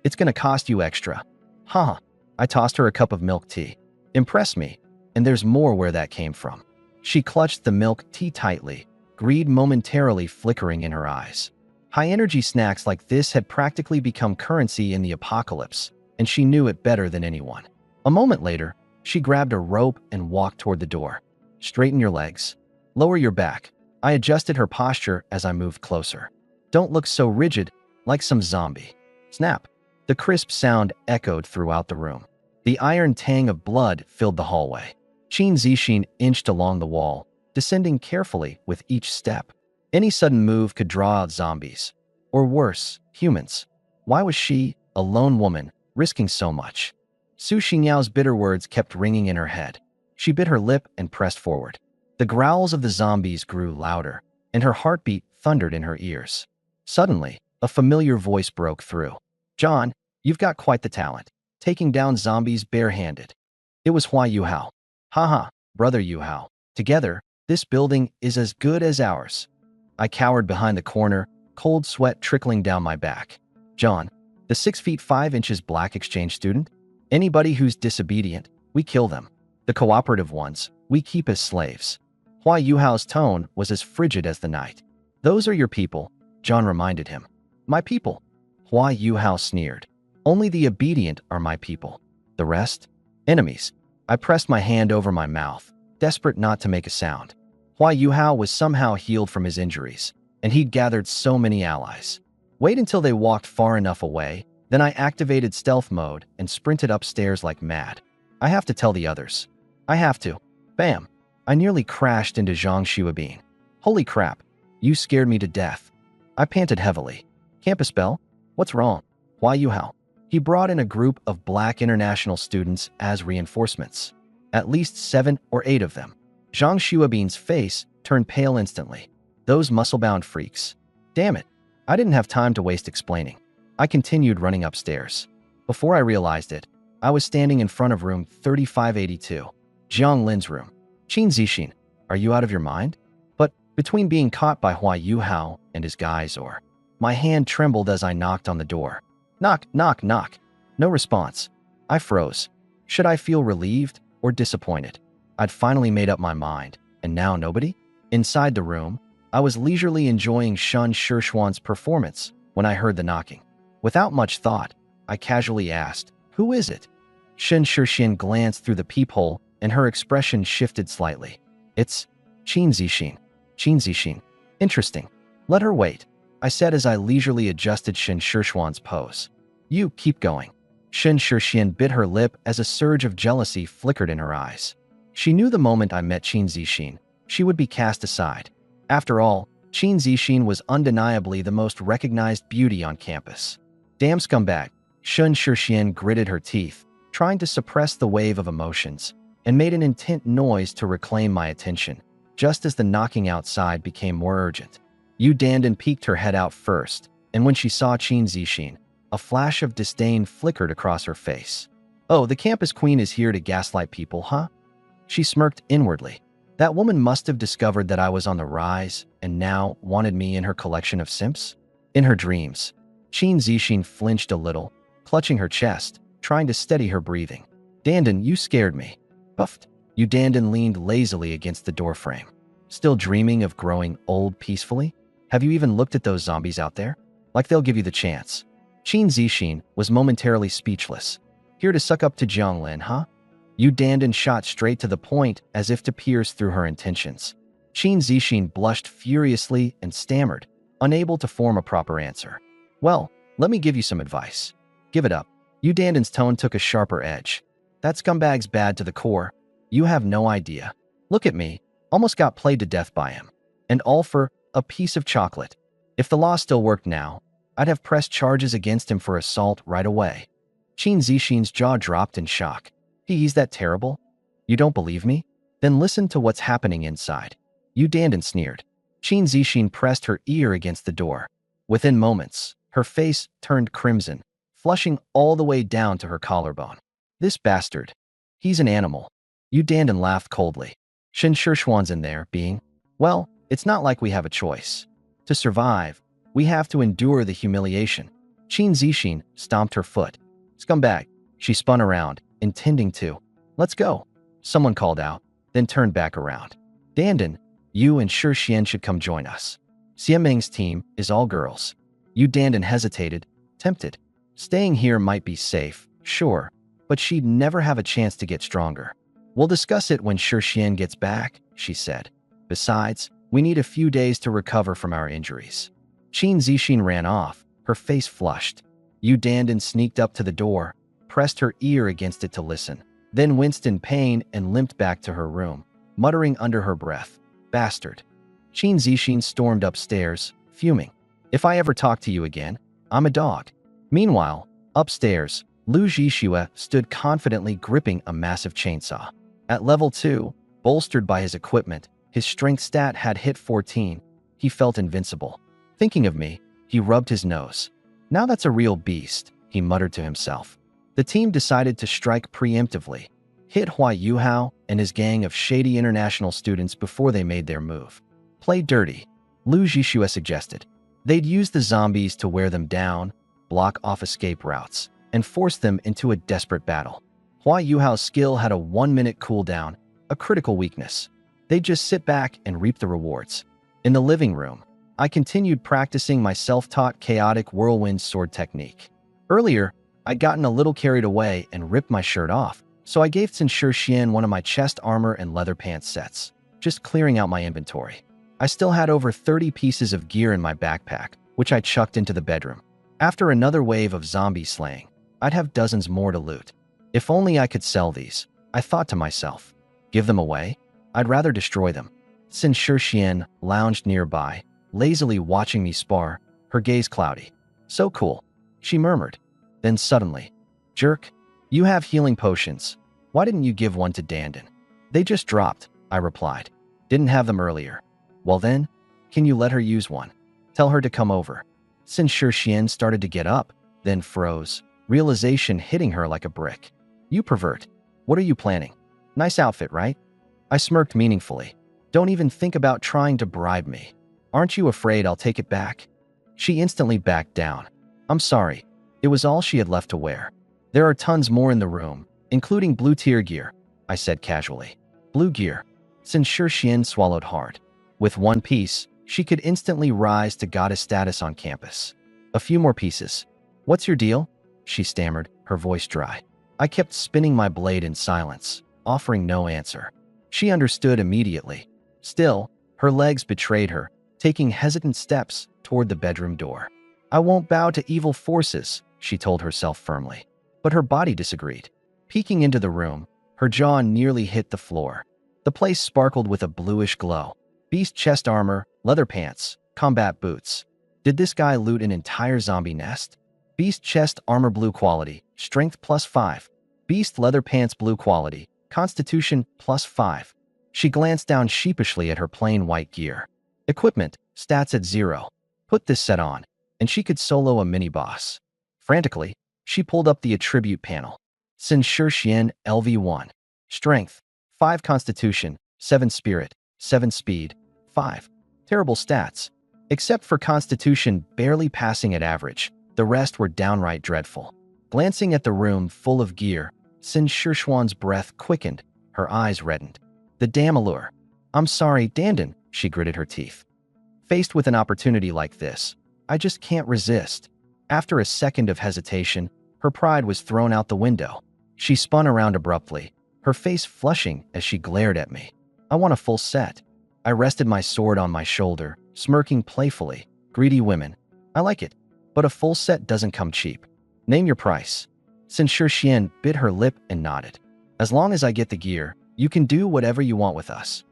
It's gonna cost you extra. Huh. I tossed her a cup of milk tea. Impress me, and there's more where that came from. She clutched the milk tea tightly, greed momentarily flickering in her eyes. High-energy snacks like this had practically become currency in the apocalypse, and she knew it better than anyone. A moment later, she grabbed a rope and walked toward the door. Straighten your legs. Lower your back. I adjusted her posture as I moved closer. Don't look so rigid, like some zombie. Snap. The crisp sound echoed throughout the room. The iron tang of blood filled the hallway. Qin Zixin inched along the wall, descending carefully with each step. Any sudden move could draw out zombies. Or worse, humans. Why was she, a lone woman, risking so much? Su Xingyao's bitter words kept ringing in her head. She bit her lip and pressed forward. The growls of the zombies grew louder, and her heartbeat thundered in her ears. Suddenly, a familiar voice broke through. John, you've got quite the talent, taking down zombies barehanded. It was Hua Yuhao. Haha, brother Yuhao. Together, this building is as good as ours. I cowered behind the corner, cold sweat trickling down my back. John, the 6 feet 5 inches black exchange student? Anybody who's disobedient, we kill them. The cooperative ones, we keep as slaves. Hua Yuhao's tone was as frigid as the night. Those are your people, John reminded him. My people? Hua Yuhao sneered. Only the obedient are my people. The rest? Enemies. I pressed my hand over my mouth, desperate not to make a sound. Hua Yuhao was somehow healed from his injuries, and he'd gathered so many allies. Wait until they walked far enough away, then I activated stealth mode and sprinted upstairs like mad. I have to tell the others. I have to. Bam! I nearly crashed into Zhang Xuabin. Holy crap, you scared me to death. I panted heavily. Campus bell? What's wrong? Hua Yuhao. He brought in a group of black international students as reinforcements. At least 7 or 8 of them. Zhang Xuabin's face turned pale instantly. Those muscle-bound freaks. Damn it. I didn't have time to waste explaining. I continued running upstairs. Before I realized it, I was standing in front of room 3582, Jiang Lin's room. Qin Zixin, are you out of your mind? But between being caught by Hua Yuhao and his guys or... My hand trembled as I knocked on the door. Knock, knock, knock. No response. I froze. Should I feel relieved or disappointed? I'd finally made up my mind, and now nobody? Inside the room, I was leisurely enjoying Shun Shishuan's performance when I heard the knocking. Without much thought, I casually asked, "Who is it?" Shen Shishuan glanced through the peephole, and her expression shifted slightly. "It's Qin Zixin. Qin Zixin. Interesting. Let her wait," I said as I leisurely adjusted Shen Shishuan's pose. "You keep going." Shen Shishuan bit her lip as a surge of jealousy flickered in her eyes. She knew the moment I met Qin Zixin, she would be cast aside. After all, Qin Zixin was undeniably the most recognized beauty on campus. Damn scumbag. Shen Shishuan gritted her teeth, trying to suppress the wave of emotions, and made an intent noise to reclaim my attention, just as the knocking outside became more urgent. Yu Dandan peeked her head out first, and when she saw Qin Zixin, a flash of disdain flickered across her face. "Oh, the campus queen is here to gaslight people, huh?" She smirked inwardly. That woman must have discovered that I was on the rise and now wanted me in her collection of simps? In her dreams, Qin Zixin flinched a little, clutching her chest, trying to steady her breathing. "Dandan, you scared me." Puffed. Yu Dandan leaned lazily against the doorframe. "Still dreaming of growing old peacefully? Have you even looked at those zombies out there? Like they'll give you the chance." Qin Zixin was momentarily speechless. "Here to suck up to Jianglin, huh?" Yu Dandan shot straight to the point as if to pierce through her intentions. Qin Zixin blushed furiously and stammered, unable to form a proper answer. "Well, let me give you some advice. Give it up." Yu Dandan's tone took a sharper edge. "That scumbag's bad to the core. You have no idea. Look at me, almost got played to death by him. And all for a piece of chocolate. If the law still worked now, I'd have pressed charges against him for assault right away." Qin Zixin's jaw dropped in shock. "He's that terrible? You don't believe me? Then listen to what's happening inside." Yu Dandan sneered. Qin Zixin pressed her ear against the door. Within moments, her face turned crimson, flushing all the way down to her collarbone. "This bastard. He's an animal." Yu Dandan laughed coldly. "Shen Shishuan's in there, being... Well, it's not like we have a choice. To survive, we have to endure the humiliation." Qin Zixin stomped her foot. "Scumbag." She spun around, intending to. "Let's go," someone called out, then turned back around. "Dandan, you and Shishuan should come join us. Xiameng's team is all girls." Yu Dandan hesitated, tempted. Staying here might be safe, sure, but she'd never have a chance to get stronger. "We'll discuss it when Shishuan gets back," she said. "Besides, we need a few days to recover from our injuries." Qin Zixin ran off, her face flushed. Yu Dandan sneaked up to the door, pressed her ear against it to listen, then winced in pain and limped back to her room, muttering under her breath, "Bastard." Qin Zixin stormed upstairs, fuming. "If I ever talk to you again, I'm a dog." Meanwhile, upstairs, Lu Zhixue stood confidently gripping a massive chainsaw. At level 2, bolstered by his equipment, his strength stat had hit 14. He felt invincible. Thinking of me, he rubbed his nose. "Now that's a real beast," he muttered to himself. The team decided to strike preemptively, hit Hua Yuhao and his gang of shady international students before they made their move. "Play dirty," Lu Zhixue suggested. "They'd use the zombies to wear them down, block off escape routes and force them into a desperate battle. Hua Yuhao's skill had a 1-minute cooldown, a critical weakness. They'd just sit back and reap the rewards. In the living room, I continued practicing my self-taught chaotic whirlwind sword technique. Earlier, I'd gotten a little carried away and ripped my shirt off, so I gave Xin Xian one of my chest armor and leather pants sets, just clearing out my inventory. I still had over 30 pieces of gear in my backpack, which I chucked into the bedroom. After another wave of zombie slaying, I'd have dozens more to loot. If only I could sell these, I thought to myself. Give them away? I'd rather destroy them. Xin Xian lounged nearby, lazily watching me spar, her gaze cloudy. So cool, she murmured. Then suddenly, jerk, you have healing potions. Why didn't you give one to Dandan? They just dropped, I replied. Didn't have them earlier. Well then, can you let her use one? Tell her to come over. Xin Xian started to get up, then froze, realization hitting her like a brick. You pervert. What are you planning? Nice outfit, right? I smirked meaningfully. Don't even think about trying to bribe me. Aren't you afraid I'll take it back? She instantly backed down. I'm sorry. It was all she had left to wear. There are tons more in the room, including blue tier gear, I said casually. Blue gear. Xin Xian swallowed hard. With one piece, she could instantly rise to goddess status on campus. A few more pieces. What's your deal? She stammered, her voice dry. I kept spinning my blade in silence, offering no answer. She understood immediately. Still, her legs betrayed her, taking hesitant steps toward the bedroom door. I won't bow to evil forces, she told herself firmly. But her body disagreed. Peeking into the room, her jaw nearly hit the floor. The place sparkled with a bluish glow. Beast chest armor, leather pants, combat boots. Did this guy loot an entire zombie nest? Beast chest armor blue quality, strength +5. Beast leather pants blue quality, constitution +5. She glanced down sheepishly at her plain white gear. Equipment, stats at 0. Put this set on, and she could solo a mini-boss. Frantically, she pulled up the attribute panel. Xin Xian LV1. Strength, 5 constitution, 7 spirit, 7 speed, 5. Terrible stats. Except for constitution barely passing at average, the rest were downright dreadful. Glancing at the room full of gear, Xin Xian's breath quickened, her eyes reddened. The damn allure. I'm sorry, Dandan, she gritted her teeth. Faced with an opportunity like this, I just can't resist. After a second of hesitation, her pride was thrown out the window. She spun around abruptly, her face flushing as she glared at me. I want a full set. I rested my sword on my shoulder, smirking playfully. Greedy women. I like it. But a full set doesn't come cheap. Name your price. Xin Xian bit her lip and nodded. As long as I get the gear, you can do whatever you want with us.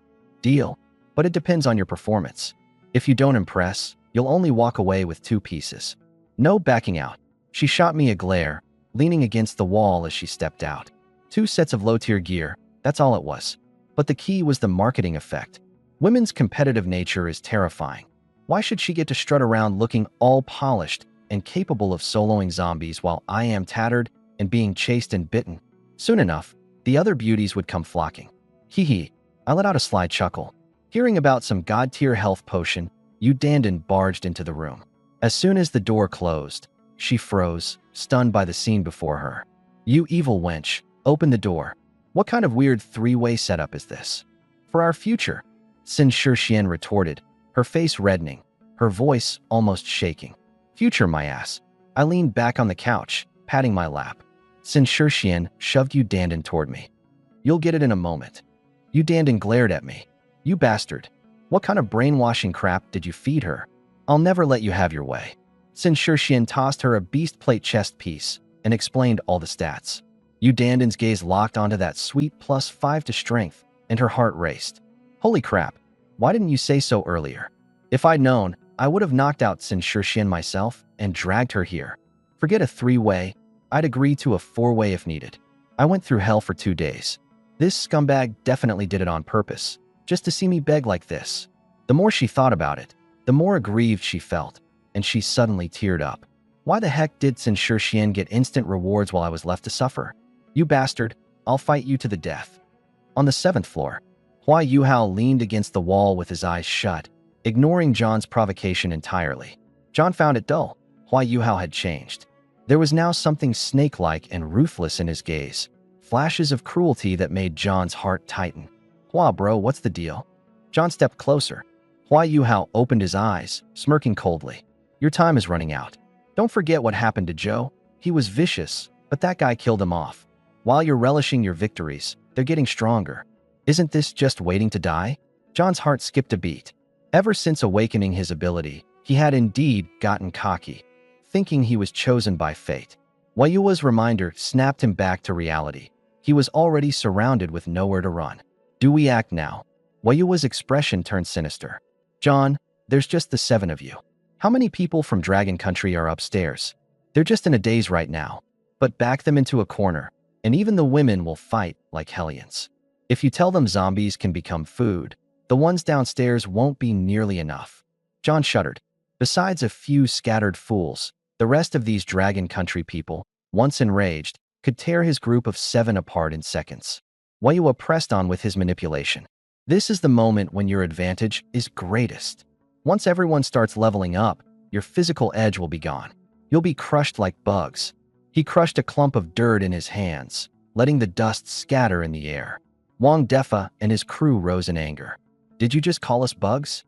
Deal. But it depends on your performance. If you don't impress, you'll only walk away with 2 pieces. No backing out. She shot me a glare, leaning against the wall as she stepped out. 2 sets of low-tier gear, that's all it was. But the key was the marketing effect. Women's competitive nature is terrifying. Why should she get to strut around looking all polished and capable of soloing zombies while I am tattered and being chased and bitten? Soon enough, the other beauties would come flocking. Hee hee, I let out a sly chuckle. Hearing about some god-tier health potion, Yu Dandan barged into the room. As soon as the door closed, she froze, stunned by the scene before her. You evil wench, open the door. What kind of weird 3-way setup is this? For our future, Xin Xian retorted, her face reddening, her voice almost shaking. Future, my ass. I leaned back on the couch, patting my lap. Xin Xian shoved Yu Dandan toward me. You'll get it in a moment. Yu Dandan glared at me. You bastard. What kind of brainwashing crap did you feed her? I'll never let you have your way. Xin Xian tossed her a beast plate chest piece and explained all the stats. Yu Dandan's gaze locked onto that sweet +5 to strength, and her heart raced. Holy crap, why didn't you say so earlier? If I'd known, I would have knocked out Xin Xian myself and dragged her here. Forget a 3-way, I'd agree to a 4-way if needed. I went through hell for 2 days. This scumbag definitely did it on purpose, just to see me beg like this. The more she thought about it, the more aggrieved she felt, and she suddenly teared up. Why the heck did Xin Xian get instant rewards while I was left to suffer? You bastard, I'll fight you to the death. On the 7th floor, Hua Yuhao leaned against the wall with his eyes shut, ignoring John's provocation entirely. John found it dull. Hua Yuhao had changed. There was now something snake-like and ruthless in his gaze, flashes of cruelty that made John's heart tighten. Hua, bro, what's the deal? John stepped closer. Hua Yuhao opened his eyes, smirking coldly. Your time is running out. Don't forget what happened to Joe. He was vicious, but that guy killed him off. While you're relishing your victories, they're getting stronger. Isn't this just waiting to die? John's heart skipped a beat. Ever since awakening his ability, he had indeed gotten cocky, thinking he was chosen by fate. Wayua's reminder snapped him back to reality. He was already surrounded with nowhere to run. Do we act now? Wayua's expression turned sinister. John, there's just the 7 of you. How many people from Dragon Country are upstairs? They're just in a daze right now. But back them into a corner, and even the women will fight like hellions. If you tell them zombies can become food, the ones downstairs won't be nearly enough. John shuddered. Besides a few scattered fools, the rest of these Dragon Country people, once enraged, could tear his group of 7 apart in seconds. Wayua pressed on with his manipulation. This is the moment when your advantage is greatest. Once everyone starts leveling up, your physical edge will be gone. You'll be crushed like bugs. He crushed a clump of dirt in his hands, letting the dust scatter in the air. Wang Defa and his crew rose in anger. Did you just call us bugs?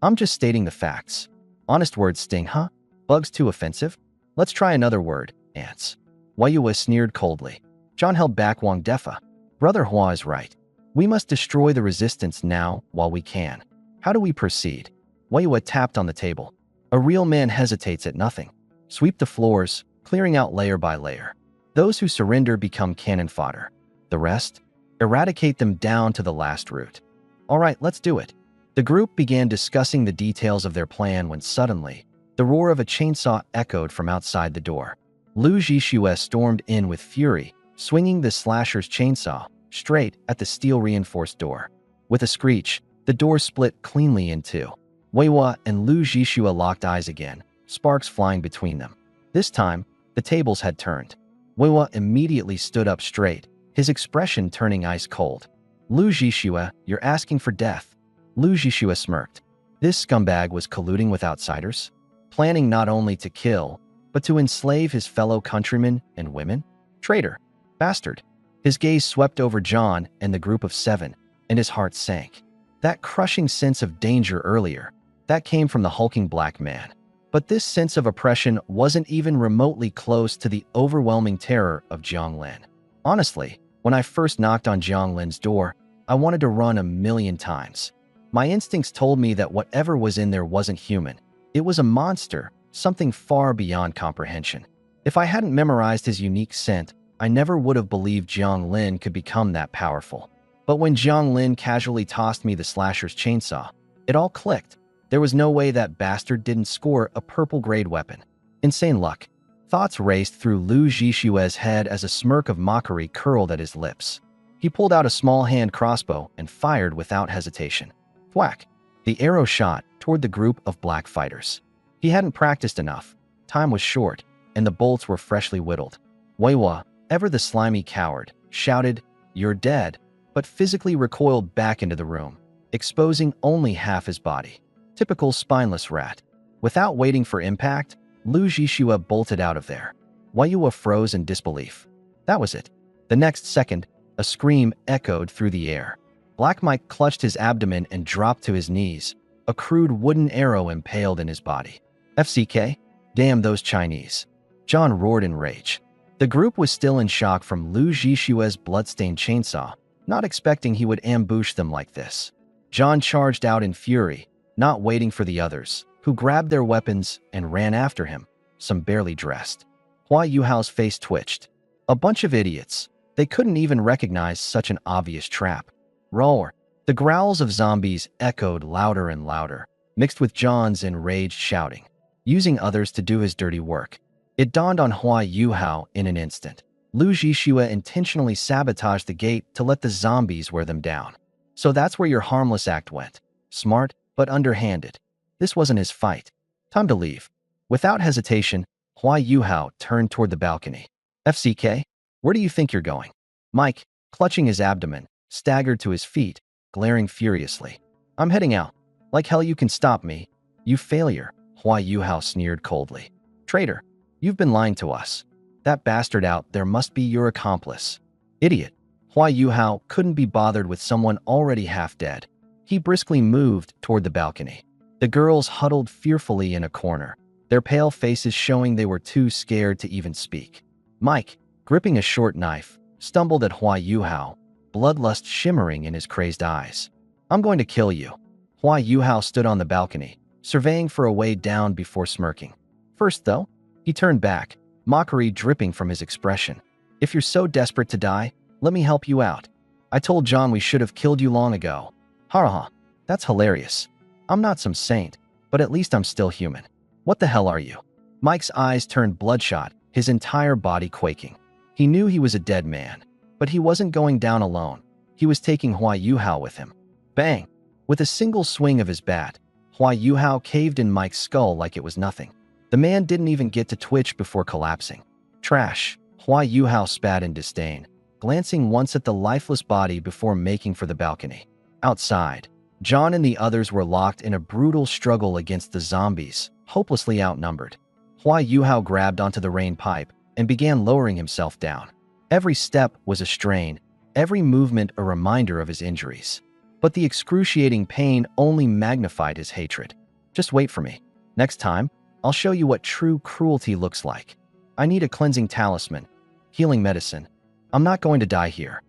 I'm just stating the facts. Honest words sting, huh? Bugs too offensive? Let's try another word, ants. Wayua sneered coldly. John held back Wang Defa. Brother Hua is right. We must destroy the resistance now while we can. How do we proceed? Wayua tapped on the table. A real man hesitates at nothing. Sweep the floors, clearing out layer by layer. Those who surrender become cannon fodder. The rest? Eradicate them down to the last root. All right, let's do it. The group began discussing the details of their plan when suddenly, the roar of a chainsaw echoed from outside the door. Lu Zhixue stormed in with fury, swinging the slasher's chainsaw straight at the steel-reinforced door. With a screech, the door split cleanly in two. Wayua and Lu Zhixue locked eyes again, sparks flying between them. This time, the tables had turned. Wayua immediately stood up straight, his expression turning ice cold. Lu Zhixue, you're asking for death. Lu Zhixue smirked. This scumbag was colluding with outsiders, planning not only to kill, but to enslave his fellow countrymen and women? Traitor. Bastard. His gaze swept over John and the group of 7, and his heart sank. That crushing sense of danger earlier, that came from the hulking black man. But this sense of oppression wasn't even remotely close to the overwhelming terror of Jianglin. Honestly, when I first knocked on Jianglin's door, I wanted to run a million times. My instincts told me that whatever was in there wasn't human. It was a monster, something far beyond comprehension. If I hadn't memorized his unique scent, I never would have believed Jianglin could become that powerful. But when Jianglin casually tossed me the slasher's chainsaw, it all clicked. There was no way that bastard didn't score a purple-grade weapon. Insane luck. Thoughts raced through Lu Zhixue's head as a smirk of mockery curled at his lips. He pulled out a small-hand crossbow and fired without hesitation. Thwack! The arrow shot toward the group of black fighters. He hadn't practiced enough. Time was short, and the bolts were freshly whittled. Wayua, ever the slimy coward, shouted, "You're dead," but physically recoiled back into the room, exposing only half his body. Typical spineless rat. Without waiting for impact, Lu Zhixue bolted out of there. Wayua froze in disbelief. That was it. The next second, a scream echoed through the air. Black Mike clutched his abdomen and dropped to his knees, a crude wooden arrow impaled in his body. FCK? Damn those Chinese. John roared in rage. The group was still in shock from Lu Zhixue's bloodstained chainsaw, not expecting he would ambush them like this. John charged out in fury, not waiting for the others, who grabbed their weapons and ran after him, some barely dressed. Hua Yuhao's face twitched. A bunch of idiots. They couldn't even recognize such an obvious trap. Roar. The growls of zombies echoed louder and louder, mixed with John's enraged shouting, using others to do his dirty work. It dawned on Hua Yuhao in an instant. Lu Zhixue intentionally sabotaged the gate to let the zombies wear them down. So that's where your harmless act went. Smart, but underhanded. This wasn't his fight. Time to leave. Without hesitation, Hua Yuhao turned toward the balcony. FCK, where do you think you're going? Mike, clutching his abdomen, staggered to his feet, glaring furiously. I'm heading out. Like hell you can stop me. You failure, Hua Yuhao sneered coldly. Traitor, you've been lying to us. That bastard out there must be your accomplice. Idiot. Hua Yuhao couldn't be bothered with someone already half dead. He briskly moved toward the balcony. The girls huddled fearfully in a corner, their pale faces showing they were too scared to even speak. Mike, gripping a short knife, stumbled at Hua Yuhao, bloodlust shimmering in his crazed eyes. I'm going to kill you. Hua Yuhao stood on the balcony, surveying for a way down before smirking. First, though, he turned back, mockery dripping from his expression. If you're so desperate to die, let me help you out. I told John we should have killed you long ago. Ha, that's hilarious. I'm not some saint, but at least I'm still human. What the hell are you? Mike's eyes turned bloodshot, his entire body quaking. He knew he was a dead man, but he wasn't going down alone. He was taking Hua Yuhao with him. Bang! With a single swing of his bat, Hua Yuhao caved in Mike's skull like it was nothing. The man didn't even get to twitch before collapsing. Trash, Hua Yuhao spat in disdain, glancing once at the lifeless body before making for the balcony. Outside, John and the others were locked in a brutal struggle against the zombies, hopelessly outnumbered. Hua Yuhao grabbed onto the rain pipe and began lowering himself down. Every step was a strain, every movement a reminder of his injuries. But the excruciating pain only magnified his hatred. Just wait for me. Next time, I'll show you what true cruelty looks like. I need a cleansing talisman, healing medicine. I'm not going to die here.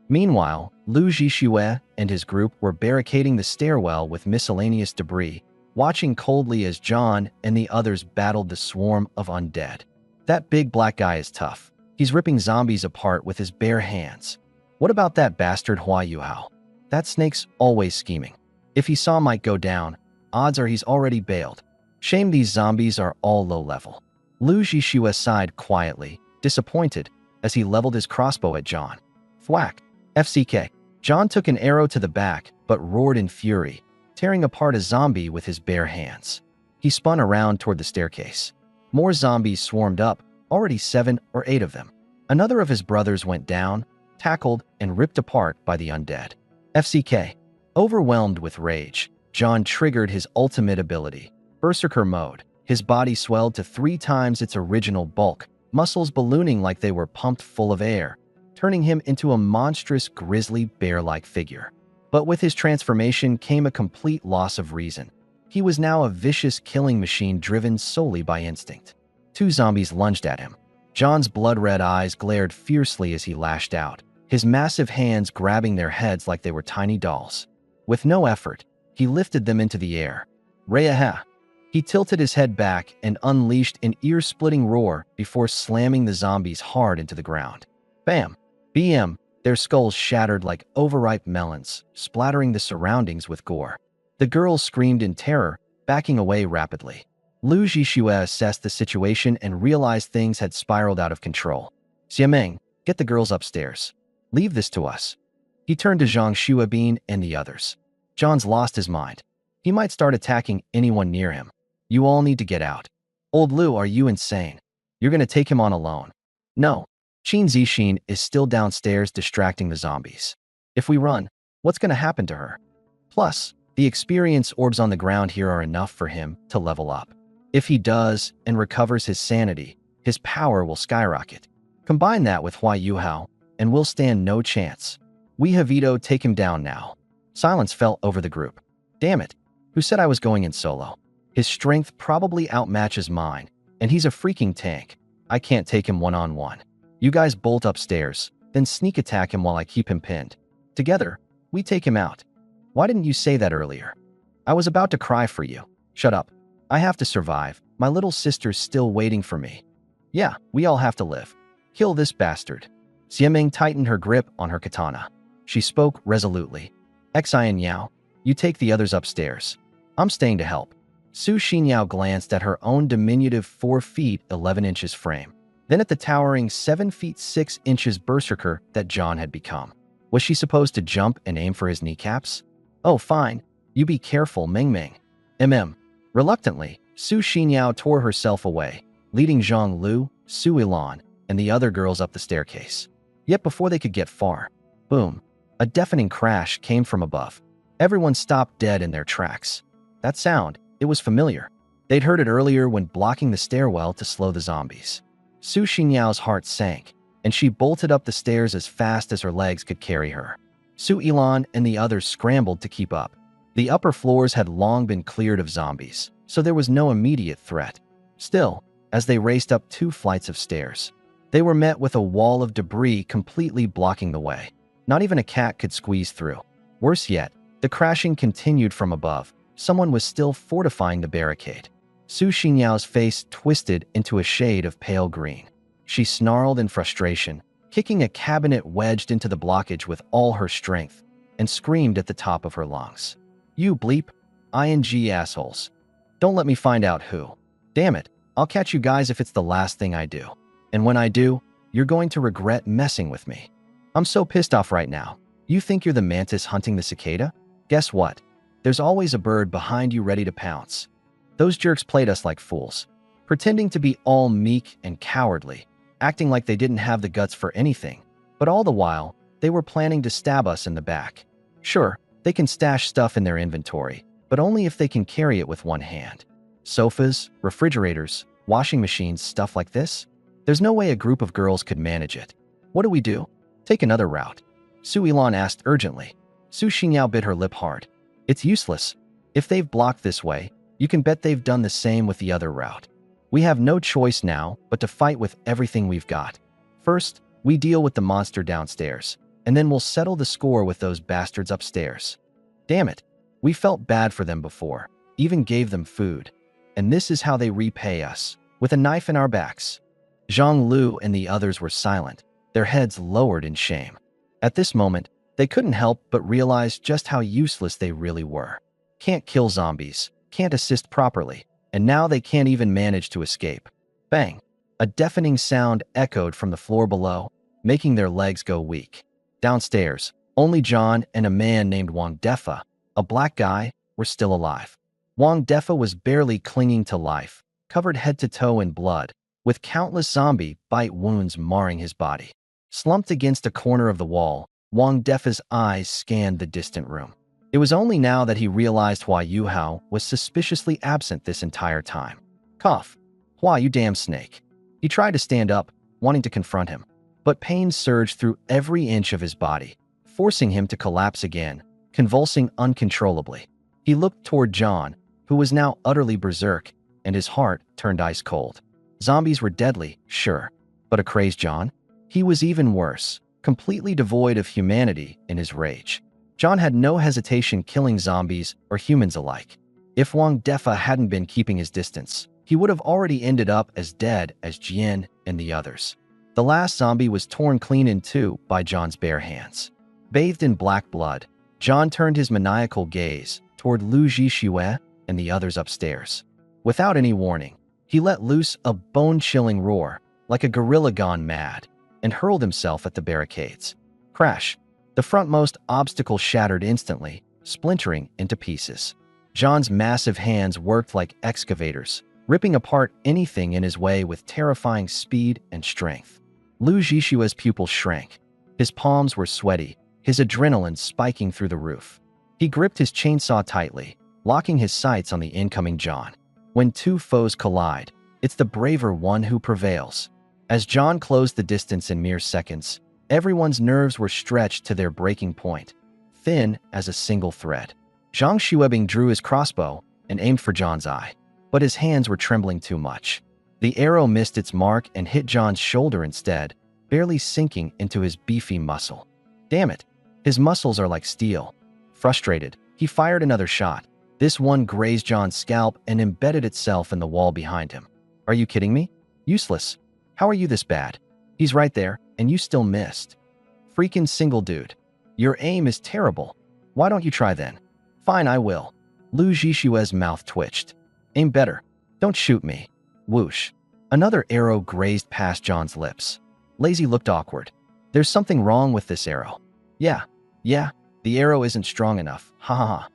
Meanwhile, Lu Zhixue and his group were barricading the stairwell with miscellaneous debris, watching coldly as John and the others battled the swarm of undead. That big black guy is tough. He's ripping zombies apart with his bare hands. What about that bastard Hua Yuhao? That snake's always scheming. If he saw Mike go down, odds are he's already bailed. Shame these zombies are all low level. Lu Zhixue sighed quietly, disappointed, as he leveled his crossbow at John. Thwack! FCK. John took an arrow to the back, but roared in fury, tearing apart a zombie with his bare hands. He spun around toward the staircase. More zombies swarmed up, already 7 or 8 of them. Another of his brothers went down, tackled, and ripped apart by the undead. FCK. Overwhelmed with rage, John triggered his ultimate ability, Berserker Mode. His body swelled to 3 times its original bulk, muscles ballooning like they were pumped full of air, turning him into a monstrous grizzly bear-like figure. But with his transformation came a complete loss of reason. He was now a vicious killing machine driven solely by instinct. 2 zombies lunged at him. John's blood-red eyes glared fiercely as he lashed out, his massive hands grabbing their heads like they were tiny dolls. With no effort, he lifted them into the air. Reaha! He tilted his head back and unleashed an ear-splitting roar before slamming the zombies hard into the ground. Bam! BM! Their skulls shattered like overripe melons, splattering the surroundings with gore. The girls screamed in terror, backing away rapidly. Lu Zhixue assessed the situation and realized things had spiraled out of control. Xiameng, get the girls upstairs. Leave this to us. He turned to Zhang Shuabin and the others. John's lost his mind. He might start attacking anyone near him. You all need to get out. Old Lu, are you insane? You're going to take him on alone. No. Qin Zixin is still downstairs distracting the zombies. If we run, what's going to happen to her? Plus, the experience orbs on the ground here are enough for him to level up. If he does and recovers his sanity, his power will skyrocket. Combine that with Hua Yuhao, and we'll stand no chance. We have vetoed take him down now. Silence fell over the group. Damn it, who said I was going in solo? His strength probably outmatches mine, and he's a freaking tank. I can't take him one-on-one. You guys bolt upstairs, then sneak attack him while I keep him pinned. Together, we take him out. Why didn't you say that earlier? I was about to cry for you. Shut up. I have to survive. My little sister's still waiting for me. Yeah, we all have to live. Kill this bastard. Xiameng tightened her grip on her katana. She spoke resolutely. Xian Yao, you take the others upstairs. I'm staying to help. Su Xinyao glanced at her own diminutive 4 feet 11 inches frame, then at the towering 7 feet 6 inches berserker that John had become. Was she supposed to jump and aim for his kneecaps? Oh, fine. You be careful, Meng Meng. Reluctantly, Su Xinyao tore herself away, leading Zhang Lu, Su Ilan, and the other girls up the staircase. Yet before they could get far, boom, a deafening crash came from above. Everyone stopped dead in their tracks. That sound, it was familiar. They'd heard it earlier when blocking the stairwell to slow the zombies. Su Xingyao's heart sank, and she bolted up the stairs as fast as her legs could carry her. Su Ilan and the others scrambled to keep up. The upper floors had long been cleared of zombies, so there was no immediate threat. Still, as they raced up 2 flights of stairs, they were met with a wall of debris completely blocking the way. Not even a cat could squeeze through. Worse yet, the crashing continued from above. Someone was still fortifying the barricade. Su Xingyao's face twisted into a shade of pale green. She snarled in frustration, kicking a cabinet wedged into the blockage with all her strength, and screamed at the top of her lungs. "You bleep, ING assholes. Don't let me find out who. Damn it, I'll catch you guys if it's the last thing I do. And when I do, you're going to regret messing with me. I'm so pissed off right now. You think you're the mantis hunting the cicada? Guess what? There's always a bird behind you ready to pounce. Those jerks played us like fools, pretending to be all meek and cowardly, acting like they didn't have the guts for anything, but all the while, they were planning to stab us in the back. Sure, they can stash stuff in their inventory, but only if they can carry it with one hand. Sofas, refrigerators, washing machines, stuff like this? There's no way a group of girls could manage it. What do we do? Take another route. Su Ilan asked urgently. Su Xingyao bit her lip hard. It's useless. If they've blocked this way, you can bet they've done the same with the other route. We have no choice now but to fight with everything we've got. First, we deal with the monster downstairs, and then we'll settle the score with those bastards upstairs. Damn it, we felt bad for them before, even gave them food. And this is how they repay us, with a knife in our backs. Zhang Lu and the others were silent, their heads lowered in shame. At this moment, they couldn't help but realize just how useless they really were. Can't kill zombies, can't assist properly, and now they can't even manage to escape. Bang! A deafening sound echoed from the floor below, making their legs go weak. Downstairs, only John and a man named Wang Defa, a black guy, were still alive. Wang Defa was barely clinging to life, covered head to toe in blood, with countless zombie bite wounds marring his body. Slumped against a corner of the wall, Wang Defa's eyes scanned the distant room. It was only now that he realized Hua Yuhao was suspiciously absent this entire time. Cough. Hua, you damn snake. He tried to stand up, wanting to confront him, but pain surged through every inch of his body, forcing him to collapse again, convulsing uncontrollably. He looked toward John, who was now utterly berserk, and his heart turned ice cold. Zombies were deadly, sure, but a crazed John? He was even worse, completely devoid of humanity in his rage. John had no hesitation killing zombies or humans alike. If Wang Defa hadn't been keeping his distance, he would have already ended up as dead as Jian and the others. The last zombie was torn clean in two by John's bare hands. Bathed in black blood, John turned his maniacal gaze toward Lu Zhixue and the others upstairs. Without any warning, he let loose a bone-chilling roar, like a gorilla gone mad, and hurled himself at the barricades. Crash! The frontmost obstacle shattered instantly, splintering into pieces. John's massive hands worked like excavators, ripping apart anything in his way with terrifying speed and strength. Lu Zhishua's pupils shrank. His palms were sweaty, his adrenaline spiking through the roof. He gripped his chainsaw tightly, locking his sights on the incoming John. When two foes collide, it's the braver one who prevails. As John closed the distance in mere seconds, everyone's nerves were stretched to their breaking point, thin as a single thread. Zhang Xuebing drew his crossbow and aimed for John's eye, but his hands were trembling too much. The arrow missed its mark and hit John's shoulder instead, barely sinking into his beefy muscle. Damn it, his muscles are like steel. Frustrated, he fired another shot. This one grazed John's scalp and embedded itself in the wall behind him. Are you kidding me? Useless. How are you this bad? He's right there, and you still missed. Freaking single dude. Your aim is terrible. Why don't you try then? Fine, I will. Lu Zhishue's mouth twitched. Aim better. Don't shoot me. Whoosh. Another arrow grazed past John's lips. Lazy looked awkward. There's something wrong with this arrow. Yeah, the arrow isn't strong enough. Ha ha ha.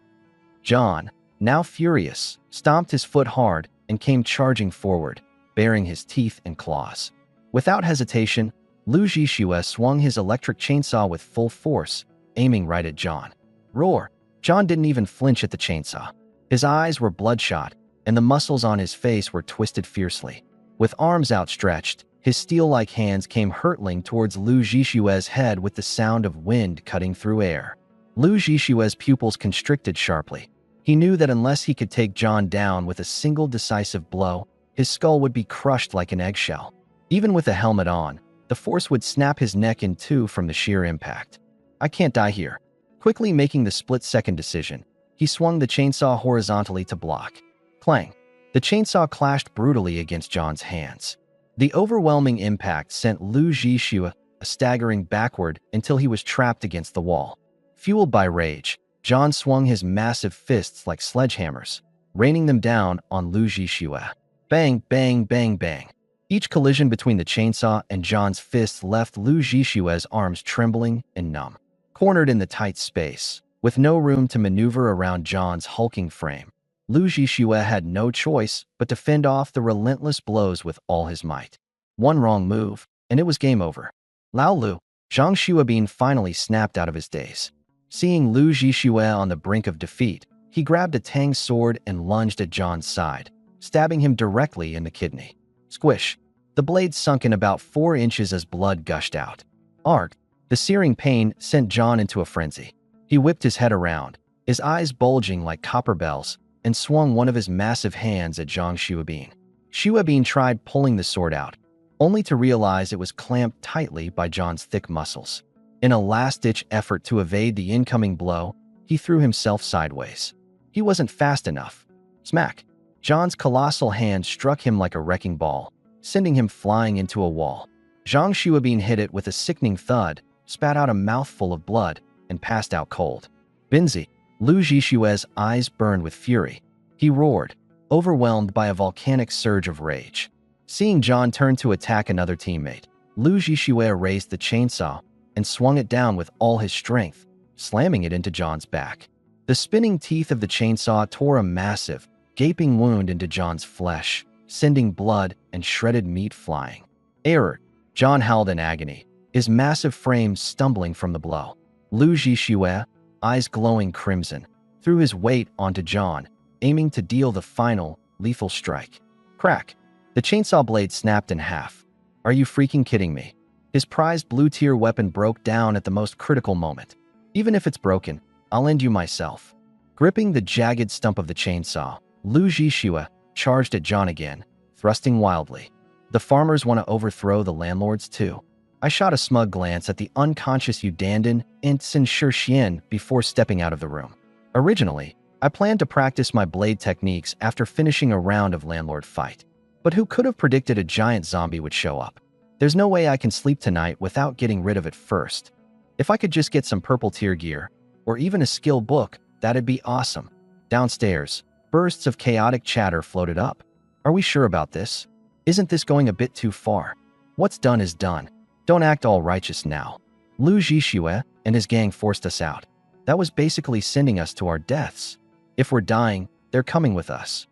John, now furious, stomped his foot hard and came charging forward, baring his teeth and claws. Without hesitation, Lu Zhixue swung his electric chainsaw with full force, aiming right at John. Roar! John didn't even flinch at the chainsaw. His eyes were bloodshot, and the muscles on his face were twisted fiercely. With arms outstretched, his steel-like hands came hurtling towards Lu Zhishue's head with the sound of wind cutting through air. Lu Zhishue's pupils constricted sharply. He knew that unless he could take John down with a single decisive blow, his skull would be crushed like an eggshell. Even with a helmet on, the force would snap his neck in two from the sheer impact. I can't die here. Quickly making the split-second decision, he swung the chainsaw horizontally to block. Clang! The chainsaw clashed brutally against John's hands. The overwhelming impact sent Lu Zhishue staggering backward until he was trapped against the wall. Fueled by rage, John swung his massive fists like sledgehammers, raining them down on Lu Zhishue. Bang, bang, bang, bang. Each collision between the chainsaw and John's fists left Lu Zhishue's arms trembling and numb. Cornered in the tight space, with no room to maneuver around John's hulking frame, Lu Zhishue had no choice but to fend off the relentless blows with all his might. One wrong move, and it was game over. Lao Lu, Zhang Xuebin finally snapped out of his daze. Seeing Lu Zhishue on the brink of defeat, he grabbed a Tang sword and lunged at John's side, stabbing him directly in the kidney. Squish! The blade sunk in about 4 inches as blood gushed out. Arg! The searing pain sent John into a frenzy. He whipped his head around, his eyes bulging like copper bells, and swung one of his massive hands at Zhang Xuebin. Xuebin tried pulling the sword out, only to realize it was clamped tightly by John's thick muscles. In a last-ditch effort to evade the incoming blow, he threw himself sideways. He wasn't fast enough. Smack! John's colossal hand struck him like a wrecking ball, sending him flying into a wall. Zhang Xuebin hit it with a sickening thud, spat out a mouthful of blood, and passed out cold. Binzi! Lu Zhishue's eyes burned with fury. He roared, overwhelmed by a volcanic surge of rage. Seeing John turn to attack another teammate, Lu Zhishue raised the chainsaw and swung it down with all his strength, slamming it into John's back. The spinning teeth of the chainsaw tore a massive, gaping wound into John's flesh, sending blood and shredded meat flying. Error! John howled in agony, his massive frame stumbling from the blow. Lu Zhishue, eyes glowing crimson, threw his weight onto John, aiming to deal the final, lethal strike. Crack! The chainsaw blade snapped in half. Are you freaking kidding me? His prized blue-tier weapon broke down at the most critical moment. Even if it's broken, I'll end you myself. Gripping the jagged stump of the chainsaw, Lu Zhishue charged at John again, thrusting wildly. The farmers want to overthrow the landlords too. I shot a smug glance at the unconscious Udandan and Sin Xian before stepping out of the room. Originally, I planned to practice my blade techniques after finishing a round of landlord fight. But who could have predicted a giant zombie would show up? There's no way I can sleep tonight without getting rid of it first. If I could just get some purple tier gear, or even a skill book, that'd be awesome. Downstairs, bursts of chaotic chatter floated up. Are we sure about this? Isn't this going a bit too far? What's done is done. Don't act all righteous now. Lu Zhishue and his gang forced us out. That was basically sending us to our deaths. If we're dying, they're coming with us.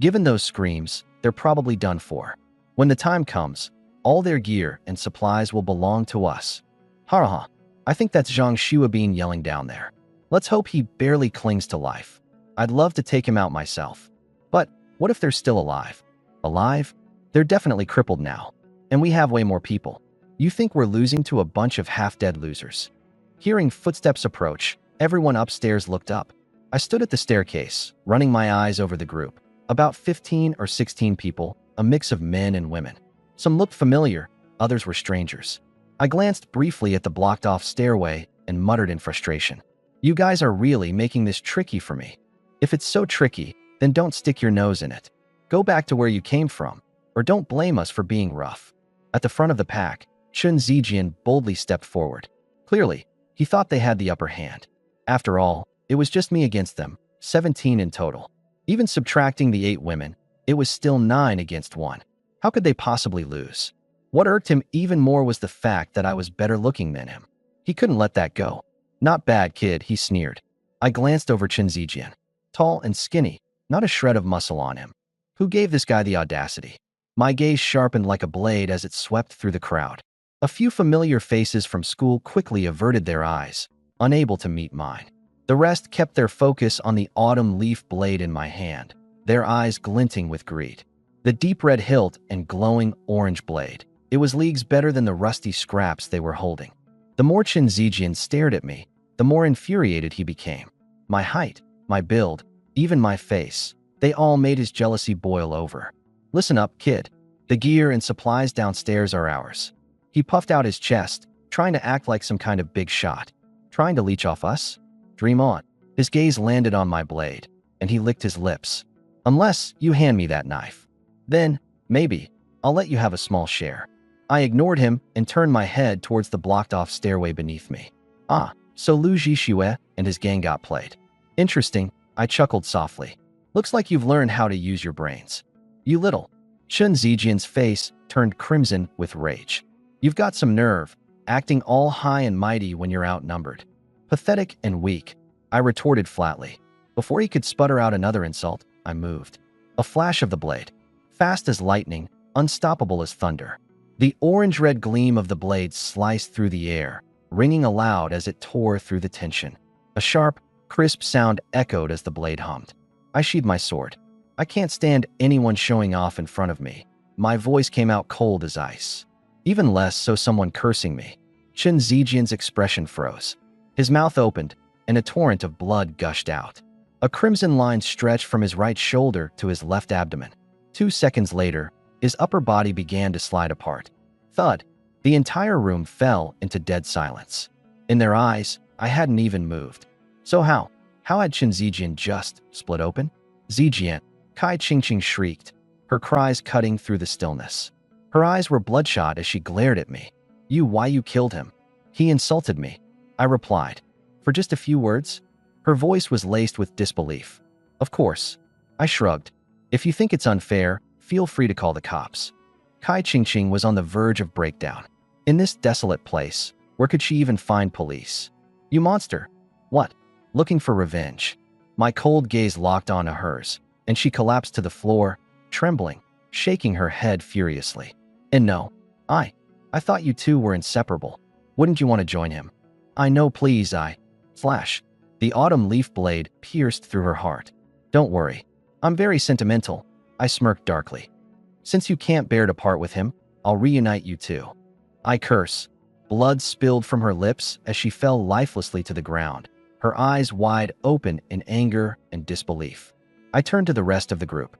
Given those screams, they're probably done for. When the time comes, all their gear and supplies will belong to us. Ha! I think that's Zhang Xuebin yelling down there. Let's hope he barely clings to life. I'd love to take him out myself. But what if they're still alive? Alive? They're definitely crippled now. And we have way more people. You think we're losing to a bunch of half-dead losers? Hearing footsteps approach, everyone upstairs looked up. I stood at the staircase, running my eyes over the group. About 15 or 16 people, a mix of men and women. Some looked familiar, others were strangers. I glanced briefly at the blocked-off stairway and muttered in frustration. You guys are really making this tricky for me. If it's so tricky, then don't stick your nose in it. Go back to where you came from, or don't blame us for being rough. At the front of the pack, Chun Zijian boldly stepped forward. Clearly, he thought they had the upper hand. After all, it was just me against them, 17 in total. Even subtracting the 8 women, it was still 9 against 1. How could they possibly lose? What irked him even more was the fact that I was better looking than him. He couldn't let that go. Not bad, kid, he sneered. I glanced over Chun Zijian. Tall and skinny, not a shred of muscle on him. Who gave this guy the audacity? My gaze sharpened like a blade as it swept through the crowd. A few familiar faces from school quickly averted their eyes, unable to meet mine. The rest kept their focus on the autumn leaf blade in my hand. their eyes glinting with greed. The deep red hilt and glowing orange blade. It was leagues better than the rusty scraps they were holding. The more Qin Zijian stared at me, the more infuriated he became. My height, my build, even my face, they all made his jealousy boil over. Listen up, kid. The gear and supplies downstairs are ours. He puffed out his chest, trying to act like some kind of big shot. Trying to leech off us? Dream on. His gaze landed on my blade, and he licked his lips. Unless you hand me that knife. Then, maybe, I'll let you have a small share. I ignored him and turned my head towards the blocked-off stairway beneath me. Ah, so Lu Zhixue and his gang got played. Interesting, I chuckled softly. Looks like you've learned how to use your brains. You little. Qin Zijian's face turned crimson with rage. You've got some nerve, acting all high and mighty when you're outnumbered. Pathetic and weak, I retorted flatly. Before he could sputter out another insult, I moved. A flash of the blade. Fast as lightning, unstoppable as thunder. The orange-red gleam of the blade sliced through the air, ringing aloud as it tore through the tension. A sharp, crisp sound echoed as the blade hummed. I sheathed my sword. I can't stand anyone showing off in front of me. My voice came out cold as ice. Even less so someone cursing me. Qin Zijian's expression froze. His mouth opened, and a torrent of blood gushed out. A crimson line stretched from his right shoulder to his left abdomen. 2 seconds later, his upper body began to slide apart. Thud. The entire room fell into dead silence. In their eyes, I hadn't even moved. So how? How had Qin Zijian just split open? Zijian, Kai Qingqing shrieked, her cries cutting through the stillness. Her eyes were bloodshot as she glared at me. Why you killed him? He insulted me. I replied. For just a few words? Her voice was laced with disbelief. Of course. I shrugged. If you think it's unfair, feel free to call the cops. Kai Qingqing was on the verge of breakdown. In this desolate place, where could she even find police? You monster. What? Looking for revenge. My cold gaze locked onto hers, and she collapsed to the floor, trembling, shaking her head furiously. And no, I thought you two were inseparable. Wouldn't you want to join him? I know, please, Slash. The autumn leaf blade pierced through her heart. Don't worry. I'm very sentimental. I smirked darkly. Since you can't bear to part with him, I'll reunite you two. I curse. Blood spilled from her lips as she fell lifelessly to the ground, her eyes wide open in anger and disbelief. I turned to the rest of the group.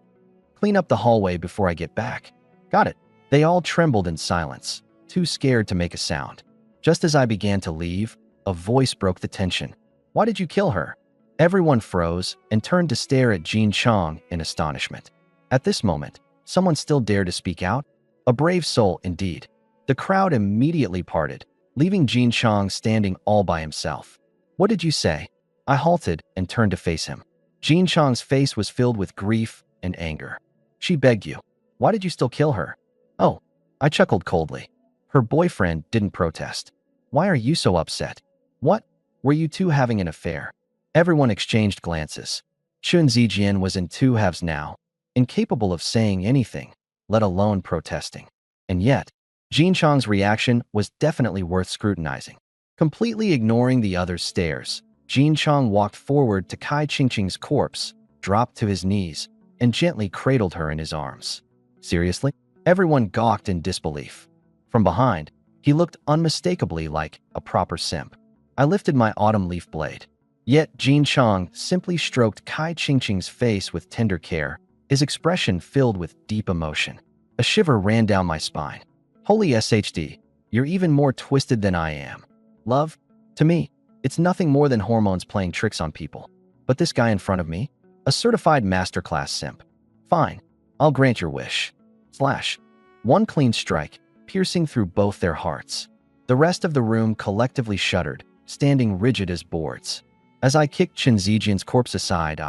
Clean up the hallway before I get back. Got it. They all trembled in silence, too scared to make a sound. Just as I began to leave, a voice broke the tension. Why did you kill her? Everyone froze and turned to stare at Jin Chang in astonishment. At this moment, someone still dared to speak out? A brave soul indeed. The crowd immediately parted, leaving Jin Chang standing all by himself. What did you say? I halted and turned to face him. Jin Chang's face was filled with grief and anger. She begged you. Why did you still kill her? Oh, I chuckled coldly. Her boyfriend didn't protest. Why are you so upset? What? Were you two having an affair? Everyone exchanged glances. Qin Zijian was in two halves now, incapable of saying anything, let alone protesting. And yet, Jin Chang's reaction was definitely worth scrutinizing. Completely ignoring the other's stares, Jin Chang walked forward to Kai Qingqing's corpse, dropped to his knees, and gently cradled her in his arms. Seriously? Everyone gawked in disbelief. From behind, he looked unmistakably like a proper simp. I lifted my autumn leaf blade. Yet Jin Chang simply stroked Kai Qingqing's face with tender care, his expression filled with deep emotion. A shiver ran down my spine. Holy SHD, you're even more twisted than I am. Love? To me, it's nothing more than hormones playing tricks on people. But this guy in front of me? A certified masterclass simp. Fine, I'll grant your wish. Slash. One clean strike, piercing through both their hearts. The rest of the room collectively shuddered, standing rigid as boards. As I kicked Qin Zijian's corpse aside,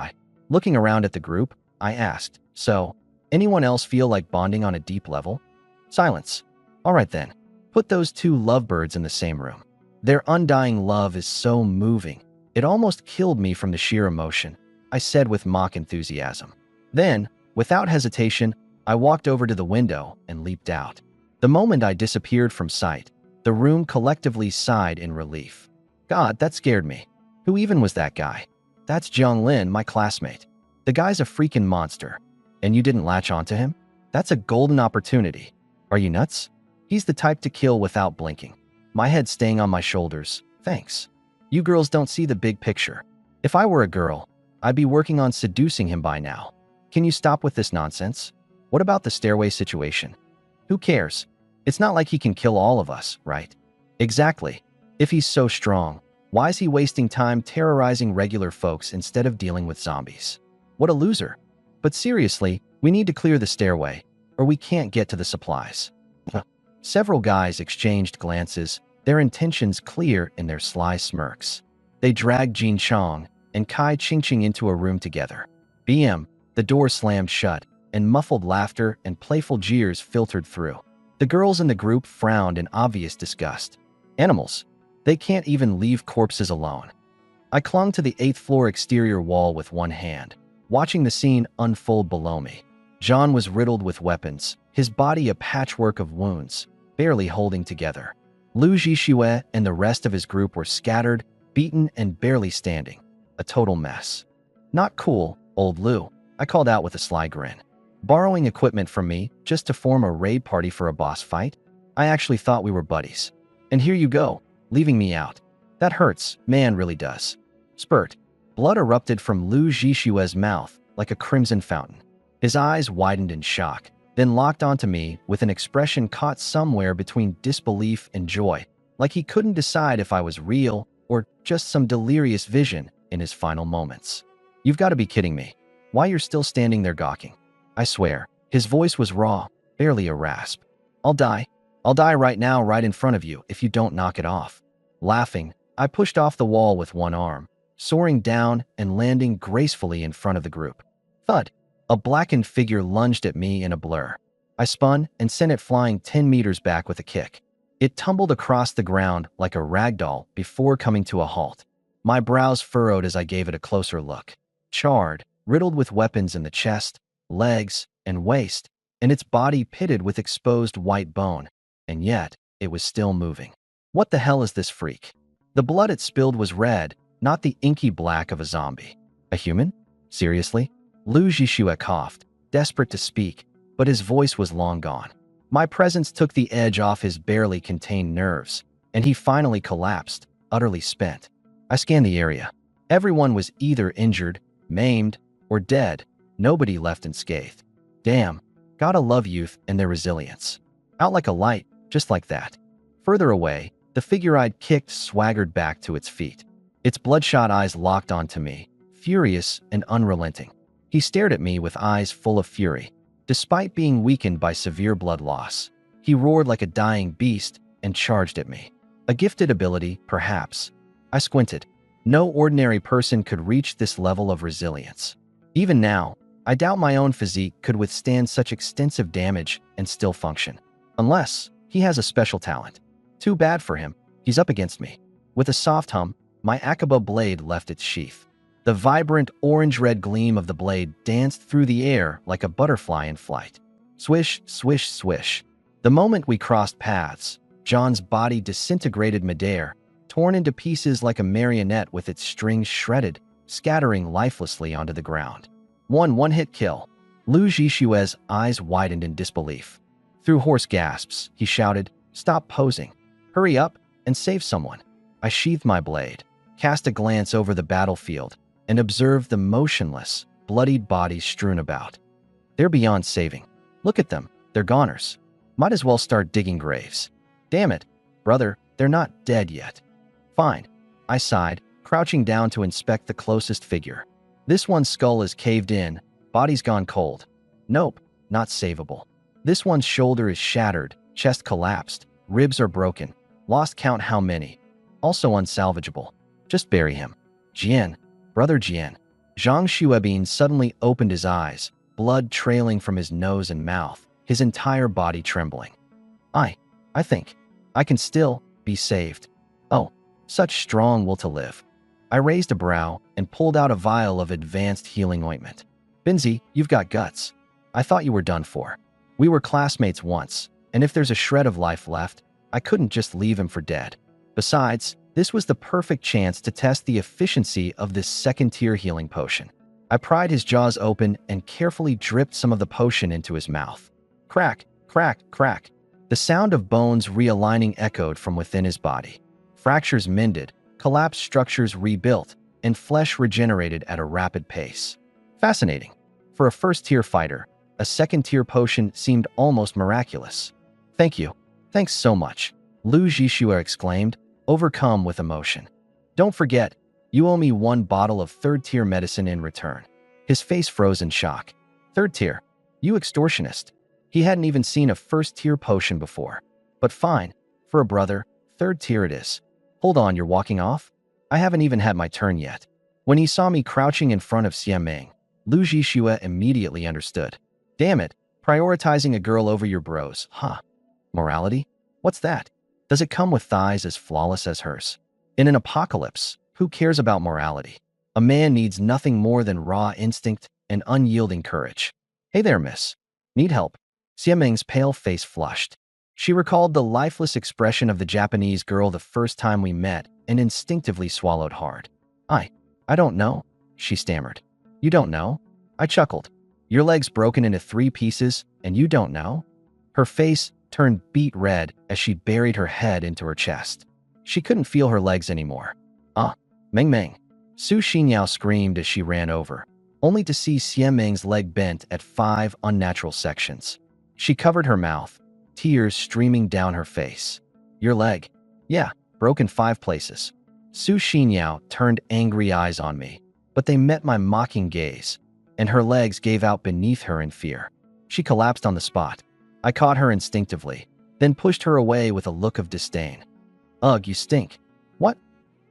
looking around at the group, I asked, so, anyone else feel like bonding on a deep level? Silence. All right then, put those two lovebirds in the same room. Their undying love is so moving, it almost killed me from the sheer emotion, I said with mock enthusiasm. Then, without hesitation, I walked over to the window and leaped out. The moment I disappeared from sight, the room collectively sighed in relief. God, that scared me. Who even was that guy? That's Jiang Lin, my classmate. The guy's a freaking monster. And you didn't latch onto him? That's a golden opportunity. Are you nuts? He's the type to kill without blinking. My head staying on my shoulders. Thanks. You girls don't see the big picture. If I were a girl, I'd be working on seducing him by now. Can you stop with this nonsense? What about the stairway situation? Who cares? It's not like he can kill all of us, right? Exactly. If he's so strong, why is he wasting time terrorizing regular folks instead of dealing with zombies? What a loser. But seriously, we need to clear the stairway, or we can't get to the supplies. Several guys exchanged glances, their intentions clear in their sly smirks. They dragged Jin Chong and Kai Qingqing into a room together. BM, the door slammed shut, and muffled laughter and playful jeers filtered through. The girls in the group frowned in obvious disgust. Animals. They can't even leave corpses alone. I clung to the 8th floor exterior wall with one hand, watching the scene unfold below me. John was riddled with weapons, his body a patchwork of wounds, barely holding together. Lu Zhixue and the rest of his group were scattered, beaten, and barely standing. A total mess. Not cool, old Lu, I called out with a sly grin. Borrowing equipment from me just to form a raid party for a boss fight? I actually thought we were buddies. And here you go, leaving me out. That hurts, man really does. Spurt. Blood erupted from Lu Zhixue's mouth like a crimson fountain. His eyes widened in shock, then locked onto me with an expression caught somewhere between disbelief and joy, like he couldn't decide if I was real or just some delirious vision in his final moments. You've got to be kidding me. Why you're still standing there gawking? I swear, his voice was raw, barely a rasp. I'll die. I'll die right now right in front of you if you don't knock it off. Laughing, I pushed off the wall with one arm, soaring down and landing gracefully in front of the group. Thud! A blackened figure lunged at me in a blur. I spun and sent it flying 10 meters back with a kick. It tumbled across the ground like a ragdoll before coming to a halt. My brows furrowed as I gave it a closer look. Charred, riddled with weapons in the chest, legs, and waist, and its body pitted with exposed white bone. And yet, it was still moving. What the hell is this freak? The blood it spilled was red, not the inky black of a zombie. A human? Seriously? Lu Zhixue coughed, desperate to speak, but his voice was long gone. My presence took the edge off his barely contained nerves, and he finally collapsed, utterly spent. I scanned the area. Everyone was either injured, maimed, or dead, nobody left unscathed. Damn, gotta love youth and their resilience. Out like a light, just like that. Further away, the figure I'd kicked swaggered back to its feet. Its bloodshot eyes locked onto me, furious and unrelenting. He stared at me with eyes full of fury. Despite being weakened by severe blood loss, he roared like a dying beast and charged at me. A gifted ability, perhaps. I squinted. No ordinary person could reach this level of resilience. Even now, I doubt my own physique could withstand such extensive damage and still function. Unless he has a special talent. Too bad for him. He's up against me. With a soft hum, my Akaba blade left its sheath. The vibrant orange-red gleam of the blade danced through the air like a butterfly in flight. Swish, swish, swish. The moment we crossed paths, John's body disintegrated midair, torn into pieces like a marionette with its strings shredded, scattering lifelessly onto the ground. One-hit kill. Lu Zhixue's eyes widened in disbelief. Through hoarse gasps, he shouted, "Stop posing. Hurry up and save someone." I sheathed my blade, cast a glance over the battlefield, and observed the motionless, bloodied bodies strewn about. They're beyond saving. Look at them. They're goners. Might as well start digging graves. Damn it, brother, they're not dead yet. Fine. I sighed, crouching down to inspect the closest figure. This one's skull is caved in, body's gone cold. Nope, not savable. This one's shoulder is shattered, chest collapsed, ribs are broken. Lost count how many. Also unsalvageable. Just bury him. Jian. Brother Jian. Zhang Xuebin suddenly opened his eyes, blood trailing from his nose and mouth, his entire body trembling. I think. I can still be saved. Oh, such strong will to live. I raised a brow and pulled out a vial of advanced healing ointment. Binzi, you've got guts. I thought you were done for. We were classmates once, and if there's a shred of life left, I couldn't just leave him for dead. Besides, this was the perfect chance to test the efficiency of this second-tier healing potion. I pried his jaws open and carefully dripped some of the potion into his mouth. Crack, crack, crack. The sound of bones realigning echoed from within his body. Fractures mended, collapsed structures rebuilt, and flesh regenerated at a rapid pace. Fascinating. For a first-tier fighter, a second-tier potion seemed almost miraculous. Thank you. Thanks so much, Lu Zhixue exclaimed, overcome with emotion. Don't forget, you owe me 1 bottle of third-tier medicine in return. His face froze in shock. Third tier? You extortionist. He hadn't even seen a first-tier potion before. But fine, for a brother, third tier it is. Hold on, you're walking off? I haven't even had my turn yet. When he saw me crouching in front of Xiameng, Lu Zhixue immediately understood. Damn it, prioritizing a girl over your bros, huh? Morality? What's that? Does it come with thighs as flawless as hers? In an apocalypse, who cares about morality? A man needs nothing more than raw instinct and unyielding courage. Hey there, miss. Need help? Xiameng's pale face flushed. She recalled the lifeless expression of the Japanese girl the first time we met and instinctively swallowed hard. I don't know, she stammered. You don't know? I chuckled. Your leg's broken into 3 pieces and you don't know? Her face turned beet red as she buried her head into her chest. She couldn't feel her legs anymore. Meng Meng. Su Xinyao screamed as she ran over, only to see Xiameng's leg bent at 5 unnatural sections. She covered her mouth, tears streaming down her face. Your leg? Yeah, broken 5 places. Su Xinyao turned angry eyes on me, but they met my mocking gaze, and her legs gave out beneath her in fear. She collapsed on the spot. I caught her instinctively, then pushed her away with a look of disdain. Ugh, you stink.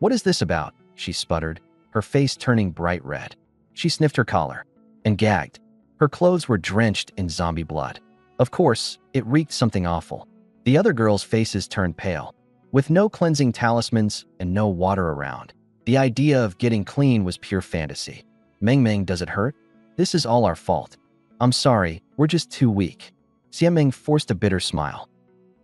What is this about? She sputtered, her face turning bright red. She sniffed her collar and gagged. Her clothes were drenched in zombie blood. Of course, it reeked something awful. The other girls' faces turned pale. With no cleansing talismans and no water around, the idea of getting clean was pure fantasy. Meng Meng, does it hurt? This is all our fault. I'm sorry, we're just too weak. Xiameng forced a bitter smile.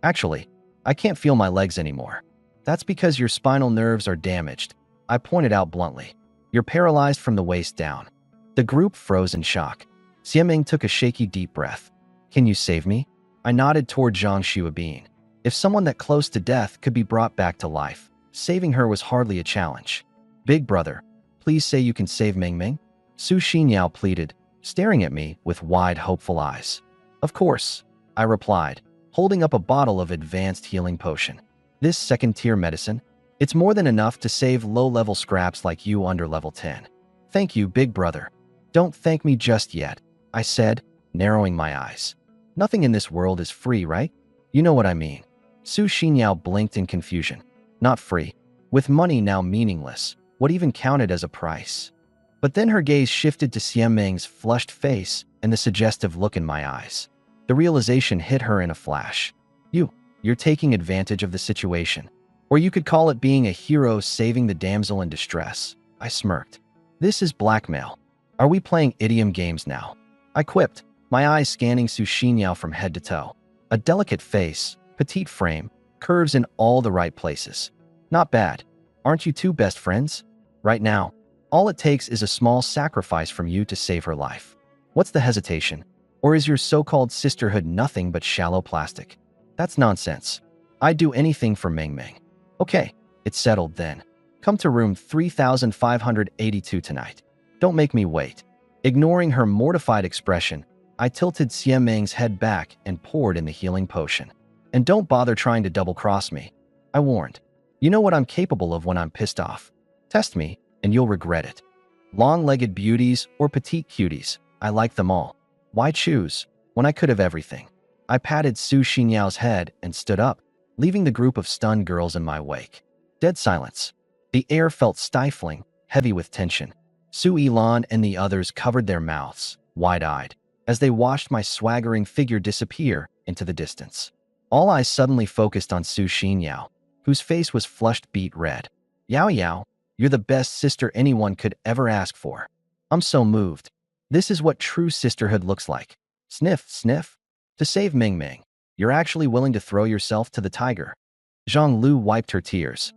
Actually, I can't feel my legs anymore. That's because your spinal nerves are damaged, I pointed out bluntly. You're paralyzed from the waist down. The group froze in shock. Xiameng took a shaky deep breath. Can you save me? I nodded toward Zhang Xuabin. If someone that close to death could be brought back to life, saving her was hardly a challenge. Big brother, please say you can save Meng Meng? Su Xinyao pleaded, staring at me with wide, hopeful eyes. Of course, I replied, holding up a bottle of advanced healing potion. This second-tier medicine, it's more than enough to save low-level scraps like you under level 10. Thank you, big brother. Don't thank me just yet, I said, narrowing my eyes. Nothing in this world is free, right? You know what I mean. Su Xinyao blinked in confusion. Not free. With money now meaningless, what even counted as a price? But then her gaze shifted to Xiameng's flushed face and the suggestive look in my eyes. The realization hit her in a flash. You're taking advantage of the situation. Or you could call it being a hero saving the damsel in distress. I smirked. This is blackmail. Are we playing idiom games now? I quipped, my eyes scanning Su Xinyao from head to toe. A delicate face, petite frame, curves in all the right places. Not bad. Aren't you two best friends? Right now, all it takes is a small sacrifice from you to save her life. What's the hesitation? Or is your so-called sisterhood nothing but shallow plastic? That's nonsense. I'd do anything for Meng Meng. Okay, it's settled then. Come to room 3582 tonight. Don't make me wait. Ignoring her mortified expression, I tilted Xiameng's head back and poured in the healing potion. And don't bother trying to double-cross me. I warned. You know what I'm capable of when I'm pissed off. Test me, and you'll regret it. Long-legged beauties or petite cuties, I like them all. Why choose, when I could have everything? I patted Su Xinyao's head and stood up, leaving the group of stunned girls in my wake. Dead silence. The air felt stifling, heavy with tension. Su Yilan and the others covered their mouths, wide-eyed, as they watched my swaggering figure disappear into the distance. All eyes suddenly focused on Su Xinyao, whose face was flushed beet red. Yao Yao, you're the best sister anyone could ever ask for. I'm so moved. This is what true sisterhood looks like. Sniff, sniff. To save Meng Meng, you're actually willing to throw yourself to the tiger. Zhang Lu wiped her tears.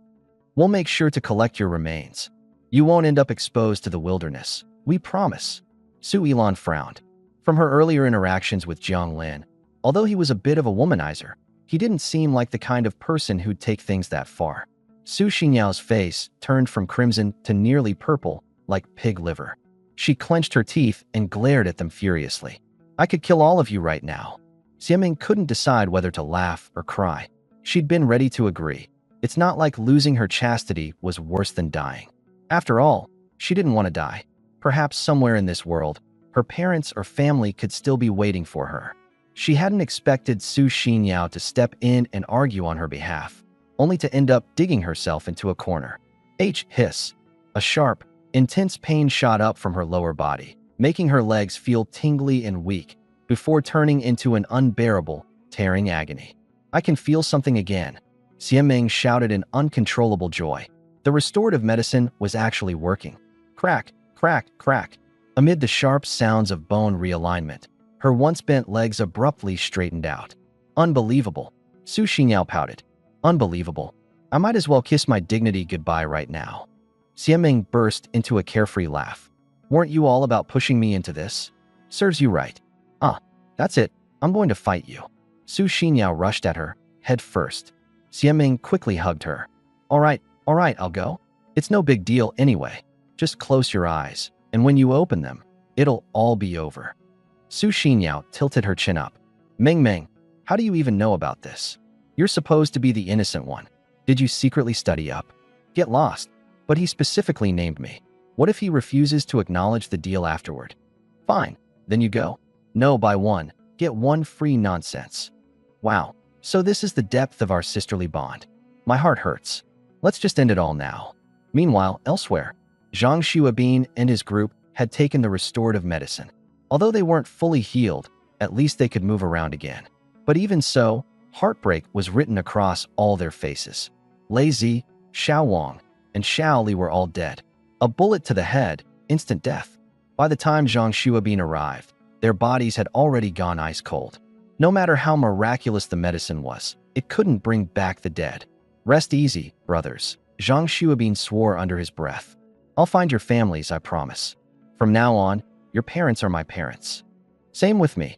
We'll make sure to collect your remains. You won't end up exposed to the wilderness. We promise. Su Yilan frowned. From her earlier interactions with Jiang Lin, although he was a bit of a womanizer, he didn't seem like the kind of person who'd take things that far. Su Xinyao's face turned from crimson to nearly purple, like pig liver. She clenched her teeth and glared at them furiously. I could kill all of you right now. Xiaming couldn't decide whether to laugh or cry. She'd been ready to agree. It's not like losing her chastity was worse than dying. After all, she didn't want to die. Perhaps somewhere in this world, her parents or family could still be waiting for her. She hadn't expected Su Xinyao to step in and argue on her behalf, only to end up digging herself into a corner. Hiss. A sharp, intense pain shot up from her lower body, making her legs feel tingly and weak, before turning into an unbearable, tearing agony. I can feel something again. Xiaming shouted in uncontrollable joy. The restorative medicine was actually working. Crack, crack, crack. Amid the sharp sounds of bone realignment, her once bent legs abruptly straightened out. Unbelievable. Su Xinyao pouted. Unbelievable. I might as well kiss my dignity goodbye right now. Xiaming burst into a carefree laugh. Weren't you all about pushing me into this? Serves you right. That's it. I'm going to fight you. Su Xinyao rushed at her, head first. Xiaming quickly hugged her. All right, I'll go. It's no big deal anyway. Just close your eyes, and when you open them, it'll all be over. Su Xinyao tilted her chin up. Meng, how do you even know about this? You're supposed to be the innocent one. Did you secretly study up? Get lost. But he specifically named me. What if he refuses to acknowledge the deal afterward? Fine, then you go. No, buy one, get one free nonsense. Wow, so this is the depth of our sisterly bond. My heart hurts. Let's just end it all now. Meanwhile, elsewhere, Zhang Xuabin and his group had taken the restorative medicine. Although they weren't fully healed, at least they could move around again. But even so, heartbreak was written across all their faces. Lei Zi, Xiao Wang, and Xiao Li were all dead. A bullet to the head, instant death. By the time Zhang Xuabin arrived, their bodies had already gone ice cold. No matter how miraculous the medicine was, it couldn't bring back the dead. Rest easy, brothers, Zhang Xuabin swore under his breath. I'll find your families, I promise. From now on, your parents are my parents. Same with me,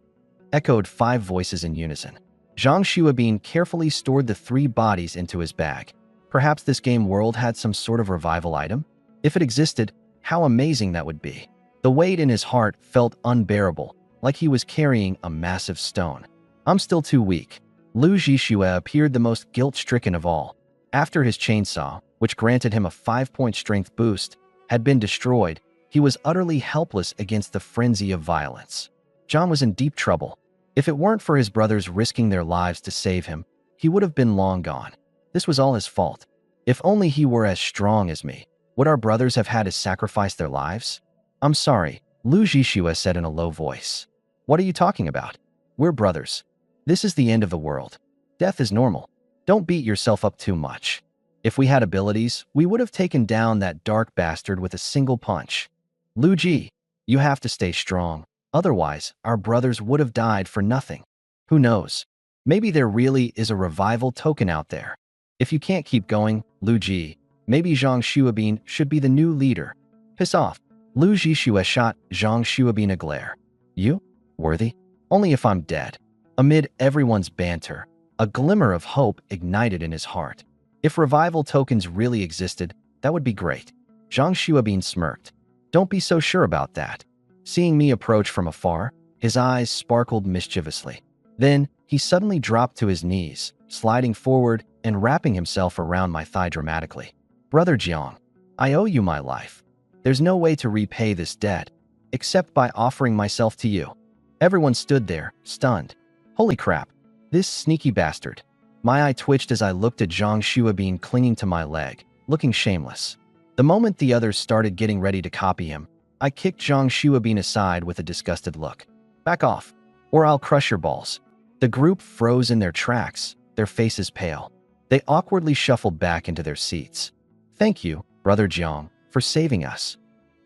echoed 5 voices in unison. Zhang Xuabin carefully stored the 3 bodies into his bag. Perhaps this game world had some sort of revival item? If it existed, how amazing that would be. The weight in his heart felt unbearable, like he was carrying a massive stone. I'm still too weak. Lu Zhixue appeared the most guilt-stricken of all. After his chainsaw, which granted him a 5-point strength boost, had been destroyed, he was utterly helpless against the frenzy of violence. John was in deep trouble. If it weren't for his brothers risking their lives to save him, he would have been long gone. This was all his fault. If only he were as strong as me. Would our brothers have had to sacrifice their lives? I'm sorry, Lu Zhixue said in a low voice. What are you talking about? We're brothers. This is the end of the world. Death is normal. Don't beat yourself up too much. If we had abilities, we would have taken down that dark bastard with a single punch. Lu Ji, you have to stay strong. Otherwise, our brothers would have died for nothing. Who knows? Maybe there really is a revival token out there. If you can't keep going, Lu Ji, maybe Zhang Xuabin should be the new leader. Piss off. Lu Zhixue shot Zhang Xuabin a glare. You? Worthy? Only if I'm dead. Amid everyone's banter, a glimmer of hope ignited in his heart. If revival tokens really existed, that would be great. Zhang Xuabin smirked. Don't be so sure about that. Seeing me approach from afar, his eyes sparkled mischievously. Then, he suddenly dropped to his knees, sliding forward and wrapping himself around my thigh dramatically. Brother Jiang, I owe you my life. There's no way to repay this debt, except by offering myself to you. Everyone stood there, stunned. Holy crap, this sneaky bastard. My eye twitched as I looked at Zhang Xuabin clinging to my leg, looking shameless. The moment the others started getting ready to copy him, I kicked Zhang Xuabin aside with a disgusted look. Back off, or I'll crush your balls. The group froze in their tracks, their faces pale. They awkwardly shuffled back into their seats. Thank you, Brother Jiang, for saving us.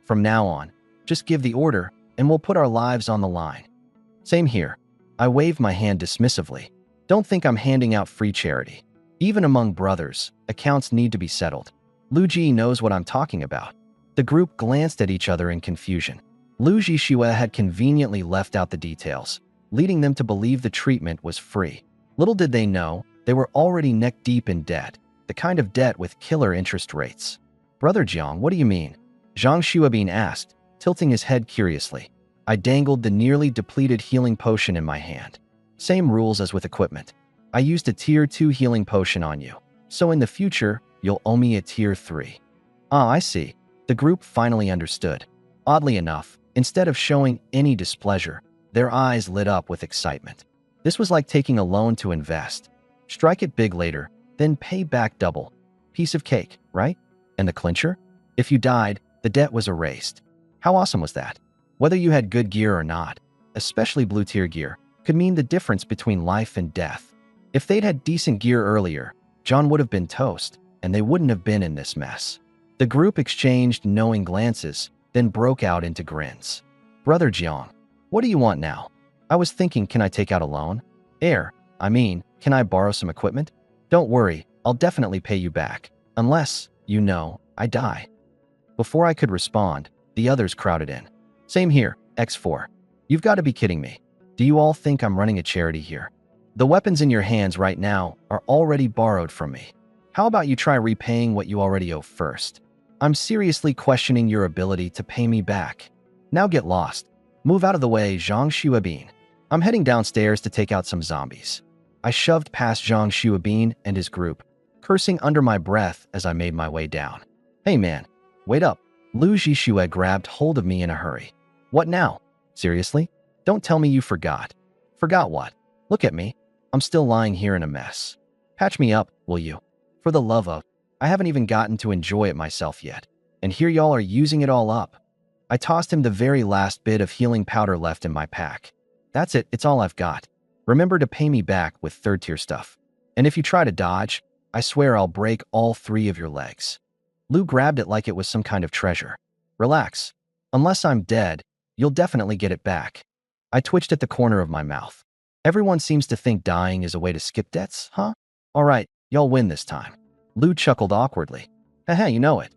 From now on, just give the order, and we'll put our lives on the line. Same here. I waved my hand dismissively. Don't think I'm handing out free charity. Even among brothers, accounts need to be settled. Lu Ji knows what I'm talking about. The group glanced at each other in confusion. Lu Jishua had conveniently left out the details, leading them to believe the treatment was free. Little did they know, they were already neck-deep in debt, the kind of debt with killer interest rates. "Brother Jiang, what do you mean?" Zhang Xuabin asked, tilting his head curiously. I dangled the nearly depleted healing potion in my hand. "Same rules as with equipment. I used a Tier 2 healing potion on you, so in the future, you'll owe me a Tier 3. "Ah, I see." The group finally understood. Oddly enough, instead of showing any displeasure, their eyes lit up with excitement. This was like taking a loan to invest. Strike it big later, then pay back double. Piece of cake, right? And the clincher? If you died, the debt was erased. How awesome was that? Whether you had good gear or not, especially blue tier gear, could mean the difference between life and death. If they'd had decent gear earlier, John would have been toast, and they wouldn't have been in this mess. The group exchanged knowing glances, then broke out into grins. "Brother Jiang, what do you want now?" "I was thinking, can I take out a loan?" Can I borrow some equipment?" "Don't worry, I'll definitely pay you back. Unless, I die." Before I could respond, the others crowded in. "Same here, X4. You've got to be kidding me. Do you all think I'm running a charity here? The weapons in your hands right now are already borrowed from me. How about you try repaying what you already owe first? I'm seriously questioning your ability to pay me back. Now get lost. Move out of the way, Zhang Xuabin. I'm heading downstairs to take out some zombies." I shoved past Zhang Xuabin and his group, cursing under my breath as I made my way down. "Hey man, wait up." Lu Jishua grabbed hold of me in a hurry. "What now? Seriously? Don't tell me you forgot." "Forgot what? Look at me. I'm still lying here in a mess. Patch me up, will you? For the love of, I haven't even gotten to enjoy it myself yet. And here y'all are using it all up." I tossed him the very last bit of healing powder left in my pack. "That's it, it's all I've got. Remember to pay me back with third-tier stuff. And if you try to dodge, I swear I'll break all 3 of your legs." Lu grabbed it like it was some kind of treasure. "Relax. Unless I'm dead, you'll definitely get it back." I twitched at the corner of my mouth. Everyone seems to think dying is a way to skip debts, huh? "All right, y'all win this time." Lu chuckled awkwardly. "Haha, you know it."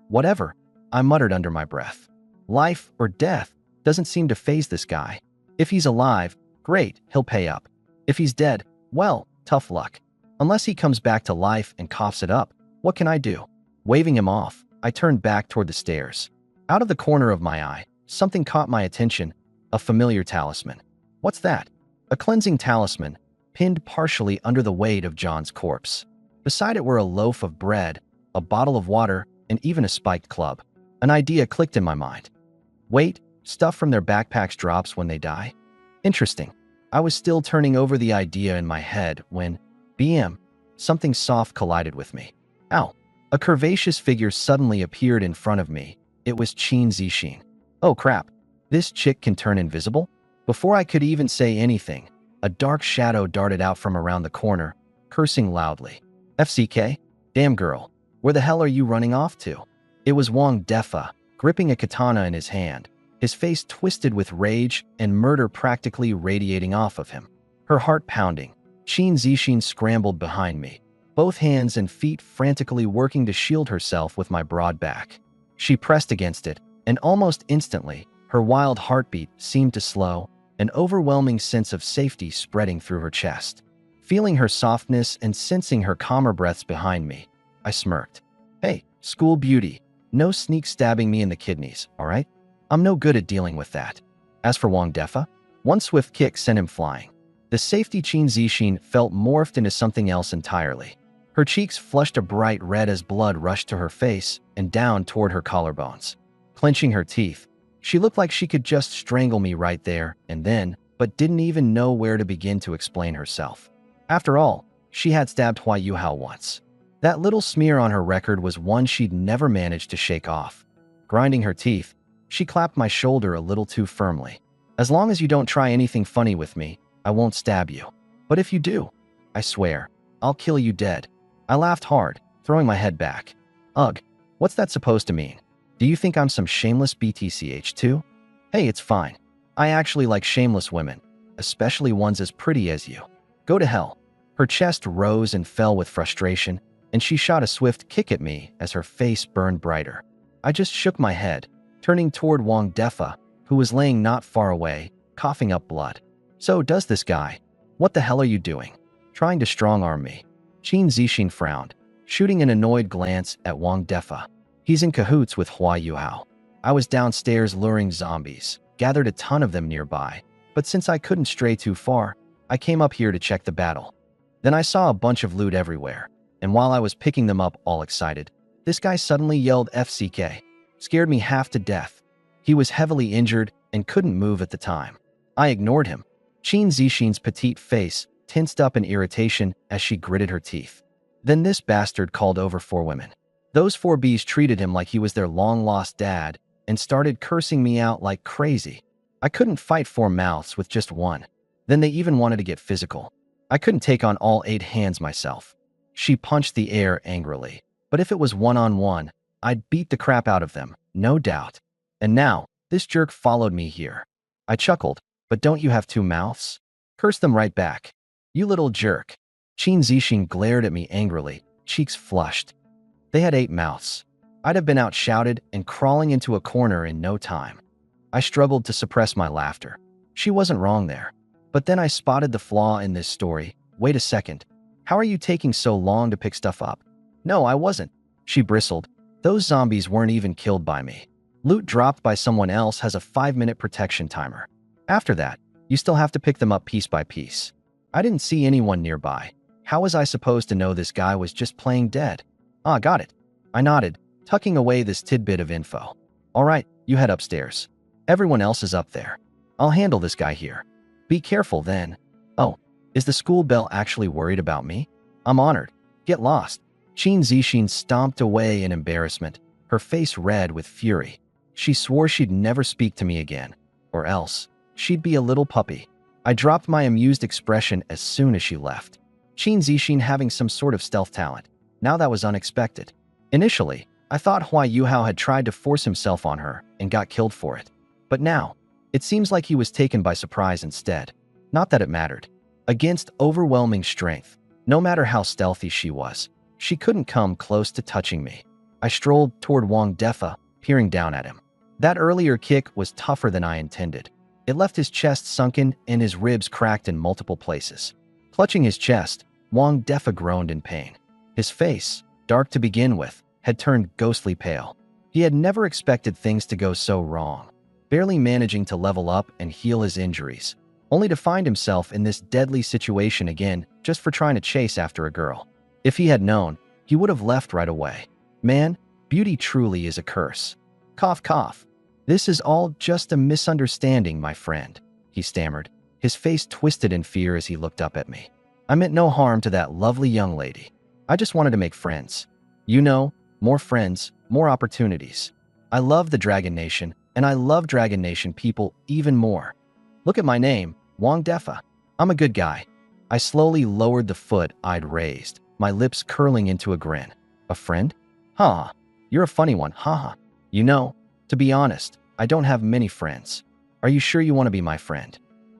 "Whatever," I muttered under my breath. Life or death doesn't seem to faze this guy. If he's alive, great, he'll pay up. If he's dead, well, tough luck. Unless he comes back to life and coughs it up, what can I do? Waving him off, I turned back toward the stairs. Out of the corner of my eye, something caught my attention, a familiar talisman. What's that? A cleansing talisman, pinned partially under the weight of John's corpse. Beside it were a loaf of bread, a bottle of water, and even a spiked club. An idea clicked in my mind. Wait, stuff from their backpacks drops when they die? Interesting. I was still turning over the idea in my head when, BM, something soft collided with me. Ow. A curvaceous figure suddenly appeared in front of me. It was Qin Zixin. Oh crap. This chick can turn invisible? Before I could even say anything, a dark shadow darted out from around the corner, cursing loudly. FCK? Damn girl. Where the hell are you running off to? It was Wang Defa, gripping a katana in his hand, his face twisted with rage and murder practically radiating off of him. Her heart pounding, Qin Zixin scrambled behind me, both hands and feet frantically working to shield herself with my broad back. She pressed against it, and almost instantly, her wild heartbeat seemed to slow, an overwhelming sense of safety spreading through her chest. Feeling her softness and sensing her calmer breaths behind me, I smirked. Hey, school beauty, no sneak stabbing me in the kidneys, all right? I'm no good at dealing with that. As for Wang Defa, one swift kick sent him flying. The safety Qin Zixin felt morphed into something else entirely. Her cheeks flushed a bright red as blood rushed to her face and down toward her collarbones. Clenching her teeth, she looked like she could just strangle me right there and then, but didn't even know where to begin to explain herself. After all, she had stabbed Hua Yuhao once. That little smear on her record was one she'd never managed to shake off. Grinding her teeth, she clapped my shoulder a little too firmly. As long as you don't try anything funny with me, I won't stab you. But if you do, I swear, I'll kill you dead. I laughed hard, throwing my head back. Ugh, what's that supposed to mean? Do you think I'm some shameless BTCH too? Hey, it's fine. I actually like shameless women, especially ones as pretty as you. Go to hell. Her chest rose and fell with frustration, and she shot a swift kick at me as her face burned brighter. I just shook my head, turning toward Wang Defa, who was laying not far away, coughing up blood. So does this guy. What the hell are you doing? Trying to strong-arm me. Qin Zixin frowned, shooting an annoyed glance at Wang Defa. He's in cahoots with Hua Yuhao. I was downstairs luring zombies, gathered a ton of them nearby, but since I couldn't stray too far, I came up here to check the battle. Then I saw a bunch of loot everywhere, and while I was picking them up all excited, this guy suddenly yelled FCK. Scared me half to death. He was heavily injured and couldn't move at the time. I ignored him. Qin Zixin's petite face tensed up in irritation as she gritted her teeth. Then this bastard called over 4 women. Those 4 bees treated him like he was their long-lost dad and started cursing me out like crazy. I couldn't fight 4 mouths with just one. Then they even wanted to get physical. I couldn't take on all 8 hands myself. She punched the air angrily. But if it was one-on-one, I'd beat the crap out of them, no doubt. And now, this jerk followed me here. I chuckled, but don't you have 2 mouths? Curse them right back. You little jerk. Qin Zixin glared at me angrily, cheeks flushed. They had 8 mouths. I'd have been outshouted and crawling into a corner in no time. I struggled to suppress my laughter. She wasn't wrong there. But then I spotted the flaw in this story. Wait a second. How are you taking so long to pick stuff up? No, I wasn't. She bristled. Those zombies weren't even killed by me. Loot dropped by someone else has a 5-minute protection timer. After that, you still have to pick them up piece by piece. I didn't see anyone nearby. How was I supposed to know this guy was just playing dead? Ah, got it. I nodded, tucking away this tidbit of info. All right, you head upstairs. Everyone else is up there. I'll handle this guy here. Be careful then. Oh, is the school bell actually worried about me? I'm honored. Get lost. Qin Zixin stomped away in embarrassment, her face red with fury. She swore she'd never speak to me again, or else she'd be a little puppy. I dropped my amused expression as soon as she left. Qin Zixin having some sort of stealth talent. Now that was unexpected. Initially, I thought Hua Yuhao had tried to force himself on her and got killed for it. But now, it seems like he was taken by surprise instead. Not that it mattered. Against overwhelming strength, no matter how stealthy she was, she couldn't come close to touching me. I strolled toward Wang Defa, peering down at him. That earlier kick was tougher than I intended. It left his chest sunken and his ribs cracked in multiple places. Clutching his chest, Wang Defa groaned in pain. His face, dark to begin with, had turned ghostly pale. He had never expected things to go so wrong, barely managing to level up and heal his injuries, only to find himself in this deadly situation again just for trying to chase after a girl. If he had known, he would have left right away. Man, beauty truly is a curse. Cough, cough. This is all just a misunderstanding, my friend, he stammered, his face twisted in fear as he looked up at me. I meant no harm to that lovely young lady. I just wanted to make friends. You know, more friends, more opportunities. I love the Dragon Nation, and I love Dragon Nation people even more. Look at my name, Wang Defa. I'm a good guy. I slowly lowered the foot I'd raised, my lips curling into a grin. A friend? Ha! You're a funny one, haha. You know, to be honest, I don't have many friends. Are you sure you want to be my friend?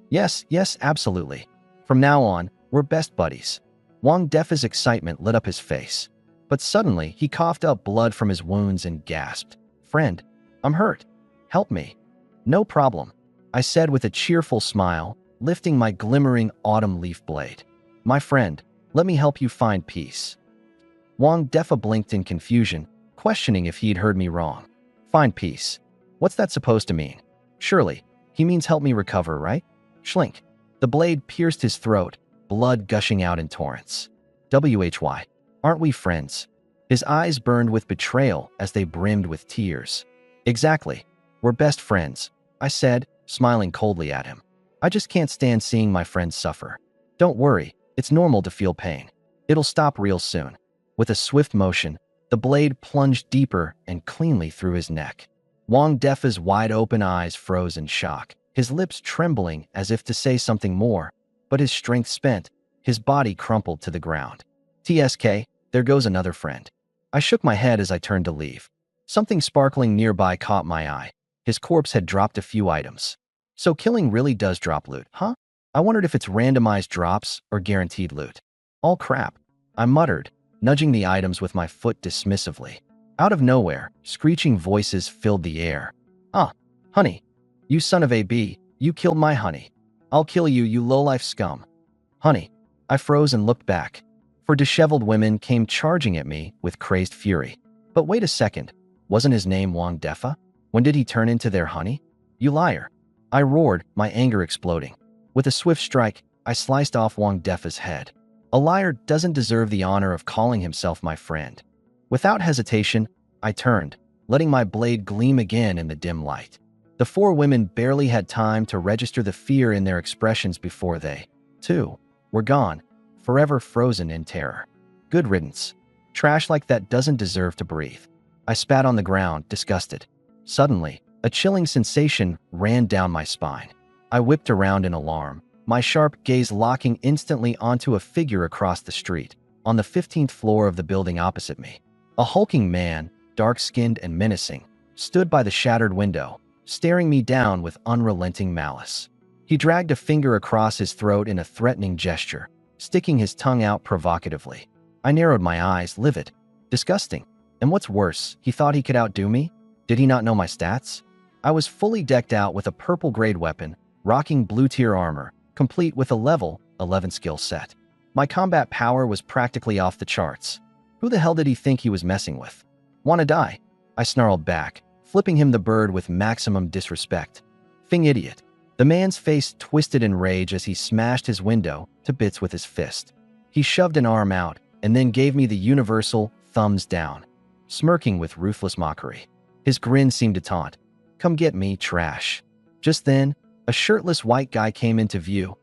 Yes, absolutely. From now on, we're best buddies. Wang Defa's excitement lit up his face. But suddenly, he coughed up blood from his wounds and gasped. Friend, I'm hurt. Help me. No problem, I said with a cheerful smile, lifting my glimmering autumn leaf blade. My friend, let me help you find peace. Wang Defa blinked in confusion, questioning if he'd heard me wrong. Find peace. What's that supposed to mean? Surely, he means help me recover, right? Schlink. The blade pierced his throat, blood gushing out in torrents. WHY. Aren't we friends? His eyes burned with betrayal as they brimmed with tears. Exactly. We're best friends, I said, smiling coldly at him. I just can't stand seeing my friends suffer. Don't worry, it's normal to feel pain. It'll stop real soon. With a swift motion, the blade plunged deeper and cleanly through his neck. Wang Defa's wide-open eyes froze in shock, his lips trembling as if to say something more, but his strength spent, his body crumpled to the ground. TSK, there goes another friend. I shook my head as I turned to leave. Something sparkling nearby caught my eye. His corpse had dropped a few items. So killing really does drop loot, huh? I wondered if it's randomized drops or guaranteed loot. All crap, I muttered, nudging the items with my foot dismissively. Out of nowhere, screeching voices filled the air. "Ah, honey. You son of a bee. You killed my honey. I'll kill you, you lowlife scum." "Honey." I froze and looked back. For disheveled women came charging at me with crazed fury. But wait a second. Wasn't his name Wang Defa? When did he turn into their honey? "You liar." I roared, my anger exploding. With a swift strike, I sliced off Wang Defa's head. A liar doesn't deserve the honor of calling himself my friend. Without hesitation, I turned, letting my blade gleam again in the dim light. The four women barely had time to register the fear in their expressions before they, too, were gone, forever frozen in terror. Good riddance. Trash like that doesn't deserve to breathe. I spat on the ground, disgusted. Suddenly, a chilling sensation ran down my spine. I whipped around in alarm, my sharp gaze locking instantly onto a figure across the street, on the 15th floor of the building opposite me. A hulking man, dark-skinned and menacing, stood by the shattered window, staring me down with unrelenting malice. He dragged a finger across his throat in a threatening gesture, sticking his tongue out provocatively. I narrowed my eyes, livid. Disgusting. And what's worse, he thought he could outdo me? Did he not know my stats? I was fully decked out with a purple-grade weapon, rocking blue-tier armor, complete with a level 11 skill set. My combat power was practically off the charts. Who the hell did he think he was messing with? "Wanna die?" I snarled back, flipping him the bird with maximum disrespect. "Fing idiot." The man's face twisted in rage as he smashed his window to bits with his fist. He shoved an arm out and then gave me the universal thumbs down, smirking with ruthless mockery. His grin seemed to taunt. "Come get me, trash." Just then, a shirtless white guy came into view,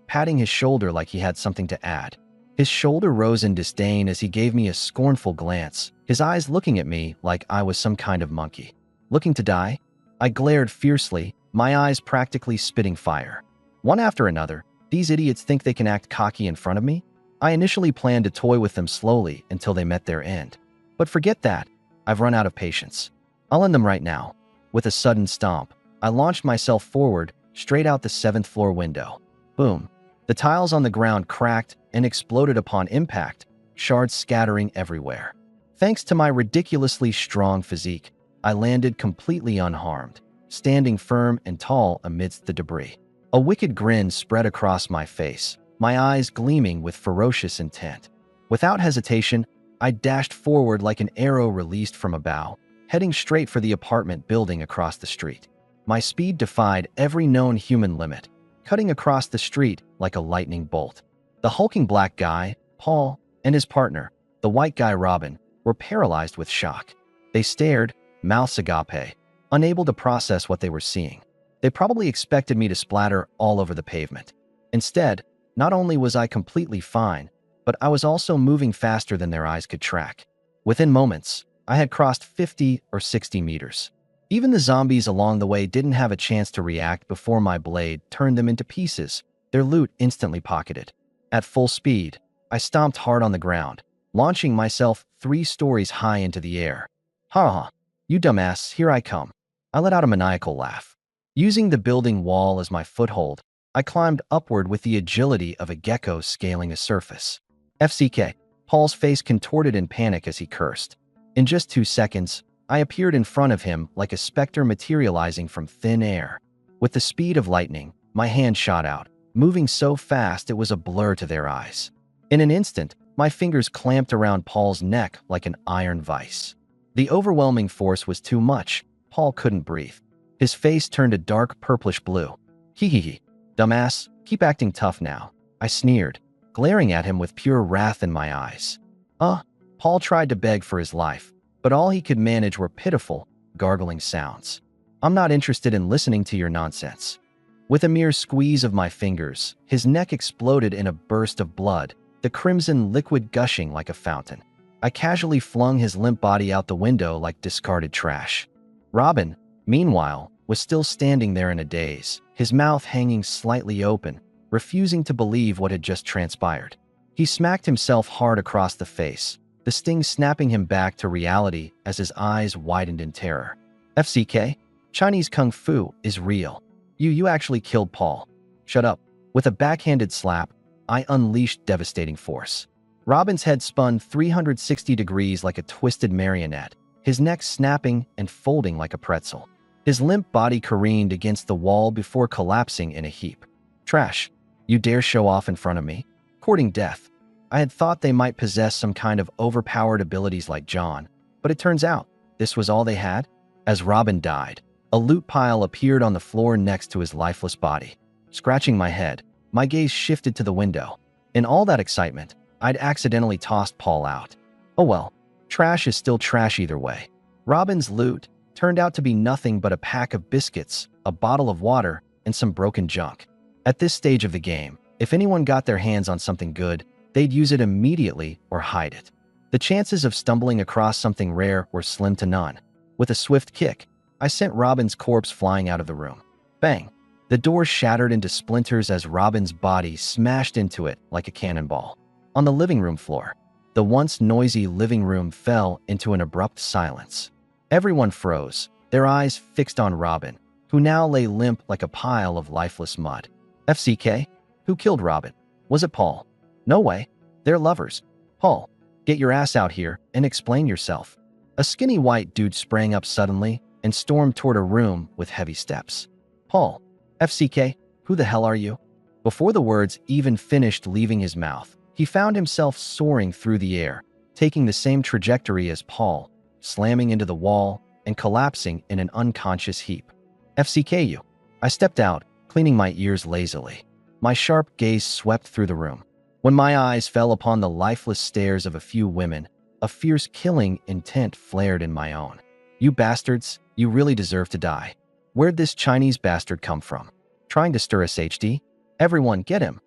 patting his shoulder like he had something to add. His shoulder rose in disdain as he gave me a scornful glance, his eyes looking at me like I was some kind of monkey. "Looking to die?" I glared fiercely, my eyes practically spitting fire. One after another, these idiots think they can act cocky in front of me? I initially planned to toy with them slowly until they met their end. But forget that. I've run out of patience. I'll end them right now. With a sudden stomp, I launched myself forward, straight out the 7th floor window. Boom. The tiles on the ground cracked and exploded upon impact, shards scattering everywhere. Thanks to my ridiculously strong physique, I landed completely unharmed, standing firm and tall amidst the debris. A wicked grin spread across my face, my eyes gleaming with ferocious intent. Without hesitation, I dashed forward like an arrow released from a bow, heading straight for the apartment building across the street. My speed defied every known human limit, cutting across the street like a lightning bolt. The hulking black guy, Paul, and his partner, the white guy Robin, were paralyzed with shock. They stared, mouths agape, unable to process what they were seeing. They probably expected me to splatter all over the pavement. Instead, not only was I completely fine, but I was also moving faster than their eyes could track. Within moments, I had crossed 50 or 60 meters. Even the zombies along the way didn't have a chance to react before my blade turned them into pieces, their loot instantly pocketed. At full speed, I stomped hard on the ground, launching myself 3 stories high into the air. "Ha ha, you dumbass, here I come." I let out a maniacal laugh. Using the building wall as my foothold, I climbed upward with the agility of a gecko scaling a surface. FCK. Paul's face contorted in panic as he cursed. In just 2 seconds, I appeared in front of him like a specter materializing from thin air. With the speed of lightning, my hand shot out, moving so fast it was a blur to their eyes. In an instant, my fingers clamped around Paul's neck like an iron vice. The overwhelming force was too much. Paul couldn't breathe. His face turned a dark purplish blue. "Hee hee hee. Dumbass, keep acting tough now," I sneered, glaring at him with pure wrath in my eyes. Paul tried to beg for his life, but all he could manage were pitiful, gargling sounds. "I'm not interested in listening to your nonsense." With a mere squeeze of my fingers, his neck exploded in a burst of blood, the crimson liquid gushing like a fountain. I casually flung his limp body out the window like discarded trash. Robin, meanwhile, was still standing there in a daze, his mouth hanging slightly open, refusing to believe what had just transpired. He smacked himself hard across the face, the sting snapping him back to reality as his eyes widened in terror. "FCK? Chinese Kung Fu is real. You actually killed Paul." "Shut up." With a backhanded slap, I unleashed devastating force. Robin's head spun 360 degrees like a twisted marionette, his neck snapping and folding like a pretzel. His limp body careened against the wall before collapsing in a heap. Trash. You dare show off in front of me? Courting death. I had thought they might possess some kind of overpowered abilities like John, but it turns out this was all they had. As Robin died, a loot pile appeared on the floor next to his lifeless body. Scratching my head, my gaze shifted to the window. In all that excitement, I'd accidentally tossed Paul out. Oh well, trash is still trash either way. Robin's loot turned out to be nothing but a pack of biscuits, a bottle of water, and some broken junk. At this stage of the game, if anyone got their hands on something good, they'd use it immediately or hide it. The chances of stumbling across something rare were slim to none. With a swift kick, I sent Robin's corpse flying out of the room. Bang! The door shattered into splinters as Robin's body smashed into it like a cannonball. On the living room floor, the once noisy living room fell into an abrupt silence. Everyone froze, their eyes fixed on Robin, who now lay limp like a pile of lifeless mud. FCK? Who killed Robin? Was it Paul? No way. They're lovers. Paul, get your ass out here and explain yourself. A skinny white dude sprang up suddenly and stormed toward a room with heavy steps. Paul, FCK, who the hell are you? Before the words even finished leaving his mouth, he found himself soaring through the air, taking the same trajectory as Paul, slamming into the wall and collapsing in an unconscious heap. FCK you. I stepped out, cleaning my ears lazily. My sharp gaze swept through the room. When my eyes fell upon the lifeless stares of a few women, a fierce killing intent flared in my own. You bastards, you really deserve to die. Where'd this Chinese bastard come from? Trying to stir us HD? Everyone, get him.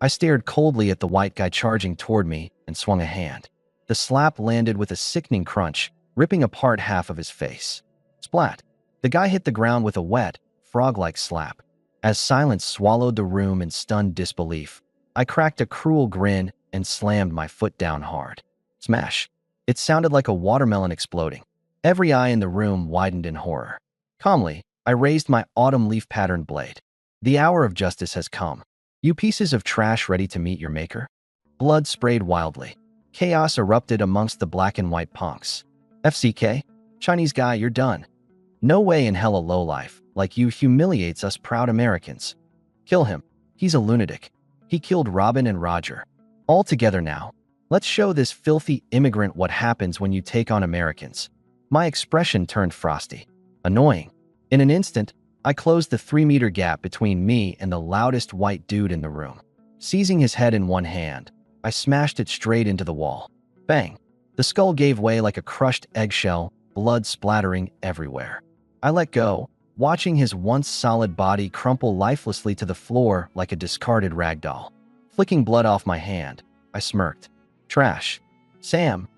I stared coldly at the white guy charging toward me and swung a hand. The slap landed with a sickening crunch, ripping apart half of his face. Splat. The guy hit the ground with a wet, frog-like slap. As silence swallowed the room in stunned disbelief, I cracked a cruel grin and slammed my foot down hard. Smash. It sounded like a watermelon exploding. Every eye in the room widened in horror. Calmly, I raised my autumn leaf-patterned blade. The hour of justice has come. You pieces of trash ready to meet your maker? Blood sprayed wildly. Chaos erupted amongst the black and white punks. FCK? Chinese guy, you're done. No way in hell a lowlife like you humiliates us proud Americans. Kill him. He's a lunatic. He killed Robin and Roger. All together now. Let's show this filthy immigrant what happens when you take on Americans. My expression turned frosty. Annoying. In an instant, I closed the 3-meter gap between me and the loudest white dude in the room. Seizing his head in one hand, I smashed it straight into the wall. Bang! The skull gave way like a crushed eggshell, blood splattering everywhere. I let go, watching his once solid body crumple lifelessly to the floor like a discarded rag doll. Flicking blood off my hand, I smirked. Trash. Sam.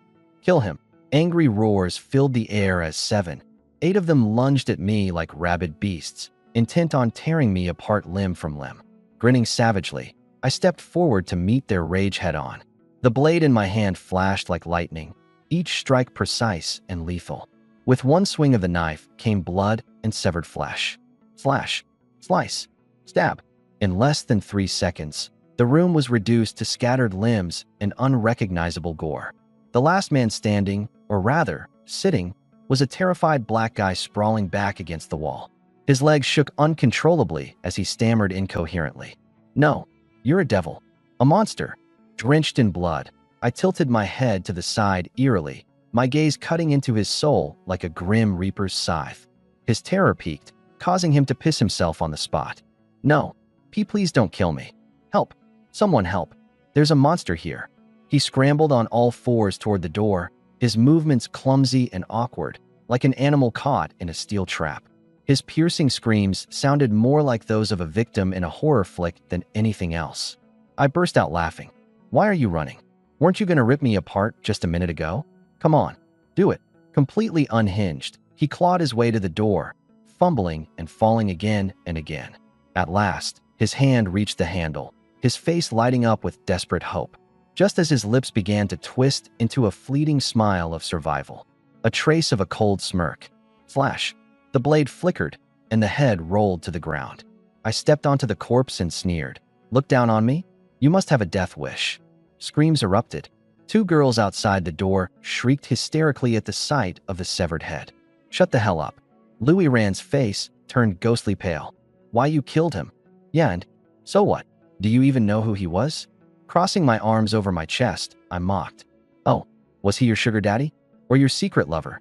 Kill him. Angry roars filled the air as 7, 8 of them lunged at me like rabid beasts, intent on tearing me apart limb from limb. Grinning savagely, I stepped forward to meet their rage head-on. The blade in my hand flashed like lightning, each strike precise and lethal. With one swing of the knife came blood and severed flesh. Slash. Slice. Stab. In less than 3 seconds, the room was reduced to scattered limbs and unrecognizable gore. The last man standing, or rather, sitting, was a terrified black guy sprawling back against the wall. His legs shook uncontrollably as he stammered incoherently. No, you're a devil. A monster. Drenched in blood, I tilted my head to the side eerily, my gaze cutting into his soul like a grim reaper's scythe. His terror peaked, causing him to piss himself on the spot. No, please don't kill me. Help. Someone help. There's a monster here. He scrambled on all fours toward the door, his movements clumsy and awkward, like an animal caught in a steel trap. His piercing screams sounded more like those of a victim in a horror flick than anything else. I burst out laughing. Why are you running? Weren't you going to rip me apart just a minute ago? Come on, do it. Completely unhinged, he clawed his way to the door, fumbling and falling again and again. At last, his hand reached the handle, his face lighting up with desperate hope. Just as his lips began to twist into a fleeting smile of survival, a trace of a cold smirk. Flash. The blade flickered, and the head rolled to the ground. I stepped onto the corpse and sneered. Look down on me? You must have a death wish. Screams erupted. Two girls outside the door shrieked hysterically at the sight of the severed head. "Shut the hell up." Louis Rand's face turned ghostly pale. "Why, you killed him?" "Yeah, and so what? Do you even know who he was?" Crossing my arms over my chest, I mocked. "Oh, was he your sugar daddy? Or your secret lover?"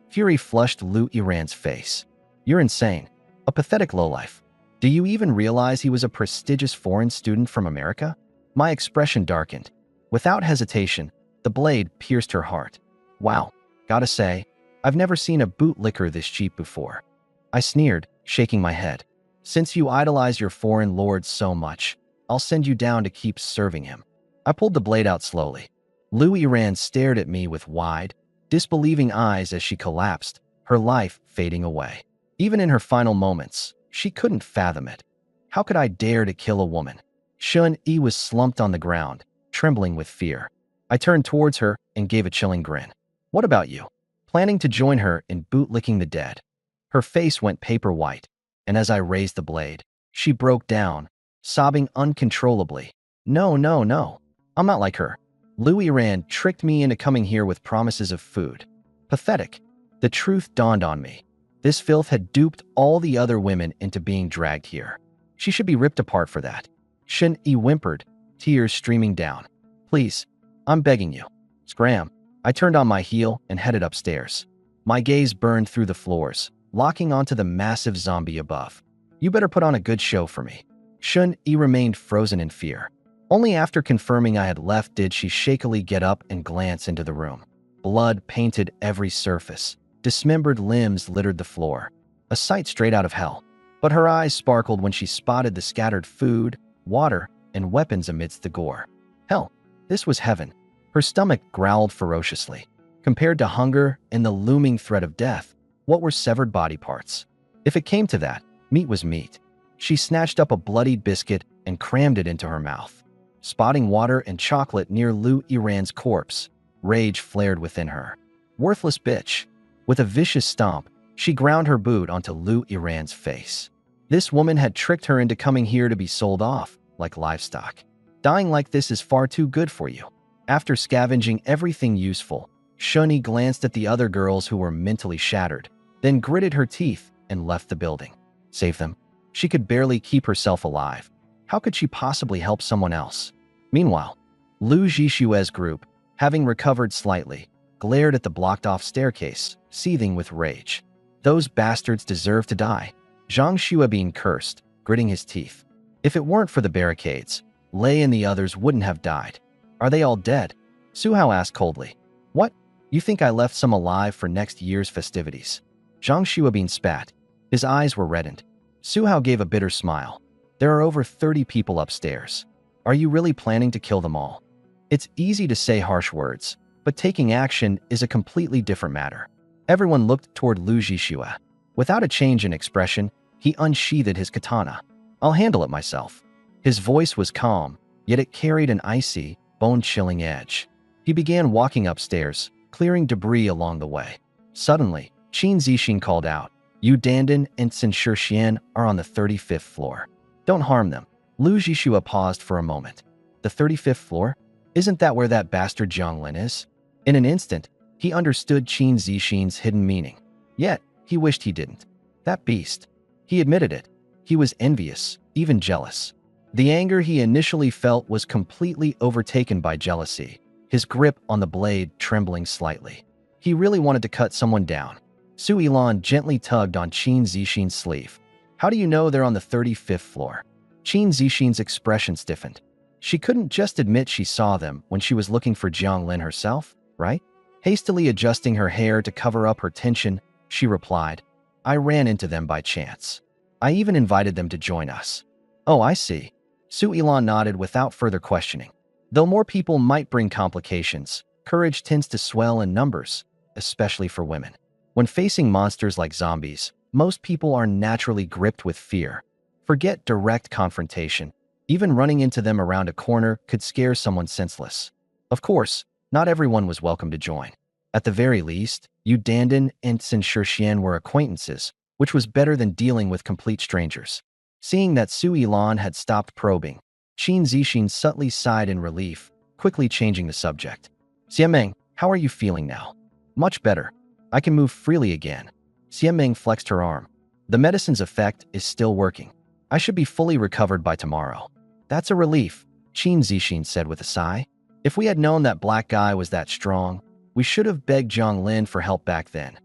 Fury flushed Louis Rand's face. "You're insane. A pathetic lowlife. Do you even realize he was a prestigious foreign student from America?" My expression darkened. Without hesitation, the blade pierced her heart. "Wow, gotta say, I've never seen a bootlicker this cheap before." I sneered, shaking my head. "Since you idolize your foreign lord so much, I'll send you down to keep serving him." I pulled the blade out slowly. Louis Rand stared at me with wide, disbelieving eyes as she collapsed, her life fading away. Even in her final moments, she couldn't fathom it. How could I dare to kill a woman? Shun-Yi was slumped on the ground, trembling with fear. I turned towards her and gave a chilling grin. "What about you? Planning to join her in bootlicking the dead?" Her face went paper white, and as I raised the blade, she broke down, sobbing uncontrollably. "No, no, no. I'm not like her. Louis Rand tricked me into coming here with promises of food." Pathetic. The truth dawned on me. This filth had duped all the other women into being dragged here. She should be ripped apart for that. Shun-Yi whimpered, tears streaming down. "Please, I'm begging you." Scram. I turned on my heel and headed upstairs. My gaze burned through the floors, locking onto the massive zombie above. "You better put on a good show for me." Shun-Yi remained frozen in fear. Only after confirming I had left did she shakily get up and glance into the room. Blood painted every surface. Dismembered limbs littered the floor. A sight straight out of hell. But her eyes sparkled when she spotted the scattered food, water, and weapons amidst the gore. Hell, this was heaven. Her stomach growled ferociously. Compared to hunger and the looming threat of death, what were severed body parts? If it came to that, meat was meat. She snatched up a bloodied biscuit and crammed it into her mouth. Spotting water and chocolate near Louis Rand's corpse, rage flared within her. Worthless bitch. With a vicious stomp, she ground her boot onto Louis Rand's face. This woman had tricked her into coming here to be sold off, like livestock. Dying like this is far too good for you. After scavenging everything useful, Shun-Yi glanced at the other girls who were mentally shattered, then gritted her teeth and left the building. Save them? She could barely keep herself alive. How could she possibly help someone else? Meanwhile, Lu Jishue's group, having recovered slightly, glared at the blocked-off staircase, seething with rage. Those bastards deserve to die. Zhang Xuebin cursed, gritting his teeth. If it weren't for the barricades, Lei and the others wouldn't have died. Are they all dead? Su Hao asked coldly. What? You think I left some alive for next year's festivities? Zhang Xuebin spat. His eyes were reddened. Su Hao gave a bitter smile. There are over 30 people upstairs. Are you really planning to kill them all? It's easy to say harsh words, but taking action is a completely different matter. Everyone looked toward Lu Jishua. Without a change in expression, he unsheathed his katana. I'll handle it myself. His voice was calm, yet it carried an icy, bone-chilling edge. He began walking upstairs, clearing debris along the way. Suddenly, Qin Zixin called out, Yu Dandan and Xin Shixian are on the 35th floor. Don't harm them. Lu Jishua paused for a moment. The 35th floor? Isn't that where that bastard Jianglin is? In an instant, he understood Qin Zixin's hidden meaning. Yet, he wished he didn't. That beast. He admitted it. He was envious, even jealous. The anger he initially felt was completely overtaken by jealousy, his grip on the blade trembling slightly. He really wanted to cut someone down. Su Yilan gently tugged on Qin Zixin's sleeve. How do you know they're on the 35th floor? Qin Zixin's expression stiffened. She couldn't just admit she saw them when she was looking for Jianglin herself, right? Hastily adjusting her hair to cover up her tension, she replied, I ran into them by chance. I even invited them to join us. Oh, I see. Su Yilan nodded without further questioning. Though more people might bring complications, courage tends to swell in numbers, especially for women. When facing monsters like zombies, most people are naturally gripped with fear. Forget direct confrontation. Even running into them around a corner could scare someone senseless. Of course, not everyone was welcome to join. At the very least, Yu Dandan and Xin Shixian were acquaintances, which was better than dealing with complete strangers. Seeing that Su Yilan had stopped probing, Qin Zixin subtly sighed in relief, quickly changing the subject. Xiameng, how are you feeling now? Much better. I can move freely again. Xiameng flexed her arm. The medicine's effect is still working. I should be fully recovered by tomorrow. That's a relief, Qin Zixin said with a sigh. If we had known that black guy was that strong, we should have begged Zhang Lin for help back then.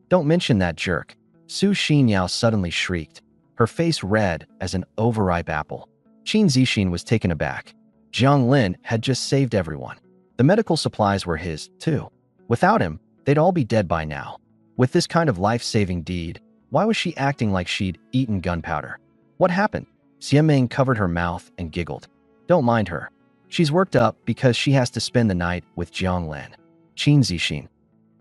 Don't mention that jerk. Su Xinyao suddenly shrieked, her face red as an overripe apple. Qin Zixin was taken aback. Zhang Lin had just saved everyone. The medical supplies were his, too. Without him, they'd all be dead by now. With this kind of life-saving deed, why was she acting like she'd eaten gunpowder? What happened? Xiameng covered her mouth and giggled. Don't mind her. She's worked up because she has to spend the night with Zhang Lin. Qin Zixin.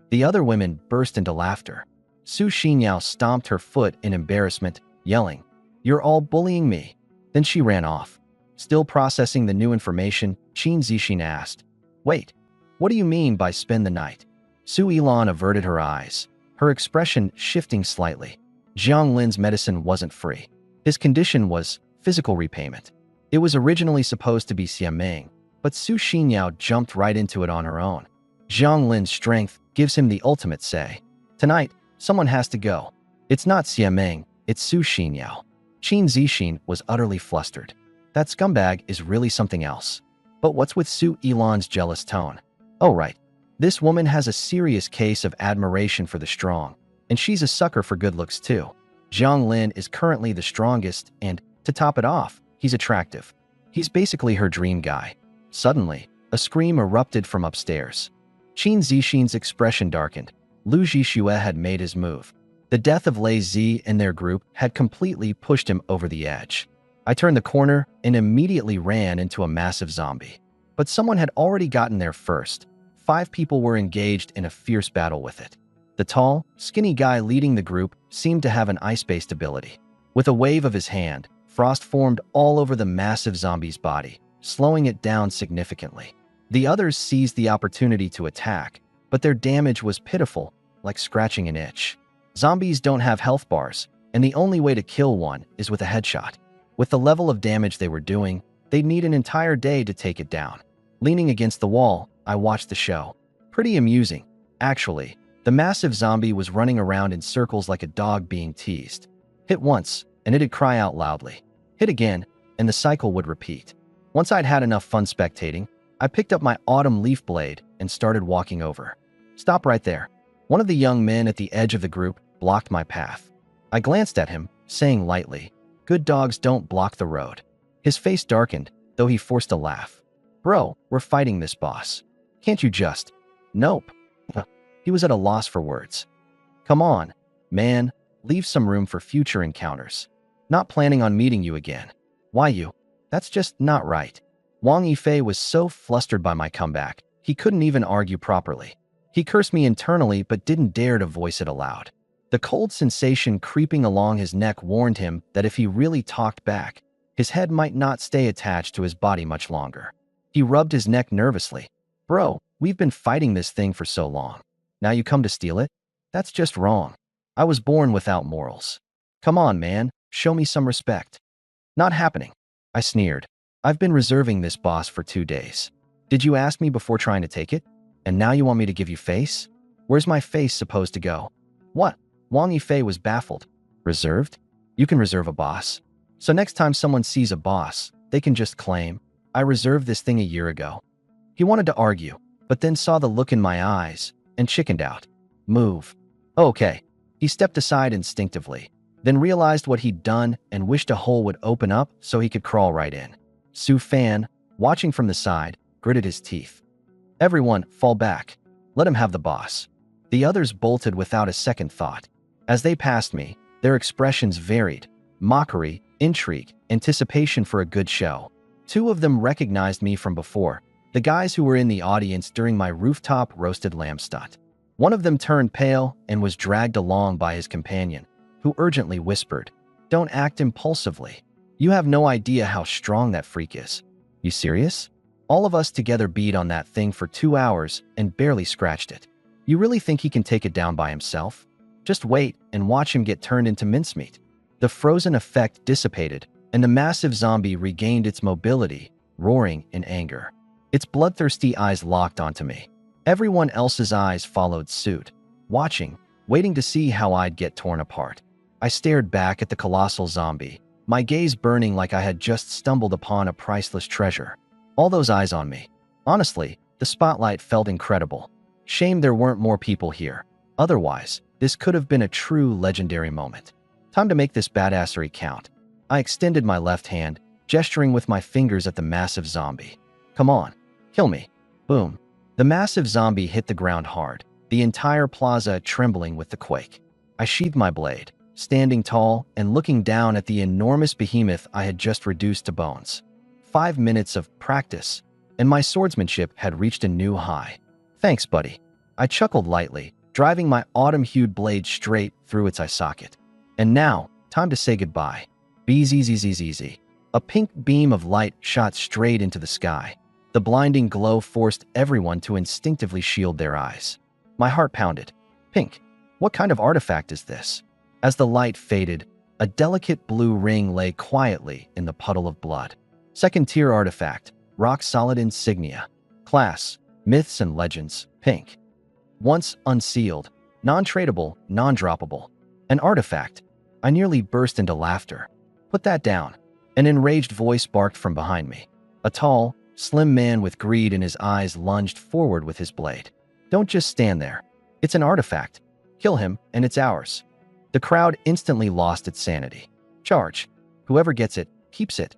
The other women burst into laughter. Su Xinyao stomped her foot in embarrassment, yelling, "You're all bullying me." Then she ran off. Still processing the new information, Qin Zixin asked, "Wait, what do you mean by spend the night?" Su Yilan averted her eyes, her expression shifting slightly. Zhang Lin's medicine wasn't free. His condition was physical repayment. It was originally supposed to be Xiameng, but Su Xinyao jumped right into it on her own. Zhang Lin's strength gives him the ultimate say. Tonight, someone has to go. It's not Xiameng, it's Su Xinyao. Qin Zixin was utterly flustered. That scumbag is really something else. But what's with Su Yilan's jealous tone? Oh right, this woman has a serious case of admiration for the strong, and she's a sucker for good looks too. Zhang Lin is currently the strongest, and, to top it off, he's attractive. He's basically her dream guy. Suddenly, a scream erupted from upstairs. Qin Zixin's expression darkened. Lu Zhixue had made his move. The death of Lei Zi and their group had completely pushed him over the edge. I turned the corner and immediately ran into a massive zombie. But someone had already gotten there first. 5 people were engaged in a fierce battle with it. The tall, skinny guy leading the group seemed to have an ice-based ability. With a wave of his hand, frost formed all over the massive zombie's body, slowing it down significantly. The others seized the opportunity to attack, but their damage was pitiful, like scratching an itch. Zombies don't have health bars, and the only way to kill one is with a headshot. With the level of damage they were doing, they'd need an entire day to take it down. Leaning against the wall, I watched the show. Pretty amusing, actually. The massive zombie was running around in circles like a dog being teased. Hit once, and it'd cry out loudly. Hit again, and the cycle would repeat. Once I'd had enough fun spectating, I picked up my autumn leaf blade and started walking over. Stop right there. One of the young men at the edge of the group blocked my path. I glanced at him, saying lightly, "Good dogs don't block the road." His face darkened, though he forced a laugh. "Bro, we're fighting this boss. Can't you just—" "Nope." He was at a loss for words. "Come on, man, leave some room for future encounters. Not planning on meeting you again." "Why you? That's just not right." Wang Yifei was so flustered by my comeback, he couldn't even argue properly. He cursed me internally but didn't dare to voice it aloud. The cold sensation creeping along his neck warned him that if he really talked back, his head might not stay attached to his body much longer. He rubbed his neck nervously. "Bro, we've been fighting this thing for so long. Now you come to steal it? That's just wrong. I was born without morals. Come on, man, show me some respect." "Not happening," I sneered. "I've been reserving this boss for 2 days. Did you ask me before trying to take it? And now you want me to give you face? Where's my face supposed to go?" "What?" Wang Yifei was baffled. "Reserved? You can reserve a boss. So next time someone sees a boss, they can just claim, 'I reserved this thing a year ago.'" He wanted to argue, but then saw the look in my eyes and chickened out. "Move." "Okay." He stepped aside instinctively, then realized what he'd done and wished a hole would open up so he could crawl right in. Su Fan, watching from the side, gritted his teeth. "Everyone, fall back. Let him have the boss." The others bolted without a second thought. As they passed me, their expressions varied: mockery, intrigue, anticipation for a good show. 2 of them recognized me from before, the guys who were in the audience during my rooftop roasted lamb stunt. One of them turned pale and was dragged along by his companion, who urgently whispered, "Don't act impulsively. You have no idea how strong that freak is." "You serious?" All of us together beat on that thing for 2 hours and barely scratched it. "You really think he can take it down by himself? Just wait and watch him get turned into mincemeat." The frozen effect dissipated, and the massive zombie regained its mobility, roaring in anger. Its bloodthirsty eyes locked onto me. Everyone else's eyes followed suit, watching, waiting to see how I'd get torn apart. I stared back at the colossal zombie, my gaze burning like I had just stumbled upon a priceless treasure. All those eyes on me. Honestly, the spotlight felt incredible. Shame there weren't more people here. Otherwise, this could have been a true legendary moment. Time to make this badassery count. I extended my left hand, gesturing with my fingers at the massive zombie. Come on, kill me. Boom. The massive zombie hit the ground hard, the entire plaza trembling with the quake. I sheathed my blade, standing tall and looking down at the enormous behemoth I had just reduced to bones. 5 minutes of practice, and my swordsmanship had reached a new high. Thanks, buddy. I chuckled lightly, driving my autumn-hued blade straight through its eye socket. And now, time to say goodbye. Bzzzzz. A pink beam of light shot straight into the sky. The blinding glow forced everyone to instinctively shield their eyes. My heart pounded. Pink. What kind of artifact is this? As the light faded, a delicate blue ring lay quietly in the puddle of blood. Second-tier artifact, rock-solid insignia. Class, myths and legends, pink. Once unsealed, non-tradable, non-droppable. An artifact. I nearly burst into laughter. Put that down. An enraged voice barked from behind me. A tall, slim man with greed in his eyes lunged forward with his blade. Don't just stand there. It's an artifact. Kill him, and it's ours. The crowd instantly lost its sanity. Charge. Whoever gets it, keeps it.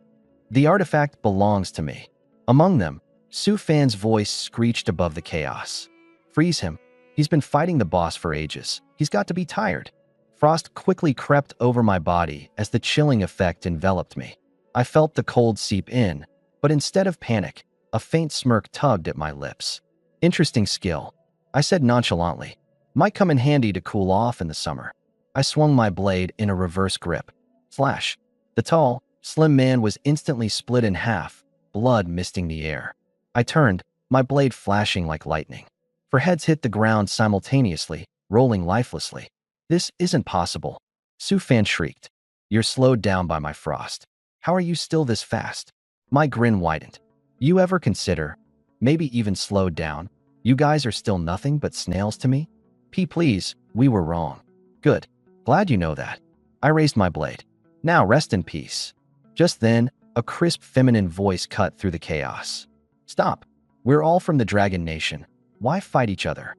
The artifact belongs to me. Among them, Su Fan's voice screeched above the chaos. Freeze him. He's been fighting the boss for ages. He's got to be tired. Frost quickly crept over my body as the chilling effect enveloped me. I felt the cold seep in, but instead of panic, a faint smirk tugged at my lips. Interesting skill, I said nonchalantly. Might come in handy to cool off in the summer. I swung my blade in a reverse grip. Slash. The tall, slim man was instantly split in half, blood misting the air. I turned, my blade flashing like lightning. Four heads hit the ground simultaneously, rolling lifelessly. This isn't possible. Su Fan shrieked. You're slowed down by my frost. How are you still this fast? My grin widened. You ever consider, maybe even slowed down? You guys are still nothing but snails to me? Please, we were wrong. Good. Glad you know that. I raised my blade. Now rest in peace. Just then, a crisp feminine voice cut through the chaos. Stop. We're all from the Dragon Nation. Why fight each other?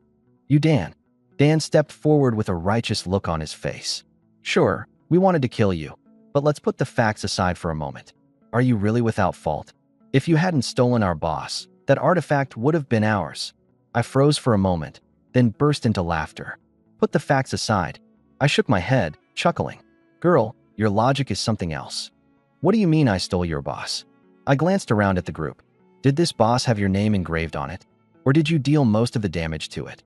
You Dan. Dan stepped forward with a righteous look on his face. Sure, we wanted to kill you, but let's put the facts aside for a moment. Are you really without fault? If you hadn't stolen our boss, that artifact would have been ours. I froze for a moment, then burst into laughter. Put the facts aside. I shook my head, chuckling. Girl, your logic is something else. What do you mean I stole your boss? I glanced around at the group. Did this boss have your name engraved on it? Or did you deal most of the damage to it?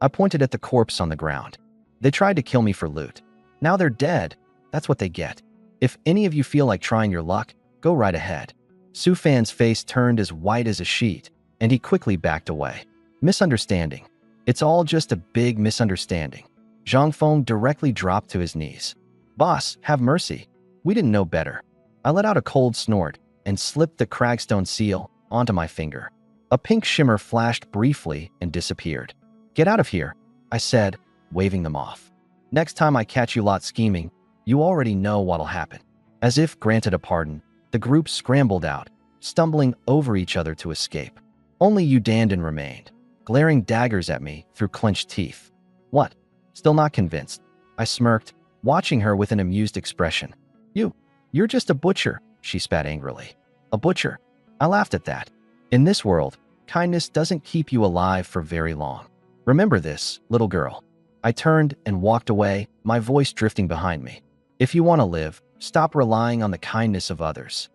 I pointed at the corpse on the ground. They tried to kill me for loot. Now they're dead. That's what they get. If any of you feel like trying your luck, go right ahead. Su Fan's face turned as white as a sheet, and he quickly backed away. Misunderstanding. It's all just a big misunderstanding. Zhang Feng directly dropped to his knees. Boss, have mercy. We didn't know better. I let out a cold snort and slipped the cragstone seal onto my finger. A pink shimmer flashed briefly and disappeared. Get out of here, I said, waving them off. Next time I catch you lot scheming, you already know what'll happen. As if granted a pardon, the group scrambled out, stumbling over each other to escape. Only Udandan remained, glaring daggers at me through clenched teeth. What? Still not convinced? I smirked, watching her with an amused expression. You're just a butcher, she spat angrily. A butcher? I laughed at that. In this world, kindness doesn't keep you alive for very long. Remember this, little girl. I turned and walked away, my voice drifting behind me. If you want to live, stop relying on the kindness of others.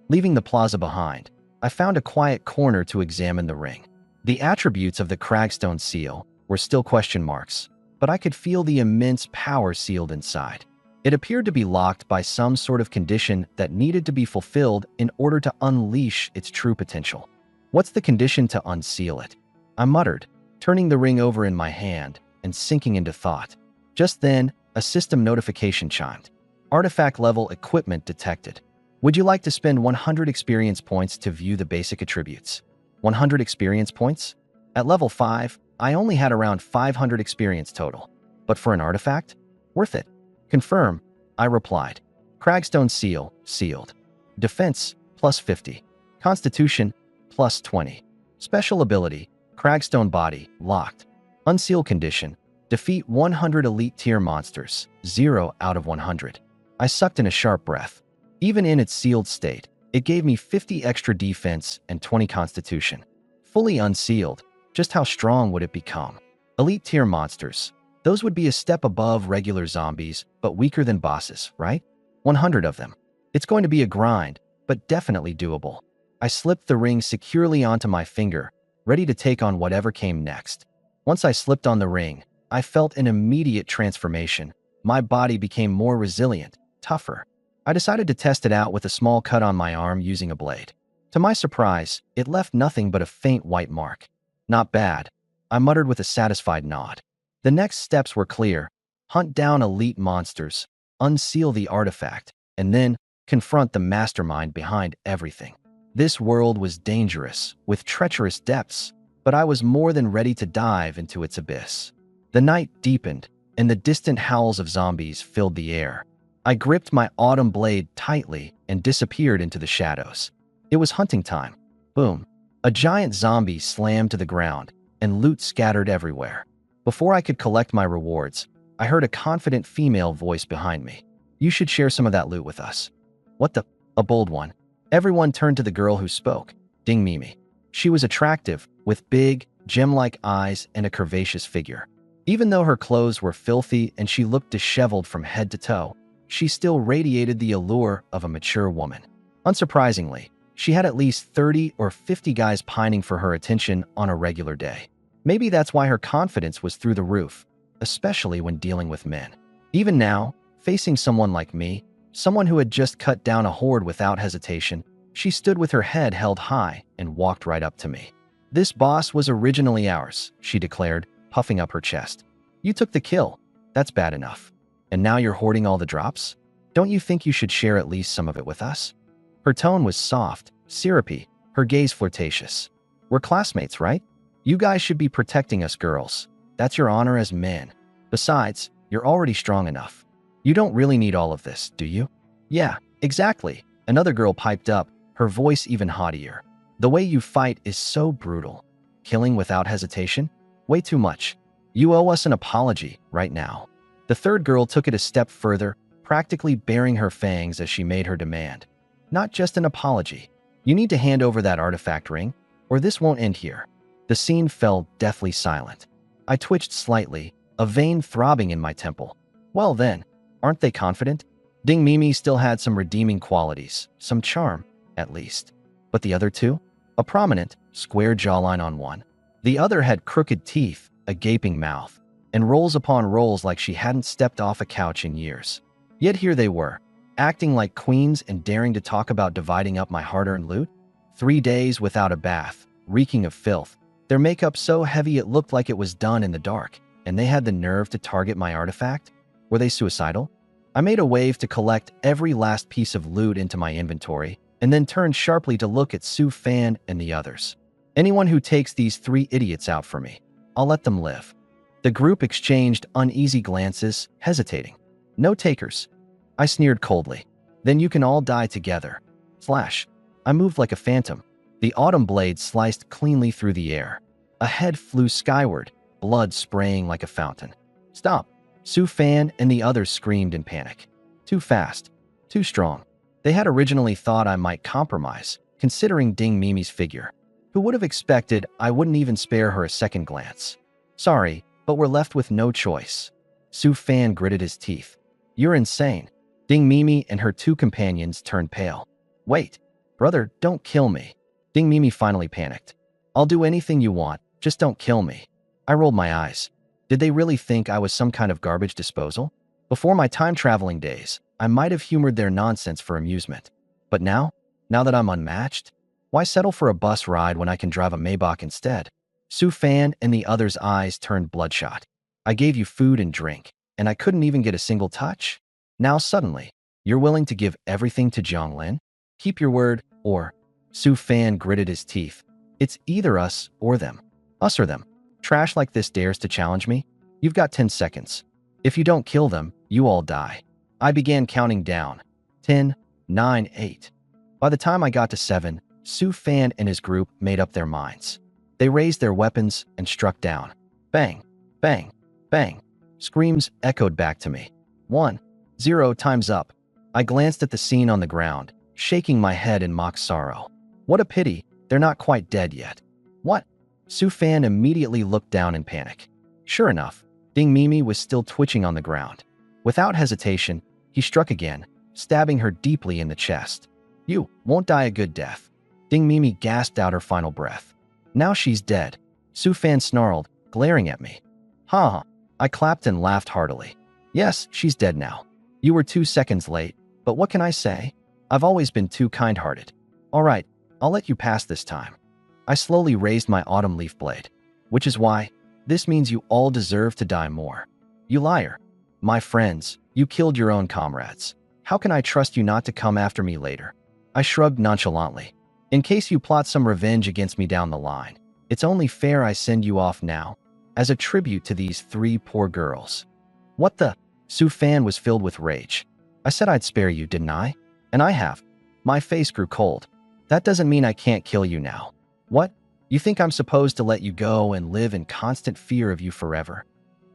Leaving the plaza behind, I found a quiet corner to examine the ring. The attributes of the cragstone seal were still question marks, but I could feel the immense power sealed inside. It appeared to be locked by some sort of condition that needed to be fulfilled in order to unleash its true potential. What's the condition to unseal it? I muttered, turning the ring over in my hand and sinking into thought. Just then, a system notification chimed. Artifact level equipment detected. Would you like to spend 100 experience points to view the basic attributes? 100 experience points? At level 5, I only had around 500 experience total. But for an artifact? Worth it. Confirm, I replied. Cragstone seal, sealed. Defense, plus 50. Constitution, plus 20. Special ability, Cragstone body, locked. Unseal condition, defeat 100 elite tier monsters, 0 out of 100. I sucked in a sharp breath. Even in its sealed state, it gave me 50 extra defense and 20 constitution. Fully unsealed, just how strong would it become? Elite tier monsters. Those would be a step above regular zombies, but weaker than bosses, right? 100 of them. It's going to be a grind, but definitely doable. I slipped the ring securely onto my finger, ready to take on whatever came next. Once I slipped on the ring, I felt an immediate transformation. My body became more resilient, tougher. I decided to test it out with a small cut on my arm using a blade. To my surprise, it left nothing but a faint white mark. Not bad, I muttered with a satisfied nod. The next steps were clear. Hunt down elite monsters, unseal the artifact, and then confront the mastermind behind everything. This world was dangerous, with treacherous depths, but I was more than ready to dive into its abyss. The night deepened, and the distant howls of zombies filled the air. I gripped my autumn blade tightly and disappeared into the shadows. It was hunting time. Boom. A giant zombie slammed to the ground, and loot scattered everywhere. Before I could collect my rewards, I heard a confident female voice behind me. You should share some of that loot with us. What the? A bold one. Everyone turned to the girl who spoke, Ding Mimi. She was attractive, with big, gem-like eyes and a curvaceous figure. Even though her clothes were filthy and she looked disheveled from head to toe, she still radiated the allure of a mature woman. Unsurprisingly, she had at least 30 or 50 guys pining for her attention on a regular day. Maybe that's why her confidence was through the roof, especially when dealing with men. Even now, facing someone like me, someone who had just cut down a horde without hesitation, she stood with her head held high and walked right up to me. This boss was originally ours, she declared, puffing up her chest. You took the kill. That's bad enough. And now you're hoarding all the drops? Don't you think you should share at least some of it with us? Her tone was soft, syrupy, her gaze flirtatious. We're classmates, right? You guys should be protecting us girls. That's your honor as men. Besides, you're already strong enough. You don't really need all of this, do you? Yeah, exactly. Another girl piped up, her voice even haughtier. The way you fight is so brutal. Killing without hesitation? Way too much. You owe us an apology right now. The third girl took it a step further, practically baring her fangs as she made her demand. Not just an apology. You need to hand over that artifact ring, or this won't end here. The scene fell deathly silent. I twitched slightly, a vein throbbing in my temple. Well then, aren't they confident? Ding Mimi still had some redeeming qualities, some charm, at least. But the other two? A prominent, square jawline on one. The other had crooked teeth, a gaping mouth, and rolls upon rolls like she hadn't stepped off a couch in years. Yet here they were, acting like queens and daring to talk about dividing up my hard-earned loot. 3 days without a bath, reeking of filth. Their makeup so heavy it looked like it was done in the dark, and they had the nerve to target my artifact? Were they suicidal? I made a wave to collect every last piece of loot into my inventory, and then turned sharply to look at Su Fan and the others. Anyone who takes these 3 idiots out for me, I'll let them live. The group exchanged uneasy glances, hesitating. No takers. I sneered coldly. Then you can all die together. Flash. I moved like a phantom. The autumn blade sliced cleanly through the air. A head flew skyward, blood spraying like a fountain. Stop. Su Fan and the others screamed in panic. Too fast. Too strong. They had originally thought I might compromise, considering Ding Mimi's figure. Who would have expected I wouldn't even spare her a second glance? Sorry, but we're left with no choice. Su Fan gritted his teeth. You're insane. Ding Mimi and her 2 companions turned pale. Wait, brother, don't kill me. Ding Mimi finally panicked. I'll do anything you want, just don't kill me. I rolled my eyes. Did they really think I was some kind of garbage disposal? Before my time-traveling days, I might have humored their nonsense for amusement. But now that I'm unmatched, why settle for a bus ride when I can drive a Maybach instead? Su Fan and the others' eyes turned bloodshot. I gave you food and drink, and I couldn't even get a single touch? Now suddenly, you're willing to give everything to Zhonglin? Keep your word, or... Su Fan gritted his teeth. It's either us or them. Us or them. Trash like this dares to challenge me? You've got 10 seconds. If you don't kill them, you all die. I began counting down. 10, 9, 8. By the time I got to 7, Su Fan and his group made up their minds. They raised their weapons and struck down. Bang, bang, bang. Screams echoed back to me. 1, 0, time's up. I glanced at the scene on the ground, shaking my head in mock sorrow. What a pity, they're not quite dead yet. What? Su Fan immediately looked down in panic. Sure enough, Ding Mimi was still twitching on the ground. Without hesitation, he struck again, stabbing her deeply in the chest. You won't die a good death. Ding Mimi gasped out her final breath. Now she's dead. Su Fan snarled, glaring at me. Ha ha. I clapped and laughed heartily. Yes, she's dead now. You were 2 seconds late, but what can I say? I've always been too kind-hearted. All right, I'll let you pass this time. I slowly raised my autumn leaf blade, which is why this means you all deserve to die more. You liar. My friends, you killed your own comrades. How can I trust you not to come after me later? I shrugged nonchalantly. In case you plot some revenge against me down the line, it's only fair I send you off now, as a tribute to these 3 poor girls. What the? Su Fan was filled with rage. I said I'd spare you, didn't I? And I have. My face grew cold. That doesn't mean I can't kill you now. What? You think I'm supposed to let you go and live in constant fear of you forever?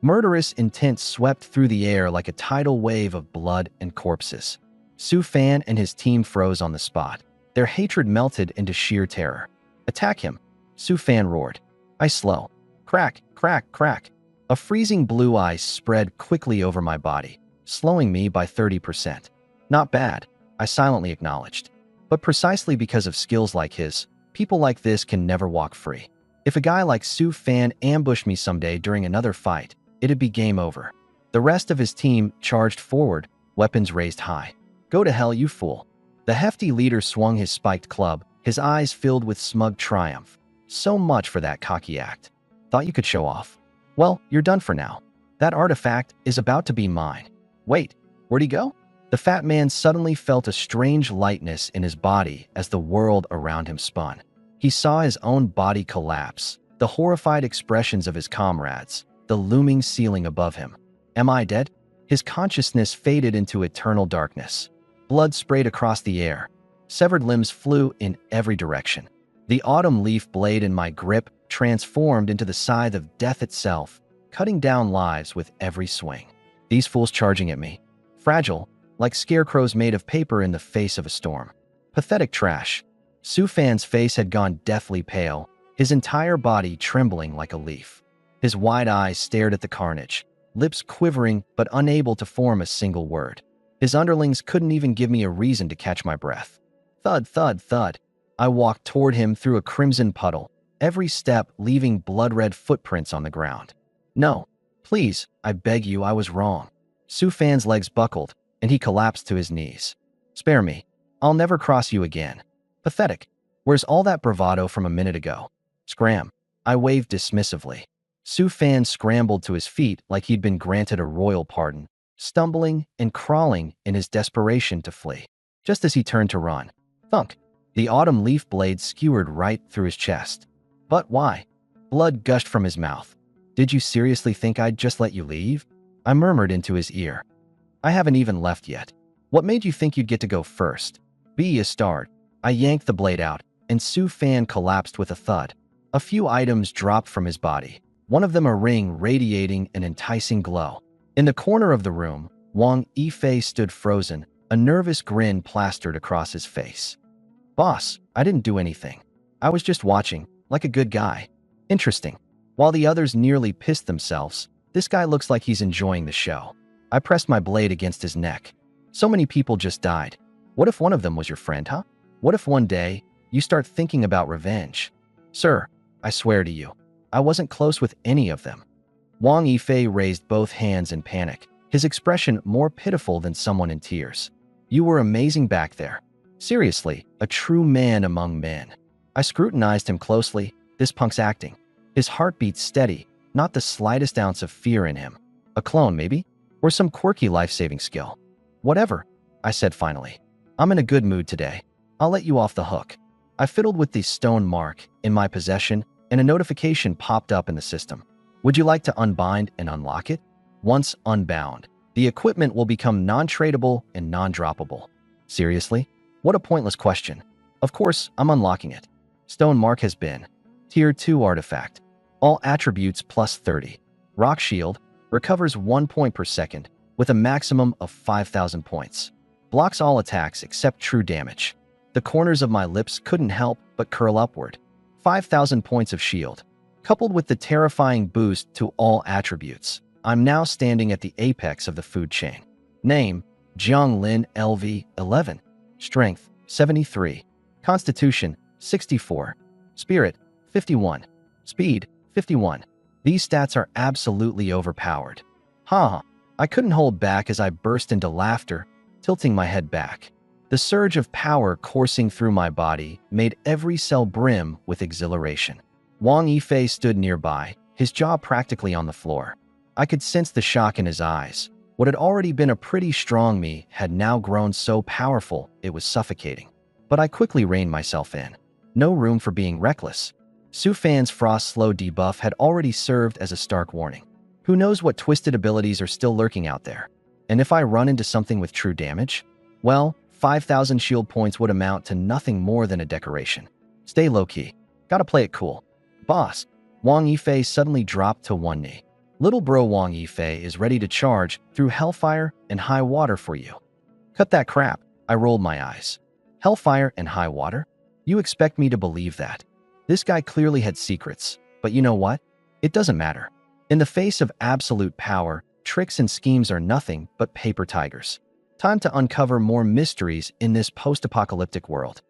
Murderous intent swept through the air like a tidal wave of blood and corpses. Su Fan and his team froze on the spot. Their hatred melted into sheer terror. Attack him, Su Fan roared. I slow. Crack, crack, crack. A freezing blue ice spread quickly over my body, slowing me by 30%. Not bad, I silently acknowledged. But precisely because of skills like his, people like this can never walk free. If a guy like Su Fan ambushed me someday during another fight, it'd be game over. The rest of his team charged forward, weapons raised high. Go to hell, you fool. The hefty leader swung his spiked club, his eyes filled with smug triumph. So much for that cocky act. Thought you could show off? Well, you're done for now. That artifact is about to be mine. Wait, where'd he go? The fat man suddenly felt a strange lightness in his body as the world around him spun. He saw his own body collapse, the horrified expressions of his comrades, the looming ceiling above him. Am I dead? His consciousness faded into eternal darkness. Blood sprayed across the air. Severed limbs flew in every direction. The autumn leaf blade in my grip transformed into the scythe of death itself, cutting down lives with every swing. These fools charging at me. Fragile, like scarecrows made of paper in the face of a storm. Pathetic trash. Su Fan's face had gone deathly pale, his entire body trembling like a leaf. His wide eyes stared at the carnage, lips quivering but unable to form a single word. His underlings couldn't even give me a reason to catch my breath. Thud, thud, thud. I walked toward him through a crimson puddle, every step leaving blood-red footprints on the ground. No, please, I beg you, I was wrong. Su Fan's legs buckled, and he collapsed to his knees. Spare me. I'll never cross you again. Pathetic. Where's all that bravado from a minute ago? Scram. I waved dismissively. Su Fan scrambled to his feet like he'd been granted a royal pardon, stumbling and crawling in his desperation to flee. Just as he turned to run, thunk. The autumn leaf blade skewered right through his chest. But why? Blood gushed from his mouth. Did you seriously think I'd just let you leave? I murmured into his ear. I haven't even left yet. What made you think you'd get to go first? Be a start. I yanked the blade out, and Su Fan collapsed with a thud. A few items dropped from his body, one of them a ring radiating an enticing glow. In the corner of the room, Wang Yifei stood frozen, a nervous grin plastered across his face. Boss, I didn't do anything. I was just watching, like a good guy. Interesting. While the others nearly pissed themselves, this guy looks like he's enjoying the show. I pressed my blade against his neck. So many people just died. What if one of them was your friend, huh? What if one day, you start thinking about revenge? Sir, I swear to you, I wasn't close with any of them. Wang Yifei raised both hands in panic, his expression more pitiful than someone in tears. You were amazing back there. Seriously, a true man among men. I scrutinized him closely, this punk's acting. His heartbeat steady, not the slightest ounce of fear in him. A clone, maybe? Or some quirky life-saving skill. Whatever, I said finally. I'm in a good mood today. I'll let you off the hook. I fiddled with the stone mark in my possession, and a notification popped up in the system. Would you like to unbind and unlock it? Once unbound, the equipment will become non-tradable and non-droppable. Seriously? What a pointless question. Of course, I'm unlocking it. Stone mark has been. Tier 2 artifact. All attributes plus 30. Rock shield. Recovers 1 point per second with a maximum of 5,000 points. Blocks all attacks except true damage. The corners of my lips couldn't help but curl upward. 5,000 points of shield. Coupled with the terrifying boost to all attributes, I'm now standing at the apex of the food chain. Name, Jiang Lin LV 11. Strength, 73. Constitution, 64. Spirit, 51. Speed, 51. These stats are absolutely overpowered. Haha, I couldn't hold back as I burst into laughter, tilting my head back. The surge of power coursing through my body made every cell brim with exhilaration. Wang Yifei stood nearby, his jaw practically on the floor. I could sense the shock in his eyes. What had already been a pretty strong me had now grown so powerful it was suffocating. But I quickly reined myself in. No room for being reckless. Su Fan's Frost Slow debuff had already served as a stark warning. Who knows what twisted abilities are still lurking out there? And if I run into something with true damage? Well, 5,000 shield points would amount to nothing more than a decoration. Stay low-key. Gotta play it cool. Boss. Wang Yifei suddenly dropped to one knee. Little bro Wang Yifei is ready to charge through hellfire and high water for you. Cut that crap. I rolled my eyes. Hellfire and high water? You expect me to believe that? This guy clearly had secrets, but you know what? It doesn't matter. In the face of absolute power, tricks and schemes are nothing but paper tigers. Time to uncover more mysteries in this post-apocalyptic world.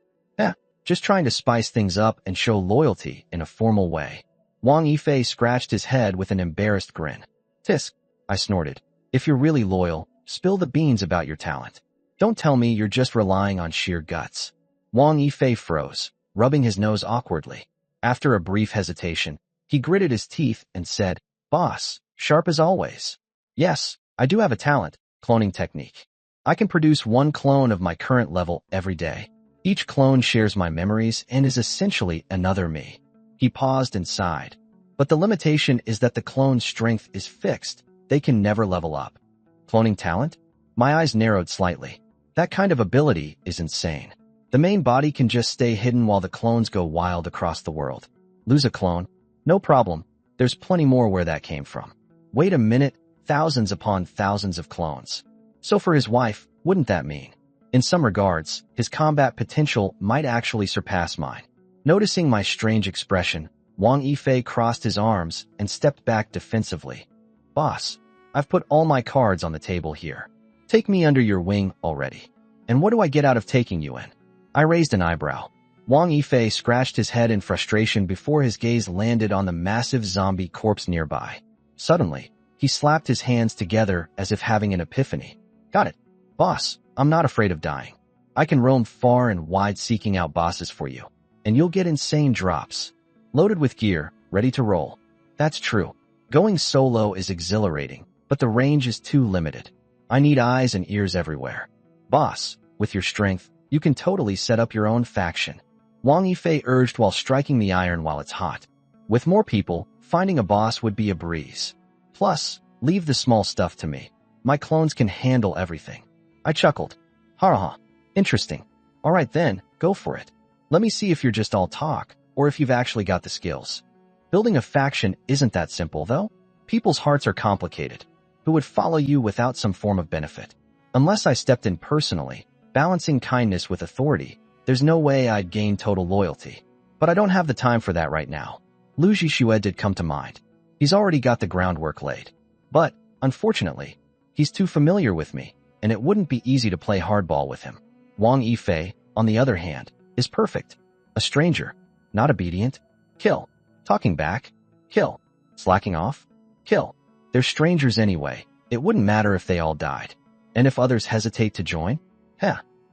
Just trying to spice things up and show loyalty in a formal way. Wang Yifei scratched his head with an embarrassed grin. Tisk, I snorted. If you're really loyal, spill the beans about your talent. Don't tell me you're just relying on sheer guts. Wang Yifei froze, rubbing his nose awkwardly. After a brief hesitation, he gritted his teeth and said, Boss, sharp as always. Yes, I do have a talent, cloning technique. I can produce one clone of my current level every day. Each clone shares my memories and is essentially another me. He paused and sighed. But the limitation is that the clone's strength is fixed. They can never level up. Cloning talent? My eyes narrowed slightly. That kind of ability is insane. The main body can just stay hidden while the clones go wild across the world. Lose a clone? No problem. There's plenty more where that came from. Wait a minute, thousands upon thousands of clones. So for his wife, wouldn't that mean? In some regards, his combat potential might actually surpass mine. Noticing my strange expression, Wang Yifei crossed his arms and stepped back defensively. Boss, I've put all my cards on the table here. Take me under your wing already. And what do I get out of taking you in? I raised an eyebrow. Wang Yifei scratched his head in frustration before his gaze landed on the massive zombie corpse nearby. Suddenly, he slapped his hands together as if having an epiphany. Got it. Boss, I'm not afraid of dying. I can roam far and wide seeking out bosses for you, and you'll get insane drops. Loaded with gear, ready to roll. That's true. Going solo is exhilarating, but the range is too limited. I need eyes and ears everywhere. Boss, with your strength, you can totally set up your own faction. Wang Yifei urged while striking the iron while it's hot. With more people, finding a boss would be a breeze. Plus, leave the small stuff to me. My clones can handle everything. I chuckled. Ha. Interesting. All right then, go for it. Let me see if you're just all talk, or if you've actually got the skills. Building a faction isn't that simple, though. People's hearts are complicated. Who would follow you without some form of benefit? Unless I stepped in personally, balancing kindness with authority, there's no way I'd gain total loyalty. But I don't have the time for that right now. Lu Zhixue did come to mind. He's already got the groundwork laid. But, unfortunately, he's too familiar with me, and it wouldn't be easy to play hardball with him. Wang Yifei, on the other hand, is perfect. A stranger. Not obedient. Kill. Talking back. Kill. Slacking off. Kill. They're strangers anyway. It wouldn't matter if they all died. And if others hesitate to join?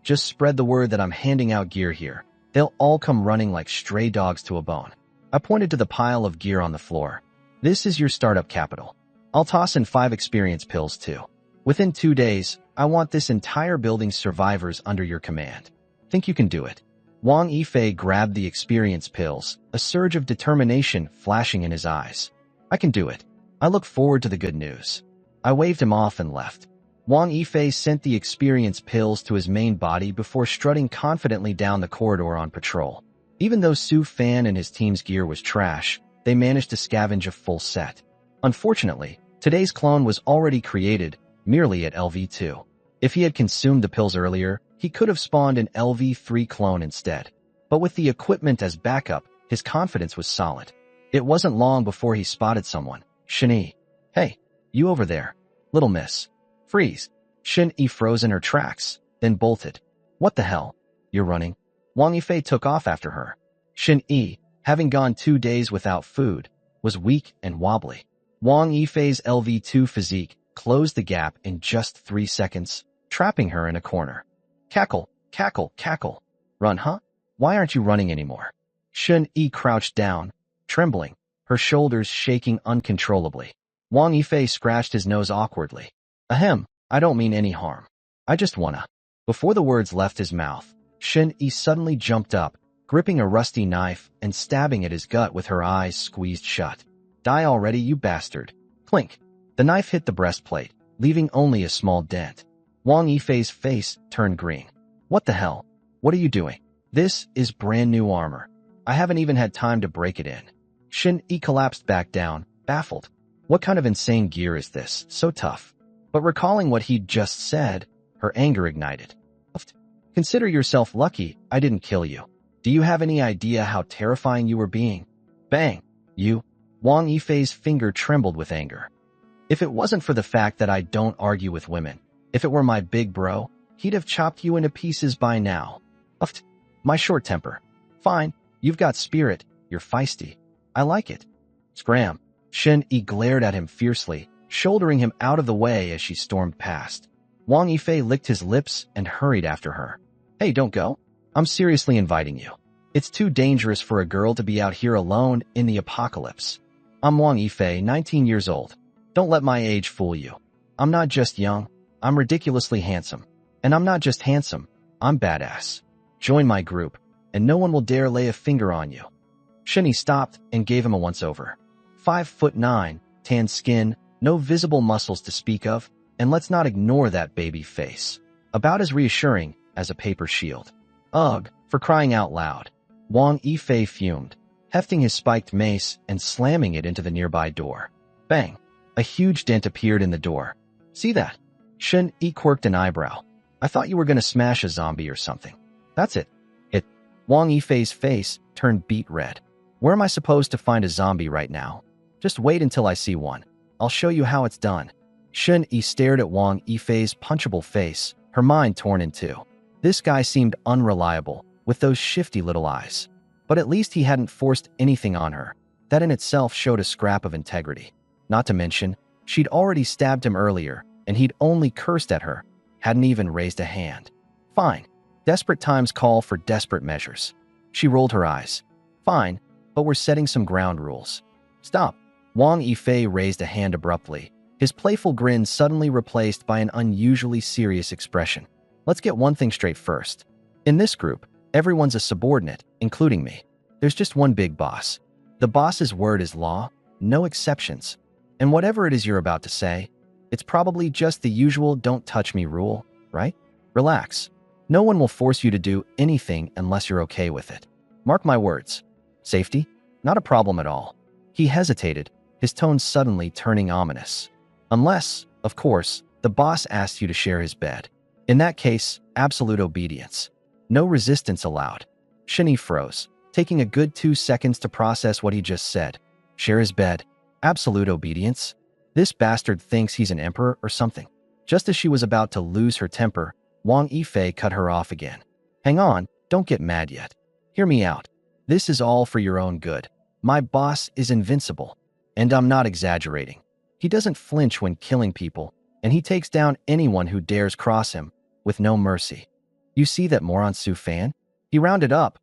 Just spread the word that I'm handing out gear here. They'll all come running like stray dogs to a bone. I pointed to the pile of gear on the floor. This is your startup capital. I'll toss in 5 experience pills too. Within 2 days, I want this entire building's survivors under your command. Think you can do it? Wang Yifei grabbed the experience pills, a surge of determination flashing in his eyes. I can do it. I look forward to the good news. I waved him off and left. Wang Yifei sent the experience pills to his main body before strutting confidently down the corridor on patrol. Even though Su Fan and his team's gear was trash, they managed to scavenge a full set. Unfortunately, today's clone was already created, merely at LV2. If he had consumed the pills earlier, he could have spawned an LV3 clone instead. But with the equipment as backup, his confidence was solid. It wasn't long before he spotted someone. Shin-Yi. Hey, you over there. Little miss. Freeze. Shin-Yi froze in her tracks, then bolted. What the hell? You're running? Wang Yifei took off after her. Shin-Yi, having gone 2 days without food, was weak and wobbly. Wang Yifei's LV2 physique closed the gap in just 3 seconds, trapping her in a corner. Cackle, cackle, cackle. Run, huh? Why aren't you running anymore? Shin-Yi crouched down, trembling, her shoulders shaking uncontrollably. Wang Yifei scratched his nose awkwardly. Ahem, I don't mean any harm. I just wanna. Before the words left his mouth, Shin-Yi suddenly jumped up, gripping a rusty knife and stabbing at his gut with her eyes squeezed shut. Die already, you bastard. Clink. The knife hit the breastplate, leaving only a small dent. Wang Yifei's face turned green. What the hell? What are you doing? This is brand new armor. I haven't even had time to break it in. Shin-Yi collapsed back down, baffled. What kind of insane gear is this? So tough. But recalling what he'd just said, her anger ignited. Consider yourself lucky I didn't kill you. Do you have any idea how terrifying you were being? Bang! You. Wang Yifei's finger trembled with anger. If it wasn't for the fact that I don't argue with women, if it were my big bro, he'd have chopped you into pieces by now. My short temper. Fine, you've got spirit, you're feisty. I like it. Scram. Shin-Yi glared at him fiercely, shouldering him out of the way as she stormed past. Wang Yifei licked his lips and hurried after her. Hey, don't go. I'm seriously inviting you. It's too dangerous for a girl to be out here alone in the apocalypse. I'm Wang Yifei, 19 years old. Don't let my age fool you. I'm not just young, I'm ridiculously handsome. And I'm not just handsome, I'm badass. Join my group, and no one will dare lay a finger on you. Shin-Yi stopped and gave him a once-over. 5'9", tan skin, no visible muscles to speak of, and let's not ignore that baby face. About as reassuring as a paper shield. Ugh, for crying out loud. Wang Yifei fumed, hefting his spiked mace and slamming it into the nearby door. Bang! A huge dent appeared in the door. See that? Shin-Yi quirked an eyebrow. I thought you were going to smash a zombie or something. That's it. Wang Yifei's face turned beet red. Where am I supposed to find a zombie right now? Just wait until I see one. I'll show you how it's done. Shin-Yi stared at Wang Yifei's punchable face, her mind torn in two. This guy seemed unreliable, with those shifty little eyes. But at least he hadn't forced anything on her. That in itself showed a scrap of integrity. Not to mention, she'd already stabbed him earlier, and he'd only cursed at her, hadn't even raised a hand. Fine. Desperate times call for desperate measures. She rolled her eyes. Fine, but we're setting some ground rules. Stop. Wang Yifei raised a hand abruptly, his playful grin suddenly replaced by an unusually serious expression. Let's get one thing straight first. In this group, everyone's a subordinate, including me. There's just one big boss. The boss's word is law, no exceptions. And whatever it is you're about to say, it's probably just the usual don't touch me rule, right? Relax. No one will force you to do anything unless you're okay with it. Mark my words. Safety? Not a problem at all. He hesitated, his tone suddenly turning ominous. Unless, of course, the boss asks you to share his bed. In that case, absolute obedience. No resistance allowed. Shin-Yi froze, taking a good 2 seconds to process what he just said. Share his bed. Absolute obedience? This bastard thinks he's an emperor or something. Just as she was about to lose her temper, Wang Yifei cut her off again. Hang on, don't get mad yet. Hear me out. This is all for your own good. My boss is invincible. And I'm not exaggerating. He doesn't flinch when killing people, and he takes down anyone who dares cross him, with no mercy. You see that moron Su Fan? He rounded up,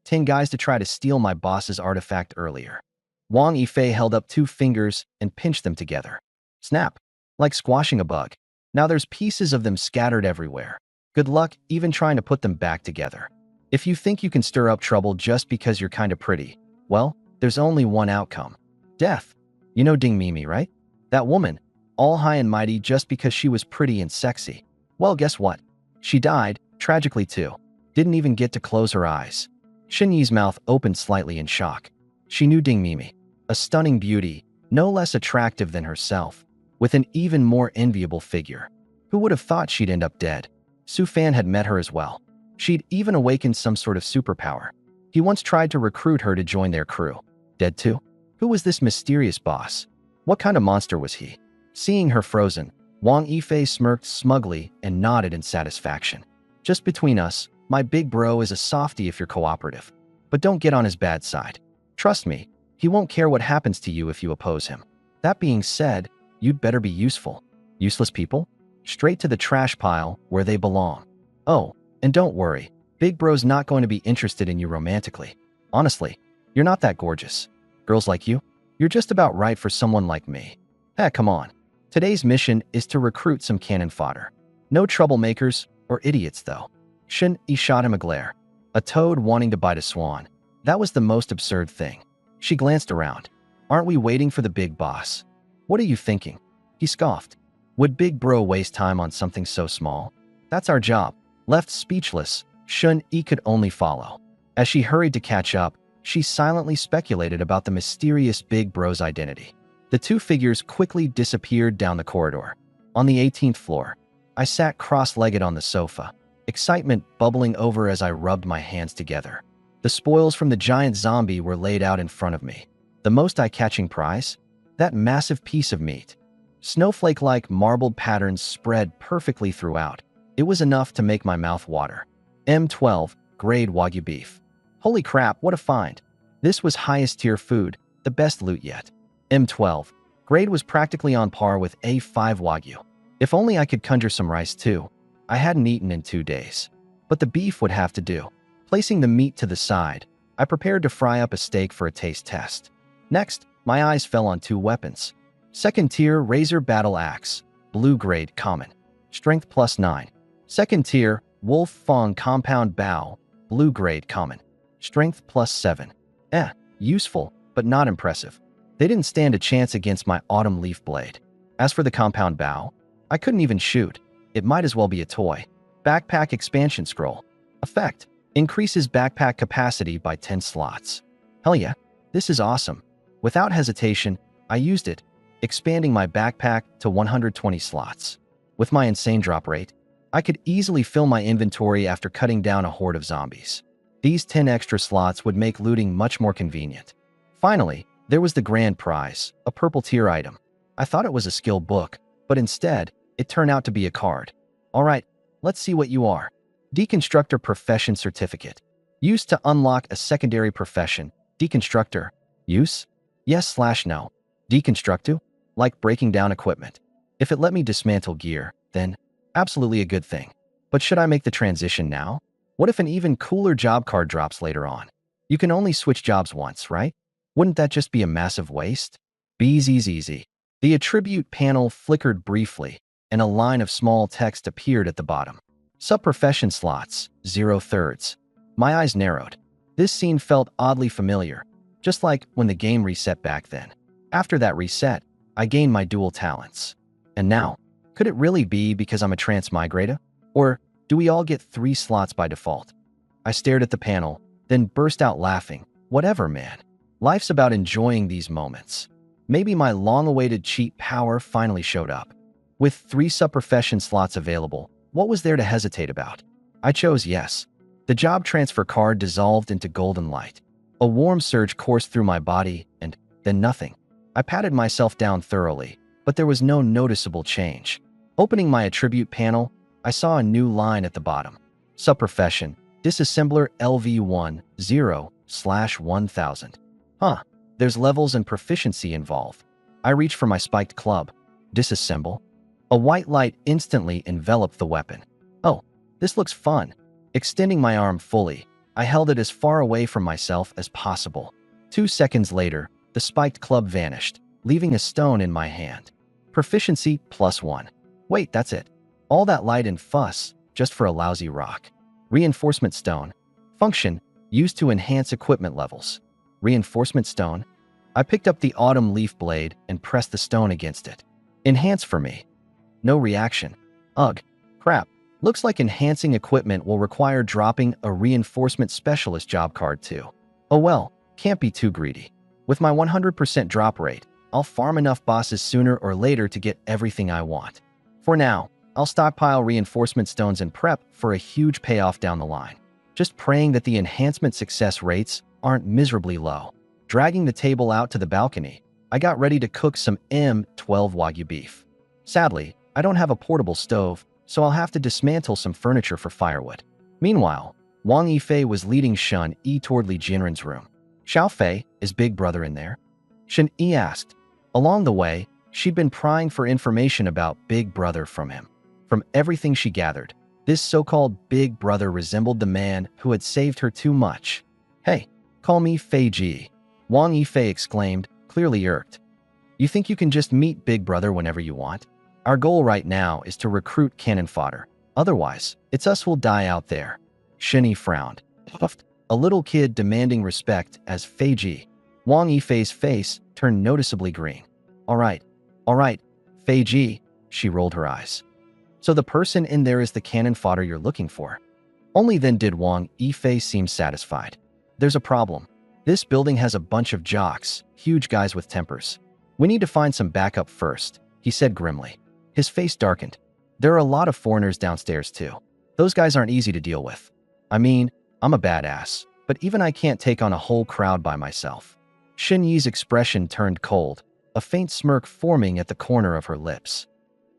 10 guys to try to steal my boss's artifact earlier. Wang Yifei held up 2 fingers and pinched them together. Snap, like squashing a bug. Now there's pieces of them scattered everywhere. Good luck even trying to put them back together. If you think you can stir up trouble just because you're kinda pretty, well, there's only one outcome. Death. You know Ding Mimi, right? That woman, all high and mighty just because she was pretty and sexy. Well, guess what? She died, tragically too. Didn't even get to close her eyes. Shen Yi's mouth opened slightly in shock. She knew Ding Mimi, a stunning beauty, no less attractive than herself, with an even more enviable figure. Who would have thought she'd end up dead? Su Fan had met her as well. She'd even awakened some sort of superpower. He once tried to recruit her to join their crew. Dead too? Who was this mysterious boss? What kind of monster was he? Seeing her frozen, Wang Yifei smirked smugly and nodded in satisfaction. Just between us, my big bro is a softie if you're cooperative. But don't get on his bad side. Trust me, he won't care what happens to you if you oppose him. That being said, you'd better be useful. Useless people? Straight to the trash pile where they belong. Oh, and don't worry, big bro's not going to be interested in you romantically. Honestly, you're not that gorgeous. Girls like you? You're just about right for someone like me. Heck, come on. Today's mission is to recruit some cannon fodder. No troublemakers or idiots, though. Shen Yi shot him a glare. A toad wanting to bite a swan. That was the most absurd thing. She glanced around. Aren't we waiting for the big boss? What are you thinking? He scoffed. Would big bro waste time on something so small? That's our job. Left speechless, Shen Yi could only follow. As she hurried to catch up, she silently speculated about the mysterious big bro's identity. The two figures quickly disappeared down the corridor. On the 18th floor, I sat cross-legged on the sofa, excitement bubbling over as I rubbed my hands together. The spoils from the giant zombie were laid out in front of me. The most eye-catching prize? That massive piece of meat. Snowflake-like marbled patterns spread perfectly throughout. It was enough to make my mouth water. M12, grade Wagyu beef. Holy crap, what a find. This was highest tier food, the best loot yet. M12, grade was practically on par with A5 Wagyu. If only I could conjure some rice too. I hadn't eaten in 2 days. But the beef would have to do. Placing the meat to the side, I prepared to fry up a steak for a taste test. Next, my eyes fell on 2 weapons. Second tier Razor Battle Axe, blue grade common. Strength +9. Second tier Wolf Fong Compound Bow, blue grade common. Strength +7. Useful, but not impressive. They didn't stand a chance against my autumn leaf blade. As for the compound bow, I couldn't even shoot. It might as well be a toy. Backpack expansion scroll. Effect. Increases backpack capacity by 10 slots. Hell yeah, this is awesome. Without hesitation, I used it, expanding my backpack to 120 slots. With my insane drop rate, I could easily fill my inventory after cutting down a horde of zombies. These 10 extra slots would make looting much more convenient. Finally, there was the grand prize, a purple tier item. I thought it was a skill book, but instead, it turned out to be a card. Alright, let's see what you are. Deconstructor Profession Certificate. Used to unlock a secondary profession. Deconstructor. Use? Yes/no. Deconstructu? Like breaking down equipment. If it let me dismantle gear, then absolutely a good thing. But should I make the transition now? What if an even cooler job card drops later on? You can only switch jobs once, right? Wouldn't that just be a massive waste? Easy. The attribute panel flickered briefly, and a line of small text appeared at the bottom. Sub-profession slots, 0/3. My eyes narrowed. This scene felt oddly familiar, just like when the game reset back then. After that reset, I gained my dual talents. And now, could it really be because I'm a transmigrator? Or do we all get 3 slots by default? I stared at the panel, then burst out laughing. Whatever, man. Life's about enjoying these moments. Maybe my long-awaited cheat power finally showed up. With 3 sub-profession slots available, what was there to hesitate about? I chose yes. The job transfer card dissolved into golden light. A warm surge coursed through my body, and then nothing. I patted myself down thoroughly, but there was no noticeable change. Opening my attribute panel, I saw a new line at the bottom. Sub-profession, Disassembler LV1, 0/1000. There's levels and proficiency involved. I reached for my spiked club. Disassemble. A white light instantly enveloped the weapon. Oh, this looks fun. Extending my arm fully, I held it as far away from myself as possible. 2 seconds later, the spiked club vanished, leaving a stone in my hand. Proficiency +1. Wait, that's it. All that light and fuss, just for a lousy rock. Reinforcement stone. Function, used to enhance equipment levels. Reinforcement stone. I picked up the autumn leaf blade and pressed the stone against it. Enhance for me. No reaction. Ugh. Crap. Looks like enhancing equipment will require dropping a reinforcement specialist job card too. Oh well, can't be too greedy. With my 100% drop rate, I'll farm enough bosses sooner or later to get everything I want. For now, I'll stockpile reinforcement stones and prep for a huge payoff down the line. Just praying that the enhancement success rates aren't miserably low. Dragging the table out to the balcony, I got ready to cook some M12 Wagyu beef. Sadly, I don't have a portable stove, so I'll have to dismantle some furniture for firewood. Meanwhile, Wang Yifei was leading Shun Yi toward Li Jianren's room. Xiao Fei, is Big Brother in there? Shun Yi asked. Along the way, she'd been prying for information about Big Brother from him. From everything she gathered, this so-called Big Brother resembled the man who had saved her too much. Hey, call me Fei Ji, Wang Yifei exclaimed, clearly irked. You think you can just meet Big Brother whenever you want? Our goal right now is to recruit cannon fodder. Otherwise, it's us who'll die out there. Shun Yi frowned. A little kid demanding respect as Fei Ji. Wang Yifei's face turned noticeably green. All right, Fei Ji, she rolled her eyes. So the person in there is the cannon fodder you're looking for. Only then did Wang Yifei seem satisfied. There's a problem. This building has a bunch of jocks, huge guys with tempers. We need to find some backup first, he said grimly. His face darkened. There are a lot of foreigners downstairs too. Those guys aren't easy to deal with. I mean, I'm a badass, but even I can't take on a whole crowd by myself. Shun Yi's expression turned cold, a faint smirk forming at the corner of her lips.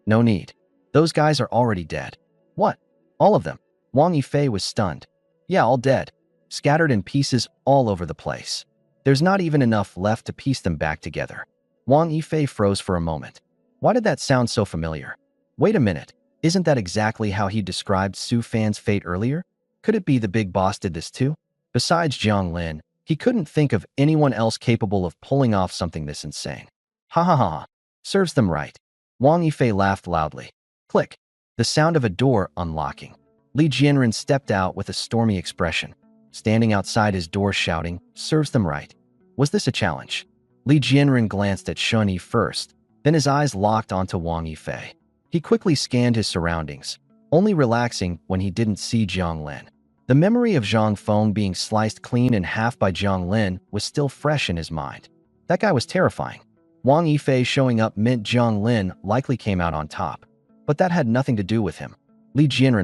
No need. Those guys are already dead. What? All of them? Wang Yifei was stunned. Yeah, all dead. Scattered in pieces all over the place. There's not even enough left to piece them back together. Wang Yifei froze for a moment. Why did that sound so familiar? Wait a minute. Isn't that exactly how he described Su Fan's fate earlier? Could it be the big boss did this too? Besides Jiang Lin, he couldn't think of anyone else capable of pulling off something this insane. Ha ha ha. Serves them right. Wang Yifei laughed loudly. Click. The sound of a door unlocking. Li Jianren stepped out with a stormy expression, standing outside his door shouting, serves them right. Was this a challenge? Li Jianren glanced at Shun Yi first, then his eyes locked onto Wang Yifei. He quickly scanned his surroundings, only relaxing when he didn't see Jiang Lin. The memory of Zhang Feng being sliced clean in half by Jiang Lin was still fresh in his mind. That guy was terrifying. Wang Yifei showing up meant Jiang Lin likely came out on top, but that had nothing to do with him. Li Jianren